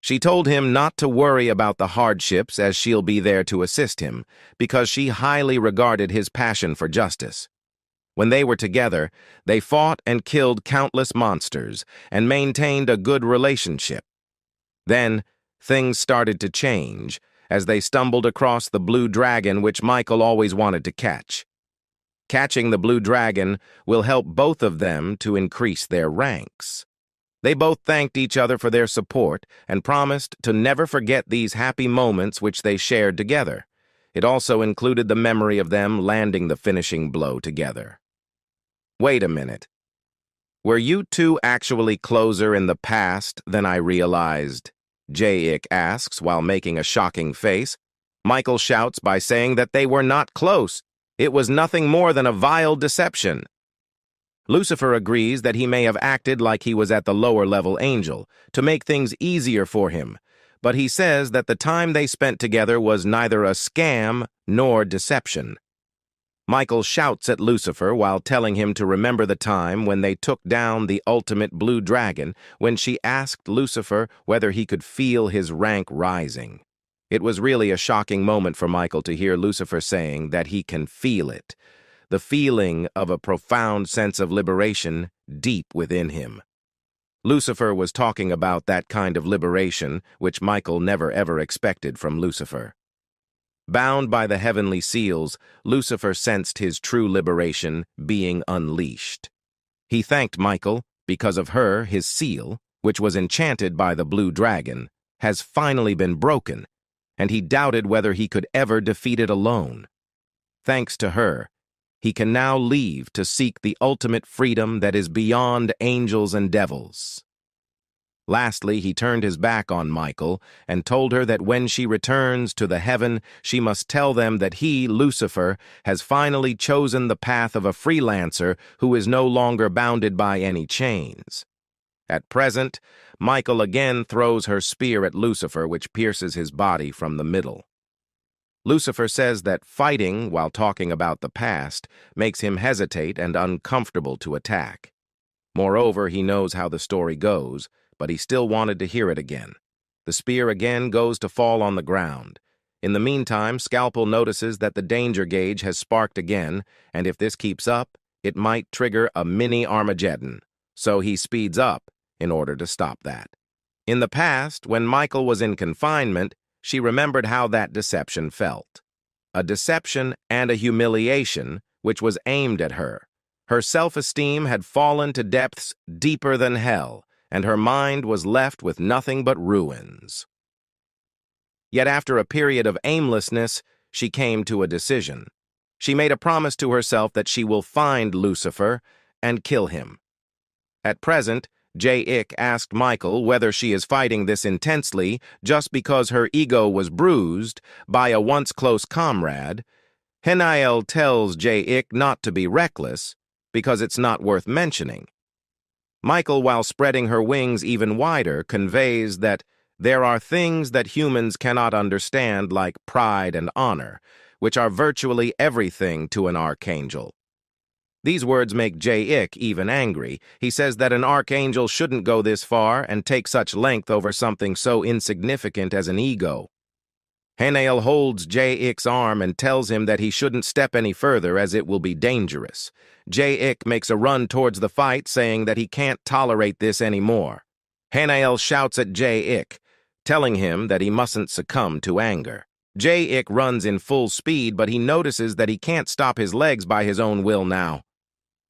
[SPEAKER 1] She told him not to worry about the hardships as she'll be there to assist him, because she highly regarded his passion for justice. When they were together, they fought and killed countless monsters and maintained a good relationship. Then, things started to change as they stumbled across the blue dragon which Michael always wanted to catch. Catching the blue dragon will help both of them to increase their ranks. They both thanked each other for their support and promised to never forget these happy moments which they shared together. It also included the memory of them landing the finishing blow together. Wait a minute. Were you two actually closer in the past than I realized? J-Ik asks while making a shocking face. Michael shouts by saying that they were not close. It was nothing more than a vile deception. Lucifer agrees that he may have acted like he was at the lower-level angel to make things easier for him, but he says that the time they spent together was neither a scam nor deception. Michael shouts at Lucifer while telling him to remember the time when they took down the ultimate blue dragon when she asked Lucifer whether he could feel his rank rising. It was really a shocking moment for Michael to hear Lucifer saying that he can feel it, the feeling of a profound sense of liberation deep within him. Lucifer was talking about that kind of liberation which Michael never ever expected from Lucifer. Bound by the heavenly seals, Lucifer sensed his true liberation being unleashed. He thanked Michael because of her, his seal, which was enchanted by the blue dragon, has finally been broken, and he doubted whether he could ever defeat it alone. Thanks to her, he can now leave to seek the ultimate freedom that is beyond angels and devils. Lastly, he turned his back on Michael and told her that when she returns to the heaven, she must tell them that he, Lucifer, has finally chosen the path of a freelancer who is no longer bounded by any chains. At present, Michael again throws her spear at Lucifer, which pierces his body from the middle. Lucifer says that fighting while talking about the past makes him hesitate and uncomfortable to attack. Moreover, he knows how the story goes, but he still wanted to hear it again. The spear again goes to fall on the ground. In the meantime, Scalpel notices that the danger gauge has sparked again, and if this keeps up, it might trigger a mini Armageddon. So he speeds up in order to stop that. In the past, when Michael was in confinement, she remembered how that deception felt. A deception and a humiliation which was aimed at her. Her self-esteem had fallen to depths deeper than hell, and her mind was left with nothing but ruins. Yet after a period of aimlessness, she came to a decision. She made a promise to herself that she will find Lucifer and kill him. At present, J-Ik asked Michael whether she is fighting this intensely just because her ego was bruised by a once close comrade. Henal tells J-Ik not to be reckless because it's not worth mentioning. Michael, while spreading her wings even wider, conveys that there are things that humans cannot understand like pride and honor, which are virtually everything to an archangel. These words make J-Ik even angry. He says that an archangel shouldn't go this far and take such length over something so insignificant as an ego. Henal holds J-Ik's arm and tells him that he shouldn't step any further as it will be dangerous. J-Ik makes a run towards the fight, saying that he can't tolerate this anymore. Henal shouts at J-Ik, telling him that he mustn't succumb to anger. J-Ik runs in full speed, but he notices that he can't stop his legs by his own will now.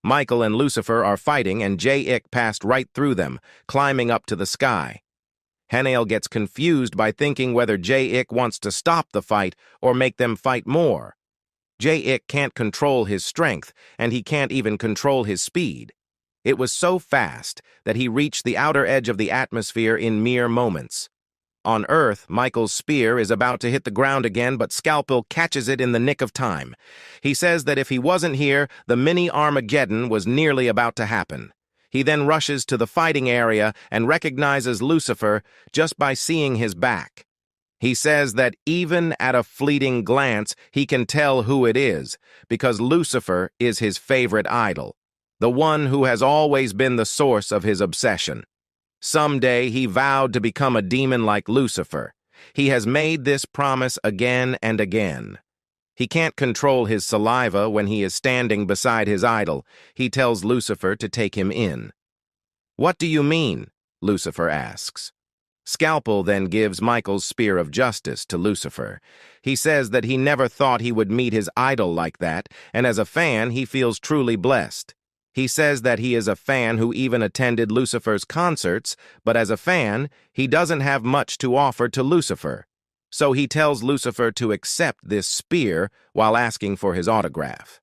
[SPEAKER 1] Michael and Lucifer are fighting, and J-Ik passed right through them, climbing up to the sky. Henal gets confused by thinking whether J-Ik wants to stop the fight or make them fight more. J-Ik can't control his strength, and he can't even control his speed. It was so fast that he reached the outer edge of the atmosphere in mere moments. On Earth, Michael's spear is about to hit the ground again, but Scalpel catches it in the nick of time. He says that if he wasn't here, the mini-Armageddon was nearly about to happen. He then rushes to the fighting area and recognizes Lucifer just by seeing his back. He says that even at a fleeting glance, he can tell who it is, because Lucifer is his favorite idol, the one who has always been the source of his obsession. Someday he vowed to become a demon like Lucifer. He has made this promise again and again. He can't control his saliva when he is standing beside his idol. He tells Lucifer to take him in. "What do you mean?" Lucifer asks. Scalpel then gives Michael's spear of justice to Lucifer. He says that he never thought he would meet his idol like that, and as a fan, he feels truly blessed. He says that he is a fan who even attended Lucifer's concerts, but as a fan, he doesn't have much to offer to Lucifer. So he tells Lucifer to accept this spear while asking for his autograph.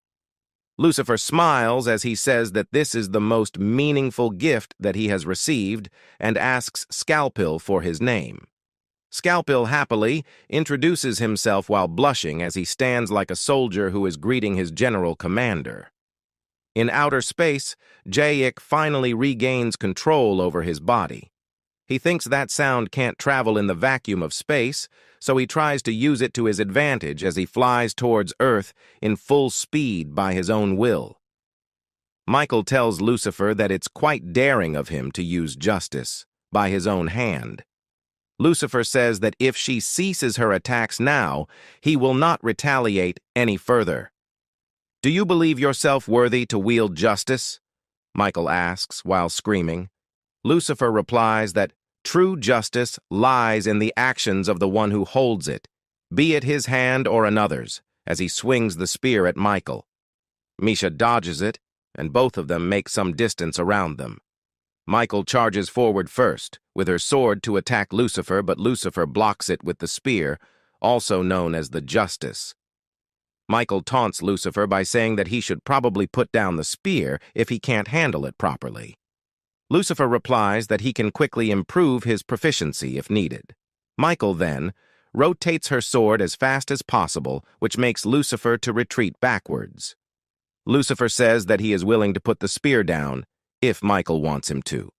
[SPEAKER 1] Lucifer smiles as he says that this is the most meaningful gift that he has received and asks Scalpel for his name. Scalpel happily introduces himself while blushing as he stands like a soldier who is greeting his general commander. In outer space, Jayik finally regains control over his body. He thinks that sound can't travel in the vacuum of space, so he tries to use it to his advantage as he flies towards Earth in full speed by his own will. Michael tells Lucifer that it's quite daring of him to use justice by his own hand. Lucifer says that if she ceases her attacks now, he will not retaliate any further. "Do you believe yourself worthy to wield justice?" Michael asks while screaming. Lucifer replies that true justice lies in the actions of the one who holds it, be it his hand or another's, as he swings the spear at Michael. Misha dodges it, and both of them make some distance around them. Michael charges forward first, with her sword to attack Lucifer, but Lucifer blocks it with the spear, also known as the Justice. Michael taunts Lucifer by saying that he should probably put down the spear if he can't handle it properly. Lucifer replies that he can quickly improve his proficiency if needed. Michael then rotates her sword as fast as possible, which makes Lucifer to retreat backwards. Lucifer says that he is willing to put the spear down if Michael wants him to.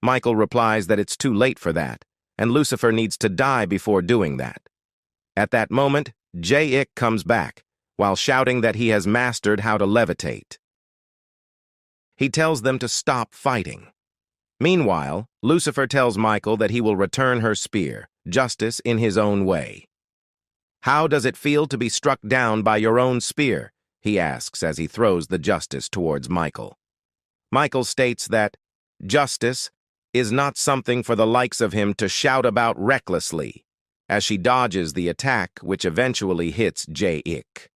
[SPEAKER 1] Michael replies that it's too late for that, and Lucifer needs to die before doing that. At that moment, Jayik comes back, while shouting that he has mastered how to levitate. He tells them to stop fighting. Meanwhile, Lucifer tells Michael that he will return her spear, justice in his own way. "How does it feel to be struck down by your own spear?" he asks as he throws the justice towards Michael. Michael states that justice is not something for the likes of him to shout about recklessly, as she dodges the attack which eventually hits Jayik.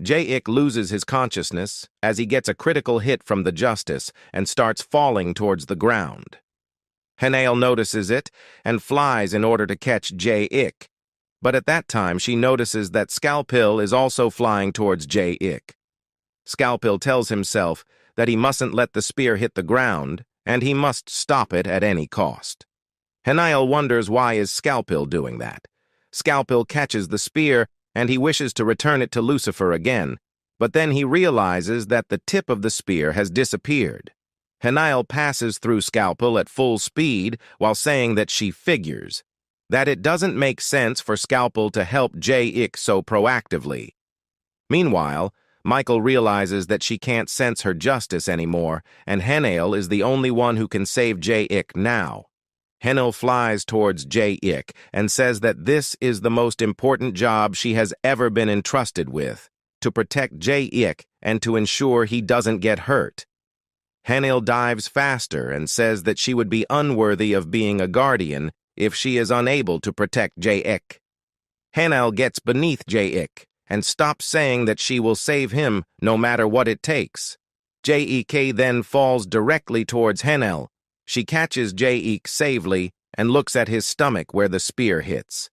[SPEAKER 1] Jayik loses his consciousness as he gets a critical hit from the justice and starts falling towards the ground. Henal notices it and flies in order to catch Jayik, but at that time she notices that Scalpel is also flying towards Jayik. Scalpel tells himself that he mustn't let the spear hit the ground and he must stop it at any cost. Henal wonders why is Scalpel doing that. Scalpel catches the spear and he wishes to return it to Lucifer again, but then he realizes that the tip of the spear has disappeared. Henal passes through Scalpel at full speed while saying that she figures that it doesn't make sense for Scalpel to help Jayik so proactively. Meanwhile, Michael realizes that she can't sense her justice anymore, and Henal is the only one who can save Jayik now. Henal flies towards Jayik and says that this is the most important job she has ever been entrusted with, to protect Jayik and to ensure he doesn't get hurt. Henal dives faster and says that she would be unworthy of being a guardian if she is unable to protect Jayik. Henal gets beneath Jayik and stops saying that she will save him no matter what it takes. Jayik then falls directly towards Henal. She catches Jayik safely and looks at his stomach where the spear hits.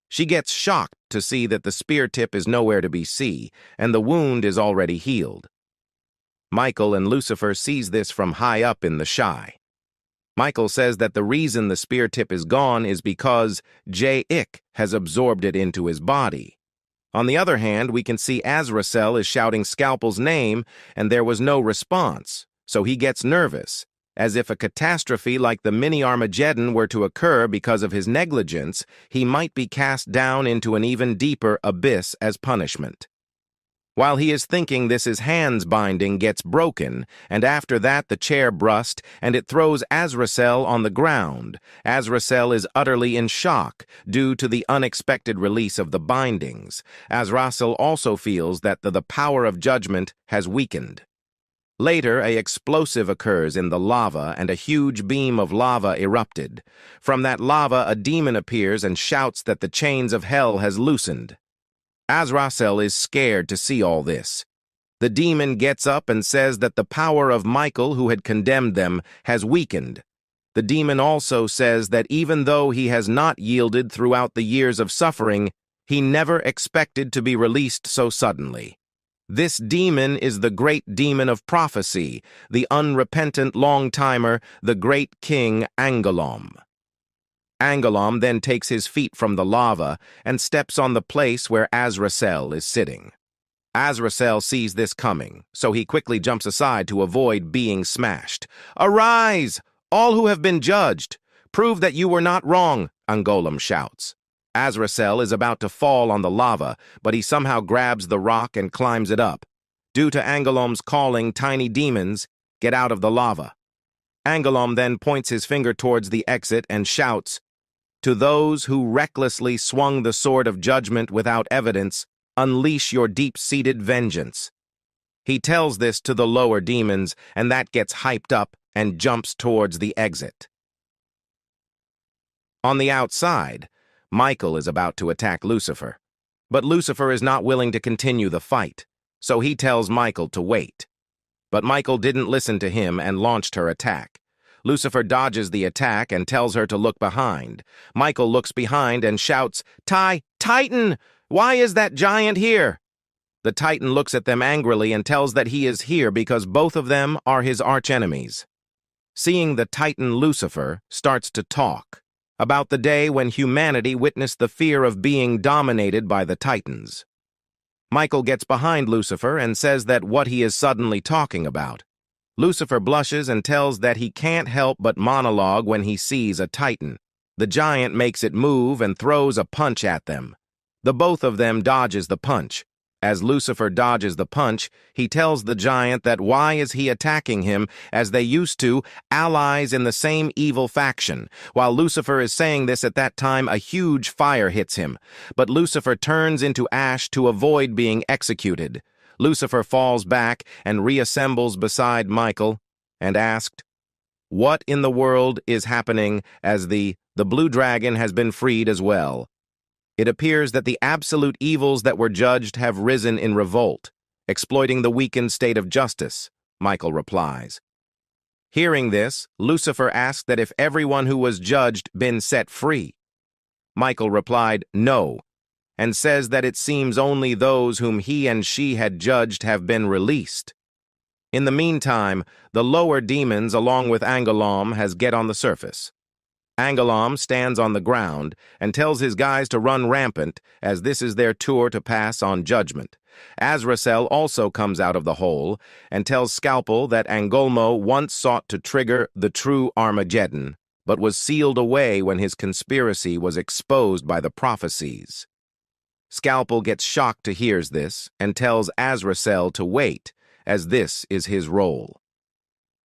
[SPEAKER 1] She gets shocked to see that the spear tip is nowhere to be seen, and the wound is already healed. Michael and Lucifer sees this from high up in the sky. Michael says that the reason the spear tip is gone is because J-Ik has absorbed it into his body. On the other hand, we can see Azrael is shouting Scalpel's name, and there was no response, so he gets nervous, as if a catastrophe like the mini-Armageddon were to occur because of his negligence, he might be cast down into an even deeper abyss as punishment. While he is thinking this, his hands binding gets broken, and after that the chair bursts, and it throws Azrael on the ground. Azrael is utterly in shock due to the unexpected release of the bindings. Azrael also feels that the power of judgment has weakened. Later, an explosive occurs in the lava, and a huge beam of lava erupted. From that lava, a demon appears and shouts that the chains of hell has loosened. Azrael is scared to see all this. The demon gets up and says that the power of Michael, who had condemned them, has weakened. The demon also says that even though he has not yielded throughout the years of suffering, he never expected to be released so suddenly. This demon is the great demon of prophecy, the unrepentant long-timer, the great king Angoulême. Angoulême then takes his feet from the lava and steps on the place where Azrael is sitting. Azrael sees this coming, so he quickly jumps aside to avoid being smashed. "Arise, all who have been judged! Prove that you were not wrong," Angoulême shouts. Azrael is about to fall on the lava, but he somehow grabs the rock and climbs it up. Due to Angoulême's calling, tiny demons get out of the lava. Angoulême then points his finger towards the exit and shouts, "To those who recklessly swung the sword of judgment without evidence, unleash your deep-seated vengeance." He tells this to the lower demons, and that gets hyped up and jumps towards the exit. On the outside, Michael is about to attack Lucifer, but Lucifer is not willing to continue the fight, so he tells Michael to wait. But Michael didn't listen to him and launched her attack. Lucifer dodges the attack and tells her to look behind. Michael looks behind and shouts, Titan! Why is that giant here?" The Titan looks at them angrily and tells that he is here because both of them are his archenemies. Seeing the Titan, Lucifer starts to talk about the day when humanity witnessed the fear of being dominated by the Titans. Michael gets behind Lucifer and says that what he is suddenly talking about. Lucifer blushes and tells that he can't help but monologue when he sees a Titan. The giant makes it move and throws a punch at them. The both of them dodges the punch. As Lucifer dodges the punch, he tells the giant that why is he attacking him as they used to, allies in the same evil faction. While Lucifer is saying this at that time, a huge fire hits him, but Lucifer turns into ash to avoid being executed. Lucifer falls back and reassembles beside Michael and asked, "What in the world is happening as the blue dragon has been freed as well?" It appears that the absolute evils that were judged have risen in revolt, exploiting the weakened state of justice, Michael replies. Hearing this, Lucifer asked that if everyone who was judged been set free. Michael replied, "No," and says that it seems only those whom he and she had judged have been released. In the meantime, the lower demons, along with Angoulême, has get on the surface. Angoulême stands on the ground and tells his guys to run rampant, as this is their tour to pass on judgment. Azrael also comes out of the hole and tells Scalpel that Angoulême once sought to trigger the true Armageddon, but was sealed away when his conspiracy was exposed by the prophecies. Scalpel gets shocked to hear this and tells Azrael to wait, as this is his role.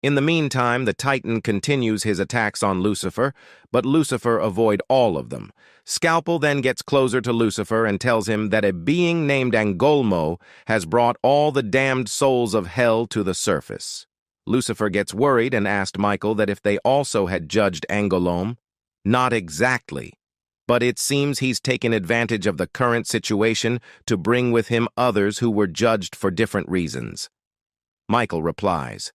[SPEAKER 1] In the meantime, the Titan continues his attacks on Lucifer, but Lucifer avoids all of them. Scalpel then gets closer to Lucifer and tells him that a being named Angoulême has brought all the damned souls of hell to the surface. Lucifer gets worried and asked Michael that if they also had judged Angoulême. Not exactly, but it seems he's taken advantage of the current situation to bring with him others who were judged for different reasons. Michael replies.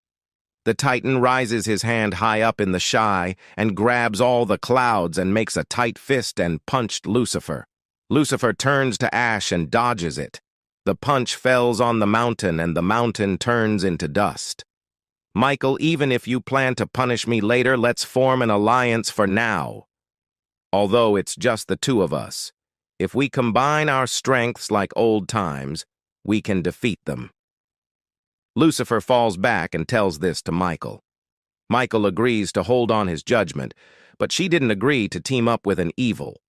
[SPEAKER 1] The Titan rises his hand high up in the sky and grabs all the clouds and makes a tight fist and punched Lucifer. Lucifer turns to ash and dodges it. The punch falls on the mountain and the mountain turns into dust. Michael, even if you plan to punish me later, let's form an alliance for now. Although it's just the two of us, if we combine our strengths like old times, we can defeat them. Lucifer falls back and tells this to Michael. Michael agrees to hold on his judgment, but she didn't agree to team up with an evil.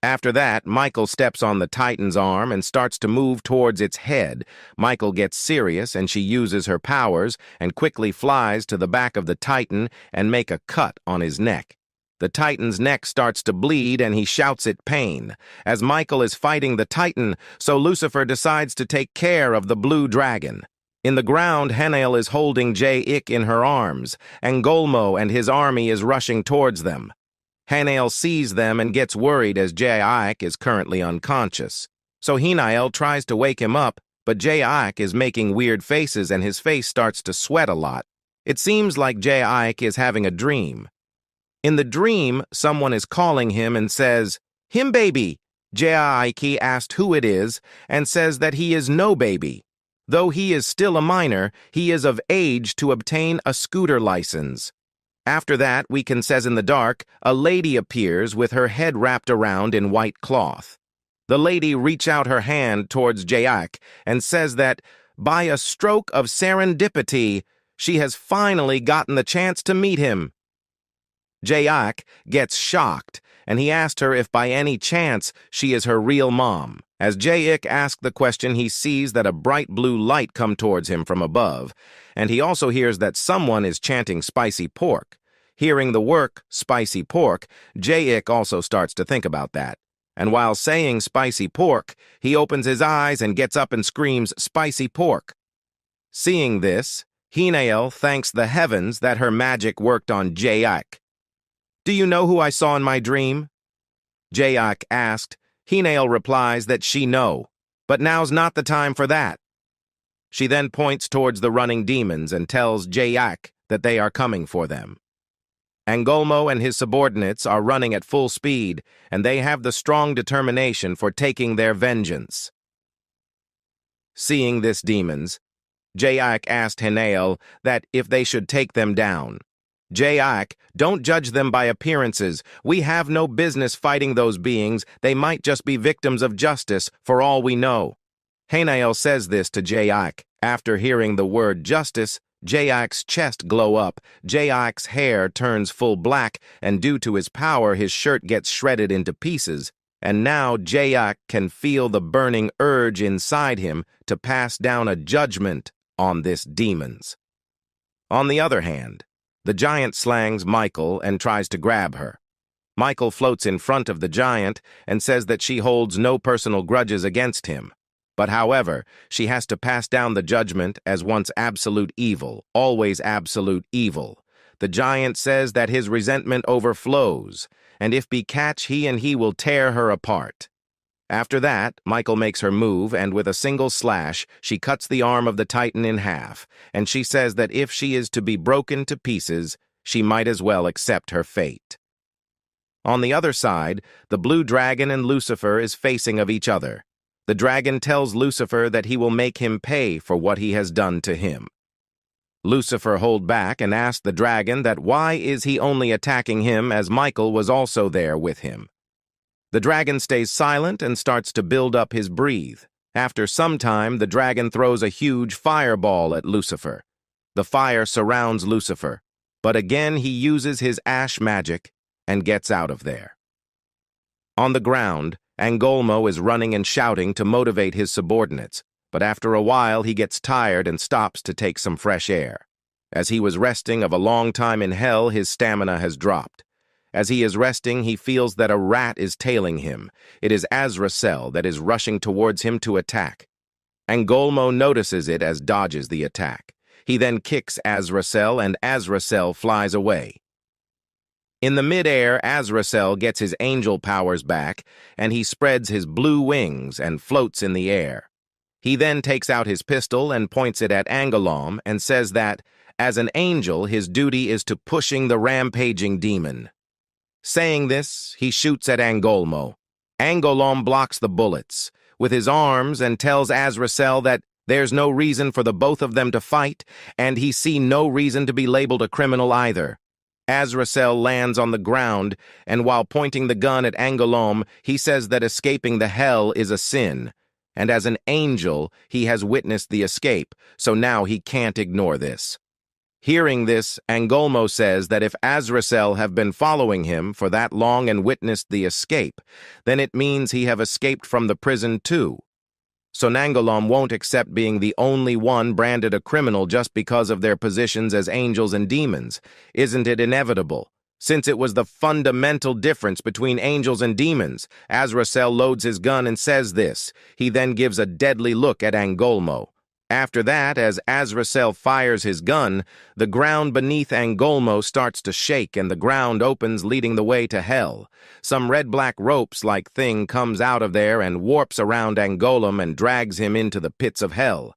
[SPEAKER 1] After that, Michael steps on the Titan's arm and starts to move towards its head. Michael gets serious and she uses her powers and quickly flies to the back of the Titan and make a cut on his neck. The Titan's neck starts to bleed and he shouts at pain. As Michael is fighting the Titan, so Lucifer decides to take care of the blue dragon. In the ground, Henal is holding J-Ik in her arms, and Golmo and his army is rushing towards them. Henal sees them and gets worried as J-Ik is currently unconscious. So Henal tries to wake him up, but J-Ik is making weird faces and his face starts to sweat a lot. It seems like J-Ik is having a dream. In the dream, someone is calling him and says, "Him baby." J-Ik asked who it is and says that he is no baby. Though he is still a minor, he is of age to obtain a scooter license. After that, we says in the dark, a lady appears with her head wrapped around in white cloth. The lady reaches out her hand towards J-Ik and says that, by a stroke of serendipity, she has finally gotten the chance to meet him. J-Ik gets shocked, and he asked her if by any chance she is her real mom. As J-Ik asks the question, he sees that a bright blue light come towards him from above, and he also hears that someone is chanting spicy pork. Hearing the word spicy pork, J-Ik also starts to think about that. And while saying spicy pork, he opens his eyes and gets up and screams spicy pork. Seeing this, Henal thanks the heavens that her magic worked on J-Ik. "Do you know who I saw in my dream?" J-Ik asked. Henal replies that she know, but now's not the time for that. She then points towards the running demons and tells J-Ik that they are coming for them. Angolmo and his subordinates are running at full speed, and they have the strong determination for taking their vengeance. Seeing this demons, J-Ik asked Henal that if they should take them down. J-Ik, don't judge them by appearances. We have no business fighting those beings. They might just be victims of justice, for all we know. Henal says this to J-Ik. After hearing the word justice, J-Ik's chest glow up, J-Ik's hair turns full black, and due to his power, his shirt gets shredded into pieces. And now J-Ik can feel the burning urge inside him to pass down a judgment on this demons. On the other hand, the giant slangs Michael and tries to grab her. Michael floats in front of the giant and says that she holds no personal grudges against him. But however, she has to pass down the judgment as once absolute evil, always absolute evil. The giant says that his resentment overflows, and if be catch, he will tear her apart. After that, Michael makes her move, and with a single slash, she cuts the arm of the Titan in half, and she says that if she is to be broken to pieces, she might as well accept her fate. On the other side, the blue dragon and Lucifer is facing of each other. The dragon tells Lucifer that he will make him pay for what he has done to him. Lucifer hold back and asked the dragon that why is he only attacking him as Michael was also there with him. The dragon stays silent and starts to build up his breathe. After some time, the dragon throws a huge fireball at Lucifer. The fire surrounds Lucifer, but again he uses his ash magic and gets out of there. On the ground, Angolmo is running and shouting to motivate his subordinates, but after a while he gets tired and stops to take some fresh air. As he was resting of a long time in hell, his stamina has dropped. As he is resting, he feels that a rat is tailing him. It is Azrael that is rushing towards him to attack. Angolmo notices it as dodges the attack. He then kicks Azrael, and Azrael flies away. In the mid-air, Azrael gets his angel powers back, and he spreads his blue wings and floats in the air. He then takes out his pistol and points it at Angolom and says that, as an angel, his duty is to pushing the rampaging demon. Saying this, he shoots at Angolmo. Angolom blocks the bullets with his arms and tells Azrael that There's no reason for the both of them to fight, and he see no reason to be labeled a criminal either. Azrael lands on the ground, and while pointing the gun at Angolom, he says that escaping the hell is a sin. And as an angel, he has witnessed the escape, so now he can't ignore this. Hearing this, Angolmo says that if Azrael have been following him for that long and witnessed the escape, then it means he have escaped from the prison too. So Nangolom won't accept being the only one branded a criminal just because of their positions as angels and demons. Isn't it inevitable? Since it was the fundamental difference between angels and demons, Azrael loads his gun and says this. He then gives a deadly look at Angolmo. After that, as Azrael fires his gun, the ground beneath Angolmo starts to shake and the ground opens, leading the way to hell. Some red-black ropes-like thing comes out of there and warps around Angolom and drags him into the pits of hell.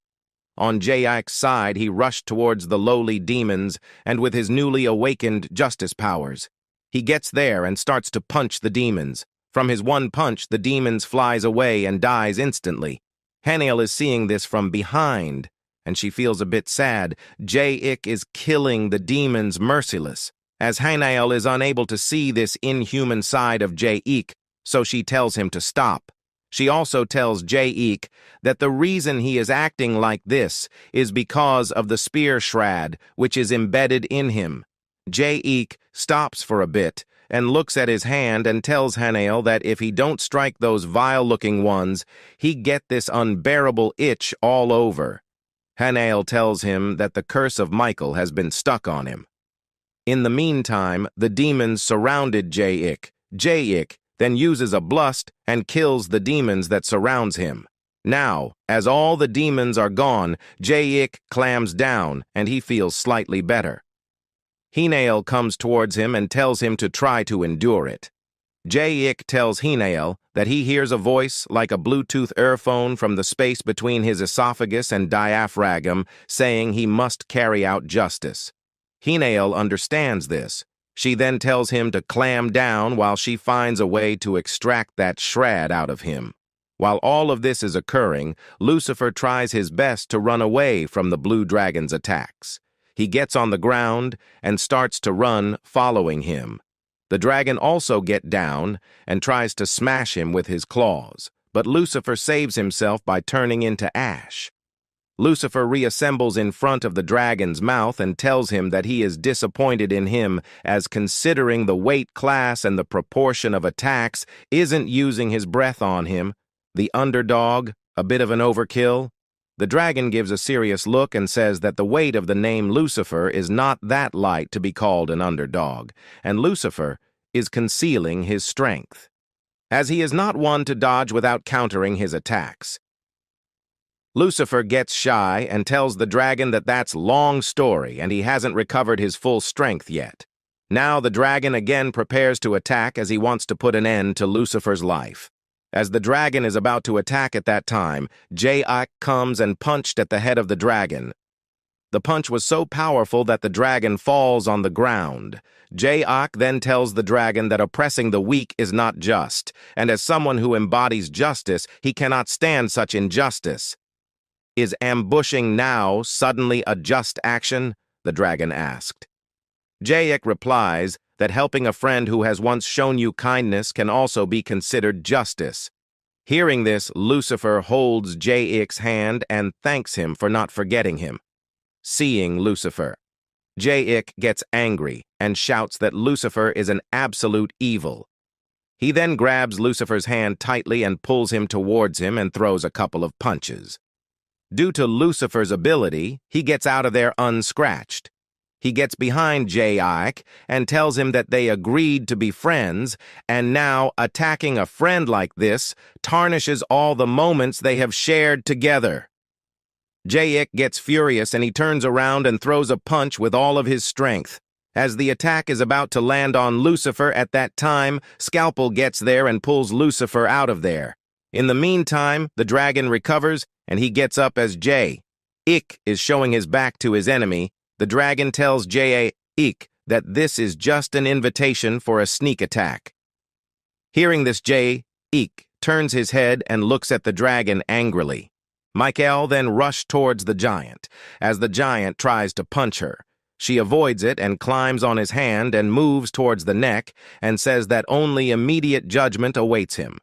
[SPEAKER 1] On Jayik's side, he rushed towards the lowly demons and with his newly awakened justice powers. He gets there and starts to punch the demons. From his one punch, the demons flies away and dies instantly. Henal is seeing this from behind, and she feels a bit sad. Jayik is killing the demons merciless. As Henal is unable to see this inhuman side of Jayik, so she tells him to stop. She also tells Jayik that the reason he is acting like this is because of the spear shroud, which is embedded in him. Jayik stops for a bit and looks at his hand and tells Henal that if he don't strike those vile-looking ones, he get this unbearable itch all over. Henal tells him that the curse of Michael has been stuck on him. In the meantime, the demons surrounded Jayik. Jayik then uses a blust and kills the demons that surrounds him. Now, as all the demons are gone, Jayik clams down and he feels slightly better. Henal comes towards him and tells him to try to endure it. Jayik tells Henal that he hears a voice like a Bluetooth earphone from the space between his esophagus and diaphragm saying he must carry out justice. Henal understands this. She then tells him to clam down while she finds a way to extract that shroud out of him. While all of this is occurring, Lucifer tries his best to run away from the Blue Dragon's attacks. He gets on the ground and starts to run, following him. The dragon also gets down and tries to smash him with his claws, but Lucifer saves himself by turning into ash. Lucifer reassembles in front of the dragon's mouth and tells him that he is disappointed in him as considering the weight class and the proportion of attacks isn't using his breath on him. The underdog, a bit of an overkill. The dragon gives a serious look and says that the weight of the name Lucifer is not that light to be called an underdog, and Lucifer is concealing his strength, as he is not one to dodge without countering his attacks. Lucifer gets shy and tells the dragon that that's long story and he hasn't recovered his full strength yet. Now the dragon again prepares to attack as he wants to put an end to Lucifer's life. As the dragon is about to attack at that time, Jayik comes and punched at the head of the dragon. The punch was so powerful that the dragon falls on the ground. Jayik then tells the dragon that oppressing the weak is not just, and as someone who embodies justice, he cannot stand such injustice. Is ambushing now suddenly a just action? The dragon asked. Jayik replies that helping a friend who has once shown you kindness can also be considered justice. Hearing this, Lucifer holds Jayik's hand and thanks him for not forgetting him. Seeing Lucifer, Jayik gets angry and shouts that Lucifer is an absolute evil. He then grabs Lucifer's hand tightly and pulls him towards him and throws a couple of punches. Due to Lucifer's ability, he gets out of there unscratched. He gets behind Jayik and tells him that they agreed to be friends, and now attacking a friend like this tarnishes all the moments they have shared together. Jayik gets furious and he turns around and throws a punch with all of his strength. As the attack is about to land on Lucifer at that time, Scalpel gets there and pulls Lucifer out of there. In the meantime, the dragon recovers and he gets up as Jayik is showing his back to his enemy. The dragon tells Jayik that this is just an invitation for a sneak attack. Hearing this, Jayik turns his head and looks at the dragon angrily. Michael then rushed towards the giant, as the giant tries to punch her. She avoids it and climbs on his hand and moves towards the neck and says that only immediate judgment awaits him.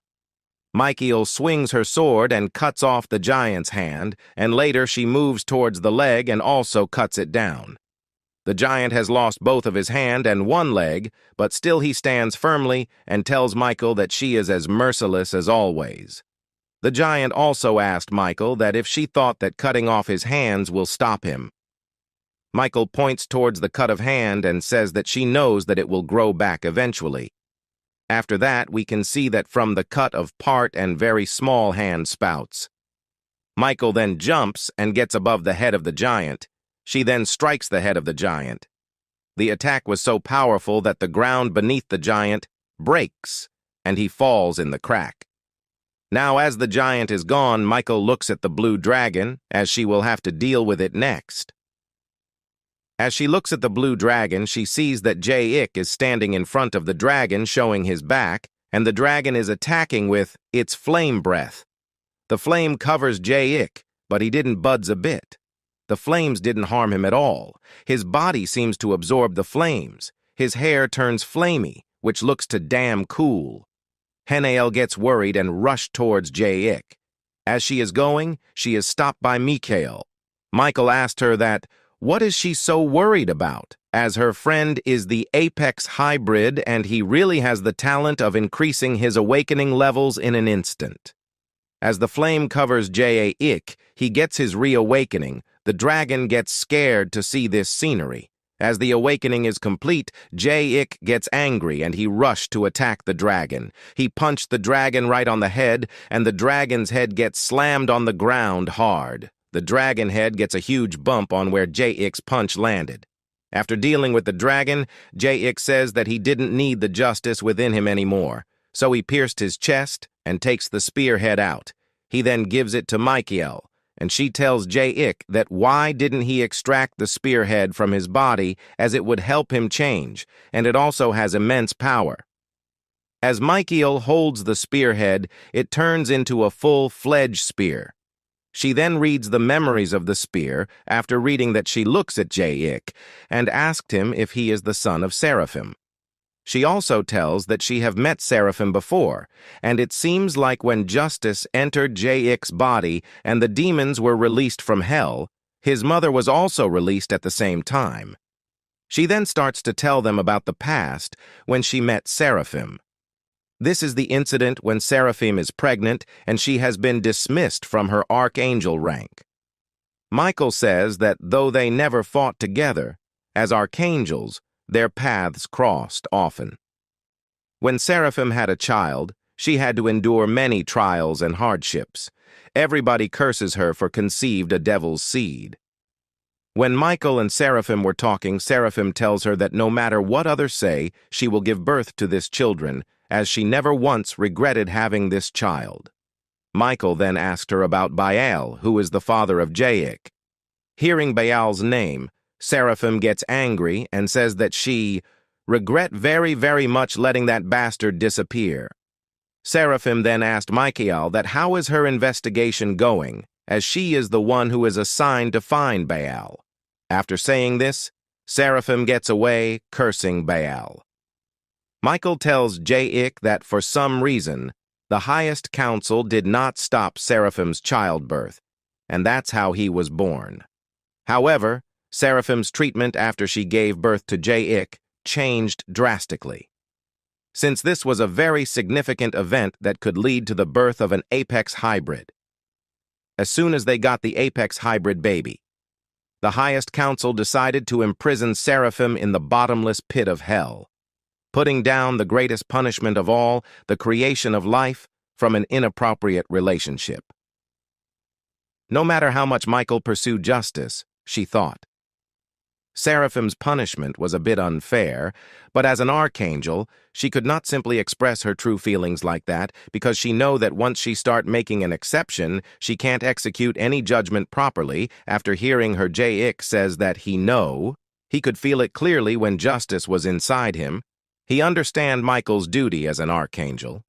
[SPEAKER 1] Michael swings her sword and cuts off the giant's hand, and later she moves towards the leg and also cuts it down. The giant has lost both of his hand and one leg, but still he stands firmly and tells Michael that she is as merciless as always. The giant also asked Michael that if she thought that cutting off his hands will stop him. Michael points towards the cut of hand and says that she knows that it will grow back eventually. After that, we can see that from the cut of part and very small hand spouts. Michael then jumps and gets above the head of the giant. She then strikes the head of the giant. The attack was so powerful that the ground beneath the giant breaks, and he falls in the crack. Now, as the giant is gone, Michael looks at the blue dragon, as she will have to deal with it next. As she looks at the blue dragon, she sees that Jay-Ik is standing in front of the dragon, showing his back, and the dragon is attacking with its flame breath. The flame covers Jay-Ik, but he didn't budge a bit. The flames didn't harm him at all. His body seems to absorb the flames. His hair turns flamey, which looks to damn cool. Henal gets worried and rushed towards Jay-Ik. As she is going, she is stopped by Mika. Michael asked her that, what is she so worried about, as her friend is the apex hybrid and he really has the talent of increasing his awakening levels in an instant. As the flame covers Jay-Ik, he gets his reawakening. The dragon gets scared to see this scenery. As the awakening is complete, Jay-Ik gets angry and he rushed to attack the dragon. He punched the dragon right on the head, and the dragon's head gets slammed on the ground hard. The dragon head gets a huge bump on where Jay-Ik's punch landed. After dealing with the dragon, Jay-Ik says that he didn't need the justice within him anymore, so he pierced his chest and takes the spearhead out. He then gives it to Michael, and she tells Jay-Ik that why didn't he extract the spearhead from his body, as it would help him change, and it also has immense power. As Michael holds the spearhead, it turns into a full-fledged spear. She then reads the memories of the spear after reading that she looks at Jay-Ik and asked him if he is the son of Seraphim. She also tells that she have met Seraphim before, and it seems like when justice entered Jay-Ik's body and the demons were released from hell, his mother was also released at the same time. She then starts to tell them about the past when she met Seraphim. This is the incident when Seraphim is pregnant and she has been dismissed from her archangel rank. Michael says that though they never fought together, as archangels, their paths crossed often. When Seraphim had a child, she had to endure many trials and hardships. Everybody curses her for conceived a devil's seed. When Michael and Seraphim were talking, Seraphim tells her that no matter what others say, she will give birth to this children, as she never once regretted having this child. Michael then asked her about Baal, who is the father of Jay-Ik. Hearing Baal's name, Seraphim gets angry and says that she regret very, very much letting that bastard disappear. Seraphim then asked Michael that how is her investigation going, as she is the one who is assigned to find Baal. After saying this, Seraphim gets away, cursing Baal. Michael tells Jay-Ik that for some reason, the highest council did not stop Seraphim's childbirth, and that's how he was born. However, Seraphim's treatment after she gave birth to Jay-Ik changed drastically, since this was a very significant event that could lead to the birth of an apex hybrid. As soon as they got the apex hybrid baby, the highest council decided to imprison Seraphim in the bottomless pit of hell, putting down the greatest punishment of all, the creation of life from an inappropriate relationship. No matter how much Michael pursued justice, she thought, Seraphim's punishment was a bit unfair, but as an archangel, she could not simply express her true feelings like that because she know that once she start making an exception, she can't execute any judgment properly. After hearing her, Jay-Ik says that he could feel it clearly when justice was inside him. He understand Michael's duty as an archangel.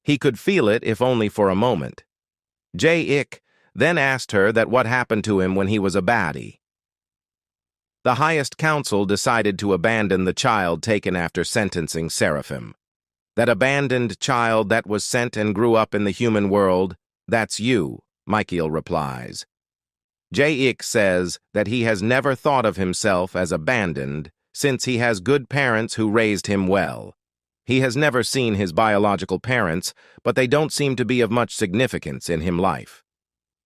[SPEAKER 1] He could feel it if only for a moment. Jay-Ik then asked her that what happened to him when he was a baddie. The highest council decided to abandon the child taken after sentencing Seraphim. That abandoned child that was sent and grew up in the human world, that's you, Michael replies. J.Ik says that he has never thought of himself as abandoned since he has good parents who raised him well. He has never seen his biological parents, but they don't seem to be of much significance in his life.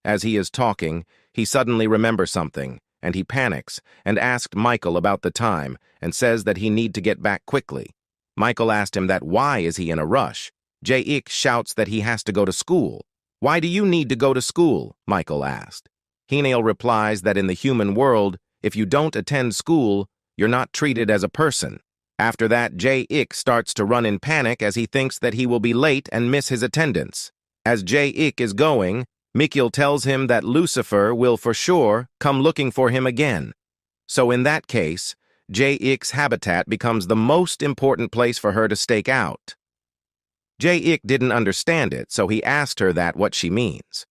[SPEAKER 1] As he is talking, he suddenly remembers something, and he panics and asks Michael about the time and says that he need to get back quickly. Michael asked him that why is he in a rush. J.Ik shouts that he has to go to school. Why do you need to go to school? Michael asked. Henal replies that in the human world, if you don't attend school, you're not treated as a person. After that, J.Ik starts to run in panic as he thinks that he will be late and miss his attendance. As J.Ik is going, Mika tells him that Lucifer will for sure come looking for him again. So in that case, J.Ik's habitat becomes the most important place for her to stake out. J.Ik didn't understand it, so he asked her that what she means.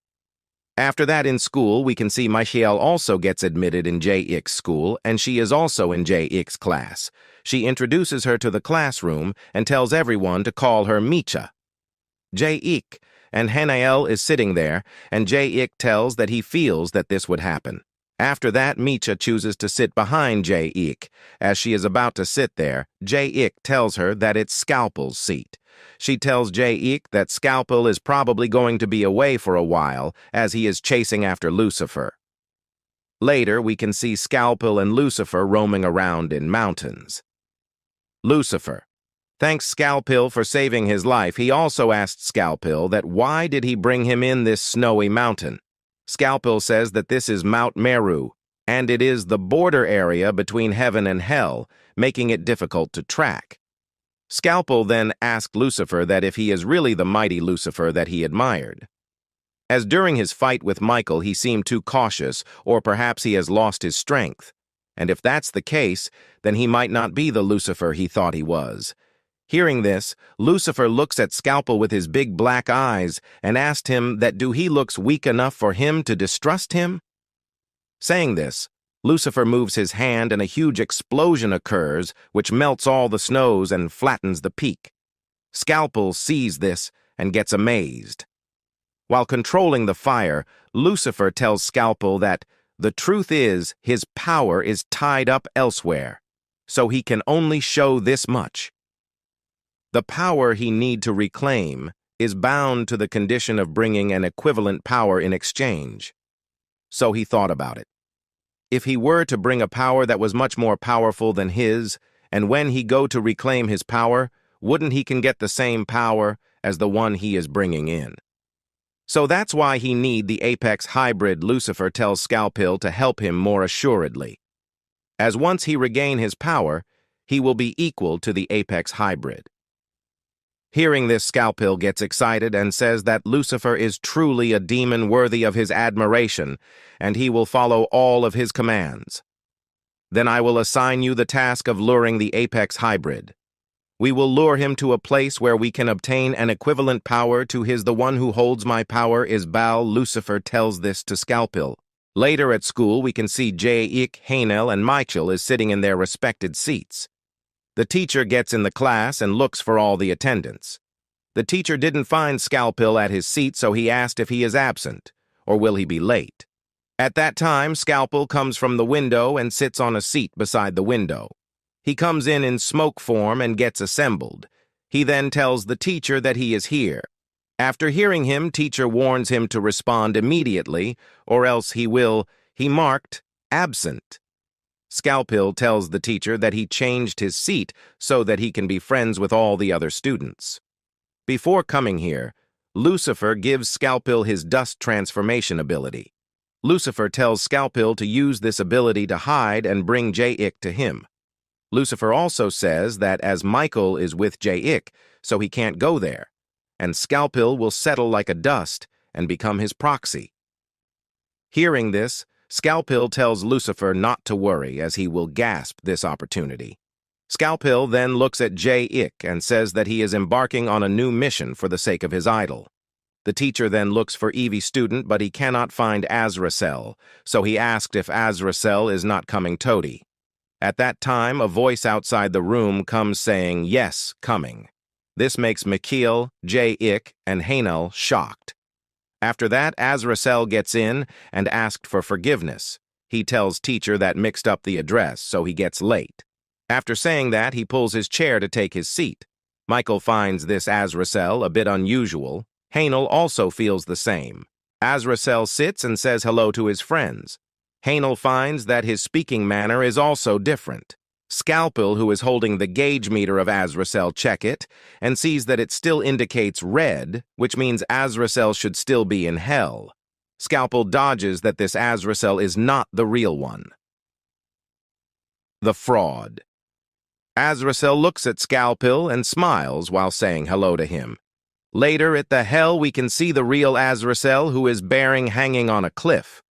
[SPEAKER 1] After that in school, we can see Michael also gets admitted in J.Ik.'s school, and she is also in J.Ik.'s class. She introduces her to the classroom and tells everyone to call her Mika. J.Ik. and Henal is sitting there, and J.Ik. tells that he feels that this would happen. After that, Mika chooses to sit behind J.Ik. As she is about to sit there, J.Ik. tells her that it's Scalpel's seat. She tells J.Ik. that Scalpel is probably going to be away for a while as he is chasing after Lucifer. Later, we can see Scalpel and Lucifer roaming around in mountains. Lucifer thanks Scalpel for saving his life. He also asked Scalpel that why did he bring him in this snowy mountain. Scalpel says that this is Mount Meru, and it is the border area between heaven and hell, making it difficult to track. Scalpel then asked Lucifer that if he is really the mighty Lucifer that he admired. As during his fight with Michael he seemed too cautious, or perhaps he has lost his strength. And if that's the case, then he might not be the Lucifer he thought he was. Hearing this, Lucifer looks at Scalpel with his big black eyes and asked him that do he looks weak enough for him to distrust him? Saying this, Lucifer moves his hand and a huge explosion occurs which melts all the snows and flattens the peak. Scalpel sees this and gets amazed. While controlling the fire, Lucifer tells Scalpel that the truth is his power is tied up elsewhere, so he can only show this much. The power he need to reclaim is bound to the condition of bringing an equivalent power in exchange. So he thought about it. If he were to bring a power that was much more powerful than his, and when he go to reclaim his power, wouldn't he can get the same power as the one he is bringing in? So that's why he need the apex hybrid. Lucifer tells Scalpel to help him more assuredly. As once he regain his power, he will be equal to the apex hybrid. Hearing this, Scalpel gets excited and says that Lucifer is truly a demon worthy of his admiration, and he will follow all of his commands. Then I will assign you the task of luring the apex hybrid. We will lure him to a place where we can obtain an equivalent power to his. The one who holds my power is Baal. Lucifer tells this to Scalpel. Later at school, we can see J.Ik., Henal, and Michael is sitting in their respected seats. The teacher gets in the class and looks for all the attendants. The teacher didn't find Scalpel at his seat, so he asked if he is absent, or will he be late. At that time, Scalpel comes from the window and sits on a seat beside the window. He comes in smoke form and gets assembled. He then tells the teacher that he is here. After hearing him, teacher warns him to respond immediately, or else he marked absent. Scalpel tells the teacher that he changed his seat so that he can be friends with all the other students. Before coming here, Lucifer gives Scalpel his dust transformation ability. Lucifer tells Scalpel to use this ability to hide and bring J.Ik. to him. Lucifer also says that as Michael is with J.Ik., so he can't go there, and Scalpel will settle like a dust and become his proxy. Hearing this, Scalpel tells Lucifer not to worry as he will grasp this opportunity. Scalpel then looks at J.Ik. and says that he is embarking on a new mission for the sake of his idol. The teacher then looks for Evie student, but he cannot find Azrael, so he asked if Azrael is not coming toady. At that time, a voice outside the room comes saying, "Yes, coming." This makes Mikhail, J-Ik, and Henal shocked. After that, Azrael gets in and asked for forgiveness. He tells teacher that mixed up the address, so he gets late. After saying that, he pulls his chair to take his seat. Michael finds this Azrael a bit unusual. Henal also feels the same. Azrael sits and says hello to his friends. Henal finds that his speaking manner is also different. Scalpel, who is holding the gauge meter of Azrael, check it and sees that it still indicates red, which means Azrael should still be in hell. Scalpel dodges that this Azrael is not the real one. The fraud. Azrael looks at Scalpel and smiles while saying hello to him. Later at the hell, we can see the real Azrael, who is hanging on a cliff.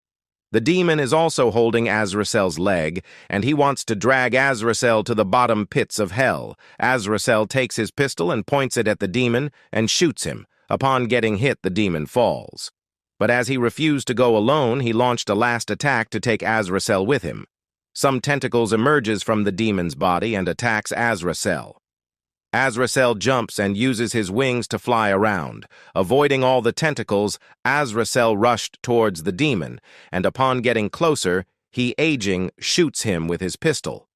[SPEAKER 1] The demon is also holding Azrael's leg, and he wants to drag Azrael to the bottom pits of hell. Azrael takes his pistol and points it at the demon and shoots him. Upon getting hit, the demon falls. But as he refused to go alone, he launched a last attack to take Azrael with him. Some tentacles emerges from the demon's body and attacks Azrael. Azrael jumps and uses his wings to fly around. Avoiding all the tentacles, Azrael rushed towards the demon, and upon getting closer, he, aging, shoots him with his pistol.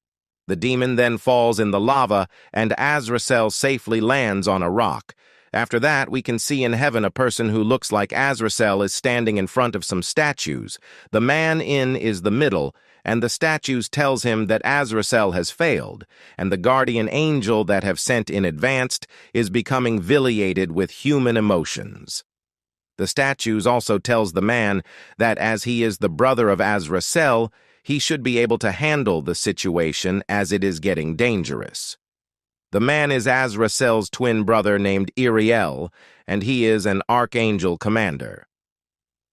[SPEAKER 1] The demon then falls in the lava, and Azrael safely lands on a rock. After that, we can see in heaven a person who looks like Azrael is standing in front of some statues. The man in is the middle, and the statues tells him that Azrael has failed, and the guardian angel that have sent in advanced is becoming viliated with human emotions. The statues also tells the man that as he is the brother of Azrael, he should be able to handle the situation as it is getting dangerous. The man is Azrael's twin brother named Azrael, and he is an archangel commander.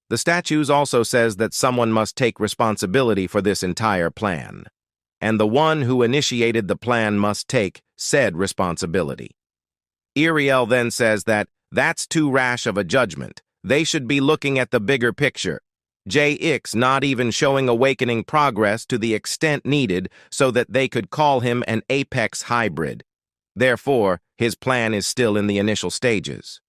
[SPEAKER 1] The statues also says that someone must take responsibility for this entire plan, and the one who initiated the plan must take said responsibility. Azrael then says that that's too rash of a judgment. They should be looking at the bigger picture. JX not even showing awakening progress to the extent needed so that they could call him an apex hybrid. Therefore, his plan is still in the initial stages.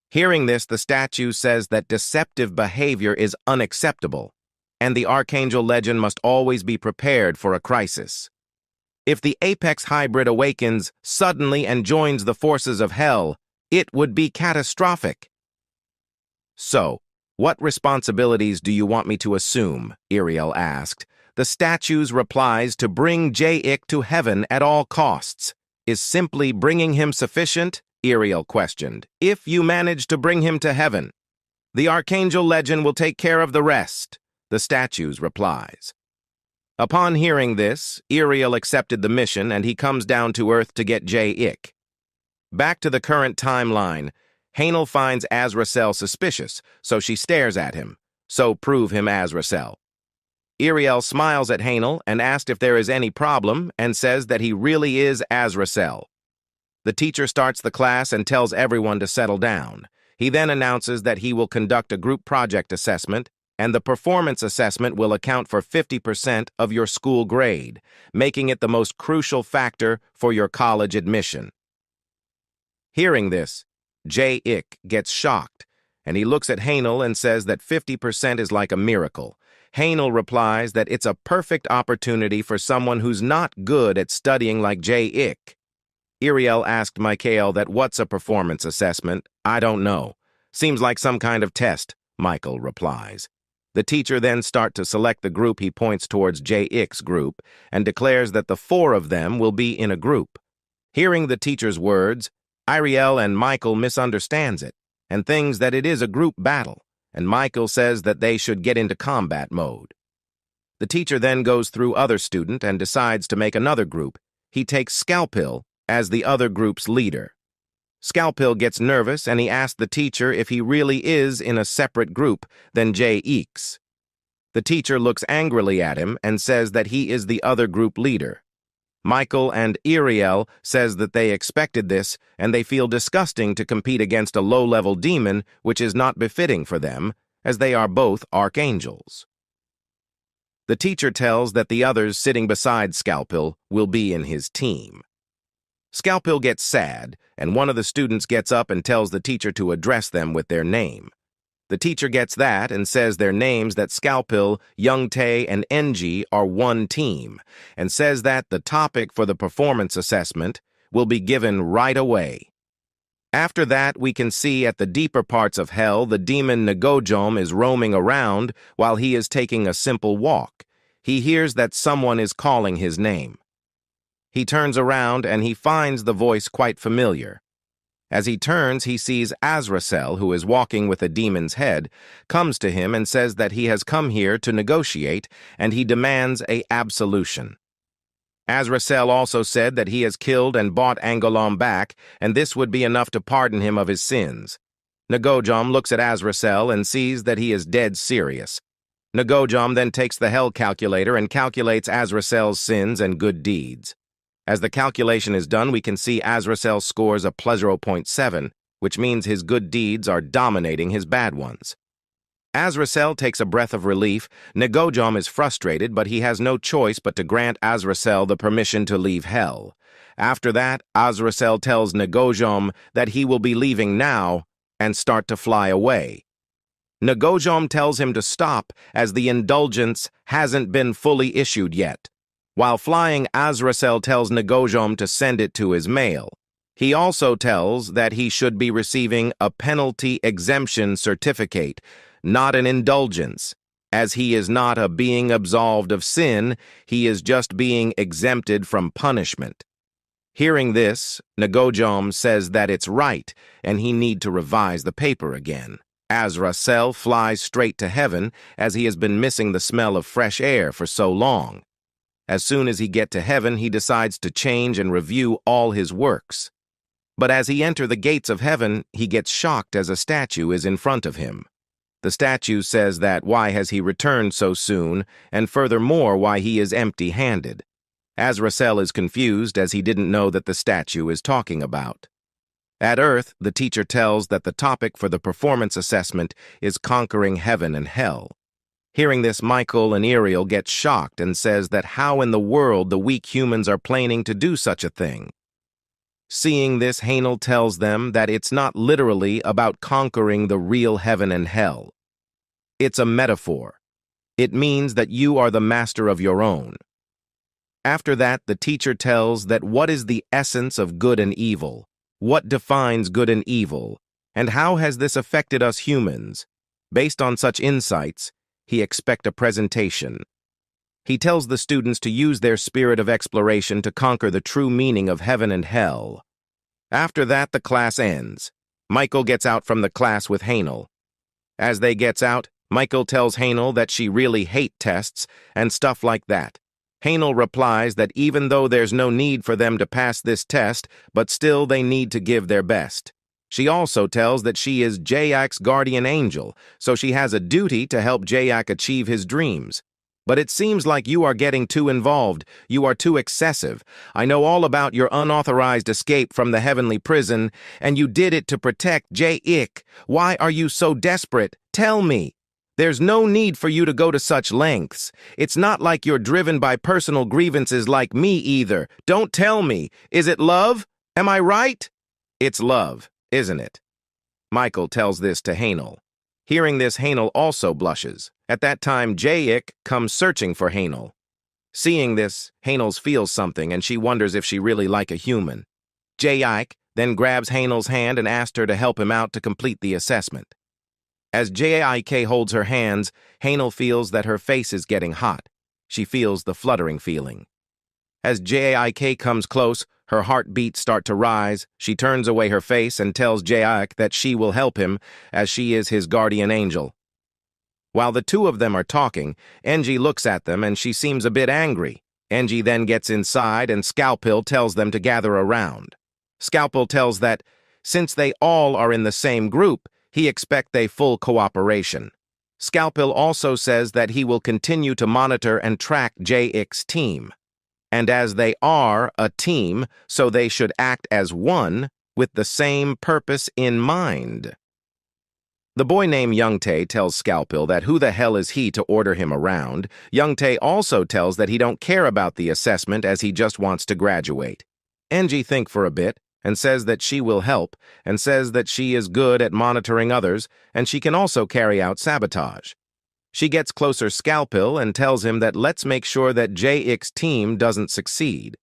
[SPEAKER 1] Hearing this, the statue says that deceptive behavior is unacceptable, and the archangel legend must always be prepared for a crisis. If the apex hybrid awakens suddenly and joins the forces of hell, it would be catastrophic. So, what responsibilities do you want me to assume? Azrael asked. The statue's replies to bring J-Ik to heaven at all costs. Is simply bringing him sufficient? Azrael questioned. If you manage to bring him to heaven, the archangel legend will take care of the rest, the statue's replies. Upon hearing this, Azrael accepted the mission and he comes down to Earth to get J-Ik. Back to the current timeline, Henal finds Azrael suspicious, so she stares at him. So prove him Azrael. Azrael smiles at Henal and asks if there is any problem and says that he really is Azrael. The teacher starts the class and tells everyone to settle down. He then announces that he will conduct a group project assessment, and the performance assessment will account for 50% of your school grade, making it the most crucial factor for your college admission. Hearing this, J-Ik gets shocked, and he looks at Henal and says that 50% is like a miracle. Henal replies that it's a perfect opportunity for someone who's not good at studying like J-Ik. Azrael asked Michael that what's a performance assessment? I don't know. Seems like some kind of test, Michael replies. The teacher then starts to select the group. He points towards J-Ik's group and declares that the 4 of them will be in a group. Hearing the teacher's words, Azrael and Michael misunderstands it and thinks that it is a group battle, and Michael says that they should get into combat mode. The teacher then goes through other student and decides to make another group. He takes Scalpel as the other group's leader. Scalpel gets nervous and he asks the teacher if he really is in a separate group than J-Ik's. The teacher looks angrily at him and says that he is the other group leader. Michael and Azrael says that they expected this and they feel disgusting to compete against a low-level demon which is not befitting for them, as they are both archangels. The teacher tells that the others sitting beside Scalpel will be in his team. Scalpel gets sad, and one of the students gets up and tells the teacher to address them with their name. The teacher gets that and says their names that Scalpel, Youngtae, and Enji are one team, and says that the topic for the performance assessment will be given right away. After that, we can see at the deeper parts of hell the demon Negojom is roaming around while he is taking a simple walk. He hears that someone is calling his name. He turns around and he finds the voice quite familiar. As he turns, he sees Azrael, who is walking with a demon's head, comes to him and says that he has come here to negotiate and he demands an absolution. Azrael also said that he has killed and bought Angolam back, and this would be enough to pardon him of his sins. Negojom looks at Azrael and sees that he is dead serious. Negojom then takes the hell calculator and calculates Azrael's sins and good deeds. As the calculation is done, we can see Azrael scores a +0.7, which means his good deeds are dominating his bad ones. Azrael takes a breath of relief. Negojom is frustrated, but he has no choice but to grant Azrael the permission to leave hell. After that, Azrael tells Negojom that he will be leaving now and start to fly away. Negojom tells him to stop as the indulgence hasn't been fully issued yet. While flying, Azrael tells Negojom to send it to his mail. He also tells that he should be receiving a penalty exemption certificate, not an indulgence. As he is not a being absolved of sin, he is just being exempted from punishment. Hearing this, Negojom says that it's right, and he need to revise the paper again. Azrael flies straight to heaven, as he has been missing the smell of fresh air for so long. As soon as he gets to heaven, he decides to change and review all his works. But as he enters the gates of heaven, he gets shocked as a statue is in front of him. The statue says that why has he returned so soon, and furthermore why he is empty-handed. Azrael is confused as he didn't know that the statue is talking about. At Earth, the teacher tells that the topic for the performance assessment is conquering heaven and hell. Hearing this, Michael and Azrael get shocked and says that how in the world the weak humans are planning to do such a thing. Seeing this, Henal tells them that it's not literally about conquering the real heaven and hell. It's a metaphor. It means that you are the master of your own. After that, the teacher tells that what is the essence of good and evil, what defines good and evil, and how has this affected us humans. Based on such insights, he expects a presentation. He tells the students to use their spirit of exploration to conquer the true meaning of heaven and hell. After that, the class ends. Michael gets out from the class with Henal. As they gets out, Michael tells Henal that she really hate tests and stuff like that. Henal replies that even though there's no need for them to pass this test, but still they need to give their best. She also tells that she is Jayak's guardian angel, so she has a duty to help Jayak achieve his dreams. But it seems like you are getting too involved. You are too excessive. I know all about your unauthorized escape from the heavenly prison, and you did it to protect Jayak. Why are you so desperate? Tell me. There's no need for you to go to such lengths. It's not like you're driven by personal grievances like me either. Don't tell me. Is it love? Am I right? It's love, isn't it? Michael tells this to Henal. Hearing this, Henal also blushes. At that time, Jayak comes searching for Henal. Seeing this, Henal feels something and she wonders if she really like a human. Jayak then grabs Henal's hand and asks her to help him out to complete the assessment. As Jaik holds her hands, Henal feels that her face is getting hot. She feels the fluttering feeling. As Jaik comes close, her heartbeats start to rise. She turns away her face and tells Jaik that she will help him as she is his guardian angel. While the two of them are talking, Enji looks at them and she seems a bit angry. Enji then gets inside and Scalpel tells them to gather around. Scalpel tells that, since they all are in the same group, he expects a full cooperation. Scalpel also says that he will continue to monitor and track Jaik's team. and as they are a team, so they should act as one with the same purpose in mind. The boy named Youngtae tells Scalpel that who the hell is he to order him around. Youngtae also tells that he don't care about the assessment as he just wants to graduate. Engie thinks for a bit and says that she will help and says that she is good at monitoring others and she can also carry out sabotage. She gets closer Scalpel and tells him that let's make sure that JX's team doesn't succeed.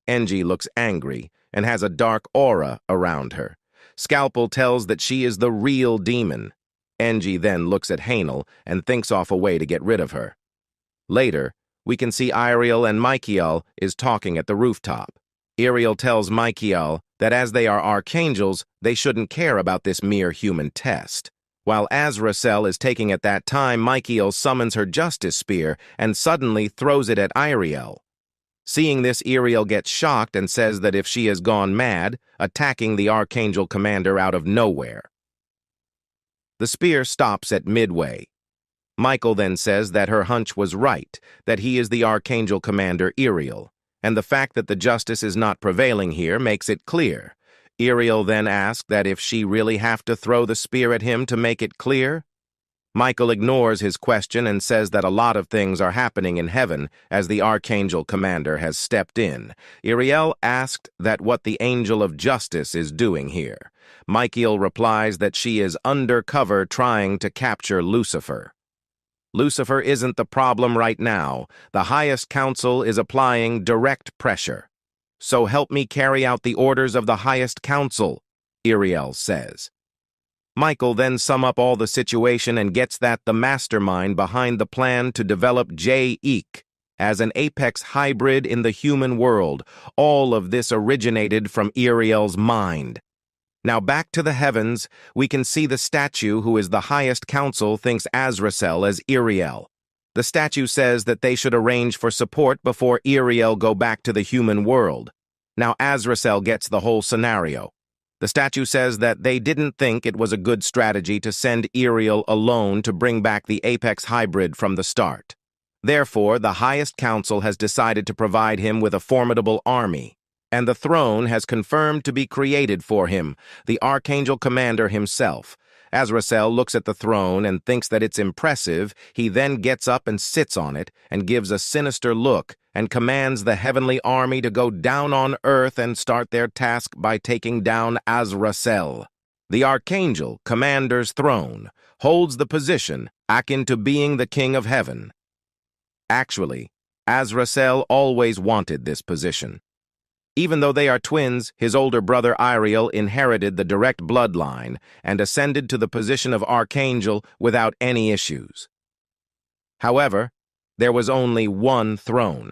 [SPEAKER 1] Engie looks angry and has a dark aura around her. Scalpel tells that she is the real demon. Engie then looks at Henal and thinks off a way to get rid of her. Later, we can see Ariel and Michael is talking at the rooftop. Ariel tells Michael that as they are archangels, they shouldn't care about this mere human test. While Azrael is taking at that time, Michael summons her justice spear and suddenly throws it at Ariel. Seeing this, Ariel gets shocked and says that if she has gone mad, attacking the Archangel commander out of nowhere. The spear stops at midway. Michael then says that her hunch was right, that he is the Archangel commander Ariel, and the fact that the justice is not prevailing here makes it clear. Ariel then asks that if she really have to throw the spear at him to make it clear. Michael ignores his question and says that a lot of things are happening in heaven as the Archangel commander has stepped in. Ariel asked that what the Angel of Justice is doing here. Michael replies that she is undercover trying to capture Lucifer. Lucifer isn't the problem right now. The highest council is applying direct pressure. So help me carry out the orders of the highest council, Ariel says. Michael then sums up all the situation and gets that the mastermind behind the plan to develop JX as an apex hybrid in the human world. All of this originated from Ariel's mind. Now back to the heavens, we can see the statue who is the highest council thinks Azrael as Ariel. The statue says that they should arrange for support before Ariel go back to the human world. Now Azrael gets the whole scenario. The statue says that they didn't think it was a good strategy to send Ariel alone to bring back the Apex Hybrid from the start. Therefore, the highest council has decided to provide him with a formidable army, and the throne has confirmed to be created for him, the Archangel Commander himself. Azrael looks at the throne and thinks that it's impressive. He then gets up and sits on it and gives a sinister look and commands the heavenly army to go down on earth and start their task by taking down Azrael. The Archangel Commander's throne holds the position akin to being the king of heaven. Actually, Azrael always wanted this position. Even though they are twins, his older brother Ariel inherited the direct bloodline and ascended to the position of Archangel without any issues. However, there was only one throne.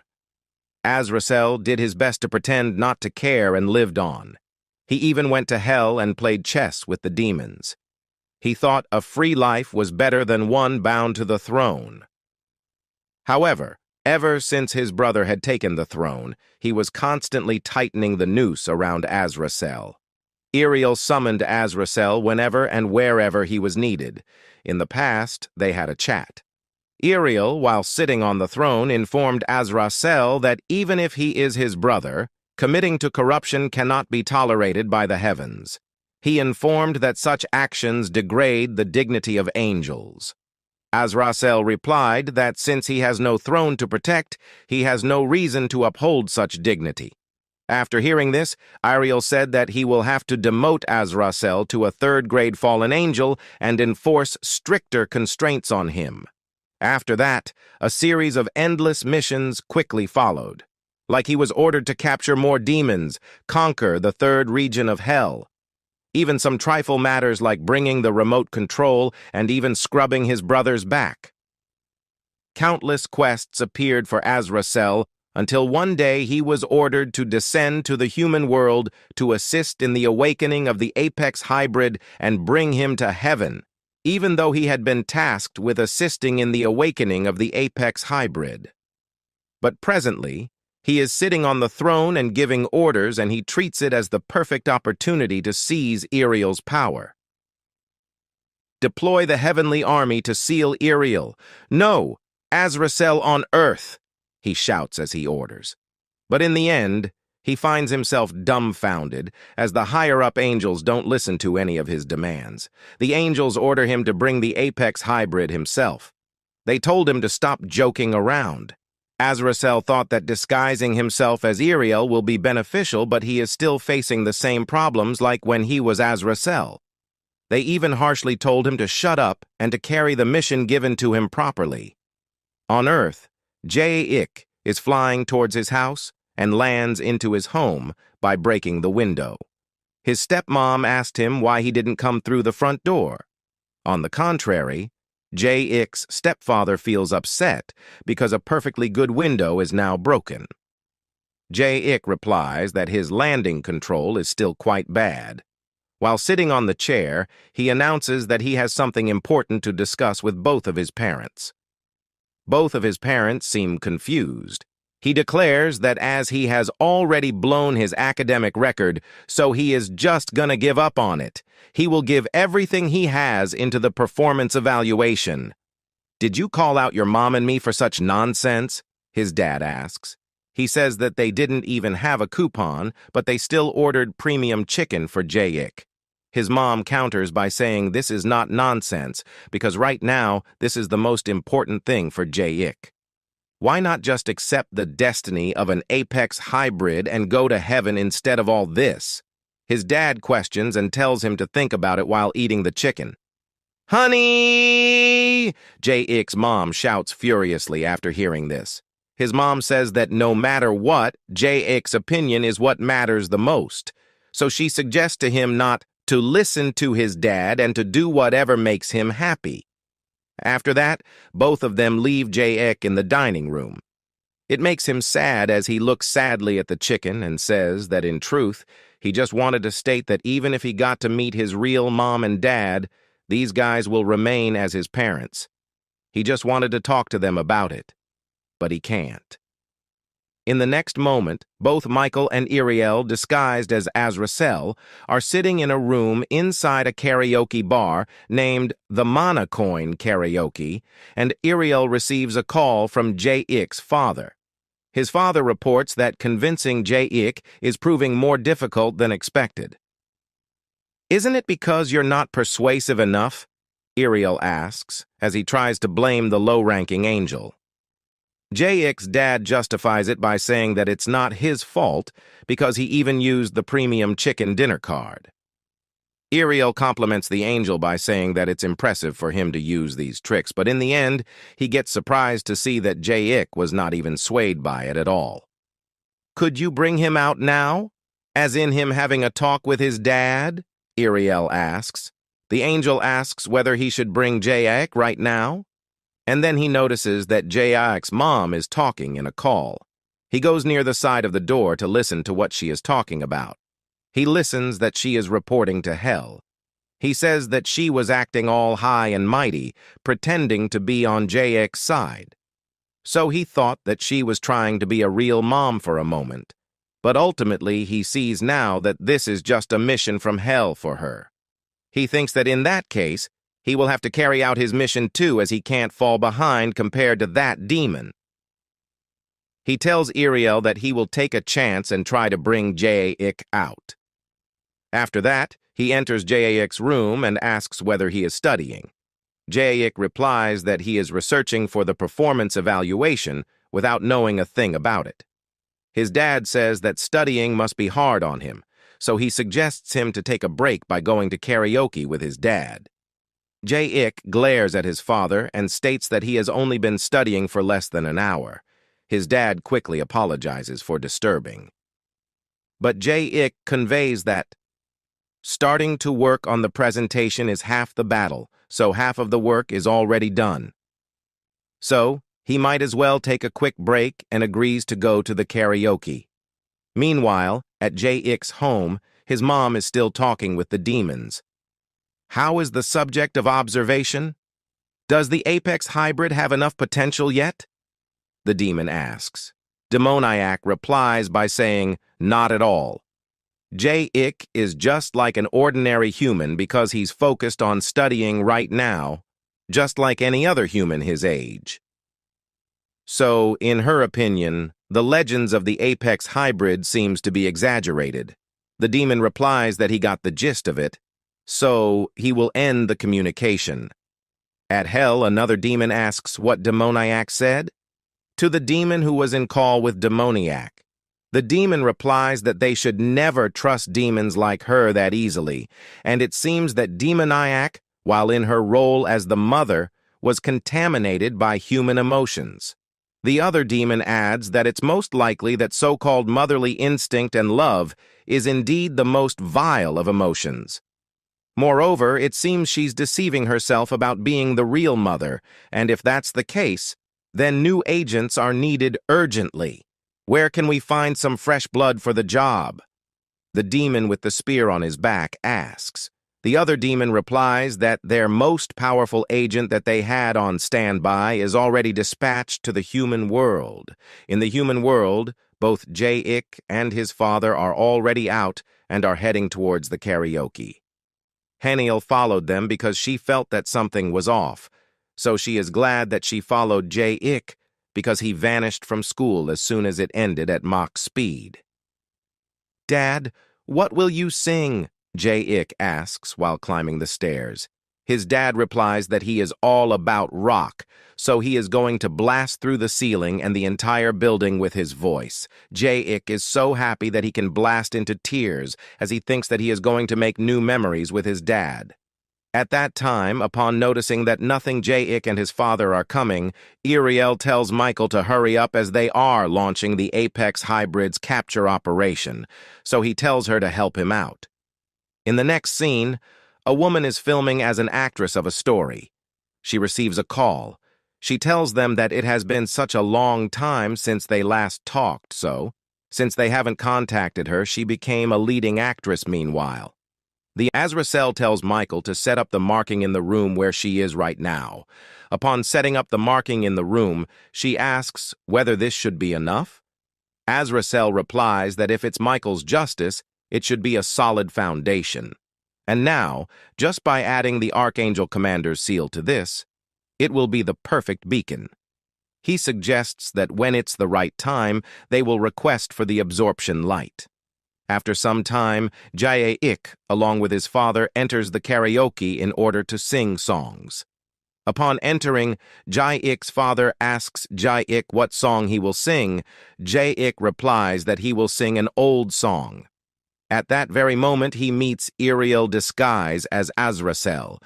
[SPEAKER 1] Azrael did his best to pretend not to care and lived on. He even went to hell and played chess with the demons. He thought a free life was better than one bound to the throne. However, ever since his brother had taken the throne, he was constantly tightening the noose around Azrael. Ariel summoned Azrael whenever and wherever he was needed. In the past, they had a chat. Ariel, while sitting on the throne, informed Azrael that even if he is his brother, committing to corruption cannot be tolerated by the heavens. He informed that such actions degrade the dignity of angels. Azrael replied that since he has no throne to protect, he has no reason to uphold such dignity. After hearing this, Ariel said that he will have to demote Azrael to a third-grade fallen angel and enforce stricter constraints on him. After that, a series of endless missions quickly followed. Like he was ordered to capture more demons, conquer the third region of hell. Even some trifle matters like bringing the remote control and even scrubbing his brother's back. Countless quests appeared for Azrael until one day he was ordered to descend to the human world to assist in the awakening of the Apex Hybrid and bring him to heaven, even though he had been tasked with assisting in the awakening of the Apex Hybrid. But presently, he is sitting on the throne and giving orders, and he treats it as the perfect opportunity to seize Ariel's power. Deploy the heavenly army to seal Ariel. No, Azrael on earth, he shouts as he orders. But in the end, he finds himself dumbfounded, as the higher-up angels don't listen to any of his demands. The angels order him to bring the Apex hybrid himself. They told him to stop joking around. Azrael thought that disguising himself as Ariel will be beneficial, but he is still facing the same problems like when he was Azrael. They even harshly told him to shut up and to carry the mission given to him properly. On Earth, J.Ik is flying towards his house and lands into his home by breaking the window. His stepmom asked him why he didn't come through the front door. On the contrary, J.Ik.'s stepfather feels upset because a perfectly good window is now broken. J.Ik. replies that his landing control is still quite bad. While sitting on the chair, he announces that he has something important to discuss with both of his parents. Both of his parents seem confused. He declares that as he has already blown his academic record, so he is just gonna give up on it. He will give everything he has into the performance evaluation. "Did you call out your mom and me for such nonsense?" his dad asks. He says that they didn't even have a coupon, but they still ordered premium chicken for J.Ik. His mom counters by saying this is not nonsense, because right now this is the most important thing for J.Ik. Why not just accept the destiny of an Apex hybrid and go to heaven instead of all this? His dad questions and tells him to think about it while eating the chicken. "Honey!" J.Ik.'s mom shouts furiously after hearing this. His mom says that no matter what, J.Ik.'s opinion is what matters the most. So she suggests to him not to listen to his dad and to do whatever makes him happy. After that, both of them leave J.Ik. in the dining room. It makes him sad as he looks sadly at the chicken and says that in truth, he just wanted to state that even if he got to meet his real mom and dad, these guys will remain as his parents. He just wanted to talk to them about it, but he can't. In the next moment, both Michael and Ariel, disguised as Azrael, are sitting in a room inside a karaoke bar named the Monocoin Karaoke, and Ariel receives a call from J.Ik.'s father. His father reports that convincing J.Ik. is proving more difficult than expected. "Isn't it because you're not persuasive enough?" Ariel asks, as he tries to blame the low-ranking angel. J.Ik.'s dad justifies it by saying that it's not his fault because he even used the premium chicken dinner card. Ariel compliments the angel by saying that it's impressive for him to use these tricks, but in the end, he gets surprised to see that J.Ik. was not even swayed by it at all. "Could you bring him out now? As in him having a talk with his dad?" Ariel asks. The angel asks whether he should bring J.Ik. right now. And then he notices that J.I.'s mom is talking in a call. He goes near the side of the door to listen to what she is talking about. He listens that she is reporting to hell. He says that she was acting all high and mighty, pretending to be on J.X.'s side. So he thought that she was trying to be a real mom for a moment. But ultimately, he sees now that this is just a mission from hell for her. He thinks that in that case, he will have to carry out his mission too, as he can't fall behind compared to that demon. He tells Ariel that he will take a chance and try to bring J.Ik. out. After that, he enters J.Ik.'s room and asks whether he is studying. J.Ik. replies that he is researching for the performance evaluation without knowing a thing about it. His dad says that studying must be hard on him, so he suggests him to take a break by going to karaoke with his dad. J.Ik. glares at his father and states that he has only been studying for less than an hour. His dad quickly apologizes for disturbing. But J.Ik. conveys that starting to work on the presentation is half the battle, so half of the work is already done. So, he might as well take a quick break and agrees to go to the karaoke. Meanwhile, at J.Ik.'s home, his mom is still talking with the demons. How is the subject of observation? Does the Apex hybrid have enough potential yet? The demon asks. Demoniac replies by saying, not at all. J.Ik. is just like an ordinary human because he's focused on studying right now, just like any other human his age. So, in her opinion, The legends of the apex hybrid seems to be exaggerated. The demon replies that he got the gist of it, so he will end the communication. At hell, another demon asks what demoniac said. To the demon who was in call with demoniac, the demon replies that they should never trust demons like her that easily, and it seems that demoniac, while in her role as the mother, was contaminated by human emotions. The other demon adds that it's most likely that so-called motherly instinct and love is indeed the most vile of emotions. Moreover, it seems she's deceiving herself about being the real mother, and if that's the case, then new agents are needed urgently. Where can we find some fresh blood for the job? The demon with the spear on his back asks. The other demon replies that their most powerful agent that they had on standby is already dispatched to the human world. In the human world, both J-Ik and his father are already out and are heading towards the karaoke. Henal followed them because she felt that something was off, so she is glad that she followed J-Ik because he vanished from school as soon as it ended at Mach speed. "Dad, what will you sing?" J-Ik asks while climbing the stairs. His dad replies that he is all about rock, so he is going to blast through the ceiling and the entire building with his voice. J-Ik is so happy that he can blast into tears as he thinks that he is going to make new memories with his dad. At that time, upon noticing that nothing J-Ik and his father are coming, Azrael tells Michael to hurry up as they are launching the Apex Hybrid's capture operation, so he tells her to help him out. In the next scene, a woman is filming as an actress of a story. She receives a call. She tells them that it has been such a long time since they last talked, so, since they haven't contacted her, she became a leading actress meanwhile. The Azrael tells Michael to set up the marking in the room where she is right now. Upon setting up the marking in the room, she asks whether this should be enough. Azrael replies that if it's Michael's justice, it should be a solid foundation. And now, just by adding the Archangel Commander's seal to this, it will be the perfect beacon. He suggests that when it's the right time, they will request for the absorption light. After some time, J-Ik, along with his father, enters the karaoke in order to sing songs. Upon entering, J-Ik's father asks J-Ik what song he will sing. J-Ik replies that he will sing an old song. At that very moment, he meets Azrael disguised as Azrael.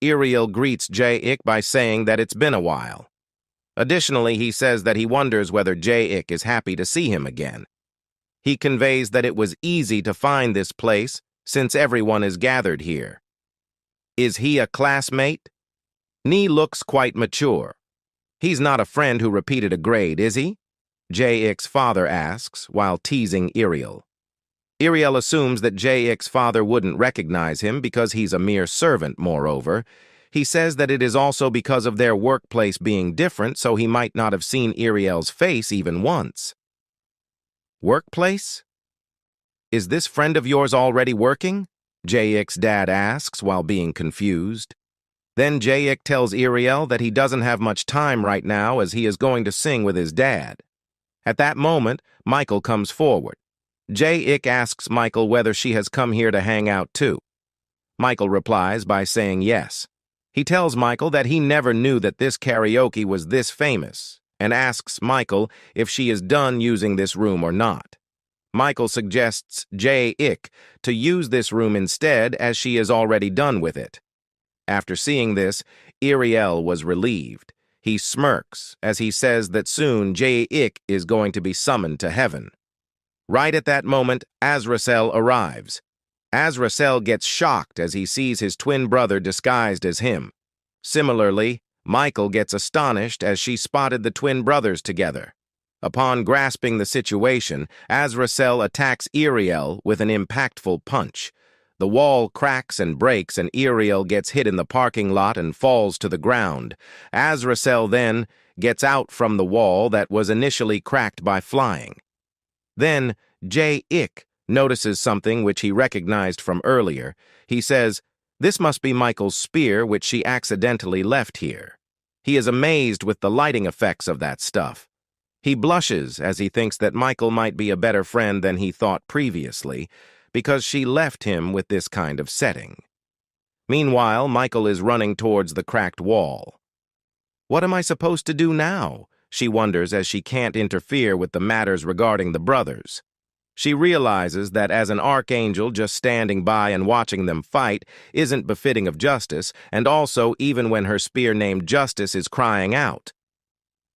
[SPEAKER 1] Azrael greets J-Ik by saying that it's been a while. Additionally, he says that he wonders whether J-Ik is happy to see him again. He conveys that it was easy to find this place since everyone is gathered here. Is he a classmate? Nee looks quite mature. He's not a friend who repeated a grade, is he? J-Ik's father asks while teasing Azrael. Azrael assumes that J-Ik's father wouldn't recognize him because he's a mere servant, moreover. He says that it is also because of their workplace being different, so he might not have seen Azrael's face even once. Workplace? Is this friend of yours already working? J-Ik's dad asks while being confused. Then J-Ik tells Azrael that he doesn't have much time right now as he is going to sing with his dad. At that moment, Michael comes forward. J-Ik asks Michael whether she has come here to hang out too. Michael replies by saying yes. He tells Michael that he never knew that this karaoke was this famous, and asks Michael if she is done using this room or not. Michael suggests J-Ik to use this room instead as she is already done with it. After seeing this, Azrael was relieved. He smirks as he says that soon J-Ik is going to be summoned to heaven. Right at that moment, Azrael arrives. Azrael gets shocked as he sees his twin brother disguised as him. Similarly, Michael gets astonished as she spotted the twin brothers together. Upon grasping the situation, Azrael attacks Azrael with an impactful punch. The wall cracks and breaks and Azrael gets hit in the parking lot and falls to the ground. Azrael then gets out from the wall that was initially cracked by flying. Then, J-Ik notices something which he recognized from earlier. He says, "This must be Michael's spear which she accidentally left here." He is amazed with the lighting effects of that stuff. He blushes as he thinks that Michael might be a better friend than he thought previously, because she left him with this kind of setting. Meanwhile, Michael is running towards the cracked wall. What am I supposed to do now? She wonders as she can't interfere with the matters regarding the brothers. She realizes that as an archangel just standing by and watching them fight isn't befitting of Justice, and also even when her spear named Justice is crying out.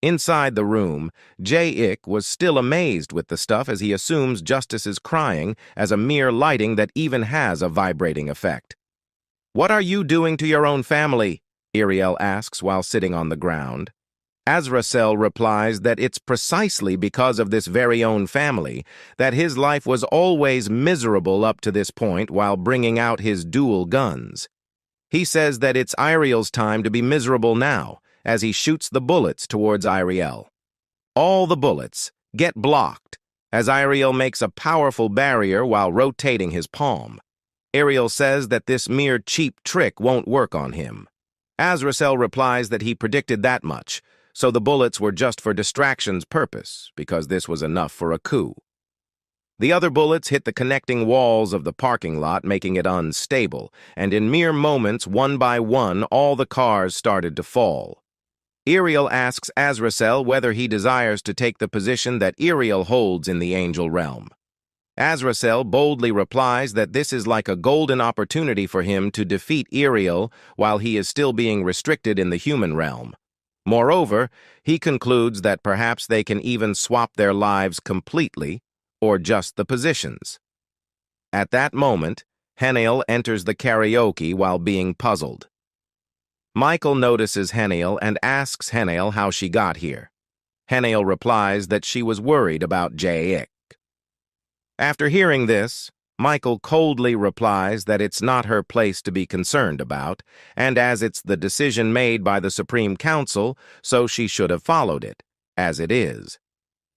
[SPEAKER 1] Inside the room, J-Ik was still amazed with the stuff as he assumes Justice is crying as a mere lighting that even has a vibrating effect. "What are you doing to your own family?" Azrael asks while sitting on the ground. Azrael replies that it's precisely because of this very own family that his life was always miserable up to this point while bringing out his dual guns. He says that it's Azrael's time to be miserable now as he shoots the bullets towards Azrael. All the bullets get blocked as Azrael makes a powerful barrier while rotating his palm. Azrael says that this mere cheap trick won't work on him. Azrael replies that he predicted that much, so the bullets were just for distraction's purpose, because this was enough for a coup. The other bullets hit the connecting walls of the parking lot, making it unstable, and in mere moments, one by one, all the cars started to fall. Azrael asks Azrael whether he desires to take the position that Azrael holds in the angel realm. Azrael boldly replies that this is like a golden opportunity for him to defeat Azrael while he is still being restricted in the human realm. Moreover, he concludes that perhaps they can even swap their lives completely, or just the positions. At that moment, Henal enters the karaoke while being puzzled. Michael notices Henal and asks Henal how she got here. Henal replies that she was worried about J-Ik. After hearing this, Michael coldly replies that it's not her place to be concerned about, and as it's the decision made by the Supreme Council, so she should have followed it, as it is.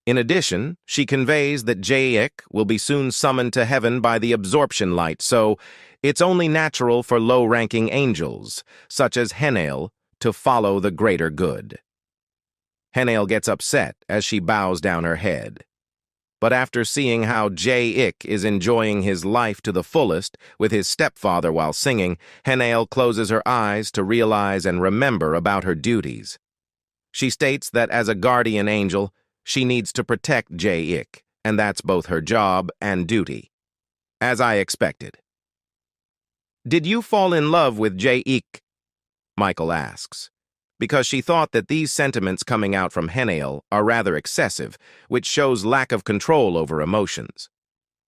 [SPEAKER 1] In addition, she conveys that J-Ik will be soon summoned to heaven by the absorption light, so it's only natural for low-ranking angels, such as Henal, to follow the greater good. Henal gets upset as she bows down her head. But after seeing how J-Ik is enjoying his life to the fullest with his stepfather while singing, Henal closes her eyes to realize and remember about her duties. She states that as a guardian angel, she needs to protect J-Ik, and that's both her job and duty. As I expected. "Did you fall in love with J-Ik?" Michael asks, because she thought that these sentiments coming out from Henal are rather excessive, which shows lack of control over emotions.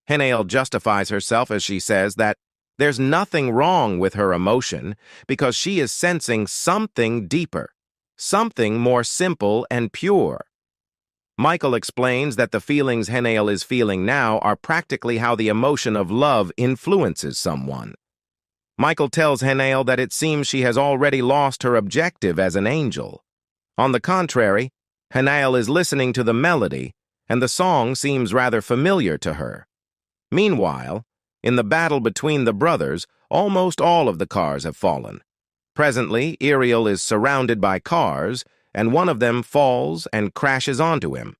[SPEAKER 1] Henal justifies herself as she says that there's nothing wrong with her emotion because she is sensing something deeper, something more simple and pure. Michael explains that the feelings Henal is feeling now are practically how the emotion of love influences someone. Michael tells Henal that it seems she has already lost her objective as an angel. On the contrary, Henal is listening to the melody, and the song seems rather familiar to her. Meanwhile, in the battle between the brothers, almost all of the cars have fallen. Presently, Azrael is surrounded by cars, and one of them falls and crashes onto him.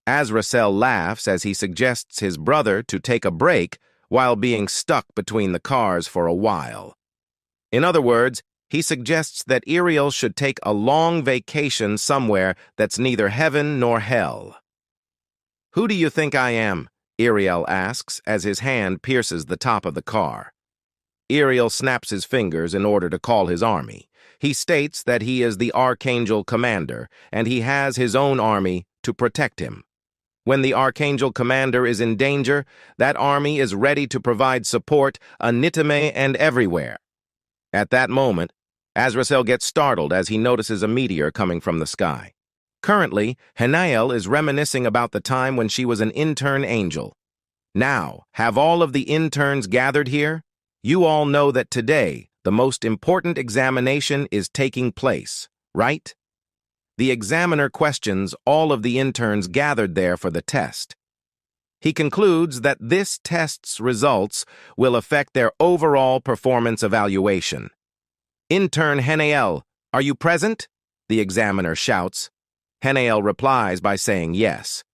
[SPEAKER 1] Azrael laughs as he suggests his brother to take a break while being stuck between the cars for a while. In other words, he suggests that Azrael should take a long vacation somewhere that's neither heaven nor hell. "Who do you think I am?" Azrael asks as his hand pierces the top of the car. Azrael snaps his fingers in order to call his army. He states that he is the archangel commander, and he has his own army to protect him. When the archangel commander is in danger, that army is ready to provide support anitame and everywhere. At that moment, Azrael gets startled as he notices a meteor coming from the sky. Currently, Henal is reminiscing about the time when she was an intern angel. Now, have all of the interns gathered here? You all know that today, the most important examination is taking place, right? The examiner questions all of the interns gathered there for the test. He concludes that this test's results will affect their overall performance evaluation. "Intern Henal, are you present?" the examiner shouts. Henal replies by saying yes.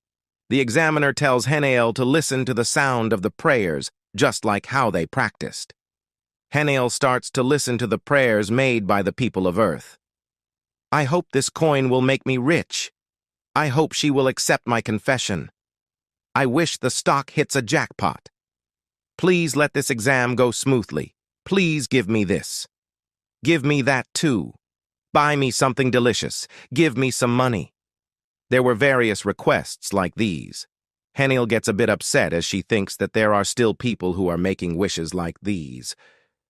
[SPEAKER 1] The examiner tells Henal to listen to the sound of the prayers, just like how they practiced. Henal starts to listen to the prayers made by the people of Earth. I hope this coin will make me rich. I hope she will accept my confession. I wish the stock hits a jackpot. Please let this exam go smoothly. Please give me this. Give me that too. Buy me something delicious. Give me some money. There were various requests like these. Henal gets a bit upset as she thinks that there are still people who are making wishes like these.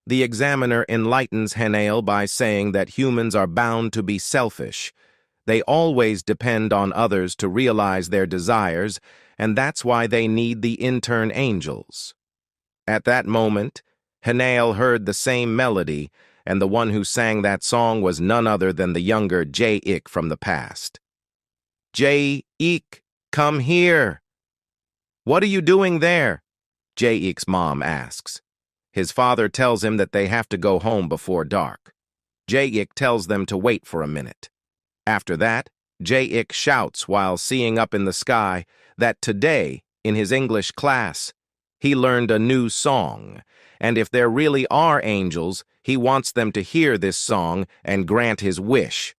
[SPEAKER 1] The examiner enlightens Henal by saying that humans are bound to be selfish. They always depend on others to realize their desires, and that's why they need the intern angels. At that moment, Henal heard the same melody, and the one who sang that song was none other than the younger J-Ik from the past. J-Ik, come here. What are you doing there? J-Ik's mom asks. His father tells him that they have to go home before dark. J-Ik tells them to wait for a minute. After that, J-Ik shouts while seeing up in the sky that today, in his English class, he learned a new song, and if there really are angels, he wants them to hear this song and grant his wish.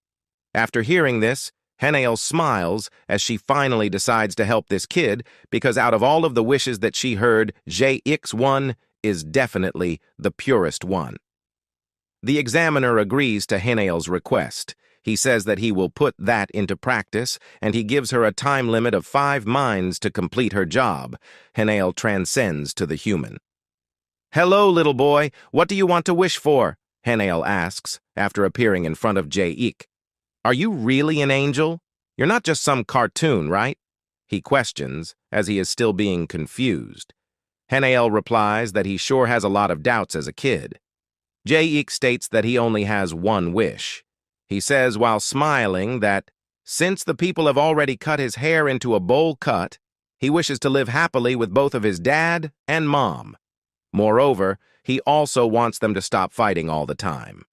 [SPEAKER 1] After hearing this, Henal smiles as she finally decides to help this kid because out of all of the wishes that she heard, J-Ik's one is definitely the purest one. The examiner agrees to Henal's request. He says that he will put that into practice, and he gives her a time limit of 5 minds to complete her job. Henal transcends to the human. Hello, little boy. What do you want to wish for? Henal asks, after appearing in front of J-Ik. Are you really an angel? You're not just some cartoon, right? He questions, as he is still being confused. Henal replies that he sure has a lot of doubts as a kid. J-Ik states that he only has one wish. He says while smiling that, since the people have already cut his hair into a bowl cut, he wishes to live happily with both of his dad and mom. Moreover, he also wants them to stop fighting all the time.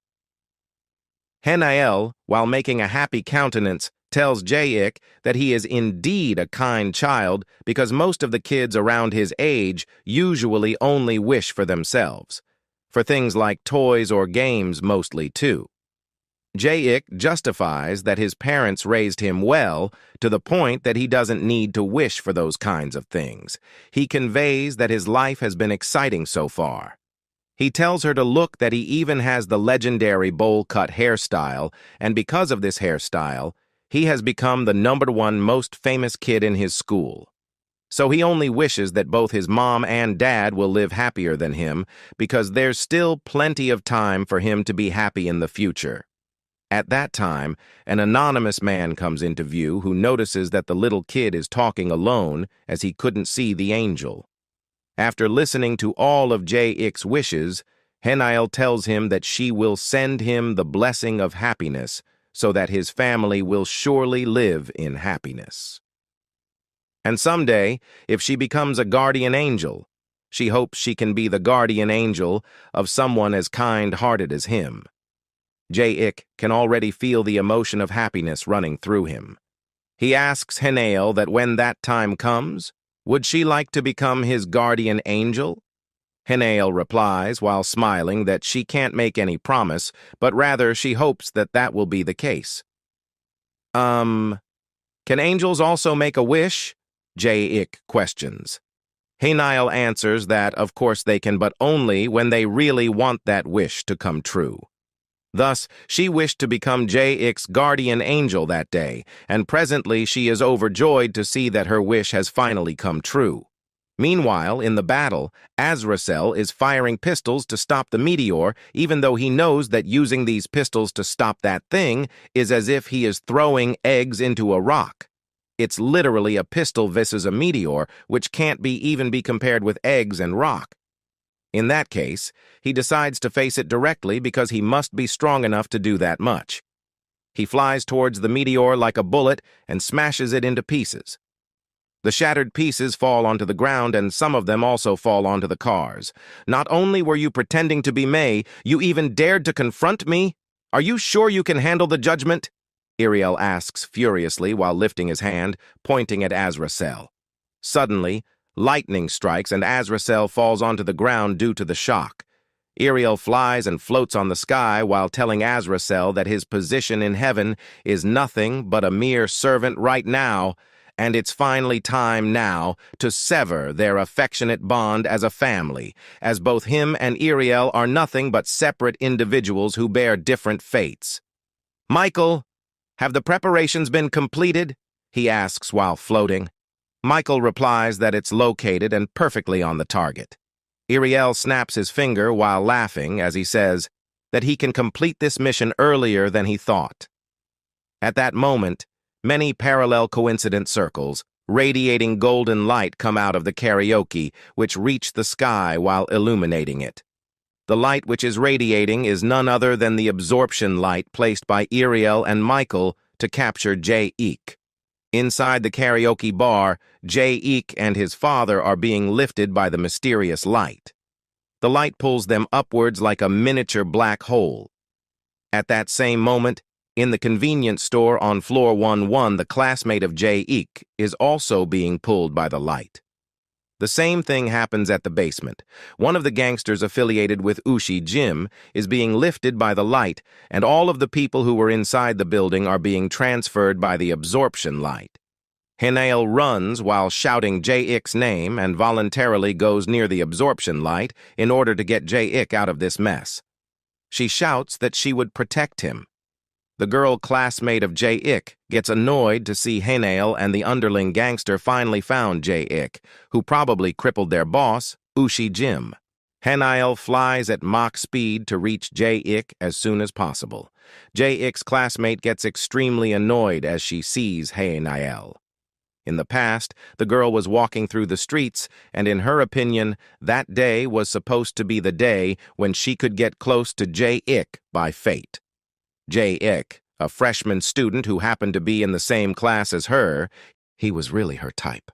[SPEAKER 1] Henal, while making a happy countenance, tells J-Ik that he is indeed a kind child because most of the kids around his age usually only wish for themselves. For things like toys or games mostly too. J-Ik justifies that his parents raised him well to the point that he doesn't need to wish for those kinds of things. He conveys that his life has been exciting so far. He tells her to look that he even has the legendary bowl-cut hairstyle, and because of this hairstyle, he has become the #1 most famous kid in his school. So he only wishes that both his mom and dad will live happier than him because there's still plenty of time for him to be happy in the future. At that time, an anonymous man comes into view who notices that the little kid is talking alone as he couldn't see the angel. After listening to all of J-Ik's wishes, Henal tells him that she will send him the blessing of happiness so that his family will surely live in happiness. And someday, if she becomes a guardian angel, she hopes she can be the guardian angel of someone as kind-hearted as him. J-Ik can already feel the emotion of happiness running through him. He asks Henal that when that time comes, would she like to become his guardian angel? Henal replies while smiling that she can't make any promise, but rather she hopes that that will be the case. Can angels also make a wish? J-Ik questions. Henal answers that of course they can, but only when they really want that wish to come true. Thus, she wished to become J-Ik's guardian angel that day, and presently she is overjoyed to see that her wish has finally come true. Meanwhile, in the battle, Azrael is firing pistols to stop the meteor, even though he knows that using these pistols to stop that thing is as if he is throwing eggs into a rock. It's literally a pistol versus a meteor, which can't even be compared with eggs and rock. In that case, he decides to face it directly because he must be strong enough to do that much. He flies towards the meteor like a bullet and smashes it into pieces. The shattered pieces fall onto the ground, and some of them also fall onto the cars. Not only were you pretending to be May, you even dared to confront me? Are you sure you can handle the judgment? Ariel asks furiously while lifting his hand, pointing at Azrael. Suddenly, lightning strikes and Azrael falls onto the ground due to the shock. Ariel flies and floats on the sky while telling Azrael that his position in heaven is nothing but a mere servant right now, and it's finally time now to sever their affectionate bond as a family, as both him and Ariel are nothing but separate individuals who bear different fates. "Michael, have the preparations been completed?" he asks while floating. Michael replies that it's located and perfectly on the target. Ariel snaps his finger while laughing as he says that he can complete this mission earlier than he thought. At that moment, many parallel coincident circles, radiating golden light, come out of the karaoke, which reach the sky while illuminating it. The light which is radiating is none other than the absorption light placed by Ariel and Michael to capture J-Eek. Inside the karaoke bar, J-Eek and his father are being lifted by the mysterious light. The light pulls them upwards like a miniature black hole. At that same moment, in the convenience store on floor 1-1, the classmate of J-Eek is also being pulled by the light. The same thing happens at the basement. One of the gangsters affiliated with Ushi Jim is being lifted by the light, and all of the people who were inside the building are being transferred by the absorption light. Henal runs while shouting J-Ick's name and voluntarily goes near the absorption light in order to get J-Ick out of this mess. She shouts that she would protect him. The girl classmate of J-Ick gets annoyed to see Henal and the underling gangster finally found J-Ick, who probably crippled their boss, Ushi Jim. Henal flies at Mach speed to reach J-Ick as soon as possible. J-Ick's classmate gets extremely annoyed as she sees Henal. In the past, the girl was walking through the streets, and in her opinion, that day was supposed to be the day when she could get close to J-Ick by fate. J-Ick, a freshman student who happened to be in the same class as her, he was really her type.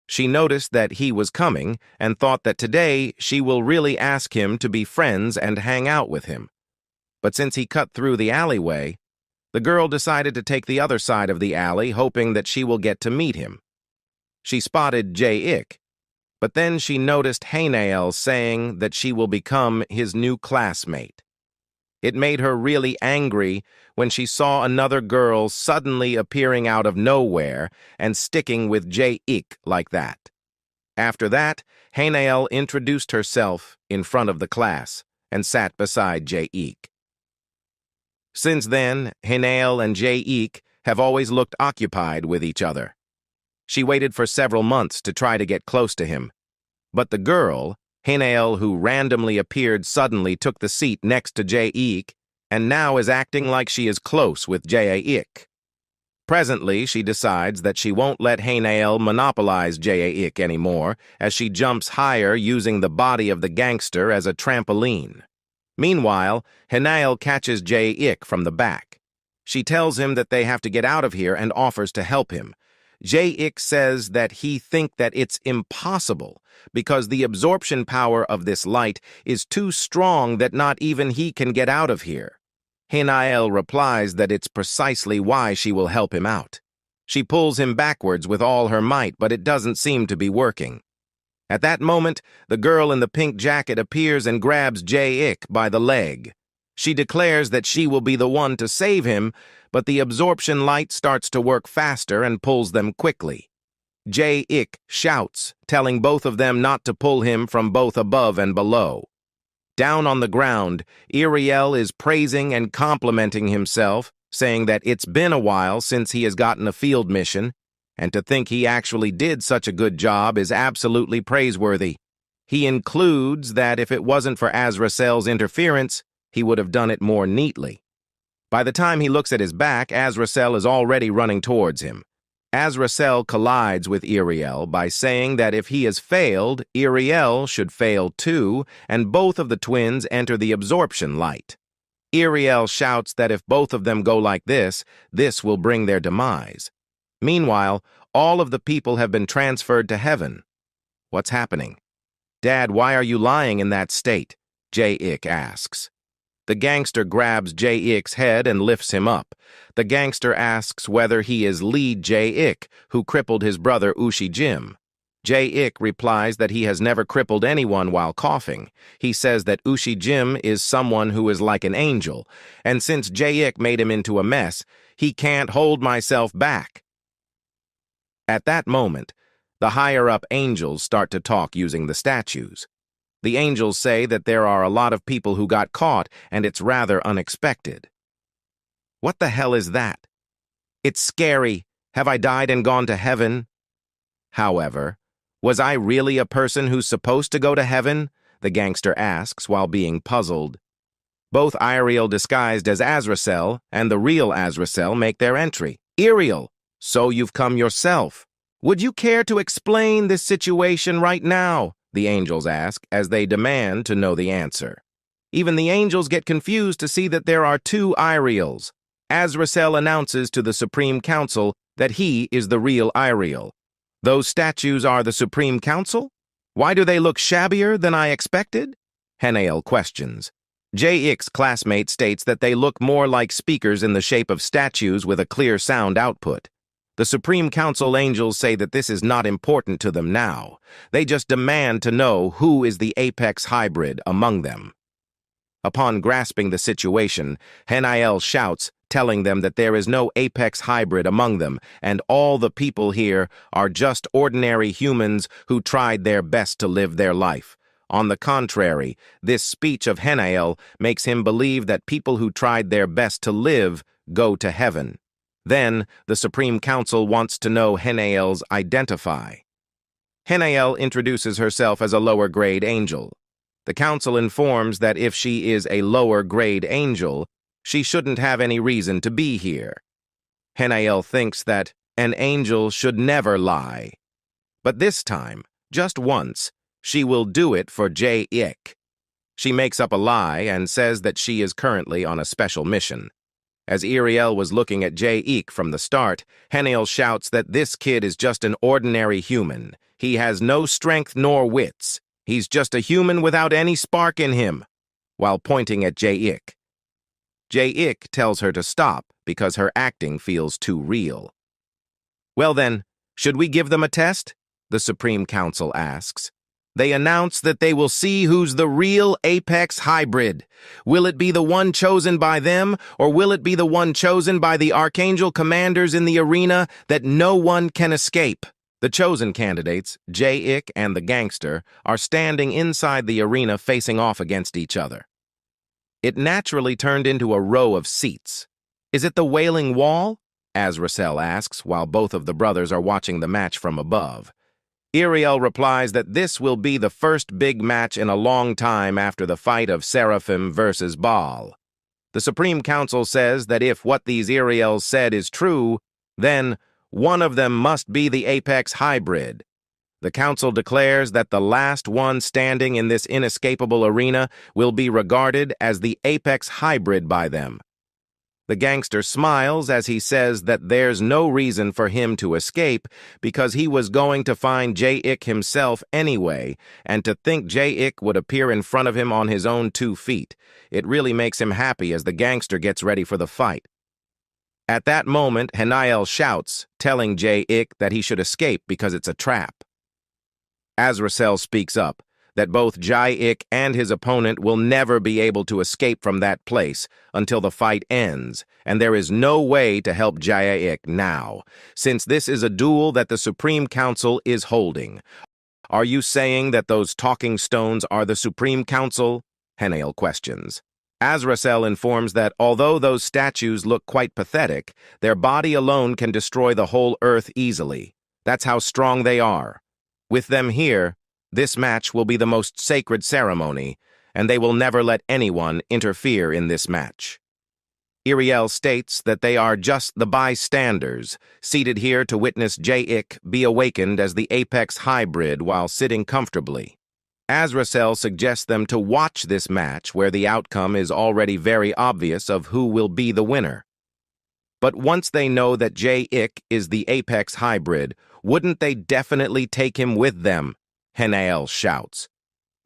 [SPEAKER 1] She noticed that he was coming and thought that today she will really ask him to be friends and hang out with him. But since he cut through the alleyway, the girl decided to take the other side of the alley, hoping that she will get to meet him. She spotted J-Ick, but then she noticed Henal saying that she will become his new classmate. It made her really angry when she saw another girl suddenly appearing out of nowhere and sticking with J-Ick like that. After that, Henal introduced herself in front of the class and sat beside J-Ick. Since then, Henal and J-Ick have always looked occupied with each other. She waited for several months to try to get close to him, but the girl, Henal, who randomly appeared suddenly, took the seat next to J-Ick and now is acting like she is close with J-Ick. Presently, she decides that she won't let Henal monopolize J-Ick anymore as she jumps higher using the body of the gangster as a trampoline. Meanwhile, Henal catches J-Ick from the back. She tells him that they have to get out of here and offers to help him. J-Ick says that he thinks that it's impossible because the absorption power of this light is too strong that not even he can get out of here. Henal replies that it's precisely why she will help him out. She pulls him backwards with all her might, but it doesn't seem to be working. At that moment, the girl in the pink jacket appears and grabs J-Ick by the leg. She declares that she will be the one to save him, but the absorption light starts to work faster and pulls them quickly. J-Ick shouts, telling both of them not to pull him from both above and below. Down on the ground, Ariel is praising and complimenting himself, saying that it's been a while since he has gotten a field mission, and to think he actually did such a good job is absolutely praiseworthy. He includes that if it wasn't for Azrael's interference, he would have done it more neatly. By the time he looks at his back, Azrael is already running towards him. Azrael collides with Ariel by saying that if he has failed, Ariel should fail too, and both of the twins enter the absorption light. Ariel shouts that if both of them go like this will bring their demise. Meanwhile, all of the people have been transferred to heaven. What's happening? "Dad, why are you lying in that state?" J-Ick asks. The gangster grabs Jae-ik's head and lifts him up. The gangster asks whether he is lead Jae-ik, who crippled his brother Ushi-jim. Jae-ik replies that he has never crippled anyone while coughing. He says that Ushi-jim is someone who is like an angel, and since Jae-ik made him into a mess, he can't hold myself back. At that moment, the higher-up angels start to talk using the statues. The angels say that there are a lot of people who got caught, and it's rather unexpected. What the hell is that? It's scary. Have I died and gone to heaven? However, was I really a person who's supposed to go to heaven? The gangster asks while being puzzled. Both Ariel disguised as Azrael and the real Azrael make their entry. Ariel, so you've come yourself. Would you care to explain this situation right now? The angels ask as they demand to know the answer. Even the angels get confused to see that there are two Ariels. Azrael announces to the Supreme Council that he is the real Ariel. Those statues are the Supreme Council? Why do they look shabbier than I expected? Henal questions. Jae-ik's classmate states that they look more like speakers in the shape of statues with a clear sound output. The Supreme Council angels say that this is not important to them now. They just demand to know who is the apex hybrid among them. Upon grasping the situation, Henal shouts, telling them that there is no apex hybrid among them, and all the people here are just ordinary humans who tried their best to live their life. On the contrary, this speech of Henal makes him believe that people who tried their best to live go to heaven. Then, the Supreme Council wants to know Henal's identify. Henal introduces herself as a lower-grade angel. The council informs that if she is a lower-grade angel, she shouldn't have any reason to be here. Henal thinks that an angel should never lie. But this time, just once, she will do it for Jae-ik. She makes up a lie and says that she is currently on a special mission. As Ariel was looking at Jae-ik from the start, Henal shouts that this kid is just an ordinary human. He has no strength nor wits. He's just a human without any spark in him, while pointing at Jae-ik. Jae-ik tells her to stop because her acting feels too real. Well then, should we give them a test? The Supreme Council asks. They announce that they will see who's the real apex hybrid. Will it be the one chosen by them, or will it be the one chosen by the archangel commanders in the arena that no one can escape? The chosen candidates, Jae-ik and the gangster, are standing inside the arena facing off against each other. It naturally turned into a row of seats. Is it the Wailing Wall? Azrael asks while both of the brothers are watching the match from above. Ariel replies that this will be the first big match in a long time after the fight of Seraphim versus Baal. The Supreme Council says that if what these Ariels said is true, then one of them must be the apex hybrid. The council declares that the last one standing in this inescapable arena will be regarded as the apex hybrid by them. The gangster smiles as he says that there's no reason for him to escape because he was going to find Jae-ik himself anyway, and to think Jae-ik would appear in front of him on his own 2 feet. It really makes him happy as the gangster gets ready for the fight. At that moment, Henal shouts, telling Jae-ik that he should escape because it's a trap. Azrael speaks up, that both Jae-ik and his opponent will never be able to escape from that place until the fight ends, and there is no way to help Jae-ik now, since this is a duel that the Supreme Council is holding. Are you saying that those talking stones are the Supreme Council? Henal questions. Azrael informs that although those statues look quite pathetic, their body alone can destroy the whole earth easily. That's how strong they are. With them here, this match will be the most sacred ceremony, and they will never let anyone interfere in this match. Ariel states that they are just the bystanders, seated here to witness Jae-ik be awakened as the apex hybrid while sitting comfortably. Azrael suggests them to watch this match where the outcome is already very obvious of who will be the winner. But once they know that Jae-ik is the apex hybrid, wouldn't they definitely take him with them? Henal shouts.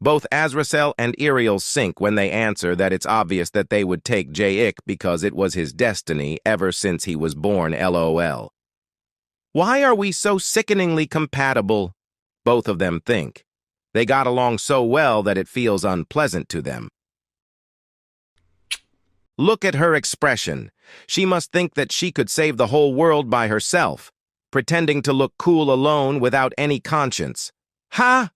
[SPEAKER 1] Both Azrael and Ariel sink when they answer that it's obvious that they would take Jayik because it was his destiny ever since he was born, LOL. Why are we so sickeningly compatible? Both of them think. They got along so well that it feels unpleasant to them. Look at her expression. She must think that she could save the whole world by herself, pretending to look cool alone without any conscience. Ha!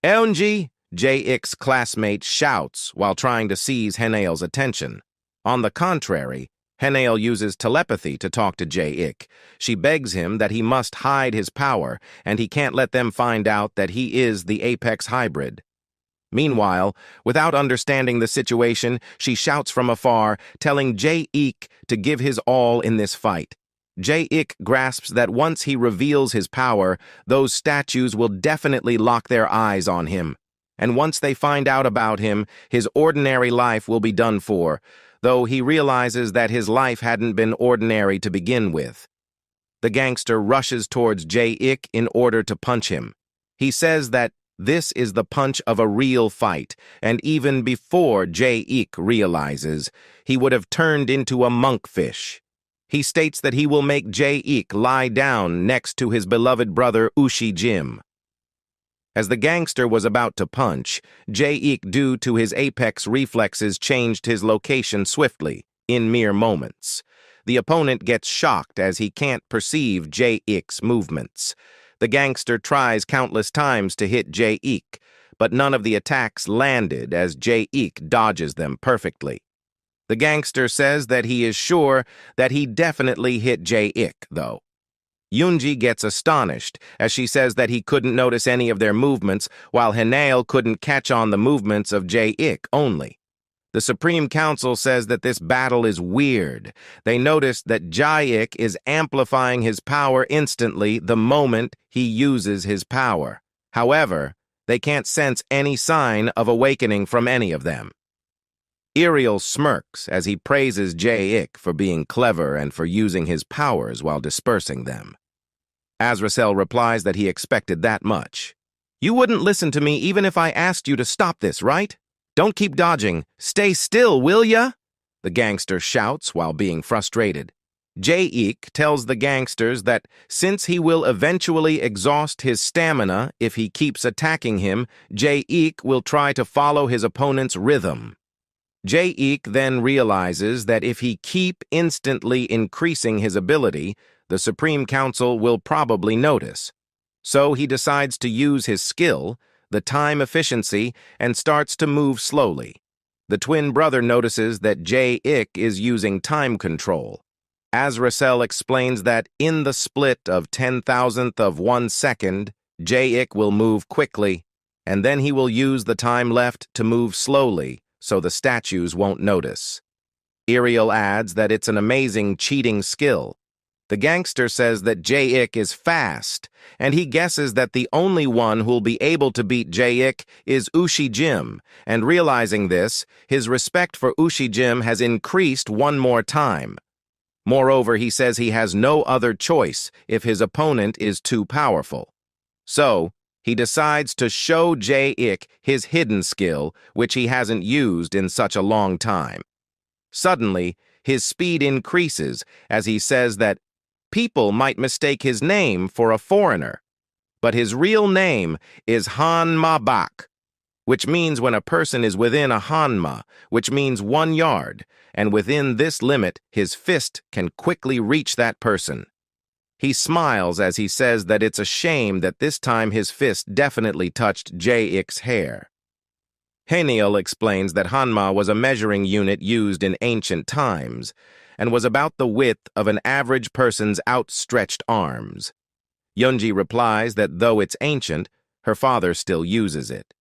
[SPEAKER 1] Eunji! Jayik's classmate shouts while trying to seize Henal's attention. On the contrary, Henal uses telepathy to talk to Jayik. She begs him that he must hide his power, and he can't let them find out that he is the Apex hybrid. Meanwhile, without understanding the situation, she shouts from afar, telling Jayik to give his all in this fight. Jayik grasps that once he reveals his power, those statues will definitely lock their eyes on him. And once they find out about him, his ordinary life will be done for, though he realizes that his life hadn't been ordinary to begin with. The gangster rushes towards Jayik in order to punch him. He says that this is the punch of a real fight, and even before Jayik realizes, he would have turned into a monkfish. He states that he will make Jayik lie down next to his beloved brother Ushi Jim. As the gangster was about to punch, Jayik, due to his apex reflexes, changed his location swiftly, in mere moments. The opponent gets shocked as he can't perceive Jayik's movements. The gangster tries countless times to hit Jayik, but none of the attacks landed as Jayik dodges them perfectly. The gangster says that he is sure that he definitely hit Jayik, though. Yoonji gets astonished as she says that he couldn't notice any of their movements, while Henal couldn't catch on the movements of Jayik only. The Supreme Council says that this battle is weird. They notice that Jayik is amplifying his power instantly the moment he uses his power. However, they can't sense any sign of awakening from any of them. Ariel smirks as he praises Jayik for being clever and for using his powers while dispersing them. Azrael replies that he expected that much. You wouldn't listen to me even if I asked you to stop this, right? Don't keep dodging. Stay still, will ya? The gangster shouts while being frustrated. Jayik tells the gangsters that since he will eventually exhaust his stamina if he keeps attacking him, Jayik will try to follow his opponent's rhythm. Jayik then realizes that if he keep instantly increasing his ability, the Supreme Council will probably notice. So he decides to use his skill, the time efficiency, and starts to move slowly. The twin brother notices that Jayik is using time control. Azrael explains that in the split of 10,000th of 1 second, Jayik will move quickly, and then he will use the time left to move slowly, so the statues won't notice. Ariel adds that it's an amazing cheating skill. The gangster says that Jayik is fast, and he guesses that the only one who'll be able to beat Jayik is Ushi Jim, and realizing this, his respect for Ushi Jim has increased one more time. Moreover, he says he has no other choice if his opponent is too powerful. So, he decides to show Jayik his hidden skill, which he hasn't used in such a long time. Suddenly, his speed increases as he says that people might mistake his name for a foreigner, but his real name is Hanma, which means when a person is within a Hanma, which means 1 yard, and within this limit, his fist can quickly reach that person. He smiles as he says that it's a shame that this time his fist definitely touched Jayik's hair. Henal explains that Hanma was a measuring unit used in ancient times, and was about the width of an average person's outstretched arms. Yoonji replies that though it's ancient, her father still uses it.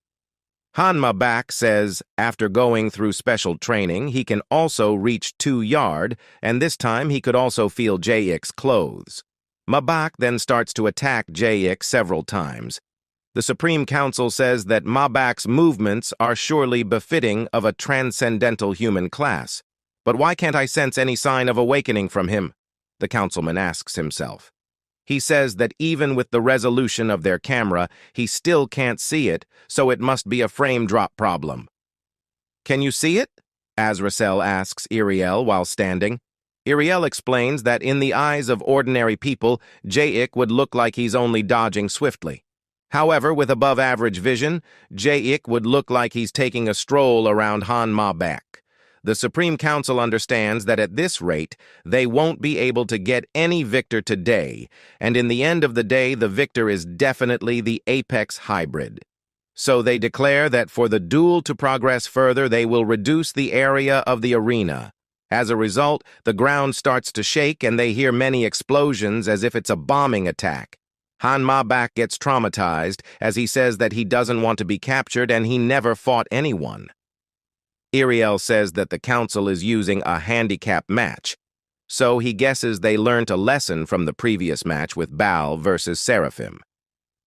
[SPEAKER 1] Hanma says after going through special training, he can also reach 2 yard, and this time he could also feel Jayik's clothes. Mabak then starts to attack Jayik several times. The Supreme Council says that Mabak's movements are surely befitting of a transcendental human class. But why can't I sense any sign of awakening from him? The councilman asks himself. He says that even with the resolution of their camera, he still can't see it, so it must be a frame drop problem. "Can you see it?" Azrael asks Iriel while standing. Iriel explains that in the eyes of ordinary people, Jaic would look like he's only dodging swiftly. However, with above-average vision, Jaic would look like he's taking a stroll around Hanma. The Supreme Council understands that at this rate, they won't be able to get any victor today, and in the end of the day, the victor is definitely the Apex Hybrid. So they declare that for the duel to progress further, they will reduce the area of the arena. As a result, the ground starts to shake and they hear many explosions as if it's a bombing attack. Hanma gets traumatized as he says that he doesn't want to be captured and he never fought anyone. Iriel says that the council is using a handicap match, so he guesses they learned a lesson from the previous match with Baal versus Seraphim.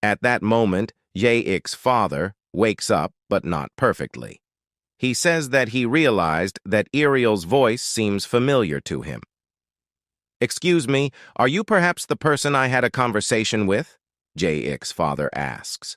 [SPEAKER 1] At that moment, Jaic's father wakes up, but not perfectly. He says that he realized that Iriel's voice seems familiar to him. "Excuse me, are you perhaps the person I had a conversation with?" Jaic's father asks.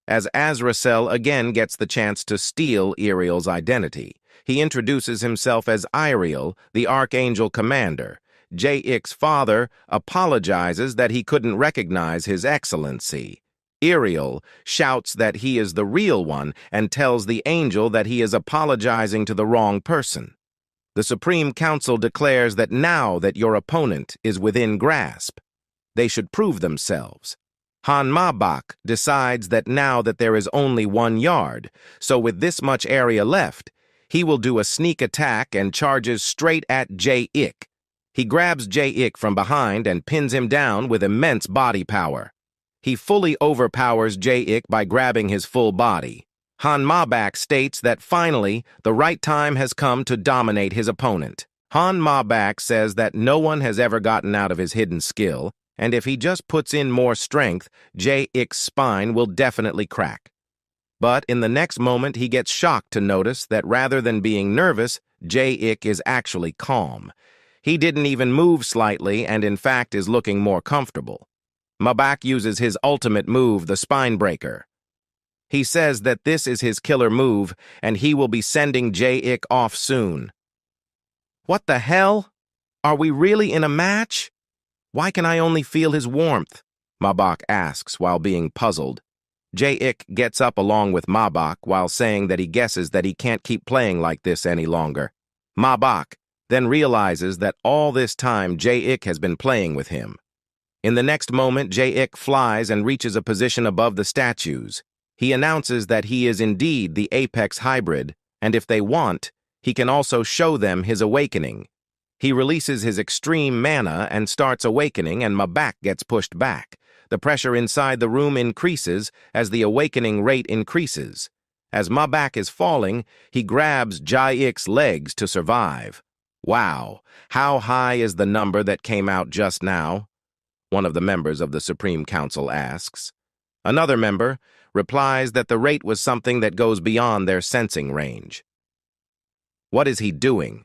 [SPEAKER 1] As Azrael again gets the chance to steal Iriel's identity, he introduces himself as Iriel, the archangel commander. Jaic's father apologizes that he couldn't recognize his excellency. Iriel shouts that he is the real one and tells the angel that he is apologizing to the wrong person. The Supreme Council declares that now that your opponent is within grasp, they should prove themselves. Hanma decides that now that there is only 1 yard, so with this much area left, he will do a sneak attack and charges straight at Jaic. He grabs Jaic from behind and pins him down with immense body power. He fully overpowers Jaic by grabbing his full body. Hanma states that finally, the right time has come to dominate his opponent. Hanma says that no one has ever gotten out of his hidden skill, and if he just puts in more strength, Jaic's spine will definitely crack. But in the next moment, he gets shocked to notice that rather than being nervous, Jaic is actually calm. He didn't even move slightly and in fact is looking more comfortable. Mabak uses his ultimate move, the Spine Breaker. He says that this is his killer move, and he will be sending Jaic off soon. "What the hell? Are we really in a match? Why can I only feel his warmth?" Mabak asks while being puzzled. Jaic gets up along with Mabak while saying that he guesses that he can't keep playing like this any longer. Mabak then realizes that all this time Jaic has been playing with him. In the next moment, Jaic flies and reaches a position above the statues. He announces that he is indeed the Apex Hybrid, and if they want, he can also show them his awakening. He releases his extreme mana and starts awakening, and Mabak gets pushed back. The pressure inside the room increases as the awakening rate increases. As Mabak is falling, he grabs Jaic's legs to survive. Wow, how high is the number that came out just now? One of the members of the Supreme Council asks. Another member replies that the rate was something that goes beyond their sensing range. "What is he doing?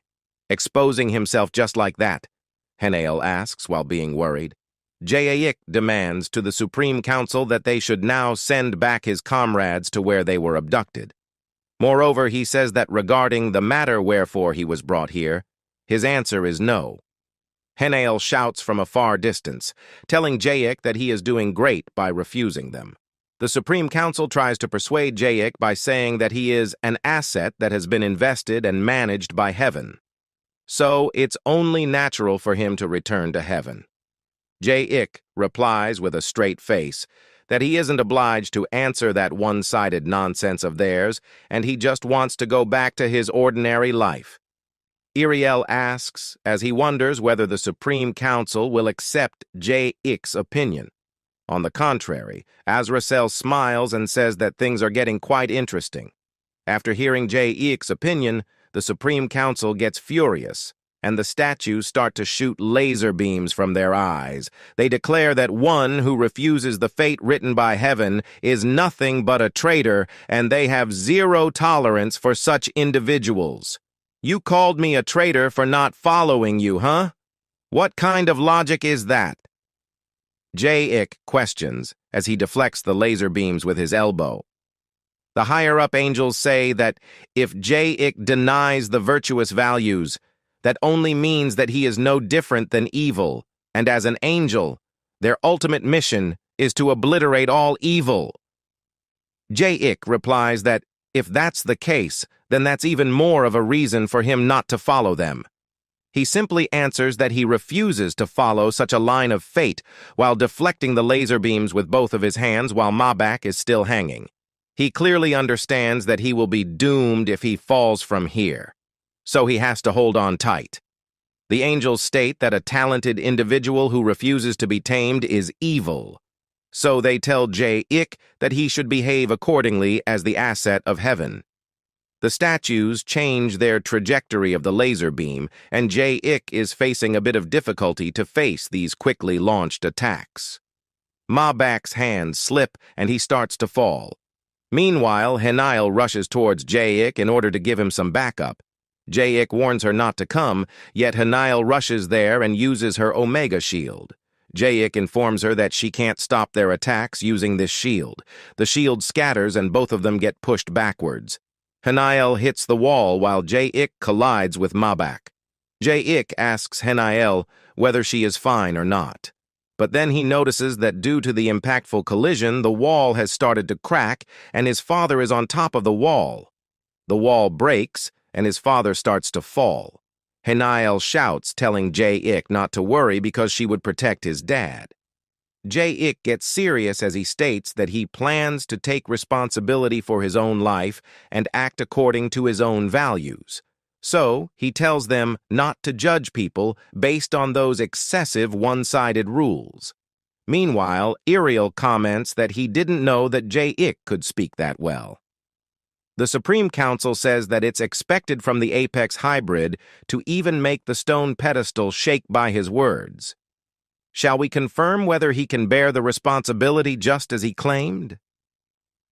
[SPEAKER 1] Exposing himself just like that?" Henal asks while being worried. Jaic demands to the Supreme Council that they should now send back his comrades to where they were abducted. Moreover, he says that regarding the matter wherefore he was brought here, his answer is no. Henal shouts from a far distance, telling Jaic that he is doing great by refusing them. The Supreme Council tries to persuade Jaic by saying that he is an asset that has been invested and managed by heaven. So it's only natural for him to return to heaven. Jaic replies with a straight face that he isn't obliged to answer that one-sided nonsense of theirs, and he just wants to go back to his ordinary life. Iriel asks as he wonders whether the Supreme Council will accept Jaic's opinion. On the contrary, Azrael smiles and says that things are getting quite interesting. After hearing Jaic's opinion, the Supreme Council gets furious, and the statues start to shoot laser beams from their eyes. They declare that one who refuses the fate written by heaven is nothing but a traitor, and they have zero tolerance for such individuals. "You called me a traitor for not following you, huh? What kind of logic is that?" Jae-ik questions as he deflects the laser beams with his elbow. The higher-up angels say that if Jae-ik denies the virtuous values, that only means that he is no different than evil, and as an angel, their ultimate mission is to obliterate all evil. Jae-ik replies that if that's the case, then that's even more of a reason for him not to follow them. He simply answers that he refuses to follow such a line of fate while deflecting the laser beams with both of his hands while Mabak is still hanging. He clearly understands that he will be doomed if he falls from here, so he has to hold on tight. The angels state that a talented individual who refuses to be tamed is evil, so they tell Jae-ik that he should behave accordingly as the asset of heaven. The statues change their trajectory of the laser beam, and Jae-ik is facing a bit of difficulty to face these quickly launched attacks. Mabak's hands slip and he starts to fall. Meanwhile, Henal rushes towards Jae-ik in order to give him some backup. Jae-ik warns her not to come, yet Henal rushes there and uses her Omega shield. Jae-ik informs her that she can't stop their attacks using this shield. The shield scatters and both of them get pushed backwards. Henal hits the wall while Jae-ik collides with Mabak. Jae-ik asks Henal whether she is fine or not. But then he notices that due to the impactful collision, the wall has started to crack and his father is on top of the wall. The wall breaks and his father starts to fall. Henal shouts, telling Jae-ik not to worry because she would protect his dad. Jae-ik gets serious as he states that he plans to take responsibility for his own life and act according to his own values. So, he tells them not to judge people based on those excessive one-sided rules. Meanwhile, Azrael comments that he didn't know that Jae-ik could speak that well. The Supreme Council says that it's expected from the Apex Hybrid to even make the stone pedestal shake by his words. Shall we confirm whether he can bear the responsibility just as he claimed?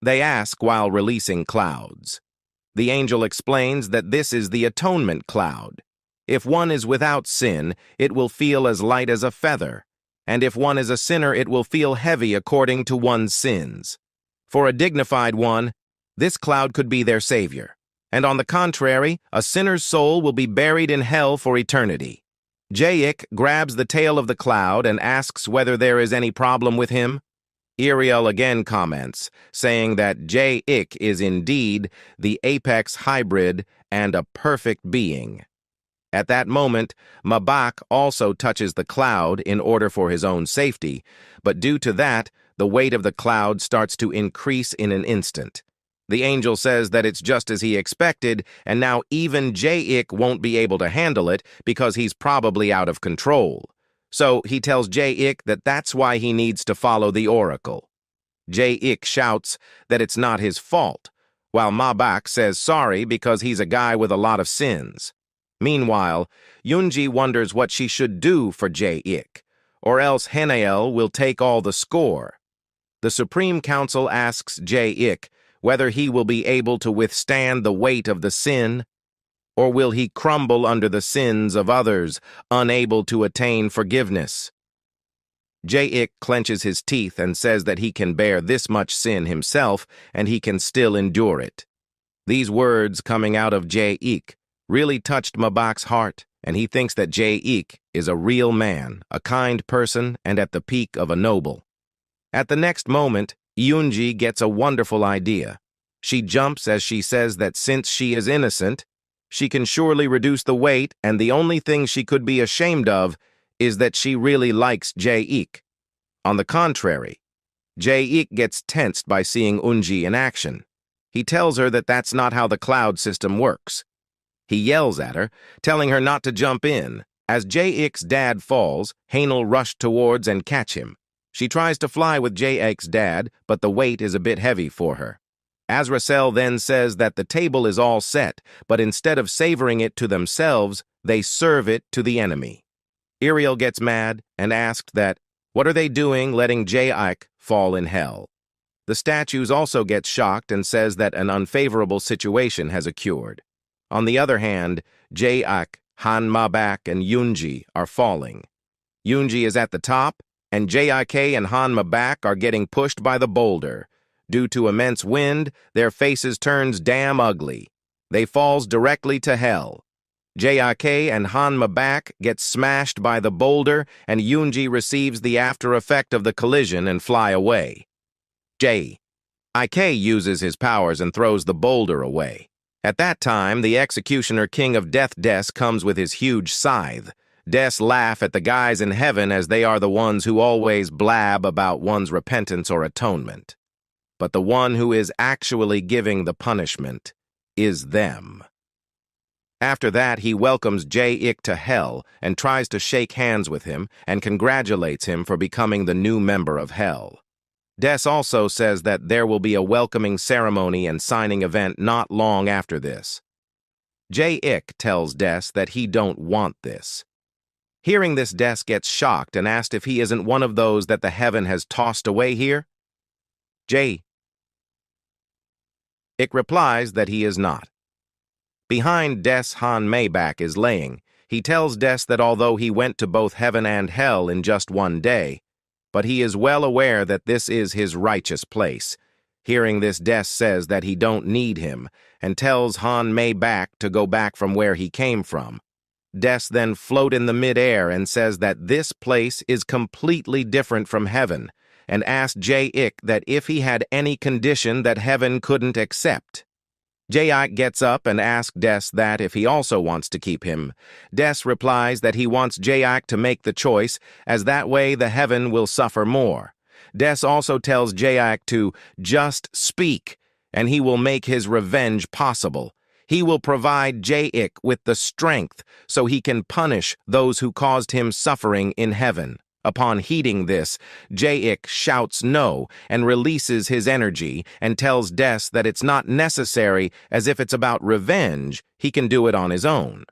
[SPEAKER 1] They ask while releasing clouds. The angel explains that this is the atonement cloud. If one is without sin, it will feel as light as a feather, and if one is a sinner, it will feel heavy according to one's sins. For a dignified one, this cloud could be their savior, and on the contrary, a sinner's soul will be buried in hell for eternity. Jae-ik grabs the tail of the cloud and asks whether there is any problem with him. Azrael again comments, saying that Jae-ik is indeed the Apex Hybrid and a perfect being. At that moment, Mabak also touches the cloud in order for his own safety, but due to that, the weight of the cloud starts to increase in an instant. The angel says that it's just as he expected, and now even Jae-ik won't be able to handle it because he's probably out of control. So he tells Jae-ik that that's why he needs to follow the oracle. Jae-ik shouts that it's not his fault, while Mabak says sorry because he's a guy with a lot of sins. Meanwhile, Yoonji wonders what she should do for Jae-ik, or else Henal will take all the score. The Supreme Council asks Jae-ik whether he will be able to withstand the weight of the sin, or will he crumble under the sins of others, unable to attain forgiveness? Jae-ik clenches his teeth and says that he can bear this much sin himself and he can still endure it. These words coming out of Jae-ik really touched Mabak's heart, and he thinks that Jae-ik is a real man, a kind person, and at the peak of a noble. At the next moment, Yoonji gets a wonderful idea. She jumps as she says that since she is innocent, she can surely reduce the weight, and the only thing she could be ashamed of is that she really likes Jae-ik. On the contrary, Jae-ik gets tensed by seeing Yoonji in action. He tells her that that's not how the cloud system works. He yells at her, telling her not to jump in. As Jae-ik's dad falls, Henal rushes towards and catch him. She tries to fly with Jae-ik's dad, but the weight is a bit heavy for her. Azrael then says that the table is all set, but instead of savoring it to themselves, they serve it to the enemy. Azrael gets mad and asks that, what are they doing letting Jae-ik fall in hell? The statues also get shocked and says that an unfavorable situation has occurred. On the other hand, Jae-ik, Han Mabak, and Yoonji are falling. Yoonji is at the top, and JIK and Hanma back are getting pushed by the boulder. Due to immense wind, their faces turns damn ugly. They falls directly to hell. JIK and Hanma back get smashed by the boulder, and Yoonji receives the after effect of the collision and fly away. JIK uses his powers and throws the boulder away. At that time, the executioner king of death Des comes with his huge scythe. Des laugh at the guys in heaven as they are the ones who always blab about one's repentance or atonement. But the one who is actually giving the punishment is them. After that, he welcomes Jae-ik to hell and tries to shake hands with him and congratulates him for becoming the new member of hell. Des also says that there will be a welcoming ceremony and signing event not long after this. Jae-ik tells Des that he don't want this. Hearing this, Des gets shocked and asked if he isn't one of those that the heaven has tossed away here. Jae-ik replies that he is not. Behind Des, Han Maybach is laying. He tells Des that although he went to both heaven and hell in just one day, but he is well aware that this is his righteous place. Hearing this, Des says that he don't need him and tells Han Maybach to go back from where he came from. Des then float in the mid-air and says that this place is completely different from heaven and asks Jae-ik that if he had any condition that heaven couldn't accept. Jae-ik gets up and asks Des that if he also wants to keep him. Des replies that he wants Jae-ik to make the choice, as that way the heaven will suffer more. Des also tells Jae-ik to just speak, and he will make his revenge possible. He will provide Jae-ik with the strength so he can punish those who caused him suffering in heaven. Upon heeding this, Jae-ik shouts no and releases his energy and tells Des that it's not necessary, as if it's about revenge, he can do it on his own.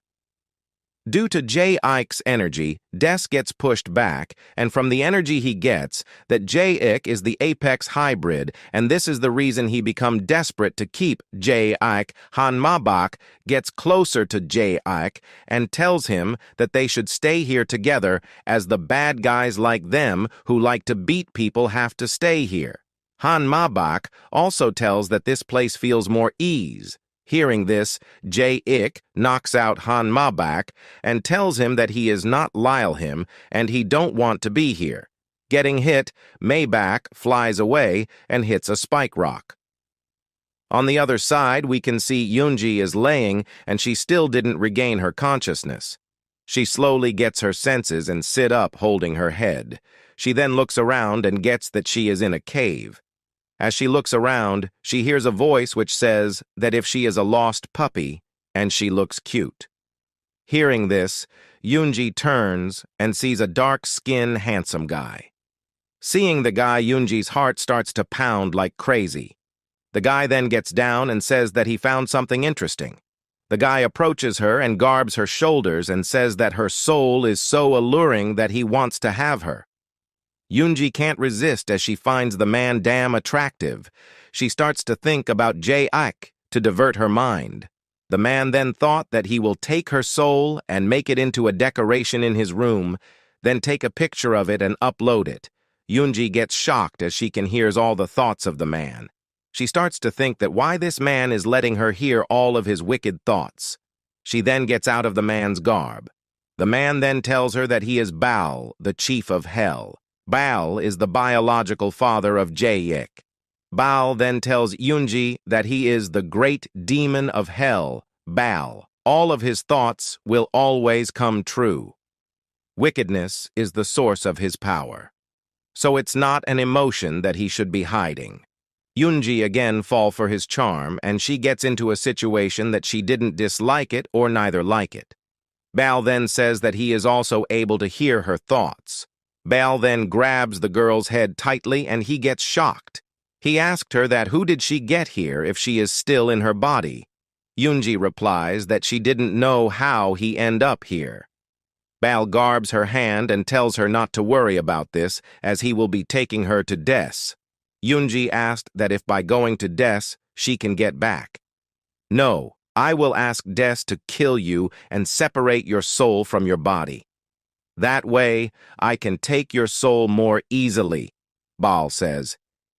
[SPEAKER 1] Due to Jae-ik's energy, Des gets pushed back, and from the energy he gets, that Jae-ik is the apex hybrid, and this is the reason he become desperate to keep Jae-ik. Han Maybach gets closer to Jae-ik and tells him that they should stay here together, as the bad guys like them who like to beat people have to stay here. Han Maybach also tells that this place feels more ease. Hearing this, Jae-ik knocks out Han Maybach and tells him that he is not lyle him and he don't want to be here. Getting hit, Maybach flies away and hits a spike rock. On the other side, we can see Yoonji is laying and she still didn't regain her consciousness. She slowly gets her senses and sit up holding her head. She then looks around and gets that she is in a cave. As she looks around, she hears a voice which says that if she is a lost puppy, and she looks cute. Hearing this, Yoonji turns and sees a dark-skinned, handsome guy. Seeing the guy, Yoonji's heart starts to pound like crazy. The guy then gets down and says that he found something interesting. The guy approaches her and garbs her shoulders and says that her soul is so alluring that he wants to have her. Yoonji can't resist as she finds the man damn attractive. She starts to think about Jae-ik to divert her mind. The man then thought that he will take her soul and make it into a decoration in his room, then take a picture of it and upload it. Yoonji gets shocked as she can hear all the thoughts of the man. She starts to think that why this man is letting her hear all of his wicked thoughts. She then gets out of the man's garb. The man then tells her that he is Baal, the chief of hell. Baal is the biological father of Jae-ik. Baal then tells Yoonji that he is the great demon of hell, Baal. All of his thoughts will always come true. Wickedness is the source of his power. So it's not an emotion that he should be hiding. Yoonji again fall for his charm, and she gets into a situation that she didn't dislike it or neither like it. Baal then says that he is also able to hear her thoughts. Baal then grabs the girl's head tightly and he gets shocked. He asked her that who did she get here if she is still in her body. Yoonji replies that she didn't know how he end up here. Baal garbs her hand and tells her not to worry about this as he will be taking her to Des. Yoonji asked that if by going to Des she can get back. No, I will ask Des to kill you and separate your soul from your body. That way, I can take your soul more easily, Baal says.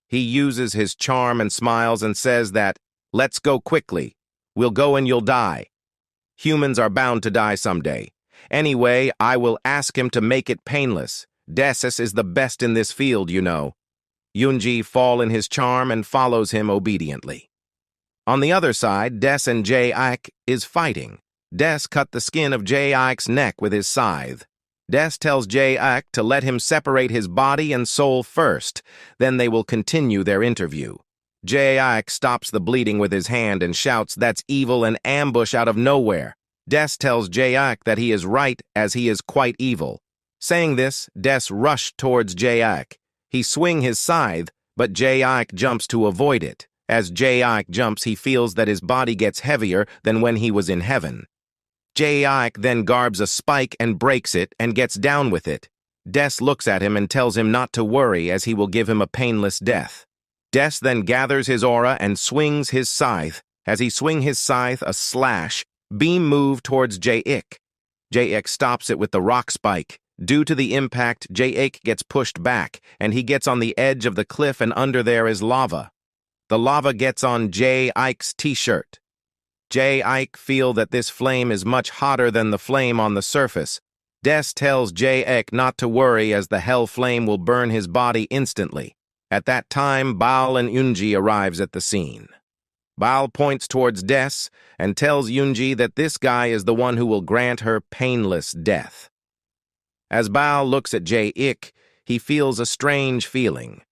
[SPEAKER 1] He uses his charm and smiles and says that, let's go quickly. We'll go and you'll die. Humans are bound to die someday. Anyway, I will ask him to make it painless. Desus is the best in this field, you know. Yunji fall in his charm and follows him obediently. On the other side, Des and Jae-ik is fighting. Des cut the skin of Jae-ik's neck with his scythe. Des tells Jae-ik to let him separate his body and soul first, then they will continue their interview. Jae-ik stops the bleeding with his hand and shouts that's evil and ambush out of nowhere. Des tells Jae-ik that he is right as he is quite evil. Saying this, Des rushed towards Jae-ik. He swing his scythe, but Jae-ik jumps to avoid it. As Jae-ik jumps, he feels that his body gets heavier than when he was in heaven. Jae-ik then garbs a spike and breaks it and gets down with it. Des looks at him and tells him not to worry as he will give him a painless death. Des then gathers his aura and swings his scythe. As he swing his scythe, a slash beam move towards Jae-ik. Jae-ik stops it with the rock spike. Due to the impact, Jae-ik gets pushed back, and he gets on the edge of the cliff and under there is lava. The lava gets on Jae-ik's t-shirt. Jae-ik feel that this flame is much hotter than the flame on the surface. Des tells Jae-ik not to worry as the hell flame will burn his body instantly. At that time, Baal and Yunji arrives at the scene. Baal points towards Des and tells Yunji that this guy is the one who will grant her painless death. As Baal looks at Jae-ik, he feels a strange feeling.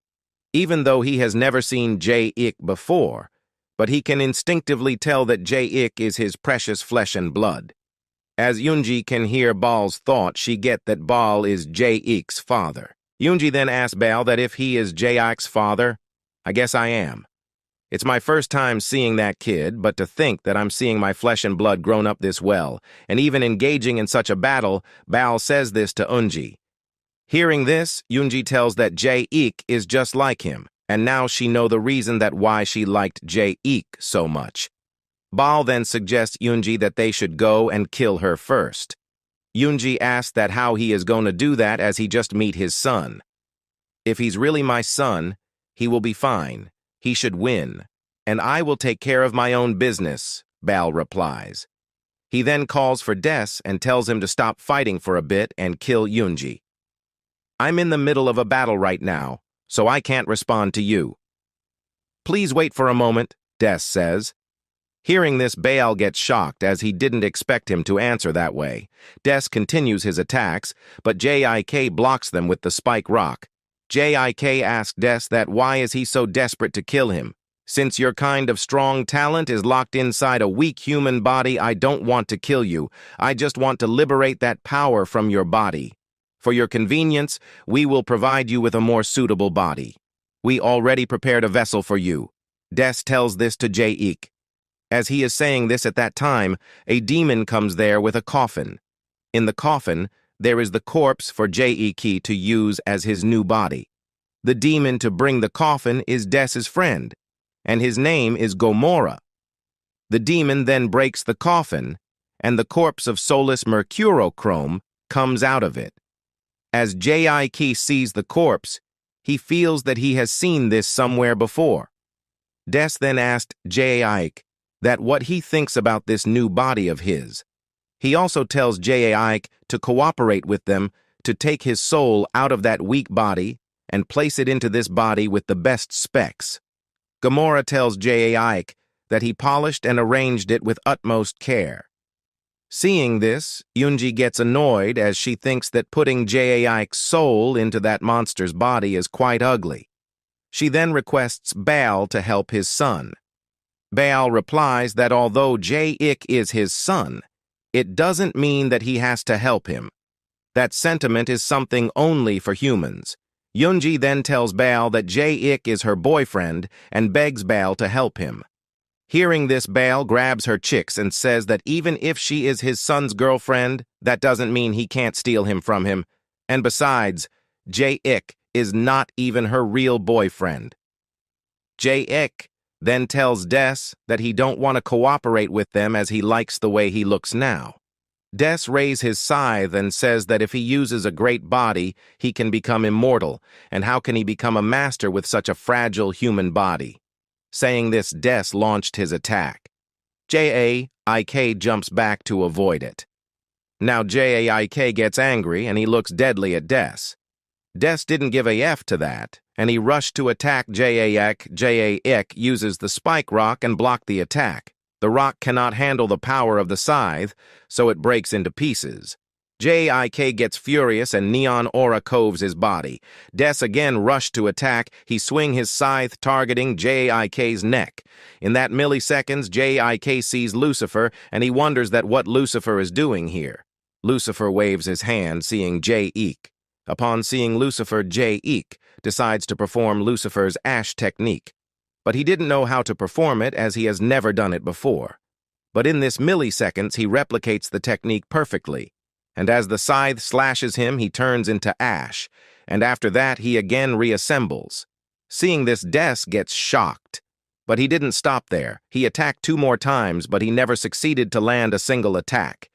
[SPEAKER 1] Even though he has never seen Jae-ik before, but he can instinctively tell that Jae-ik is his precious flesh and blood. As Yunji can hear Baal's thought, she get that Baal is Jae-ik's father. Yunji then asks Baal that if he is Jae-ik's father, I guess I am. It's my first time seeing that kid, but to think that I'm seeing my flesh and blood grown up this well, and even engaging in such a battle, Baal says this to Yunji. Hearing this, Yunji tells that Jae-ik is just like him, and now she know the reason that why she liked Jae-ik so much. Baal then suggests Yunji that they should go and kill her first. Yunji asks that how he is going to do that as he just meet his son. If he's really my son, he will be fine. He should win, and I will take care of my own business, Baal replies. He then calls for Des and tells him to stop fighting for a bit and kill Yunji. I'm in the middle of a battle right now, so I can't respond to you. Please wait for a moment, Des says. Hearing this, Baal gets shocked as he didn't expect him to answer that way. Des continues his attacks, but Jae-ik blocks them with the spike rock. Jae-ik asks Des that why is he so desperate to kill him. Since your kind of strong talent is locked inside a weak human body, I don't want to kill you. I just want to liberate that power from your body. For your convenience, we will provide you with a more suitable body. We already prepared a vessel for you. Des tells this to Jae-ik. As he is saying this at that time, a demon comes there with a coffin. In the coffin, there is the corpse for Jae-ik to use as his new body. The demon to bring the coffin is Des's friend, and his name is Gomorrah. The demon then breaks the coffin, and the corpse of soulless Mercurochrome comes out of it. As Jae-ik sees the corpse, he feels that he has seen this somewhere before. Des then asked Jae-ik that what he thinks about this new body of his. He also tells Jae-ik to cooperate with them to take his soul out of that weak body and place it into this body with the best specs. Gomorrah tells Jae-ik that he polished and arranged it with utmost care. Seeing this, Yunji gets annoyed as she thinks that putting Jae-ik's soul into that monster's body is quite ugly. She then requests Baal to help his son. Baal replies that although Jae-ik is his son, it doesn't mean that he has to help him. That sentiment is something only for humans. Yunji then tells Baal that Jae-ik is her boyfriend and begs Baal to help him. Hearing this, Baal grabs her chicks and says that even if she is his son's girlfriend, that doesn't mean he can't steal him from him. And besides, Jae-ik is not even her real boyfriend. Jae-ik then tells Des that he don't want to cooperate with them as he likes the way he looks now. Des raises his scythe and says that if he uses a great body, he can become immortal, and how can he become a master with such a fragile human body? Saying this, Des launched his attack. Jaik jumps back to avoid it. Now Jaik gets angry and he looks deadly at Des. Des didn't give a F to that, and he rushed to attack Jaik. Jaik uses the spike rock and blocked the attack. The rock cannot handle the power of the scythe, so it breaks into pieces. Jaik gets furious and neon aura coves his body. Des again rushed to attack. He swing his scythe targeting Jaik's neck. In that milliseconds, Jaik sees Lucifer and he wonders that what Lucifer is doing here. Lucifer waves his hand, seeing Jaik. Upon seeing Lucifer, Jaik decides to perform Lucifer's Ash technique. But he didn't know how to perform it as he has never done it before. But in this milliseconds, he replicates the technique perfectly. And as the scythe slashes him, he turns into ash, and after that he again reassembles. Seeing this, Des gets shocked. But he didn't stop there. He attacked 2 more times, but he never succeeded to land a single attack.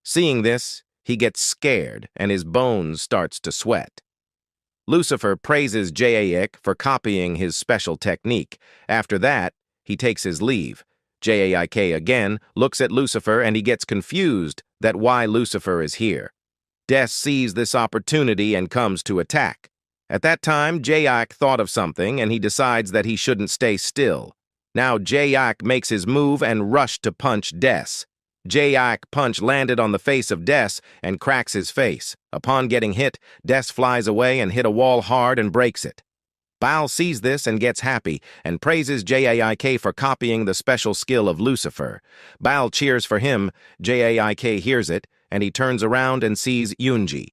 [SPEAKER 1] Seeing this, he gets scared, and his bones starts to sweat. Lucifer praises Jaik for copying his special technique. After that, he takes his leave. Jaik again looks at Lucifer and he gets confused that why Lucifer is here. Des sees this opportunity and comes to attack. At that time, Jaik thought of something and he decides that he shouldn't stay still. Now Jaik makes his move and rushed to punch Des. Jaik punch landed on the face of Des and cracks his face. Upon getting hit, Des flies away and hit a wall hard and breaks it. Baal sees this and gets happy and praises Jaik for copying the special skill of Lucifer. Baal cheers for him. Jaik hears it and he turns around and sees Yunji.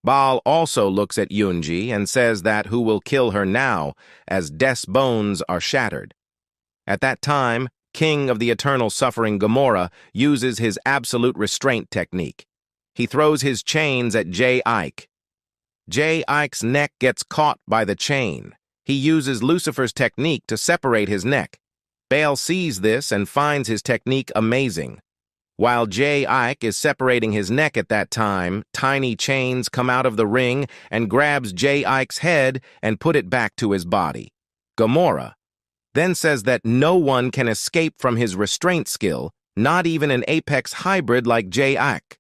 [SPEAKER 1] Baal also looks at Yunji and says that who will kill her now as Des' bones are shattered. At that time, King of the Eternal Suffering Gomorrah uses his absolute restraint technique. He throws his chains at Jaik. Jaik's neck gets caught by the chain. He uses Lucifer's technique to separate his neck. Baal sees this and finds his technique amazing. While Jaik is separating his neck at that time, tiny chains come out of the ring and grabs Jaik's head and put it back to his body. Gomorrah then says that no one can escape from his restraint skill, not even an apex hybrid like Jaik.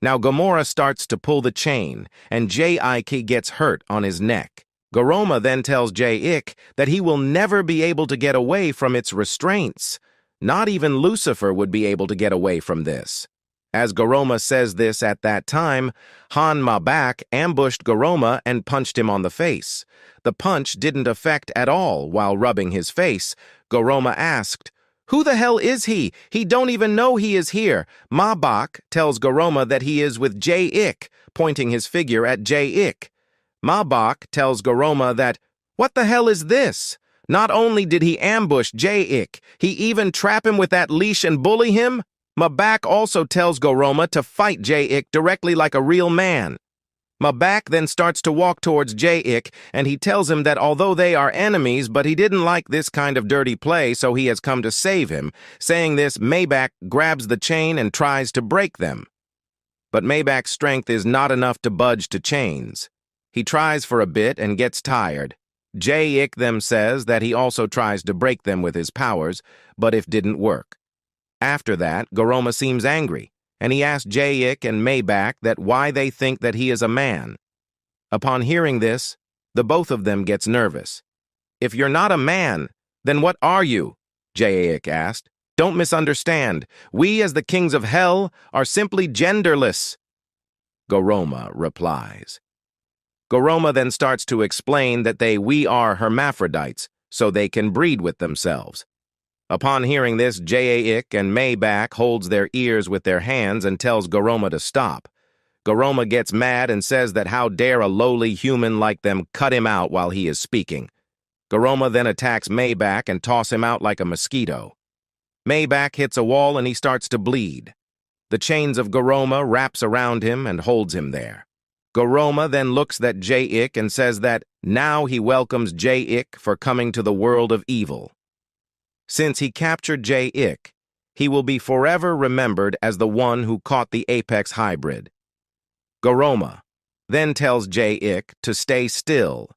[SPEAKER 1] Now Gomorrah starts to pull the chain, and Jaik gets hurt on his neck. Gomorrah then tells Jaik that he will never be able to get away from its restraints. Not even Lucifer would be able to get away from this. As Gomorrah says this at that time, Mabak ambushed Gomorrah and punched him on the face. The punch didn't affect at all while rubbing his face. Gomorrah asked, "Who the hell is he? He don't even know he is here." Mabak tells Gomorrah that he is with Jaik, pointing his figure at Jaik. Mabak tells Gomorrah that, "What the hell is this?" Not only did he ambush Jaik, he even trap him with that leash and bully him. Mabak also tells Gomorrah to fight Jaik directly like a real man. Mabak then starts to walk towards Jaik, and he tells him that although they are enemies, but he didn't like this kind of dirty play, so he has come to save him. Saying this, Mabak grabs the chain and tries to break them. But Mabak's strength is not enough to budge to chains. He tries for a bit and gets tired. Jaik then says that he also tries to break them with his powers, but it didn't work. After that, Gomorrah seems angry, and he asks Jaik and Mabak that why they think that he is a man. Upon hearing this, the both of them gets nervous. "If you're not a man, then what are you?" Jaik asked. "Don't misunderstand. We, as the kings of hell, are simply genderless." Gomorrah replies. Gomorrah then starts to explain that we are hermaphrodites, so they can breed with themselves. Upon hearing this, Jaik and Mabak holds their ears with their hands and tells Gomorrah to stop. Gomorrah gets mad and says that how dare a lowly human like them cut him out while he is speaking. Gomorrah then attacks Mabak and tosses him out like a mosquito. Mabak hits a wall and he starts to bleed. The chains of Gomorrah wraps around him and holds him there. Gomorrah then looks at Jaik and says that now he welcomes Jaik for coming to the world of evil. Since he captured Jaik, he will be forever remembered as the one who caught the apex hybrid. Garoma then tells Jae-ik to stay still,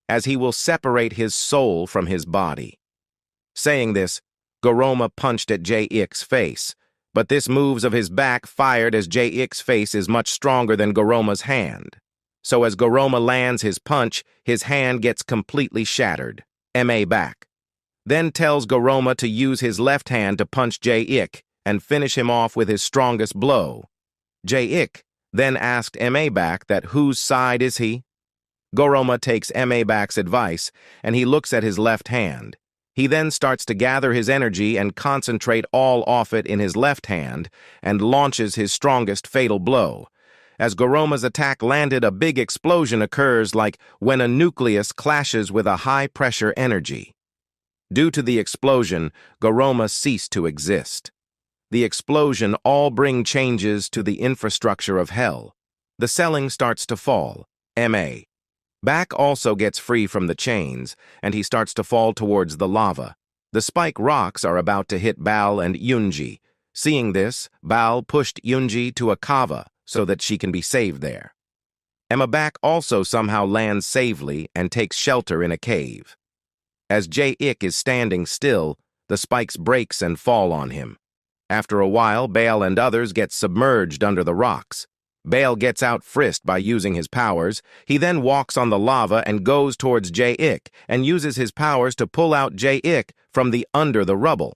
[SPEAKER 1] as he will separate his soul from his body. Saying this, Garoma punched at Jae-ik's face, but this moves of his back fired as Jae-ik's face is much stronger than Garoma's hand. So as Garoma lands his punch, his hand gets completely shattered. Ma back. Then tells Garoma to use his left hand to punch Jae-ik and finish him off with his strongest blow. Jae-ik then asked Ma back that whose side is he? Garoma takes Ma back's advice, and he looks at his left hand. He then starts to gather his energy and concentrate all off it in his left hand and launches his strongest fatal blow. As Garoma's attack landed, a big explosion occurs like when a nucleus clashes with a high-pressure energy. Due to the explosion, Garoma ceased to exist. The explosion all bring changes to the infrastructure of hell. The ceiling starts to fall. Ma back also gets free from the chains, and he starts to fall towards the lava. The spike rocks are about to hit Baal and Yunji. Seeing this, Baal pushed Yunji to a kava so that she can be saved there. Emma back also somehow lands safely and takes shelter in a cave. As Jae-ik is standing still, the spikes breaks and fall on him. After a while, Baal and others get submerged under the rocks. Baal gets out frisked by using his powers. He then walks on the lava and goes towards Jae-ik and uses his powers to pull out Jae-ik from under the rubble.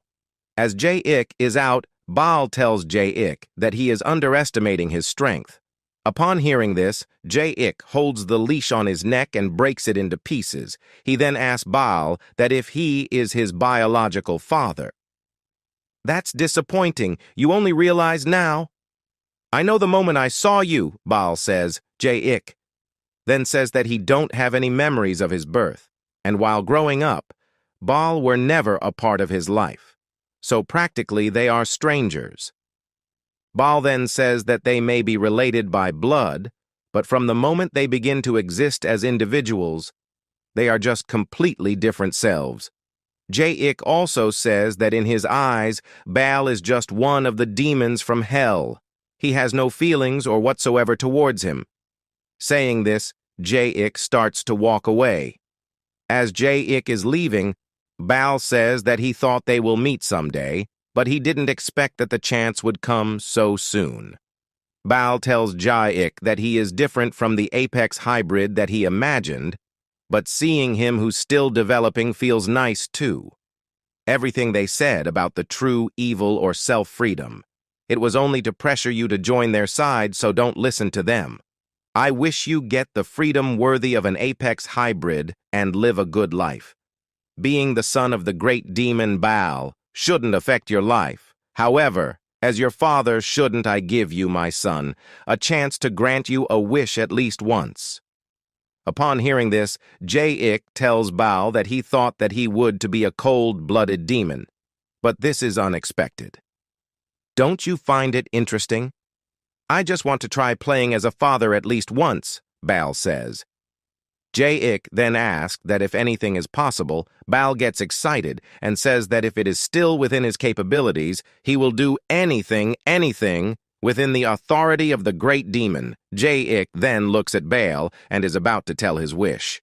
[SPEAKER 1] As Jae-ik is out, Baal tells Jae-ik that he is underestimating his strength. Upon hearing this, Jae-ik holds the leash on his neck and breaks it into pieces. He then asks Baal that if he is his biological father. "That's disappointing. You only realize now." "I know the moment I saw you," Baal says. Jae-ik then says that he don't have any memories of his birth, and while growing up, Baal were never a part of his life. So practically they are strangers. Baal then says that they may be related by blood, but from the moment they begin to exist as individuals, they are just completely different selves. Jae-ik also says that in his eyes, Baal is just one of the demons from hell. He has no feelings or whatsoever towards him. Saying this, Jae-ik starts to walk away. As Jae-ik is leaving, Baal says that he thought they will meet someday, but he didn't expect that the chance would come so soon. Baal tells Jae-ik that he is different from the apex hybrid that he imagined, but seeing him who's still developing feels nice too. Everything they said about the true evil or self-freedom, it was only to pressure you to join their side, so don't listen to them. I wish you get the freedom worthy of an apex hybrid and live a good life. Being the son of the great demon Baal shouldn't affect your life. However, as your father, shouldn't I give you, my son, a chance to grant you a wish at least once? Upon hearing this, Jae-ik tells Baal that he thought that he would to be a cold-blooded demon, but this is unexpected. Don't you find it interesting? I just want to try playing as a father at least once, Baal says. Jae-ik then asks that if anything is possible, Baal gets excited and says that if it is still within his capabilities, he will do anything within the authority of the great demon. Jae-ik then looks at Baal and is about to tell his wish.